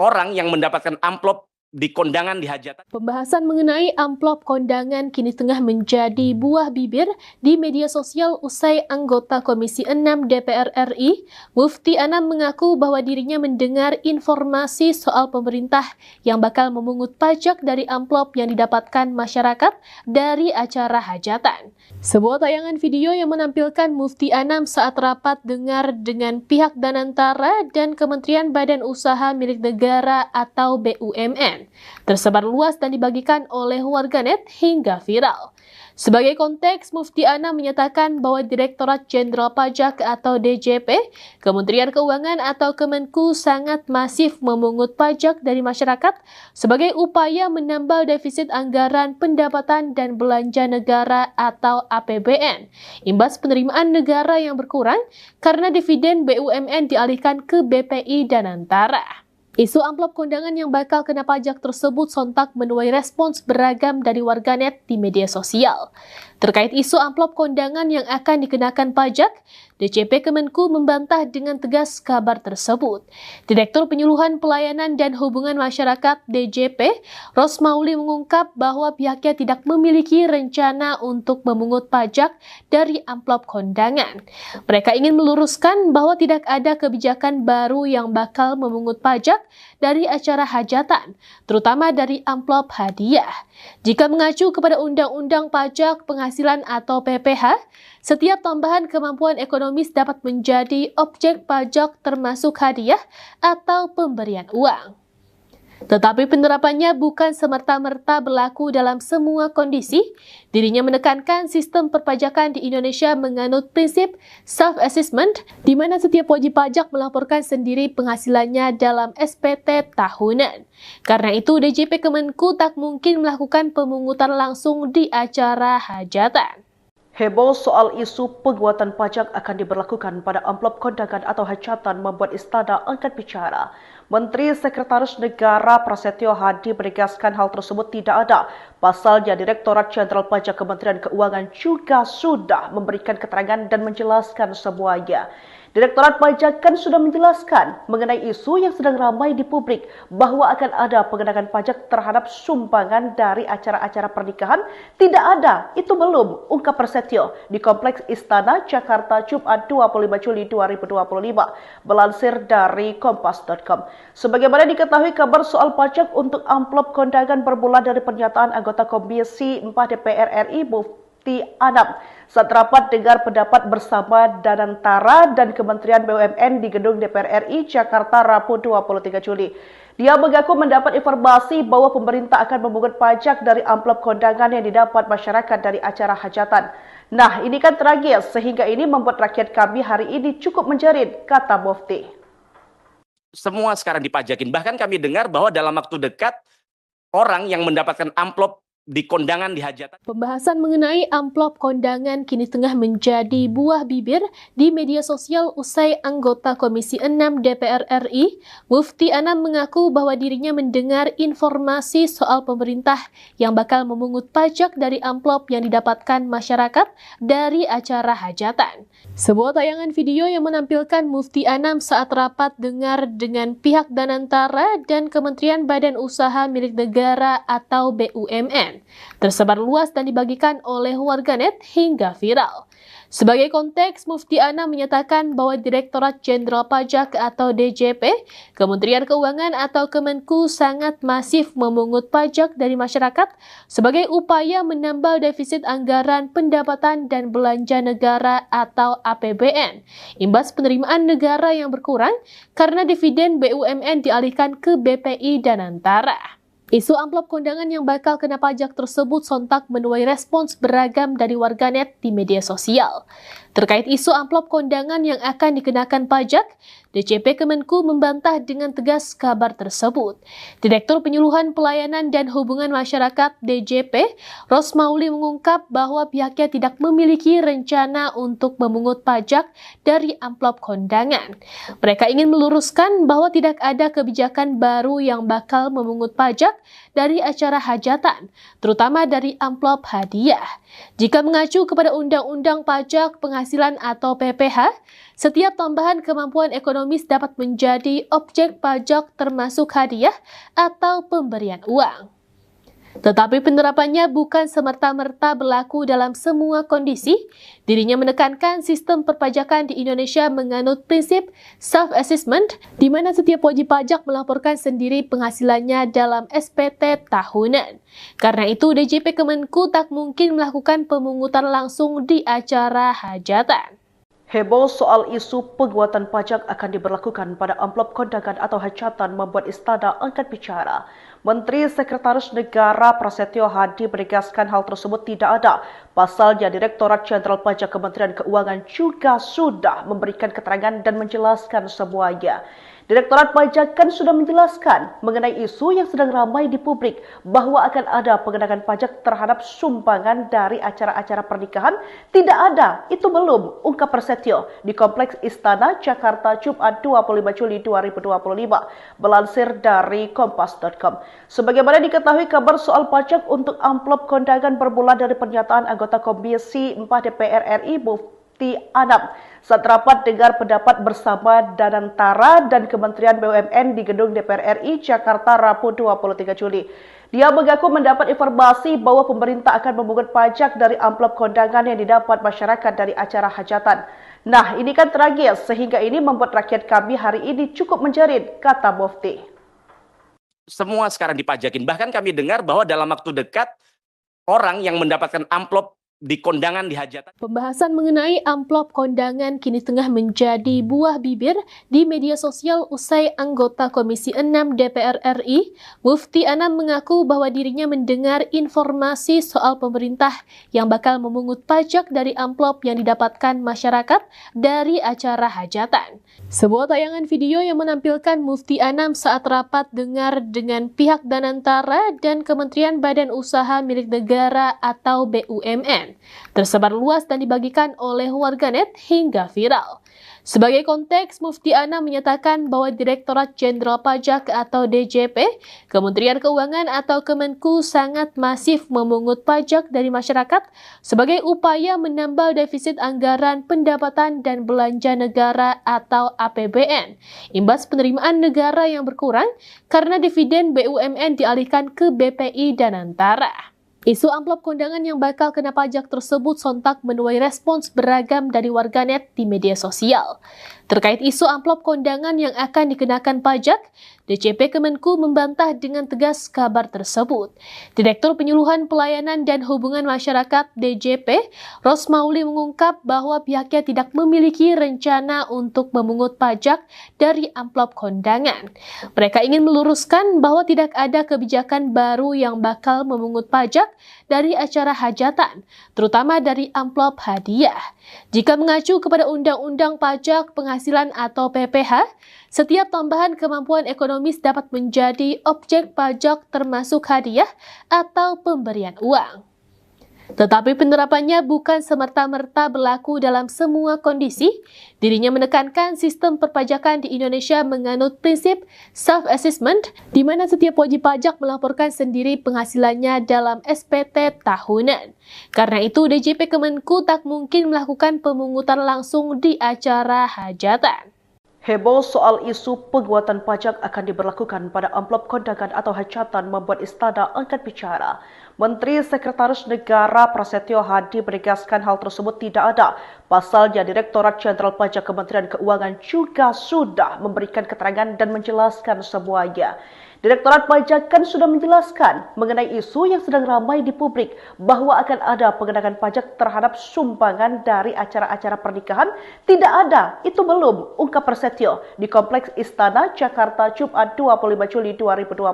orang yang mendapatkan amplop di kondangan di hajatan. Pembahasan mengenai amplop kondangan kini tengah menjadi buah bibir di media sosial usai anggota Komisi 6 DPR RI, Mufti Anam mengaku bahwa dirinya mendengar informasi soal pemerintah yang bakal memungut pajak dari amplop yang didapatkan masyarakat dari acara hajatan. Sebuah tayangan video yang menampilkan Mufti Anam saat rapat dengar dengan pihak Danantara dan Kementerian Badan Usaha Milik Negara atau BUMN tersebar luas dan dibagikan oleh warganet hingga viral. Sebagai konteks, Mufti Anam menyatakan bahwa Direktorat Jenderal Pajak atau DJP, Kementerian Keuangan atau Kemenku sangat masif memungut pajak dari masyarakat sebagai upaya menambal defisit anggaran pendapatan dan belanja negara atau APBN, imbas penerimaan negara yang berkurang karena dividen BUMN dialihkan ke BPI Danantara. Isu amplop kondangan yang bakal kena pajak tersebut sontak menuai respons beragam dari warganet di media sosial. Terkait isu amplop kondangan yang akan dikenakan pajak, DJP Kemenku membantah dengan tegas kabar tersebut. Direktur Penyuluhan Pelayanan dan Hubungan Masyarakat DJP, Rosmauli mengungkap bahwa pihaknya tidak memiliki rencana untuk memungut pajak dari amplop kondangan. Mereka ingin meluruskan bahwa tidak ada kebijakan baru yang bakal memungut pajak dari acara hajatan, terutama dari amplop hadiah. Jika mengacu kepada Undang-Undang Pajak Penghasilan atau PPH, setiap tambahan kemampuan ekonomis dapat menjadi objek pajak termasuk hadiah atau pemberian uang. Tetapi penerapannya bukan semerta-merta berlaku dalam semua kondisi. Dirinya menekankan sistem perpajakan di Indonesia menganut prinsip self-assessment, di mana setiap wajib pajak melaporkan sendiri penghasilannya dalam SPT tahunan. Karena itu, DJP Kemenku tak mungkin melakukan pemungutan langsung di acara hajatan. Heboh soal isu penguatan pajak akan diberlakukan pada amplop kondangan atau hajatan membuat Istana angkat bicara. Menteri Sekretaris Negara Prasetyo Hadi menegaskan hal tersebut tidak ada. Pasalnya, Direktorat Jenderal Pajak Kementerian Keuangan juga sudah memberikan keterangan dan menjelaskan semuanya. Direktorat Pajak kan sudah menjelaskan mengenai isu yang sedang ramai di publik bahwa akan ada pengenaan pajak terhadap sumbangan dari acara-acara pernikahan. Tidak ada, itu belum, ungkap Prasetyo di Kompleks Istana Jakarta Jumat 25 Juli 2025, melansir dari kompas.com. Sebagaimana diketahui, kabar soal pajak untuk amplop kondangan bermula dari pernyataan anggota Komisi 4 DPR RI Mufti Anam saat rapat dengar pendapat bersama Danantara dan Kementerian BUMN di gedung DPR RI Jakarta Rabu 23 Juli. Dia mengaku mendapat informasi bahwa pemerintah akan memungut pajak dari amplop kondangan yang didapat masyarakat dari acara hajatan. Nah, ini kan tragis sehingga ini membuat rakyat kami hari ini cukup menjerit, kata Mufti. Semua sekarang dipajakin. Bahkan kami dengar bahwa dalam waktu dekat orang yang mendapatkan amplop di kondangan di hajatan. Pembahasan mengenai amplop kondangan kini tengah menjadi buah bibir di media sosial usai anggota Komisi 6 DPR RI, Mufti Anam mengaku bahwa dirinya mendengar informasi soal pemerintah yang bakal memungut pajak dari amplop yang didapatkan masyarakat dari acara hajatan. Sebuah tayangan video yang menampilkan Mufti Anam saat rapat dengar dengan pihak Danantara dan Kementerian Badan Usaha Milik Negara atau BUMN tersebar luas dan dibagikan oleh warganet hingga viral. Sebagai konteks, Mufti Anam menyatakan bahwa Direktorat Jenderal Pajak atau DJP, Kementerian Keuangan atau Kemenku sangat masif memungut pajak dari masyarakat sebagai upaya menambal defisit anggaran pendapatan dan belanja negara atau APBN, imbas penerimaan negara yang berkurang karena dividen BUMN dialihkan ke BPI Danantara. Isu amplop kondangan yang bakal kena pajak tersebut sontak menuai respons beragam dari warganet di media sosial. Terkait isu amplop kondangan yang akan dikenakan pajak, DJP Kemenku membantah dengan tegas kabar tersebut. Direktur Penyuluhan Pelayanan dan Hubungan Masyarakat DJP, Rosmauli mengungkap bahwa pihaknya tidak memiliki rencana untuk memungut pajak dari amplop kondangan. Mereka ingin meluruskan bahwa tidak ada kebijakan baru yang bakal memungut pajak dari acara hajatan, terutama dari amplop hadiah. Jika mengacu kepada Undang-Undang Pajak Penghasilan atau PPH, setiap tambahan kemampuan ekonomis dapat menjadi objek pajak termasuk hadiah atau pemberian uang. Tetapi penerapannya bukan semerta-merta berlaku dalam semua kondisi. Dirinya menekankan sistem perpajakan di Indonesia menganut prinsip self-assessment, di mana setiap wajib pajak melaporkan sendiri penghasilannya dalam SPT tahunan. Karena itu, DJP Kemenku tak mungkin melakukan pemungutan langsung di acara hajatan. Heboh soal isu penguatan pajak akan diberlakukan pada amplop kondangan atau hajatan membuat Istana angkat bicara. Menteri Sekretaris Negara Prasetyo Hadi menegaskan hal tersebut tidak ada. Pasalnya, Direktorat Jenderal Pajak Kementerian Keuangan juga sudah memberikan keterangan dan menjelaskan semuanya. Direktorat Pajak kan sudah menjelaskan mengenai isu yang sedang ramai di publik bahwa akan ada pengenaan pajak terhadap sumbangan dari acara-acara pernikahan. Tidak ada, itu belum, ungkap Prasetyo di Kompleks Istana Jakarta Jumat 25 Juli 2025, melansir dari kompas.com. Sebagaimana diketahui, kabar soal pajak untuk amplop kondangan bermula dari pernyataan anggota Komisi 4 DPR RI Mufti Anam saat rapat dengar pendapat bersama Danantara dan Kementerian BUMN di gedung DPR RI Jakarta Rabu 23 Juli. Dia mengaku mendapat informasi bahwa pemerintah akan memungut pajak dari amplop kondangan yang didapat masyarakat dari acara hajatan. Nah, ini kan tragis sehingga ini membuat rakyat kami hari ini cukup menjerit, kata Mufti. semua sekarang dipajakin. Bahkan kami dengar bahwa dalam waktu dekat orang yang mendapatkan amplop di kondangan di hajatan. Pembahasan mengenai amplop kondangan kini tengah menjadi buah bibir di media sosial usai anggota Komisi 6 DPR RI, Mufti Anam mengaku bahwa dirinya mendengar informasi soal pemerintah yang bakal memungut pajak dari amplop yang didapatkan masyarakat dari acara hajatan. Sebuah tayangan video yang menampilkan Mufti Anam saat rapat dengar dengan pihak Danantara dan Kementerian Badan Usaha Milik Negara atau BUMN tersebar luas dan dibagikan oleh warganet hingga viral. Sebagai konteks, Mufti Anam menyatakan bahwa Direktorat Jenderal Pajak atau DJP, Kementerian Keuangan atau Kemenku sangat masif memungut pajak dari masyarakat sebagai upaya menambal defisit anggaran pendapatan dan belanja negara atau APBN, imbas penerimaan negara yang berkurang karena dividen BUMN dialihkan ke BPI Danantara. Isu amplop kondangan yang bakal kena pajak tersebut sontak menuai respons beragam dari warganet di media sosial. Terkait isu amplop kondangan yang akan dikenakan pajak, DJP Kemenku membantah dengan tegas kabar tersebut. Direktur Penyuluhan Pelayanan dan Hubungan Masyarakat DJP, Rosmauli mengungkap bahwa pihaknya tidak memiliki rencana untuk memungut pajak dari amplop kondangan. Mereka ingin meluruskan bahwa tidak ada kebijakan baru yang bakal memungut pajak dari acara hajatan, terutama dari amplop hadiah. Jika mengacu kepada Undang-Undang Pajak Penghasilan atau PPH, setiap tambahan kemampuan ekonomis dapat menjadi objek pajak termasuk hadiah atau pemberian uang. Tetapi penerapannya bukan semerta-merta berlaku dalam semua kondisi. Dirinya menekankan sistem perpajakan di Indonesia menganut prinsip self-assessment, di mana setiap wajib pajak melaporkan sendiri penghasilannya dalam SPT tahunan. Karena itu, DJP Kemenku tak mungkin melakukan pemungutan langsung di acara hajatan. Heboh soal isu penguatan pajak akan diberlakukan pada amplop kondangan atau hajatan membuat Istana angkat bicara. Menteri Sekretaris Negara Prasetyo Hadi menegaskan hal tersebut tidak ada. Pasalnya Direktorat Jenderal Pajak Kementerian Keuangan juga sudah memberikan keterangan dan menjelaskan semuanya. Direktorat Pajak kan sudah menjelaskan mengenai isu yang sedang ramai di publik bahwa akan ada pengenaan pajak terhadap sumbangan dari acara-acara pernikahan. Tidak ada, itu belum, ungkap Prasetyo di Kompleks Istana Jakarta Jumat 25 Juli 2025,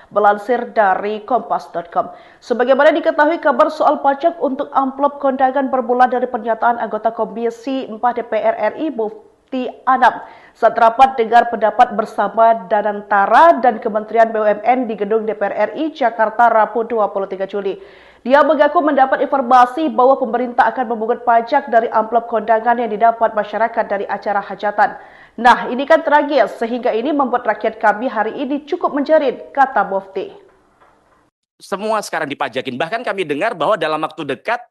melansir dari kompas.com. Sebagaimana diketahui, kabar soal pajak untuk amplop kondangan bermula dari pernyataan anggota Komisi 4 DPR RI Mufti Anam saat rapat dengar pendapat bersama Danantara dan Kementerian BUMN di Gedung DPR RI Jakarta Rabu 23 Juli. Dia mengaku mendapat informasi bahwa pemerintah akan memungut pajak dari amplop kondangan yang didapat masyarakat dari acara hajatan. Nah, ini kan tragis sehingga ini membuat rakyat kami hari ini cukup menjerit, kata Mufti. Semua sekarang dipajakin. Bahkan kami dengar bahwa dalam waktu dekat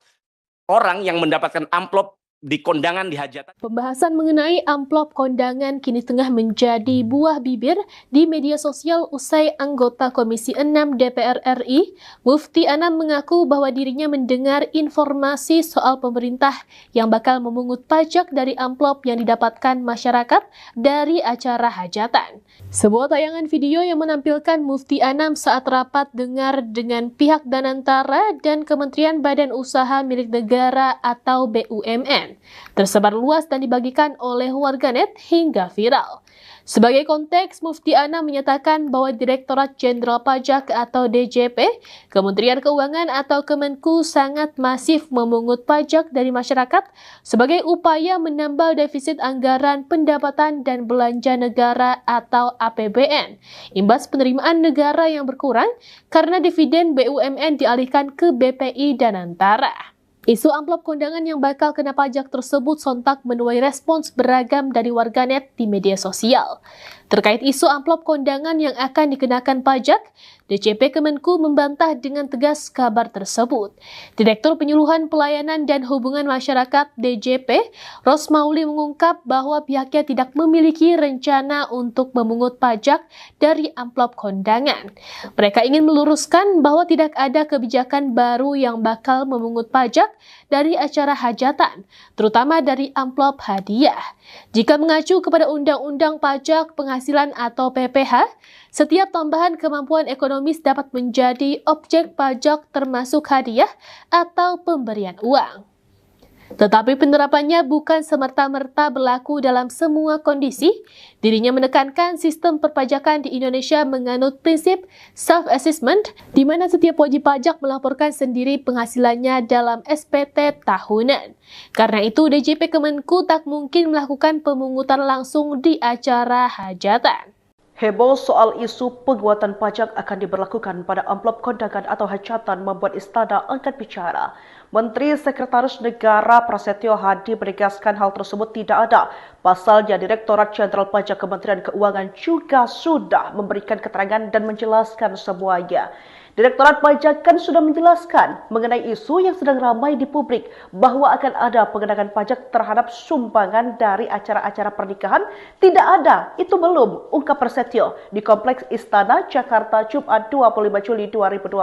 orang yang mendapatkan amplop di kondangan di hajatan. Pembahasan mengenai amplop kondangan kini tengah menjadi buah bibir di media sosial usai anggota Komisi 6 DPR RI, Mufti Anam mengaku bahwa dirinya mendengar informasi soal pemerintah yang bakal memungut pajak dari amplop yang didapatkan masyarakat dari acara hajatan. Sebuah tayangan video yang menampilkan Mufti Anam saat rapat dengar dengan pihak Danantara dan Kementerian Badan Usaha Milik Negara atau BUMN tersebar luas dan dibagikan oleh warganet hingga viral. Sebagai konteks, Mufti Anam menyatakan bahwa Direktorat Jenderal Pajak atau DJP, Kementerian Keuangan atau Kemenku sangat masif memungut pajak dari masyarakat sebagai upaya menambal defisit anggaran pendapatan dan belanja negara atau APBN, imbas penerimaan negara yang berkurang karena dividen BUMN dialihkan ke BPI Danantara. Isu amplop kondangan yang bakal kena pajak tersebut sontak menuai respons beragam dari warganet di media sosial. Terkait isu amplop kondangan yang akan dikenakan pajak, DJP Kemenku membantah dengan tegas kabar tersebut. Direktur Penyuluhan Pelayanan dan Hubungan Masyarakat DJP, Rosmauli mengungkap bahwa pihaknya tidak memiliki rencana untuk memungut pajak dari amplop kondangan. Mereka ingin meluruskan bahwa tidak ada kebijakan baru yang bakal memungut pajak dari acara hajatan, terutama dari amplop hadiah. Jika mengacu kepada Undang-Undang Pajak Penghasilan penghasilan atau PPH, setiap tambahan kemampuan ekonomis dapat menjadi objek pajak termasuk hadiah atau pemberian uang. Tetapi penerapannya bukan semerta-merta berlaku dalam semua kondisi. Dirinya menekankan sistem perpajakan di Indonesia menganut prinsip self-assessment, di mana setiap wajib pajak melaporkan sendiri penghasilannya dalam SPT tahunan. Karena itu, DJP Kemenku tak mungkin melakukan pemungutan langsung di acara hajatan. Heboh soal isu penguatan pajak akan diberlakukan pada amplop kondangan atau hajatan membuat Istana angkat bicara. Menteri Sekretaris Negara Prasetyo Hadi menegaskan hal tersebut tidak ada. Pasalnya Direktorat Jenderal Pajak Kementerian Keuangan juga sudah memberikan keterangan dan menjelaskan semuanya. Direktorat Pajak kan sudah menjelaskan mengenai isu yang sedang ramai di publik bahwa akan ada pengenaan pajak terhadap sumbangan dari acara-acara pernikahan. Tidak ada, itu belum, ungkap Prasetyo di Kompleks Istana, Jakarta, Jumat 25 Juli 2025,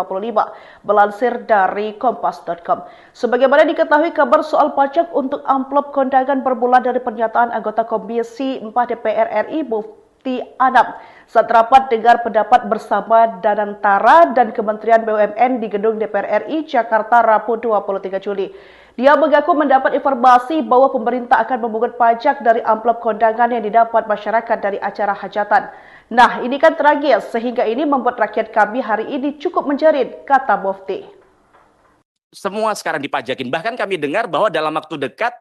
melansir dari Kompas.com. Sebagaimana diketahui, kabar soal pajak untuk amplop kondangan bermula dari pernyataan anggota Komisi 4 DPR RI, Mufti Anam, saat rapat dengar pendapat bersama Danantara dan Kementerian BUMN di Gedung DPR RI Jakarta Rabu 23 Juli. Dia mengaku mendapat informasi bahwa pemerintah akan memungut pajak dari amplop kondangan yang didapat masyarakat dari acara hajatan. Nah, ini kan tragis sehingga ini membuat rakyat kami hari ini cukup menjerit, kata Mufti. Semua sekarang dipajakin. Bahkan kami dengar bahwa dalam waktu dekat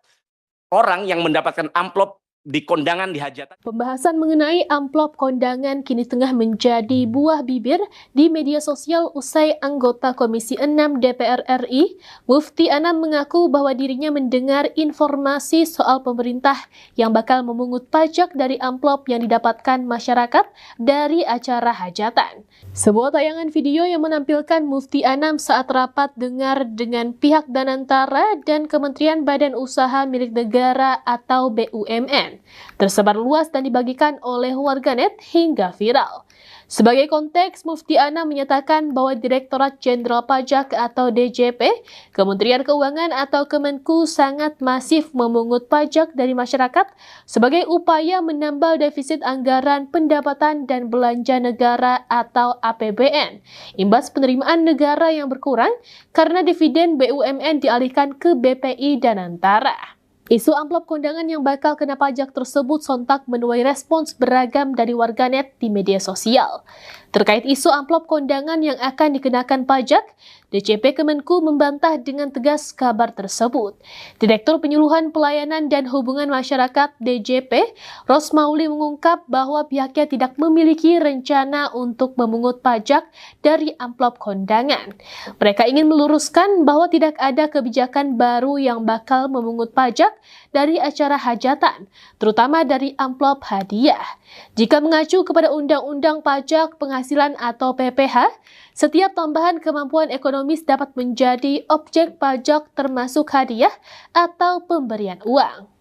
orang yang mendapatkan amplop di kondangan di hajatan. Pembahasan mengenai amplop kondangan kini tengah menjadi buah bibir di media sosial usai anggota Komisi 6 DPR RI, Mufti Anam mengaku bahwa dirinya mendengar informasi soal pemerintah yang bakal memungut pajak dari amplop yang didapatkan masyarakat dari acara hajatan. Sebuah tayangan video yang menampilkan Mufti Anam saat rapat dengar dengan pihak Danantara dan Kementerian Badan Usaha Milik Negara atau BUMN tersebar luas dan dibagikan oleh warganet hingga viral. Sebagai konteks, Mufti Anam menyatakan bahwa Direktorat Jenderal Pajak atau DJP, Kementerian Keuangan atau Kemenku sangat masif memungut pajak dari masyarakat sebagai upaya menambal defisit anggaran pendapatan dan belanja negara atau APBN, imbas penerimaan negara yang berkurang karena dividen BUMN dialihkan ke BPI Danantara. Isu amplop kondangan yang bakal kena pajak tersebut sontak menuai respons beragam dari warganet di media sosial. Terkait isu amplop kondangan yang akan dikenakan pajak, DJP Kemenku membantah dengan tegas kabar tersebut. Direktur Penyuluhan Pelayanan dan Hubungan Masyarakat DJP, Rosmauli mengungkap bahwa pihaknya tidak memiliki rencana untuk memungut pajak dari amplop kondangan. Mereka ingin meluruskan bahwa tidak ada kebijakan baru yang bakal memungut pajak dari acara hajatan, terutama dari amplop hadiah. Jika mengacu kepada Undang-Undang Pajak Penghasilan atau PPH, setiap tambahan kemampuan ekonomis dapat menjadi objek pajak termasuk hadiah atau pemberian uang.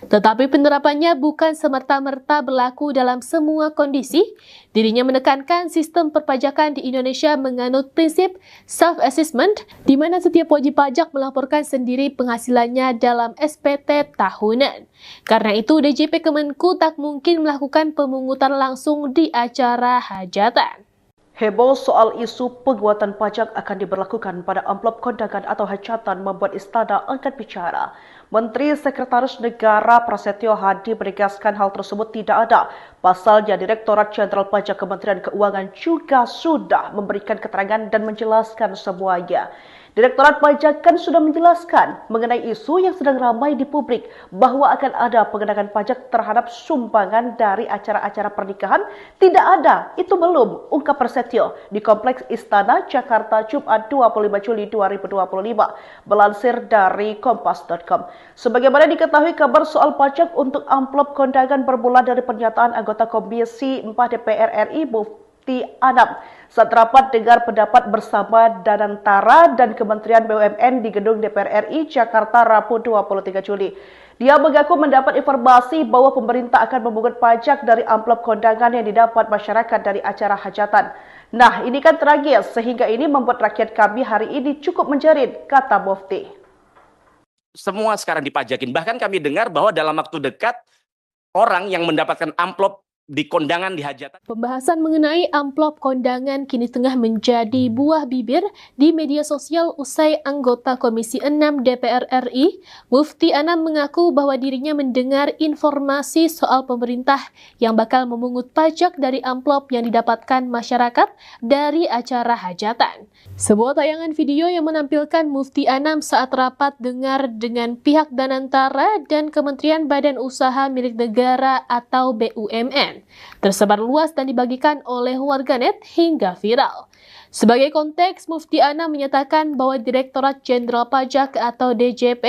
Tetapi penerapannya bukan semerta-merta berlaku dalam semua kondisi. Dirinya menekankan sistem perpajakan di Indonesia menganut prinsip self-assessment, di mana setiap wajib pajak melaporkan sendiri penghasilannya dalam SPT tahunan. Karena itu, DJP Kemenku tak mungkin melakukan pemungutan langsung di acara hajatan. Heboh soal isu penguatan pajak akan diberlakukan pada amplop kondangan atau hajatan membuat Istana angkat bicara. Menteri Sekretaris Negara Prasetyo Hadi menegaskan hal tersebut tidak ada. Pasalnya Direktorat Jenderal Pajak Kementerian Keuangan juga sudah memberikan keterangan dan menjelaskan semuanya. Direktorat Pajak kan sudah menjelaskan mengenai isu yang sedang ramai di publik bahwa akan ada pengenaan pajak terhadap sumbangan dari acara-acara pernikahan. Tidak ada, itu belum, ungkap Prasetyo di Kompleks Istana, Jakarta, Jumat 25 Juli 2025, melansir dari Kompas.com. Sebagaimana diketahui, kabar soal pajak untuk amplop kondangan bermula dari pernyataan anggota Komisi 4 DPR RI, Mufti Anam, saat rapat dengar pendapat bersama Danantara dan Kementerian BUMN di Gedung DPR RI Jakarta Rabu 23 Juli. Dia mengaku mendapat informasi bahwa pemerintah akan memungut pajak dari amplop kondangan yang didapat masyarakat dari acara hajatan. Nah, ini kan tragis sehingga ini membuat rakyat kami hari ini cukup menjerit, kata Mufti. Semua sekarang dipajakin. Bahkan kami dengar bahwa dalam waktu dekat orang yang mendapatkan amplop di kondangan di hajatan. Pembahasan mengenai amplop kondangan kini tengah menjadi buah bibir di media sosial usai anggota Komisi 6 DPR RI, Mufti Anam mengaku bahwa dirinya mendengar informasi soal pemerintah yang bakal memungut pajak dari amplop yang didapatkan masyarakat dari acara hajatan. Sebuah tayangan video yang menampilkan Mufti Anam saat rapat dengar dengan pihak Danantara dan Kementerian Badan Usaha Milik Negara atau BUMN tersebar luas dan dibagikan oleh warganet hingga viral. Sebagai konteks, Mufti Anam menyatakan bahwa Direktorat Jenderal Pajak atau DJP,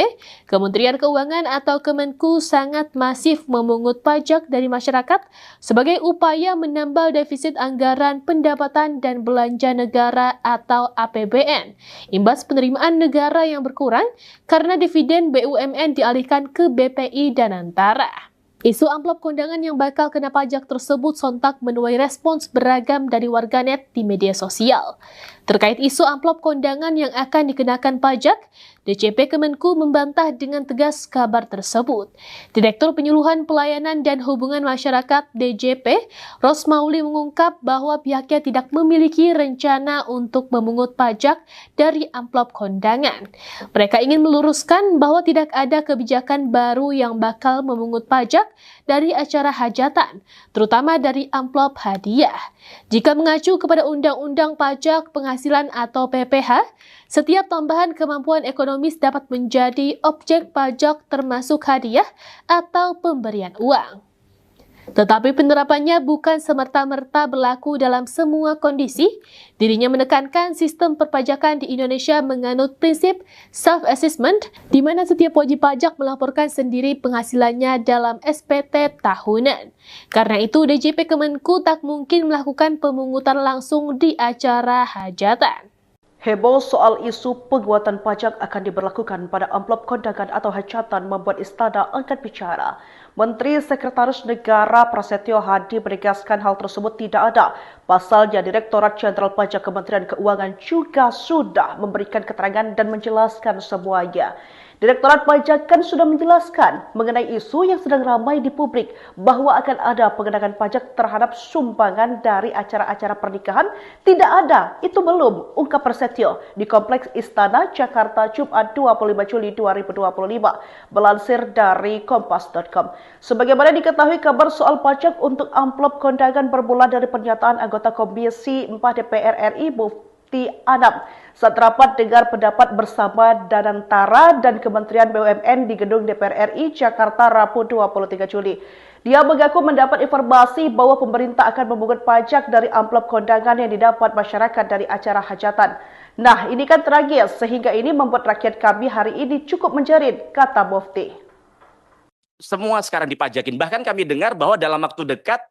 Kementerian Keuangan atau Kemenku sangat masif memungut pajak dari masyarakat sebagai upaya menambal defisit anggaran pendapatan dan belanja negara atau APBN, imbas penerimaan negara yang berkurang karena dividen BUMN dialihkan ke BPI Danantara. Isu amplop kondangan yang bakal kena pajak tersebut sontak menuai respons beragam dari warganet di media sosial. Terkait isu amplop kondangan yang akan dikenakan pajak, DJP Kemenku membantah dengan tegas kabar tersebut. Direktur Penyuluhan Pelayanan dan Hubungan Masyarakat DJP, Rosmauli mengungkap bahwa pihaknya tidak memiliki rencana untuk memungut pajak dari amplop kondangan. Mereka ingin meluruskan bahwa tidak ada kebijakan baru yang bakal memungut pajak dari acara hajatan, terutama dari amplop hadiah. Jika mengacu kepada Undang-Undang Pajak Penghasilan atau PPH, setiap tambahan kemampuan ekonomis dapat menjadi objek pajak termasuk hadiah atau pemberian uang. Tetapi penerapannya bukan semerta-merta berlaku dalam semua kondisi. Dirinya menekankan sistem perpajakan di Indonesia menganut prinsip self-assessment, di mana setiap wajib pajak melaporkan sendiri penghasilannya dalam SPT tahunan. Karena itu, DJP Kemenku tak mungkin melakukan pemungutan langsung di acara hajatan. Heboh soal isu penguatan pajak akan diberlakukan pada amplop kondangan atau hajatan membuat Istana angkat bicara. Menteri Sekretaris Negara Prasetyo Hadi menegaskan hal tersebut tidak ada. Pasalnya Direktorat Jenderal Pajak Kementerian Keuangan juga sudah memberikan keterangan dan menjelaskan semuanya. Direktorat Pajak kan sudah menjelaskan mengenai isu yang sedang ramai di publik bahwa akan ada pengenaan pajak terhadap sumbangan dari acara-acara pernikahan. Tidak ada, itu belum, ungkap Prasetyo di Kompleks Istana Jakarta Jumat 25 Juli 2025, melansir dari kompas.com. Sebagaimana diketahui, kabar soal pajak untuk amplop kondangan bermula dari pernyataan anggota Komisi 4 DPR RI Mufti Anam saat rapat dengar pendapat bersama Danantara dan Kementerian BUMN di Gedung DPR RI Jakarta Rabu 23 Juli. Dia mengaku mendapat informasi bahwa pemerintah akan memungut pajak dari amplop kondangan yang didapat masyarakat dari acara hajatan. Nah, ini kan tragis sehingga ini membuat rakyat kami hari ini cukup menjerit, kata Mufti. Semua sekarang dipajakin. Bahkan kami dengar bahwa dalam waktu dekat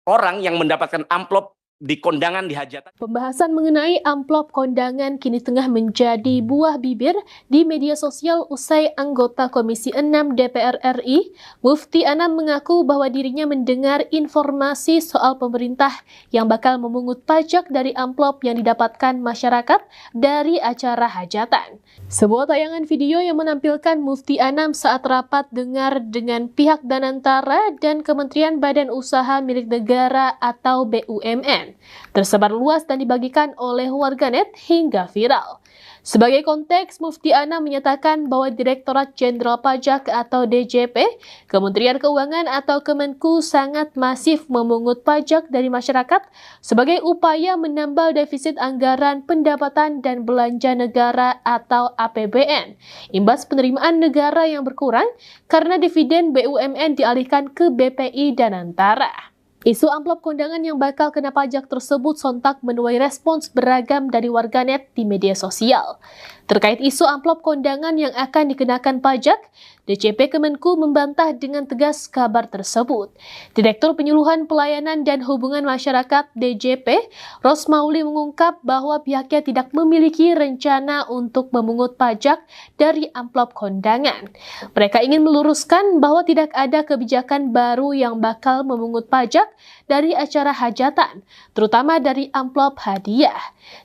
orang yang mendapatkan amplop di kondangan di hajatan. Pembahasan mengenai amplop kondangan kini tengah menjadi buah bibir di media sosial usai anggota Komisi 6 DPR RI, Mufti Anam mengaku bahwa dirinya mendengar informasi soal pemerintah yang bakal memungut pajak dari amplop yang didapatkan masyarakat dari acara hajatan. Sebuah tayangan video yang menampilkan Mufti Anam saat rapat dengar dengan pihak Danantara dan Kementerian Badan Usaha Milik Negara atau BUMN tersebar luas dan dibagikan oleh warganet hingga viral. Sebagai konteks, Mufti Anam menyatakan bahwa Direktorat Jenderal Pajak atau DJP, Kementerian Keuangan atau Kemenku sangat masif memungut pajak dari masyarakat sebagai upaya menambal defisit anggaran pendapatan dan belanja negara atau APBN, imbas penerimaan negara yang berkurang karena dividen BUMN dialihkan ke BPI Danantara. Isu amplop kondangan yang bakal kena pajak tersebut sontak menuai respons beragam dari warganet di media sosial. Terkait isu amplop kondangan yang akan dikenakan pajak, DJP Kemenku membantah dengan tegas kabar tersebut. Direktur Penyuluhan Pelayanan dan Hubungan Masyarakat DJP, Rosmauli mengungkap bahwa pihaknya tidak memiliki rencana untuk memungut pajak dari amplop kondangan. Mereka ingin meluruskan bahwa tidak ada kebijakan baru yang bakal memungut pajak dari acara hajatan, terutama dari amplop hadiah.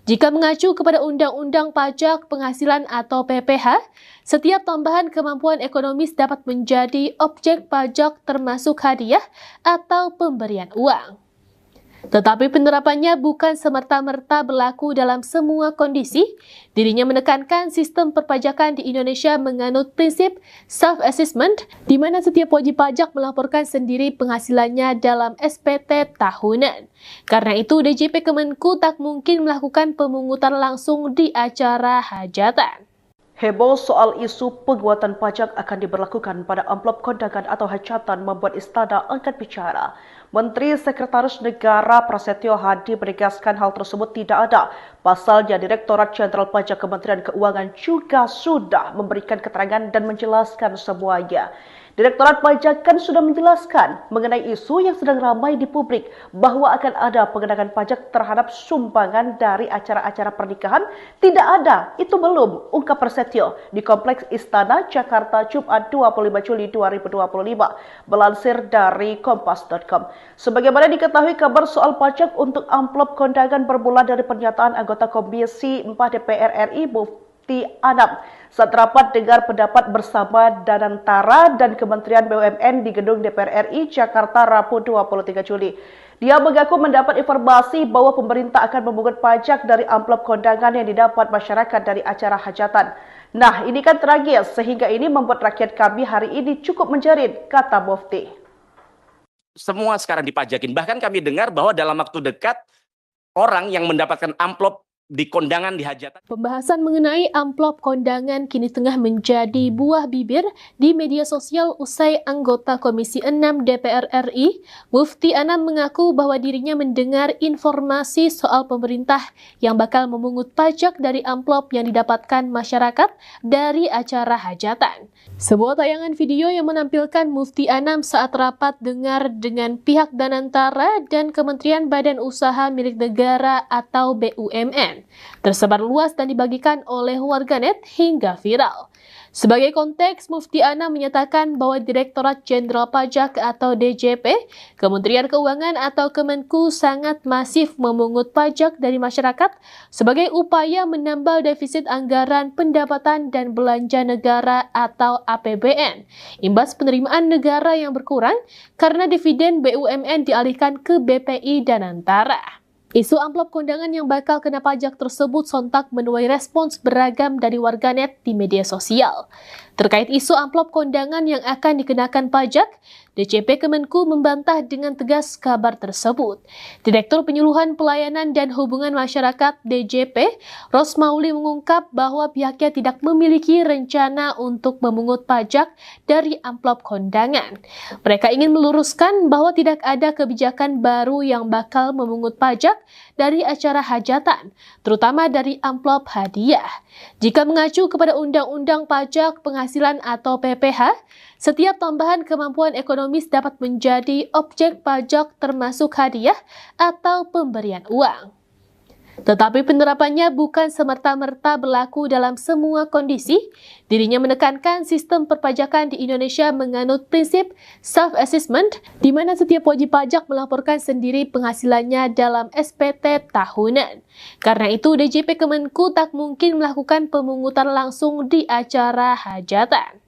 Jika mengacu kepada Undang-Undang Pajak Penghasilan atau PPh, setiap tambahan kemampuan ekonomis dapat menjadi objek pajak termasuk hadiah atau pemberian uang. Tetapi penerapannya bukan semerta-merta berlaku dalam semua kondisi. Dirinya menekankan sistem perpajakan di Indonesia menganut prinsip self-assessment, di mana setiap wajib pajak melaporkan sendiri penghasilannya dalam SPT tahunan. Karena itu, DJP Kemenku tak mungkin melakukan pemungutan langsung di acara hajatan. Heboh soal isu penguatan pajak akan diberlakukan pada amplop kondangan atau hajatan membuat Istana angkat bicara. Menteri Sekretaris Negara Prasetyo Hadi menegaskan hal tersebut tidak ada. Pasalnya Direktorat Jenderal Pajak Kementerian Keuangan juga sudah memberikan keterangan dan menjelaskan semuanya. Direktorat Pajak kan sudah menjelaskan mengenai isu yang sedang ramai di publik bahwa akan ada pengenaan pajak terhadap sumbangan dari acara-acara pernikahan. Tidak ada, itu belum, ungkap Prasetyo di Kompleks Istana Jakarta Jumat 25 Juli 2025, melansir dari kompas.com. Sebagaimana diketahui, kabar soal pajak untuk amplop kondangan bermula dari pernyataan anggota Komisi 4 DPR RI Mufti Anam saat rapat dengar pendapat bersama Danantara dan Kementerian BUMN di Gedung DPR RI Jakarta Rabu 23 Juli. Dia mengaku mendapat informasi bahwa pemerintah akan memungut pajak dari amplop kondangan yang didapat masyarakat dari acara hajatan. Nah, ini kan tragis sehingga ini membuat rakyat kami hari ini cukup menjerit, kata Mufti. Semua sekarang dipajakin. Bahkan kami dengar bahwa dalam waktu dekat orang yang mendapatkan amplop di kondangan di hajatan. Pembahasan mengenai amplop kondangan kini tengah menjadi buah bibir di media sosial usai anggota Komisi 6 DPR RI, Mufti Anam mengaku bahwa dirinya mendengar informasi soal pemerintah yang bakal memungut pajak dari amplop yang didapatkan masyarakat dari acara hajatan. Sebuah tayangan video yang menampilkan Mufti Anam saat rapat dengar dengan pihak Danantara dan Kementerian Badan Usaha Milik Negara atau BUMN tersebar luas dan dibagikan oleh warganet hingga viral. Sebagai konteks, Mufti Anam menyatakan bahwa Direktorat Jenderal Pajak atau DJP, Kementerian Keuangan atau Kemenku sangat masif memungut pajak dari masyarakat sebagai upaya menambal defisit anggaran pendapatan dan belanja negara atau APBN, imbas penerimaan negara yang berkurang karena dividen BUMN dialihkan ke BPI Danantara. Isu amplop kondangan yang bakal kena pajak tersebut sontak menuai respons beragam dari warganet di media sosial. Terkait isu amplop kondangan yang akan dikenakan pajak, DJP Kemenku membantah dengan tegas kabar tersebut. Direktur Penyuluhan Pelayanan dan Hubungan Masyarakat DJP, Rosmauli mengungkap bahwa pihaknya tidak memiliki rencana untuk memungut pajak dari amplop kondangan. Mereka ingin meluruskan bahwa tidak ada kebijakan baru yang bakal memungut pajak dari acara hajatan, terutama dari amplop hadiah. Jika mengacu kepada Undang-Undang Pajak Penghasilan atau PPh, setiap tambahan kemampuan ekonomis dapat menjadi objek pajak termasuk hadiah atau pemberian uang. Tetapi penerapannya bukan semerta-merta berlaku dalam semua kondisi. Dirinya menekankan sistem perpajakan di Indonesia menganut prinsip self-assessment, di mana setiap wajib pajak melaporkan sendiri penghasilannya dalam SPT tahunan. Karena itu, DJP Kemenku tak mungkin melakukan pemungutan langsung di acara hajatan.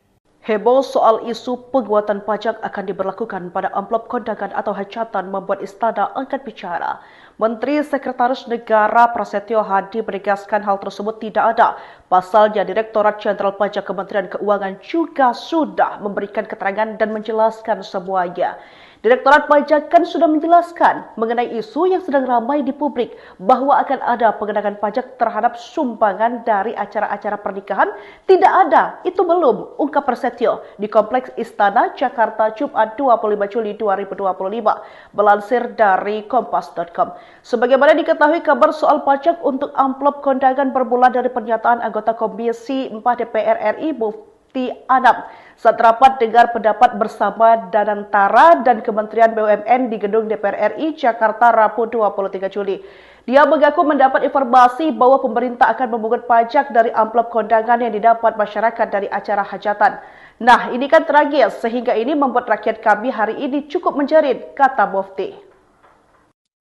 Heboh soal isu penguatan pajak akan diberlakukan pada amplop kondangan atau hajatan membuat Istana angkat bicara. Menteri Sekretaris Negara Prasetyo Hadi menegaskan hal tersebut tidak ada. Pasalnya Direktorat Jenderal Pajak Kementerian Keuangan juga sudah memberikan keterangan dan menjelaskan semuanya. Direktorat Pajak kan sudah menjelaskan mengenai isu yang sedang ramai di publik bahwa akan ada pengenaan pajak terhadap sumbangan dari acara-acara pernikahan. Tidak ada, itu belum, ungkap Prasetyo di Kompleks Istana Jakarta Jumat 25 Juli 2025, melansir dari kompas.com. Sebagaimana diketahui, kabar soal pajak untuk amplop kondangan bermula dari pernyataan anggota Komisi 4 DPR RI Mufti Anam saat rapat dengar pendapat bersama Danantara dan Kementerian BUMN di Gedung DPR RI Jakarta Rabu 23 Juli. Dia mengaku mendapat informasi bahwa pemerintah akan memungut pajak dari amplop kondangan yang didapat masyarakat dari acara hajatan. Nah, ini kan tragis sehingga ini membuat rakyat kami hari ini cukup menjerit, kata Mufti.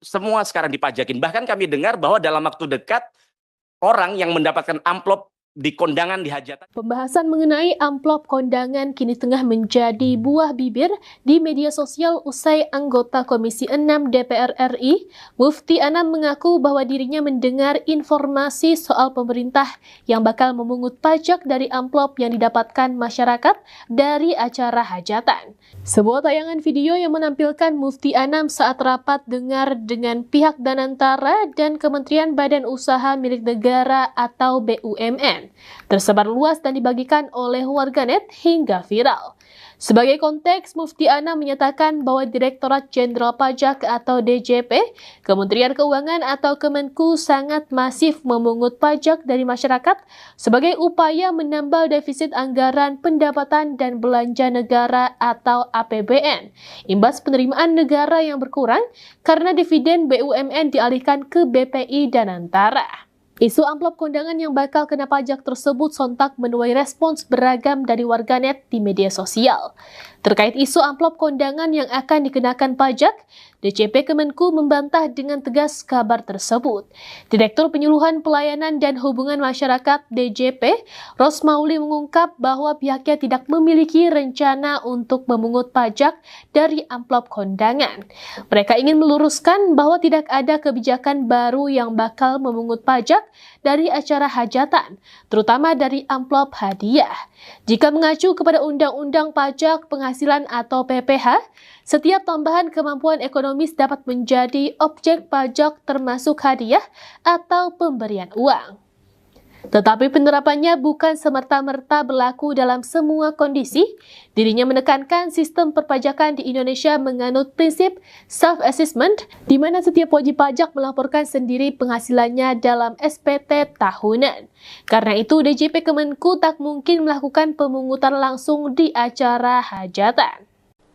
semua sekarang dipajakin. Bahkan kami dengar bahwa dalam waktu dekat orang yang mendapatkan amplop di kondangan di hajatan. Pembahasan mengenai amplop kondangan kini tengah menjadi buah bibir di media sosial usai anggota Komisi 6 DPR RI, Mufti Anam mengaku bahwa dirinya mendengar informasi soal pemerintah yang bakal memungut pajak dari amplop yang didapatkan masyarakat dari acara hajatan. Sebuah tayangan video yang menampilkan Mufti Anam saat rapat dengar dengan pihak Danantara dan Kementerian Badan Usaha Milik Negara atau BUMN tersebar luas dan dibagikan oleh warganet hingga viral. Sebagai konteks, Mufti Anam menyatakan bahwa Direktorat Jenderal Pajak atau DJP, Kementerian Keuangan atau Kemenku sangat masif memungut pajak dari masyarakat sebagai upaya menambal defisit anggaran pendapatan dan belanja negara atau APBN, imbas penerimaan negara yang berkurang karena dividen BUMN dialihkan ke BPI Danantara. Isu amplop kondangan yang bakal kena pajak tersebut sontak menuai respons beragam dari warganet di media sosial. Terkait isu amplop kondangan yang akan dikenakan pajak, DJP Kemenku membantah dengan tegas kabar tersebut. Direktur Penyuluhan Pelayanan dan Hubungan Masyarakat DJP, Rosmauli mengungkap bahwa pihaknya tidak memiliki rencana untuk memungut pajak dari amplop kondangan. Mereka ingin meluruskan bahwa tidak ada kebijakan baru yang bakal memungut pajak dari acara hajatan, terutama dari amplop hadiah. Jika mengacu kepada Undang-Undang Pajak Penghasilan atau PPh, setiap tambahan kemampuan ekonomis dapat menjadi objek pajak termasuk hadiah atau pemberian uang. Tetapi penerapannya bukan semerta-merta berlaku dalam semua kondisi. Dirinya menekankan sistem perpajakan di Indonesia menganut prinsip self-assessment, di mana setiap wajib pajak melaporkan sendiri penghasilannya dalam SPT tahunan. Karena itu, DJP Kemenku tak mungkin melakukan pemungutan langsung di acara hajatan.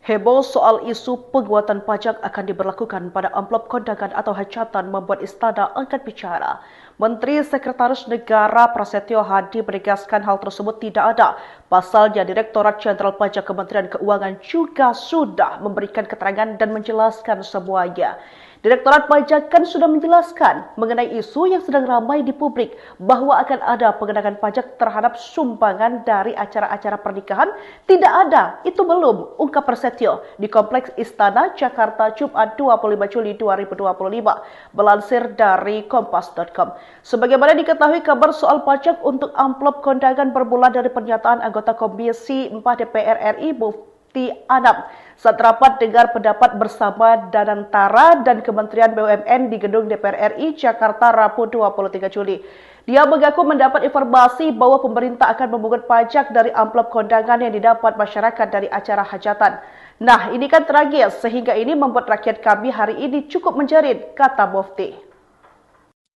Heboh soal isu penguatan pajak akan diberlakukan pada amplop kondangan atau hajatan membuat istana angkat bicara. Menteri Sekretaris Negara Prasetyo Hadi menegaskan hal tersebut tidak ada. Pasalnya Direktorat Jenderal Pajak Kementerian Keuangan juga sudah memberikan keterangan dan menjelaskan semuanya. Direktorat Pajak kan sudah menjelaskan mengenai isu yang sedang ramai di publik bahwa akan ada pengenaan pajak terhadap sumbangan dari acara-acara pernikahan. Tidak ada, itu belum, ungkap Prasetyo di Kompleks Istana Jakarta Jumat 25 Juli 2025, melansir dari kompas.com. Sebagaimana diketahui, kabar soal pajak untuk amplop kondangan bermula dari pernyataan anggota Komisi 4 DPR RI Mufti Anam saat rapat dengar pendapat bersama Danantara dan Kementerian BUMN di Gedung DPR RI Jakarta Rabu 23 Juli. Dia mengaku mendapat informasi bahwa pemerintah akan memungut pajak dari amplop kondangan yang didapat masyarakat dari acara hajatan. Nah, ini kan tragis sehingga ini membuat rakyat kami hari ini cukup menjerit, kata Mufti.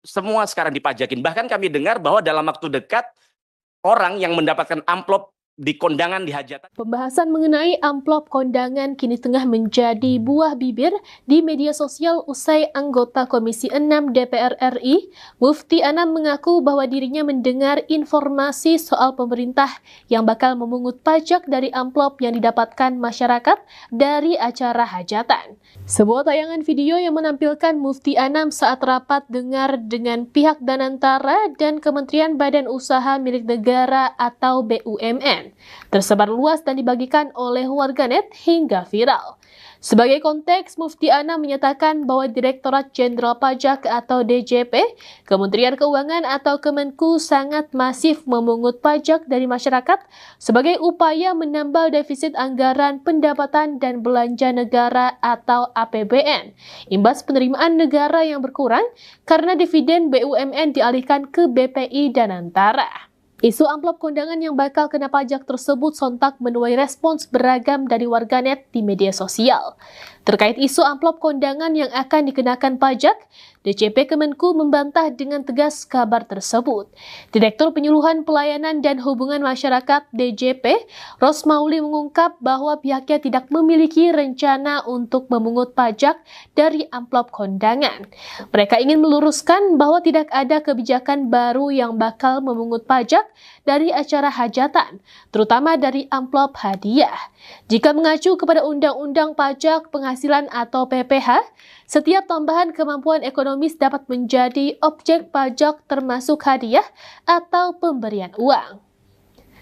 Semua sekarang dipajakin. Bahkan kami dengar bahwa dalam waktu dekat orang yang mendapatkan amplop di kondangan di hajatan. Pembahasan mengenai amplop kondangan kini tengah menjadi buah bibir di media sosial usai anggota Komisi 6 DPR RI, Mufti Anam mengaku bahwa dirinya mendengar informasi soal pemerintah yang bakal memungut pajak dari amplop yang didapatkan masyarakat dari acara hajatan. Sebuah tayangan video yang menampilkan Mufti Anam saat rapat dengar dengan pihak Danantara dan Kementerian Badan Usaha Milik Negara atau BUMN tersebar luas dan dibagikan oleh warganet hingga viral. Sebagai konteks, Mufti Anam menyatakan bahwa Direktorat Jenderal Pajak atau DJP, Kementerian Keuangan atau Kemenku sangat masif memungut pajak dari masyarakat sebagai upaya menambal defisit anggaran pendapatan dan belanja negara atau APBN, imbas penerimaan negara yang berkurang karena dividen BUMN dialihkan ke BPI Danantara. Isu amplop kondangan yang bakal kena pajak tersebut sontak menuai respons beragam dari warganet di media sosial. Terkait isu amplop kondangan yang akan dikenakan pajak, DJP Kemenku membantah dengan tegas kabar tersebut. Direktur Penyuluhan Pelayanan dan Hubungan Masyarakat DJP, Rosmauli mengungkap bahwa pihaknya tidak memiliki rencana untuk memungut pajak dari amplop kondangan. Mereka ingin meluruskan bahwa tidak ada kebijakan baru yang bakal memungut pajak dari acara hajatan, terutama dari amplop hadiah. Jika mengacu kepada Undang-Undang Pajak Penghasilan atau PPh, setiap tambahan kemampuan ekonomis dapat menjadi objek pajak termasuk hadiah atau pemberian uang.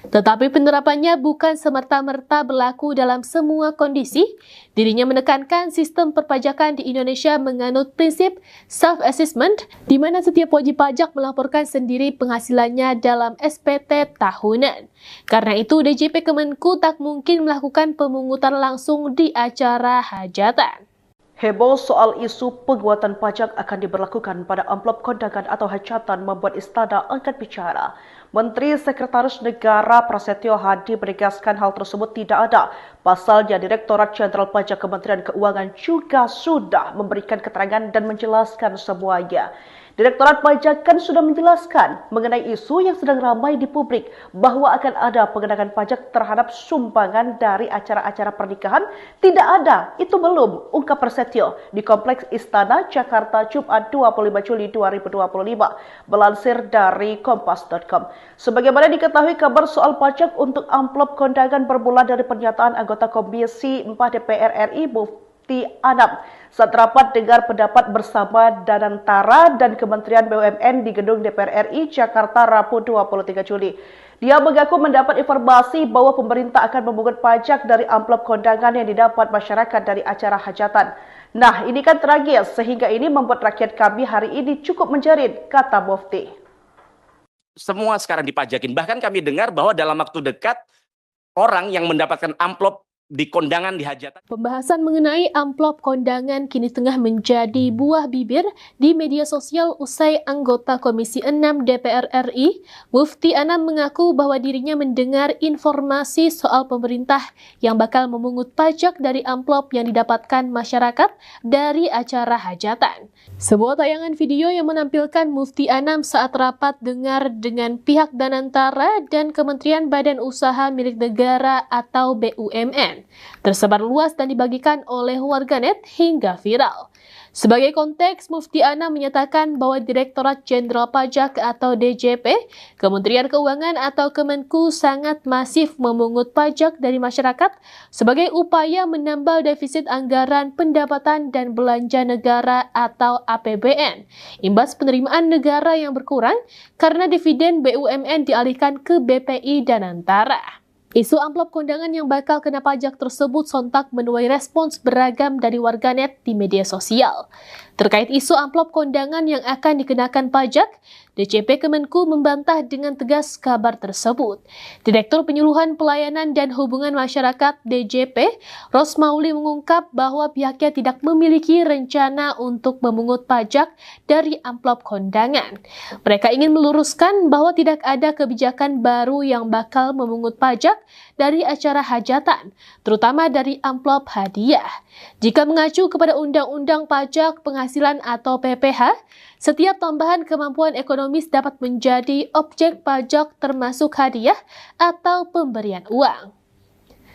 Tetapi penerapannya bukan semerta-merta berlaku dalam semua kondisi. Dirinya menekankan sistem perpajakan di Indonesia menganut prinsip self-assessment, di mana setiap wajib pajak melaporkan sendiri penghasilannya dalam SPT tahunan. Karena itu, DJP Kemenku tak mungkin melakukan pemungutan langsung di acara hajatan. Heboh soal isu penguatan pajak akan diberlakukan pada amplop kondangan atau hajatan membuat Istana angkat bicara. Menteri Sekretaris Negara Prasetyo Hadi menegaskan hal tersebut tidak ada. Pasalnya Direktorat Jenderal Pajak Kementerian Keuangan juga sudah memberikan keterangan dan menjelaskan semuanya. Direktorat Pajak kan sudah menjelaskan mengenai isu yang sedang ramai di publik bahwa akan ada pengenaan pajak terhadap sumbangan dari acara-acara pernikahan. Tidak ada, itu belum, ungkap Prasetyo di Kompleks Istana Jakarta Jumat 25 Juli 2025, melansir dari kompas.com. Sebagaimana diketahui, kabar soal pajak untuk amplop kondangan bermula dari pernyataan anggota Komisi 4 DPR RI Mufti Anam saat rapat dengar pendapat bersama Danantara dan Kementerian BUMN di Gedung DPR RI Jakarta Rabu 23 Juli. Dia mengaku mendapat informasi bahwa pemerintah akan memungut pajak dari amplop kondangan yang didapat masyarakat dari acara hajatan. Nah, ini kan tragis sehingga ini membuat rakyat kami hari ini cukup menjerit, kata Mufti. Semua sekarang dipajakin. Bahkan kami dengar bahwa dalam waktu dekat orang yang mendapatkan amplop di kondangan di hajatan. Pembahasan mengenai amplop kondangan kini tengah menjadi buah bibir di media sosial usai anggota Komisi 6 DPR RI, Mufti Anam mengaku bahwa dirinya mendengar informasi soal pemerintah yang bakal memungut pajak dari amplop yang didapatkan masyarakat dari acara hajatan. Sebuah tayangan video yang menampilkan Mufti Anam saat rapat dengar dengan pihak Danantara dan Kementerian Badan Usaha Milik Negara atau BUMN tersebar luas dan dibagikan oleh warganet hingga viral. Sebagai konteks, Mufti Anam menyatakan bahwa Direktorat Jenderal Pajak atau DJP, Kementerian Keuangan atau Kemenku sangat masif memungut pajak dari masyarakat sebagai upaya menambal defisit anggaran pendapatan dan belanja negara atau APBN, imbas penerimaan negara yang berkurang karena dividen BUMN dialihkan ke BPI Danantara. Isu amplop kondangan yang bakal kena pajak tersebut sontak menuai respons beragam dari warganet di media sosial. Terkait isu amplop kondangan yang akan dikenakan pajak, DJP Kemenku membantah dengan tegas kabar tersebut. Direktur Penyuluhan Pelayanan dan Hubungan Masyarakat DJP, Rosmauli mengungkap bahwa pihaknya tidak memiliki rencana untuk memungut pajak dari amplop kondangan. Mereka ingin meluruskan bahwa tidak ada kebijakan baru yang bakal memungut pajak dari acara hajatan, terutama dari amplop hadiah. Jika mengacu kepada Undang-Undang Pajak Penghasilan atau PPh, setiap tambahan kemampuan ekonomis dapat menjadi objek pajak termasuk hadiah atau pemberian uang.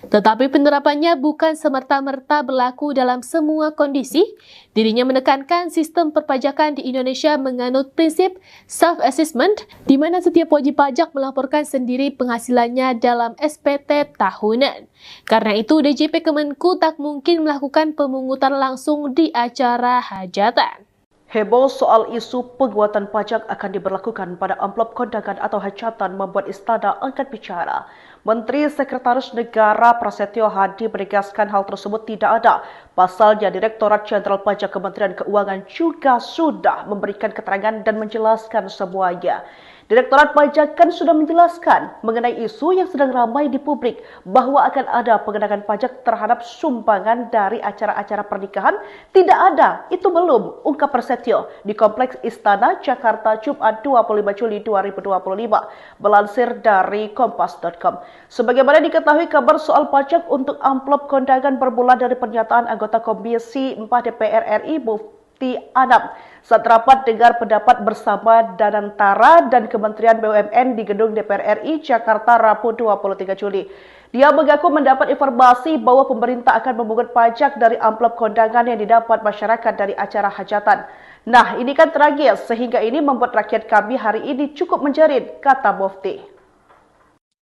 Tetapi penerapannya bukan semerta-merta berlaku dalam semua kondisi. Dirinya menekankan sistem perpajakan di Indonesia menganut prinsip self-assessment, di mana setiap wajib pajak melaporkan sendiri penghasilannya dalam SPT tahunan. Karena itu, DJP Kemenku tak mungkin melakukan pemungutan langsung di acara hajatan. Heboh soal isu penguatan pajak akan diberlakukan pada amplop kondangan atau hajatan membuat Istana angkat bicara. Menteri Sekretaris Negara Prasetyo Hadi menegaskan hal tersebut tidak ada. Pasalnya Direktorat Jenderal Pajak Kementerian Keuangan juga sudah memberikan keterangan dan menjelaskan semuanya. Direktorat Pajak kan sudah menjelaskan mengenai isu yang sedang ramai di publik bahwa akan ada pengenaan pajak terhadap sumbangan dari acara-acara pernikahan. Tidak ada, itu belum, ungkap Prasetyo di Kompleks Istana Jakarta Jumat 25 Juli 2025, melansir dari kompas.com. Sebagaimana diketahui, kabar soal pajak untuk amplop kondangan bermula dari pernyataan anggota Komisi 4 DPR RI Mufti Mufti Anam saat rapat dengar pendapat bersama Danantara dan Kementerian BUMN di Gedung DPR RI Jakarta Rabu 23 Juli. Dia mengaku mendapat informasi bahwa pemerintah akan memungut pajak dari amplop kondangan yang didapat masyarakat dari acara hajatan. Nah, ini kan tragis sehingga ini membuat rakyat kami hari ini cukup menjerit, kata Mufti.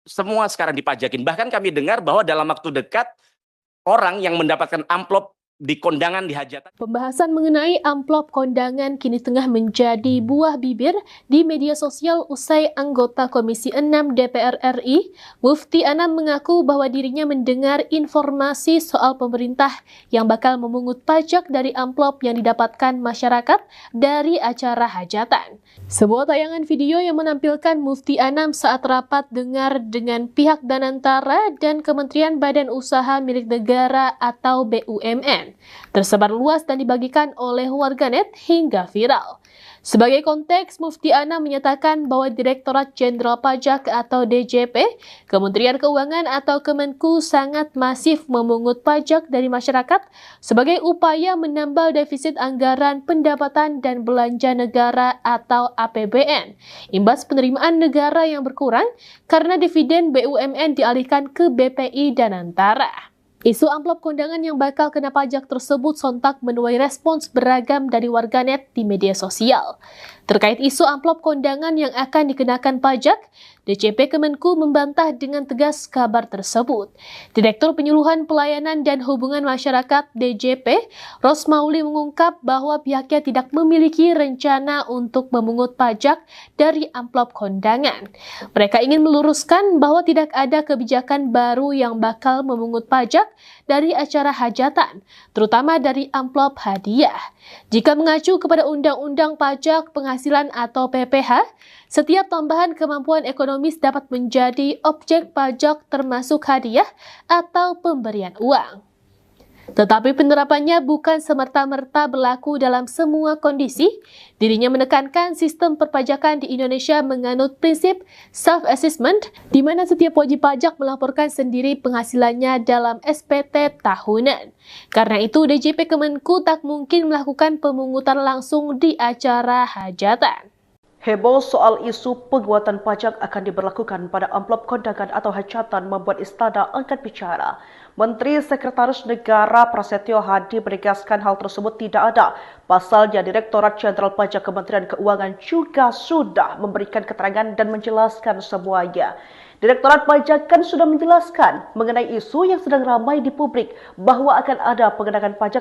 Semua sekarang dipajakin. Bahkan kami dengar bahwa dalam waktu dekat orang yang mendapatkan amplop di kondangan di hajatan. Pembahasan mengenai amplop kondangan kini tengah menjadi buah bibir di media sosial usai anggota Komisi 6 DPR RI, Mufti Anam mengaku bahwa dirinya mendengar informasi soal pemerintah yang bakal memungut pajak dari amplop yang didapatkan masyarakat dari acara hajatan. Sebuah tayangan video yang menampilkan Mufti Anam saat rapat dengar dengan pihak Danantara dan Kementerian Badan Usaha Milik Negara atau BUMN tersebar luas dan dibagikan oleh warganet hingga viral. Sebagai konteks, Mufti Anam menyatakan bahwa Direktorat Jenderal Pajak atau DJP, Kementerian Keuangan atau Kemenku sangat masif memungut pajak dari masyarakat sebagai upaya menambal defisit anggaran pendapatan dan belanja negara atau APBN, imbas penerimaan negara yang berkurang karena dividen BUMN dialihkan ke BPI Danantara. Isu amplop kondangan yang bakal kena pajak tersebut sontak menuai respons beragam dari warganet di media sosial. Terkait isu amplop kondangan yang akan dikenakan pajak, DJP Kemenku membantah dengan tegas kabar tersebut. Direktur Penyuluhan Pelayanan dan Hubungan Masyarakat DJP, Rosmauli mengungkap bahwa pihaknya tidak memiliki rencana untuk memungut pajak dari amplop kondangan. Mereka ingin meluruskan bahwa tidak ada kebijakan baru yang bakal memungut pajak dari acara hajatan, terutama dari amplop hadiah. Jika mengacu kepada Undang-Undang Pajak Penghasilan atau PPH, setiap tambahan kemampuan ekonomis dapat menjadi objek pajak termasuk hadiah atau pemberian uang. Tetapi penerapannya bukan semerta-merta berlaku dalam semua kondisi. Dirinya menekankan sistem perpajakan di Indonesia menganut prinsip self-assessment, di mana setiap wajib pajak melaporkan sendiri penghasilannya dalam SPT tahunan. Karena itu, DJP Kemenku tak mungkin melakukan pemungutan langsung di acara hajatan. Heboh soal isu penguatan pajak akan diberlakukan pada amplop kondangan atau hajatan membuat Istana angkat bicara. Menteri Sekretaris Negara Prasetyo Hadi menegaskan hal tersebut tidak ada. Pasalnya Direktorat Jenderal Pajak Kementerian Keuangan juga sudah memberikan keterangan dan menjelaskan semuanya. Direktorat Pajak kan sudah menjelaskan mengenai isu yang sedang ramai di publik bahwa akan ada pengenaan pajak